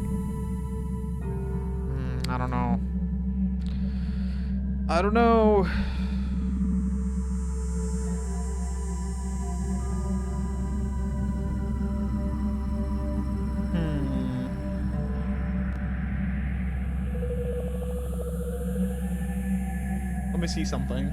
I don't know. I don't know. Let me see something.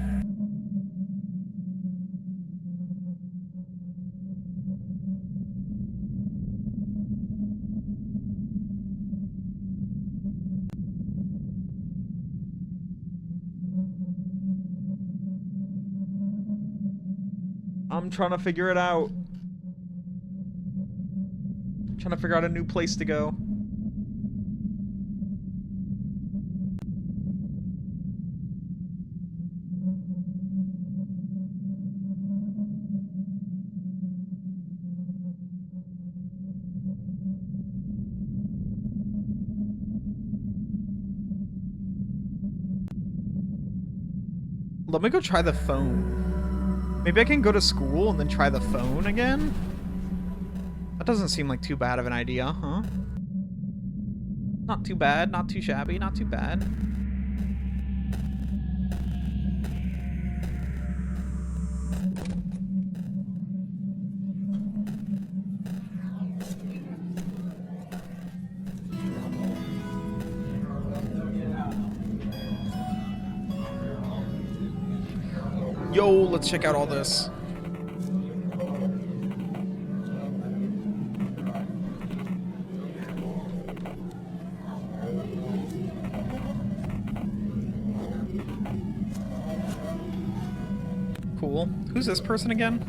I'm trying to figure it out. I'm trying to figure out a new place to go. Let me go try the phone. Maybe I can go to school and then try the phone again? That doesn't seem like too bad of an idea, huh? Not too bad, not too shabby, not too bad. Yo, let's check out all this. Cool. Who's this person again?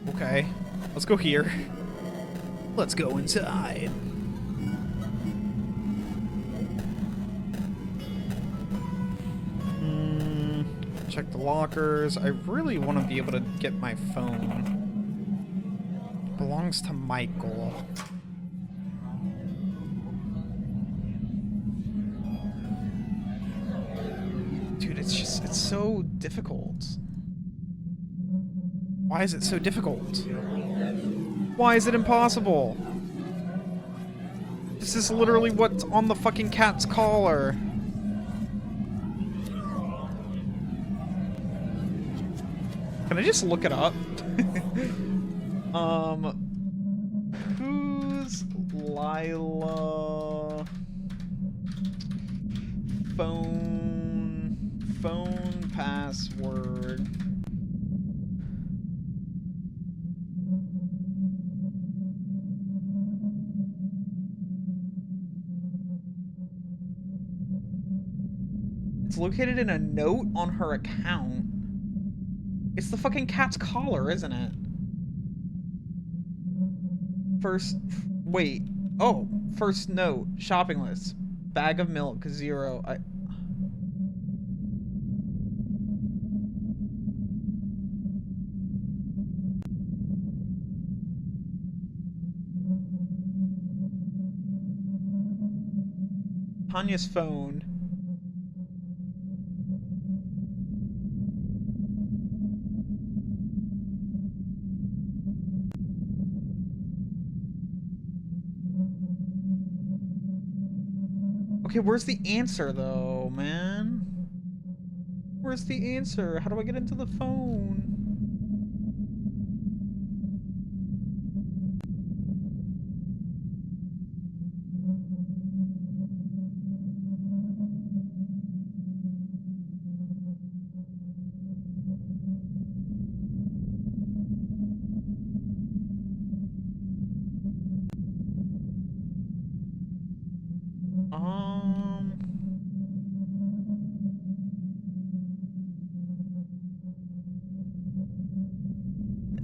Okay. Let's go here. Let's go inside. Check the lockers. I really want to be able to get my phone. It belongs to Michael. Dude, it's so difficult. Why is it so difficult? Why is it impossible? This is literally what's on the fucking cat's collar. Can I just look it up? Who's Lila? Phone password. It's located in a note on her account. It's the fucking cat's collar, isn't it? First note. Shopping list. Bag of milk, 0. Tanya's phone. Okay, where's the answer, though, man? Where's the answer? How do I get into the phone?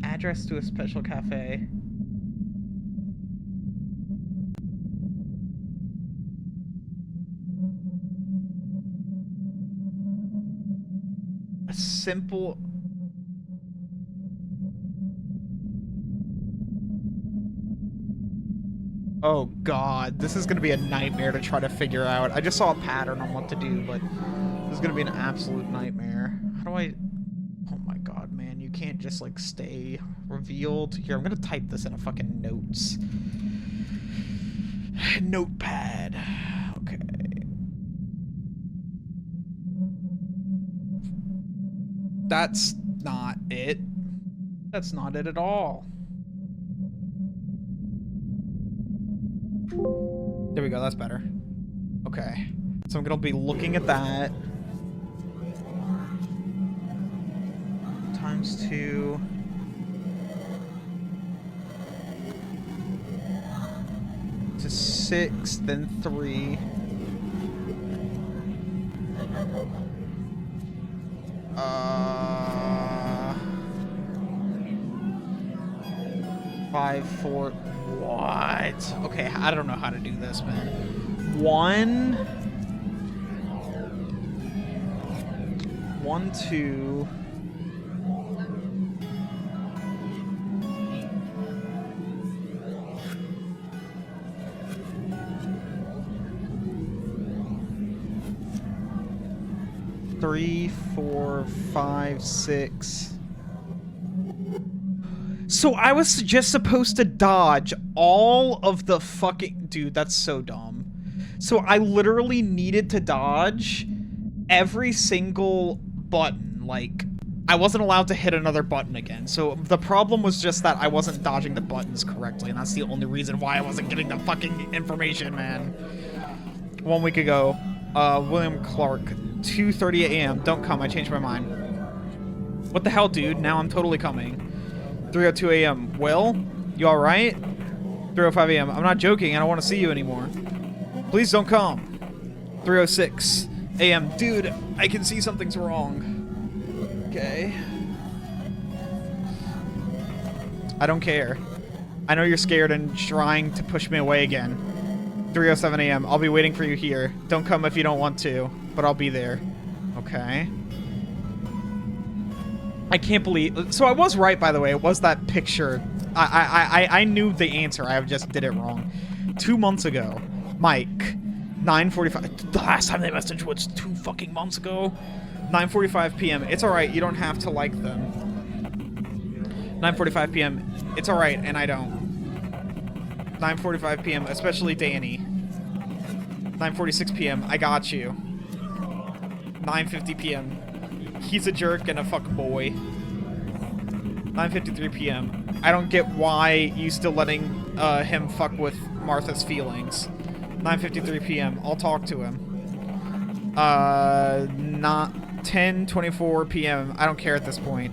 Address to a special cafe. A simple... Oh god, this is gonna be a nightmare to try to figure out. I just saw a pattern on what to do, but this is gonna be an absolute nightmare. How do I... Oh my god, man, you can't just, like, stay revealed. Here, I'm gonna type this in a fucking notes. Notepad. Okay. That's not it. That's not it at all. There we go, that's better. Okay. So I'm gonna be looking at that. Times 2. To 6, then 3. 5, 4. What? Okay, I don't know how to do this, man. 1, 2. 3, 4, 5, 6. So I was just supposed to dodge all of the fucking... Dude, that's so dumb. So I literally needed to dodge every single button. Like, I wasn't allowed to hit another button again. So the problem was just that I wasn't dodging the buttons correctly, and that's the only reason why I wasn't getting the fucking information, man. 1 week ago, William Clark, 2:30 a.m. Don't come, I changed my mind. What the hell, dude? Now I'm totally coming. 3:02 a.m. Will, you alright? 3:05 a.m. I'm not joking, I don't want to see you anymore. Please don't come. 3:06 a.m. Dude, I can see something's wrong. Okay. I don't care. I know you're scared and trying to push me away again. 3:07 a.m. I'll be waiting for you here. Don't come if you don't want to, but I'll be there. Okay. I can't believe... So I was right, by the way. It was that picture. I knew the answer. I just did it wrong. 2 months ago. Mike. 9:45. The last time they messaged was 2 fucking months ago. 9:45 p.m. It's alright. You don't have to like them. 9:45 p.m. It's alright, and I don't. 9:45 p.m. Especially Danny. 9:46 p.m. I got you. 9:50 p.m. He's a jerk and a fuck boy. 9:53 p.m. I don't get why you still letting him fuck with Martha's feelings. 9:53 p.m. I'll talk to him. Not 10:24 p.m. I don't care at this point.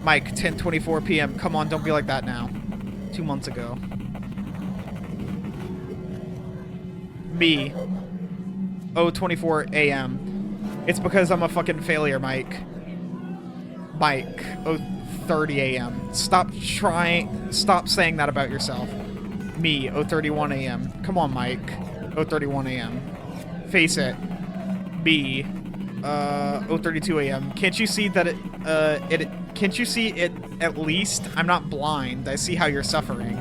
Mike, 10:24 p.m. Come on, don't be like that now. 2 months ago. Me. 0:24 a.m. It's because I'm a fucking failure, Mike. Mike. 0:30 a.m. Stop saying that about yourself. Me. 0:31 a.m. Come on, Mike. 0:31 a.m. Face it. Me. 0:32 a.m. Can't you see that can't you see it at least? I'm not blind. I see how you're suffering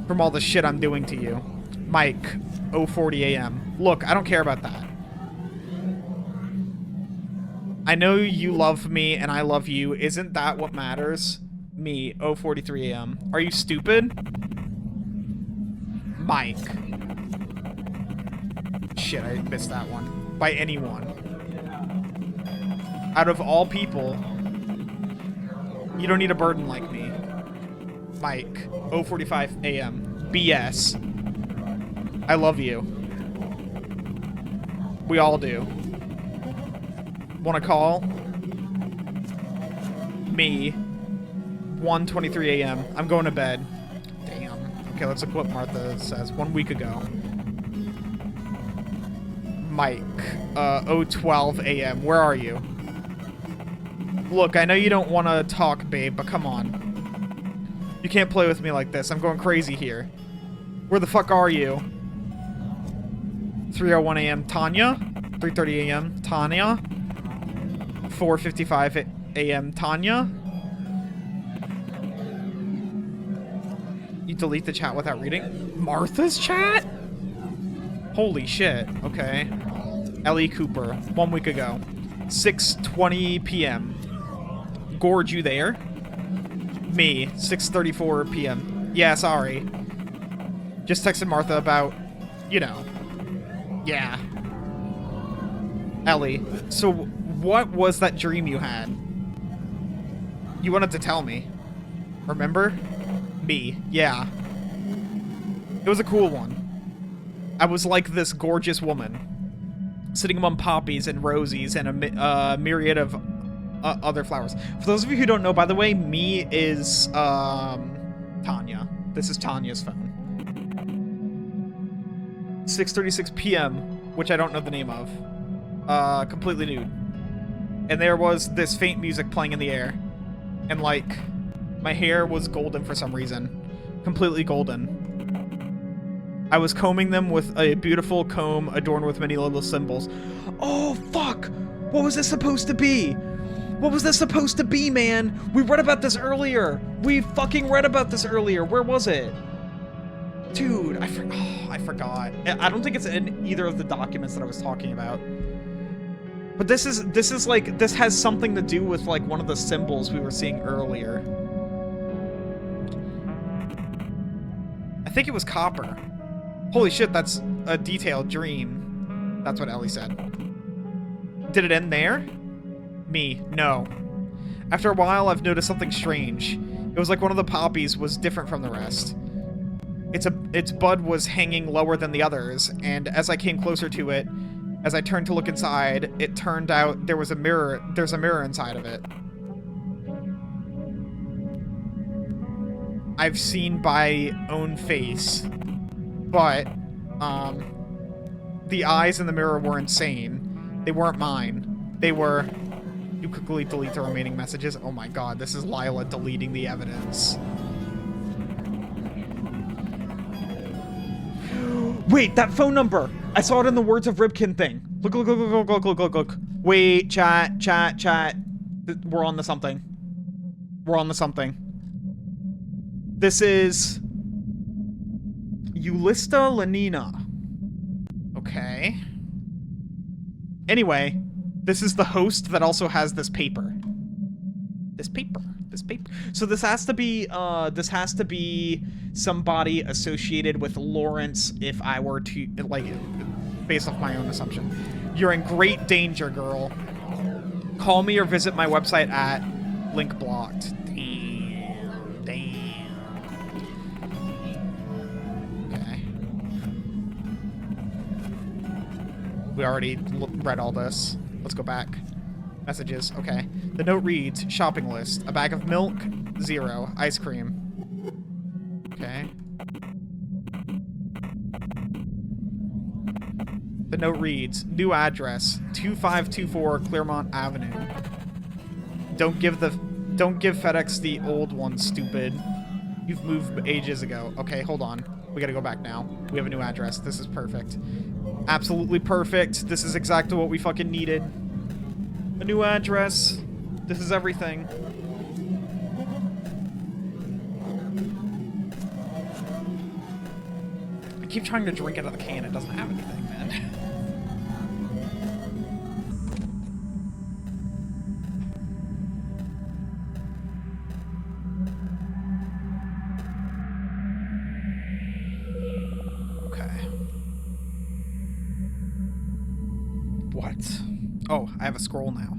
from all the shit I'm doing to you. Mike. 0:40 a.m. Look, I don't care about that. I know you love me and I love you. Isn't that what matters? Me. 0:43 a.m. Are you stupid? Mike. Shit, I missed that one. By anyone. Out of all people, you don't need a burden like me. Mike. 0:45 a.m. BS. I love you. We all do. Wanna call? Me. 1:23 a.m. I'm going to bed. Damn. Okay, let's look what Martha says. 1 week ago. Mike. 0:12 a.m. Where are you? Look, I know you don't want to talk, babe, but come on. You can't play with me like this. I'm going crazy here. Where the fuck are you? 3:01 a.m. Tanya. 3:30 a.m. Tanya. 4:55 a.m. Tanya. You delete the chat without reading? Martha's chat? Holy shit. Okay. Ellie Cooper. 1 week ago. 6:20 p.m. Gorge, you there? Me. 6:34 p.m. Yeah, sorry. Just texted Martha about, you know. Yeah. Ellie. So, what was that dream you had? You wanted to tell me. Remember? Me. Yeah. It was a cool one. I was like this gorgeous woman. Sitting among poppies and rosies and a myriad of other flowers. For those of you who don't know, by the way, me is Tanya. This is Tanya's phone. 6:36 p.m., which I don't know the name of. Completely nude. And there was this faint music playing in the air. And like, my hair was golden for some reason. Completely golden. I was combing them with a beautiful comb adorned with many little symbols. Oh, fuck! What was this supposed to be? What was this supposed to be, man? We read about this earlier. We fucking read about this earlier. Where was it? Dude, I forgot. I don't think it's in either of the documents that I was talking about. But this is like, this has something to do with like one of the symbols we were seeing earlier. I think it was copper. Holy shit, that's a detailed dream. That's what Ellie said. Did it end there? Me, no. After a while, I've noticed something strange. It was like one of the poppies was different from the rest. Its bud was hanging lower than the others, and as I came closer to it, as I turned to look inside, it turned out there's a mirror inside of it. I've seen by own face, but, the eyes in the mirror were insane. They weren't mine. They were... You quickly delete the remaining messages. Oh my god, this is Lila deleting the evidence. Wait, that phone number! I saw it in the Words of Ripkin thing. Look, look, look, look, look, look, look, look. Wait, chat. We're on to something. We're on to something. This is... Ulista Lenina. Okay. Anyway, this is the host that also has this paper. This paper. So this has to be somebody associated with Lawrence if I were to, like, based off my own assumption. You're in great danger, girl. Call me or visit my website at link blocked. Damn. Okay. We already read all this. Let's go back. Messages. Okay. The note reads, shopping list. A bag of milk, 0. Ice cream. Okay. The note reads, new address, 2524 Claremont Avenue. Don't give FedEx the old one, stupid. You've moved ages ago. Okay, hold on. We gotta go back now. We have a new address. This is perfect. Absolutely perfect. This is exactly what we fucking needed. A new address. This is everything. I keep trying to drink out of the can. It doesn't have anything, man. What? Oh, I have a scroll now.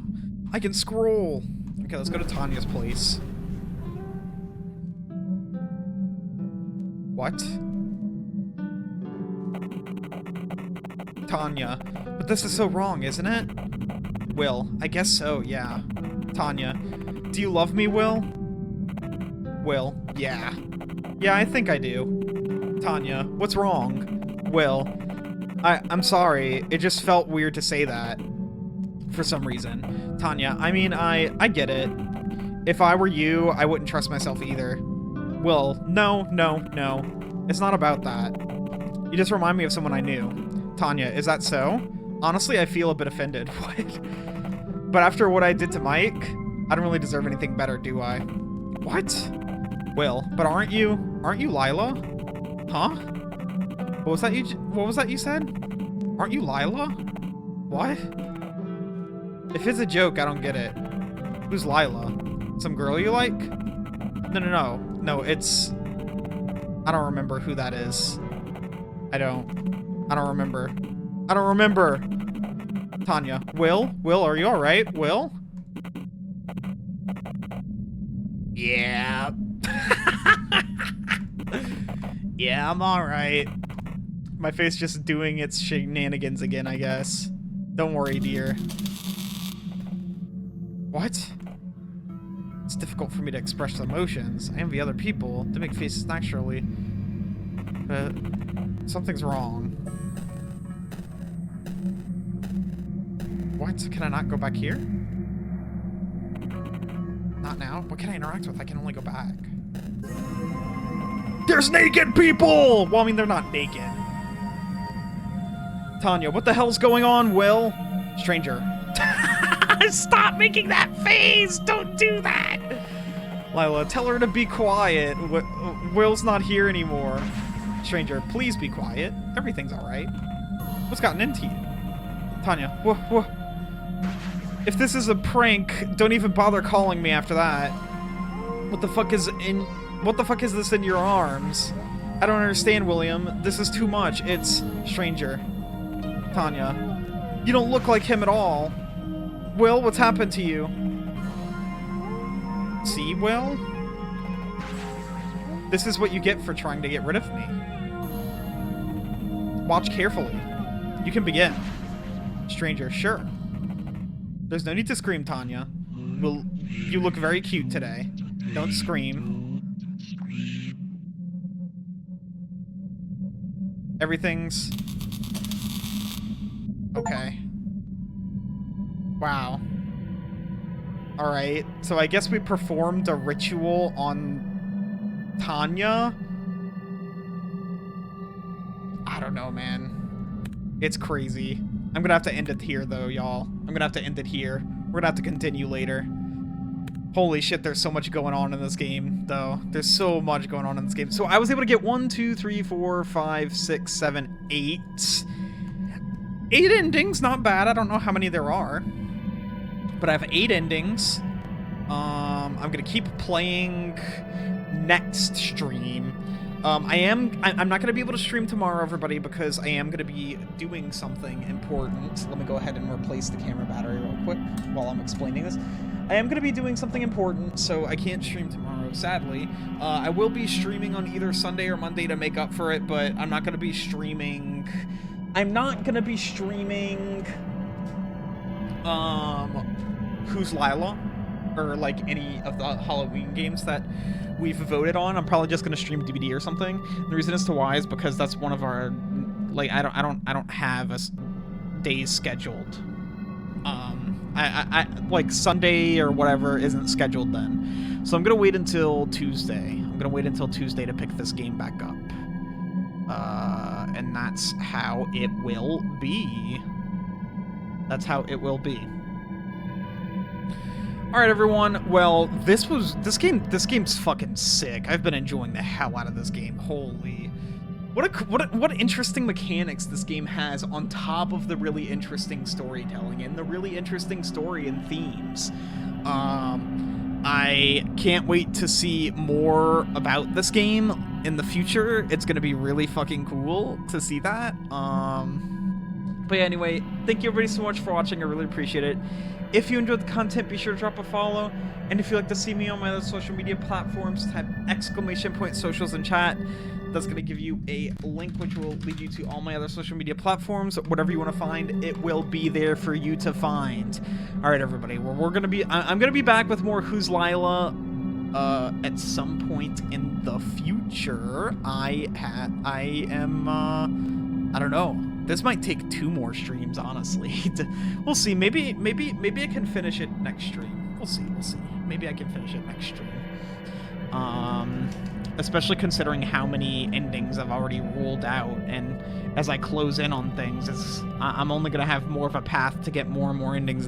I can scroll! Okay, let's go to Tanya's place. What? Tanya. But this is so wrong, isn't it? Will. I guess so, yeah. Tanya. Do you love me, Will? Will. Yeah. Yeah, I think I do. Tanya. What's wrong? Will. I'm sorry. It just felt weird to say that. For some reason. Tanya. I mean, I get it. If I were you, I wouldn't trust myself either. Will. No. It's not about that. You just remind me of someone I knew. Tanya. Is that so? Honestly, I feel a bit offended. What? But after what I did to Mike, I don't really deserve anything better, do I? What? Will. But aren't you Lila? Huh? What was that you said? Aren't you Lila? What? If it's a joke, I don't get it. Who's Lila? Some girl you like? No, it's... I don't remember who that is. I don't remember. Tanya. Will, are you alright? Will? Yeah. Yeah, I'm alright. My face just doing its shenanigans again, I guess. Don't worry, dear. What? It's difficult for me to express emotions. I envy other people to make faces naturally. But something's wrong. What? Can I not go back here? Not now? What can I interact with? I can only go back. There's naked people! Well, I mean, they're not naked. Tanya, what the hell's going on, Will? Stranger. Stop making that face! Don't do that! Lila, tell her to be quiet. Will's not here anymore. Stranger, please be quiet. Everything's alright. What's gotten into you? Tanya, If this is a prank, don't even bother calling me after that. What the fuck is this in your arms? I don't understand, William. This is too much. It's stranger. Tanya. You don't look like him at all. Will, what's happened to you? See, Will? This is what you get for trying to get rid of me. Watch carefully. You can begin. Stranger, sure. There's no need to scream, Tanya. Well, you look very cute today. Don't scream. Everything's... okay. Wow. Alright, so I guess we performed a ritual on Tanya? I don't know, man. It's crazy. I'm gonna have to end it here, though, y'all. I'm gonna have to end it here. We're gonna have to continue later. Holy shit, there's so much going on in this game, though. There's so much going on in this game. So I was able to get 1, 2, 3, 4, 5, 6, 7, 8. 8 endings, not bad. I don't know how many there are. But I have 8 endings. I'm gonna keep playing next stream. I'm not gonna be able to stream tomorrow, everybody, because I am gonna be doing something important. Let me go ahead and replace the camera battery real quick while I'm explaining this. I am gonna be doing something important, so I can't stream tomorrow, sadly. I will be streaming on either Sunday or Monday to make up for it, but I'm not gonna be streaming... Who's Lila? Or, like, any of the Halloween games that we've voted on. I'm probably just gonna stream DVD or something. The reason as to why is because that's one of our, like, I don't have days scheduled. I like Sunday or whatever isn't scheduled then. So I'm gonna wait until Tuesday. I'm gonna wait until Tuesday to pick this game back up. And that's how it will be. That's how it will be. All right, everyone. Well, this game's fucking sick. I've been enjoying the hell out of this game. Holy, what interesting mechanics this game has on top of the really interesting storytelling and the really interesting story and themes. I can't wait to see more about this game in the future. It's gonna be really fucking cool to see that. But yeah, anyway, thank you everybody so much for watching. I really appreciate it. If you enjoyed the content, be sure to drop a follow. And if you'd like to see me on my other social media platforms, type !socials in chat. That's going to give you a link which will lead you to all my other social media platforms. Whatever you want to find, it will be there for you to find. All right, everybody. Well, I'm going to be back with more Who's Lila at some point in the future. I don't know. This might take 2 more streams, honestly. We'll see. Maybe I can finish it next stream. We'll see. Maybe I can finish it next stream. Especially considering how many endings I've already ruled out, and as I close in on things, I'm only gonna have more of a path to get more and more endings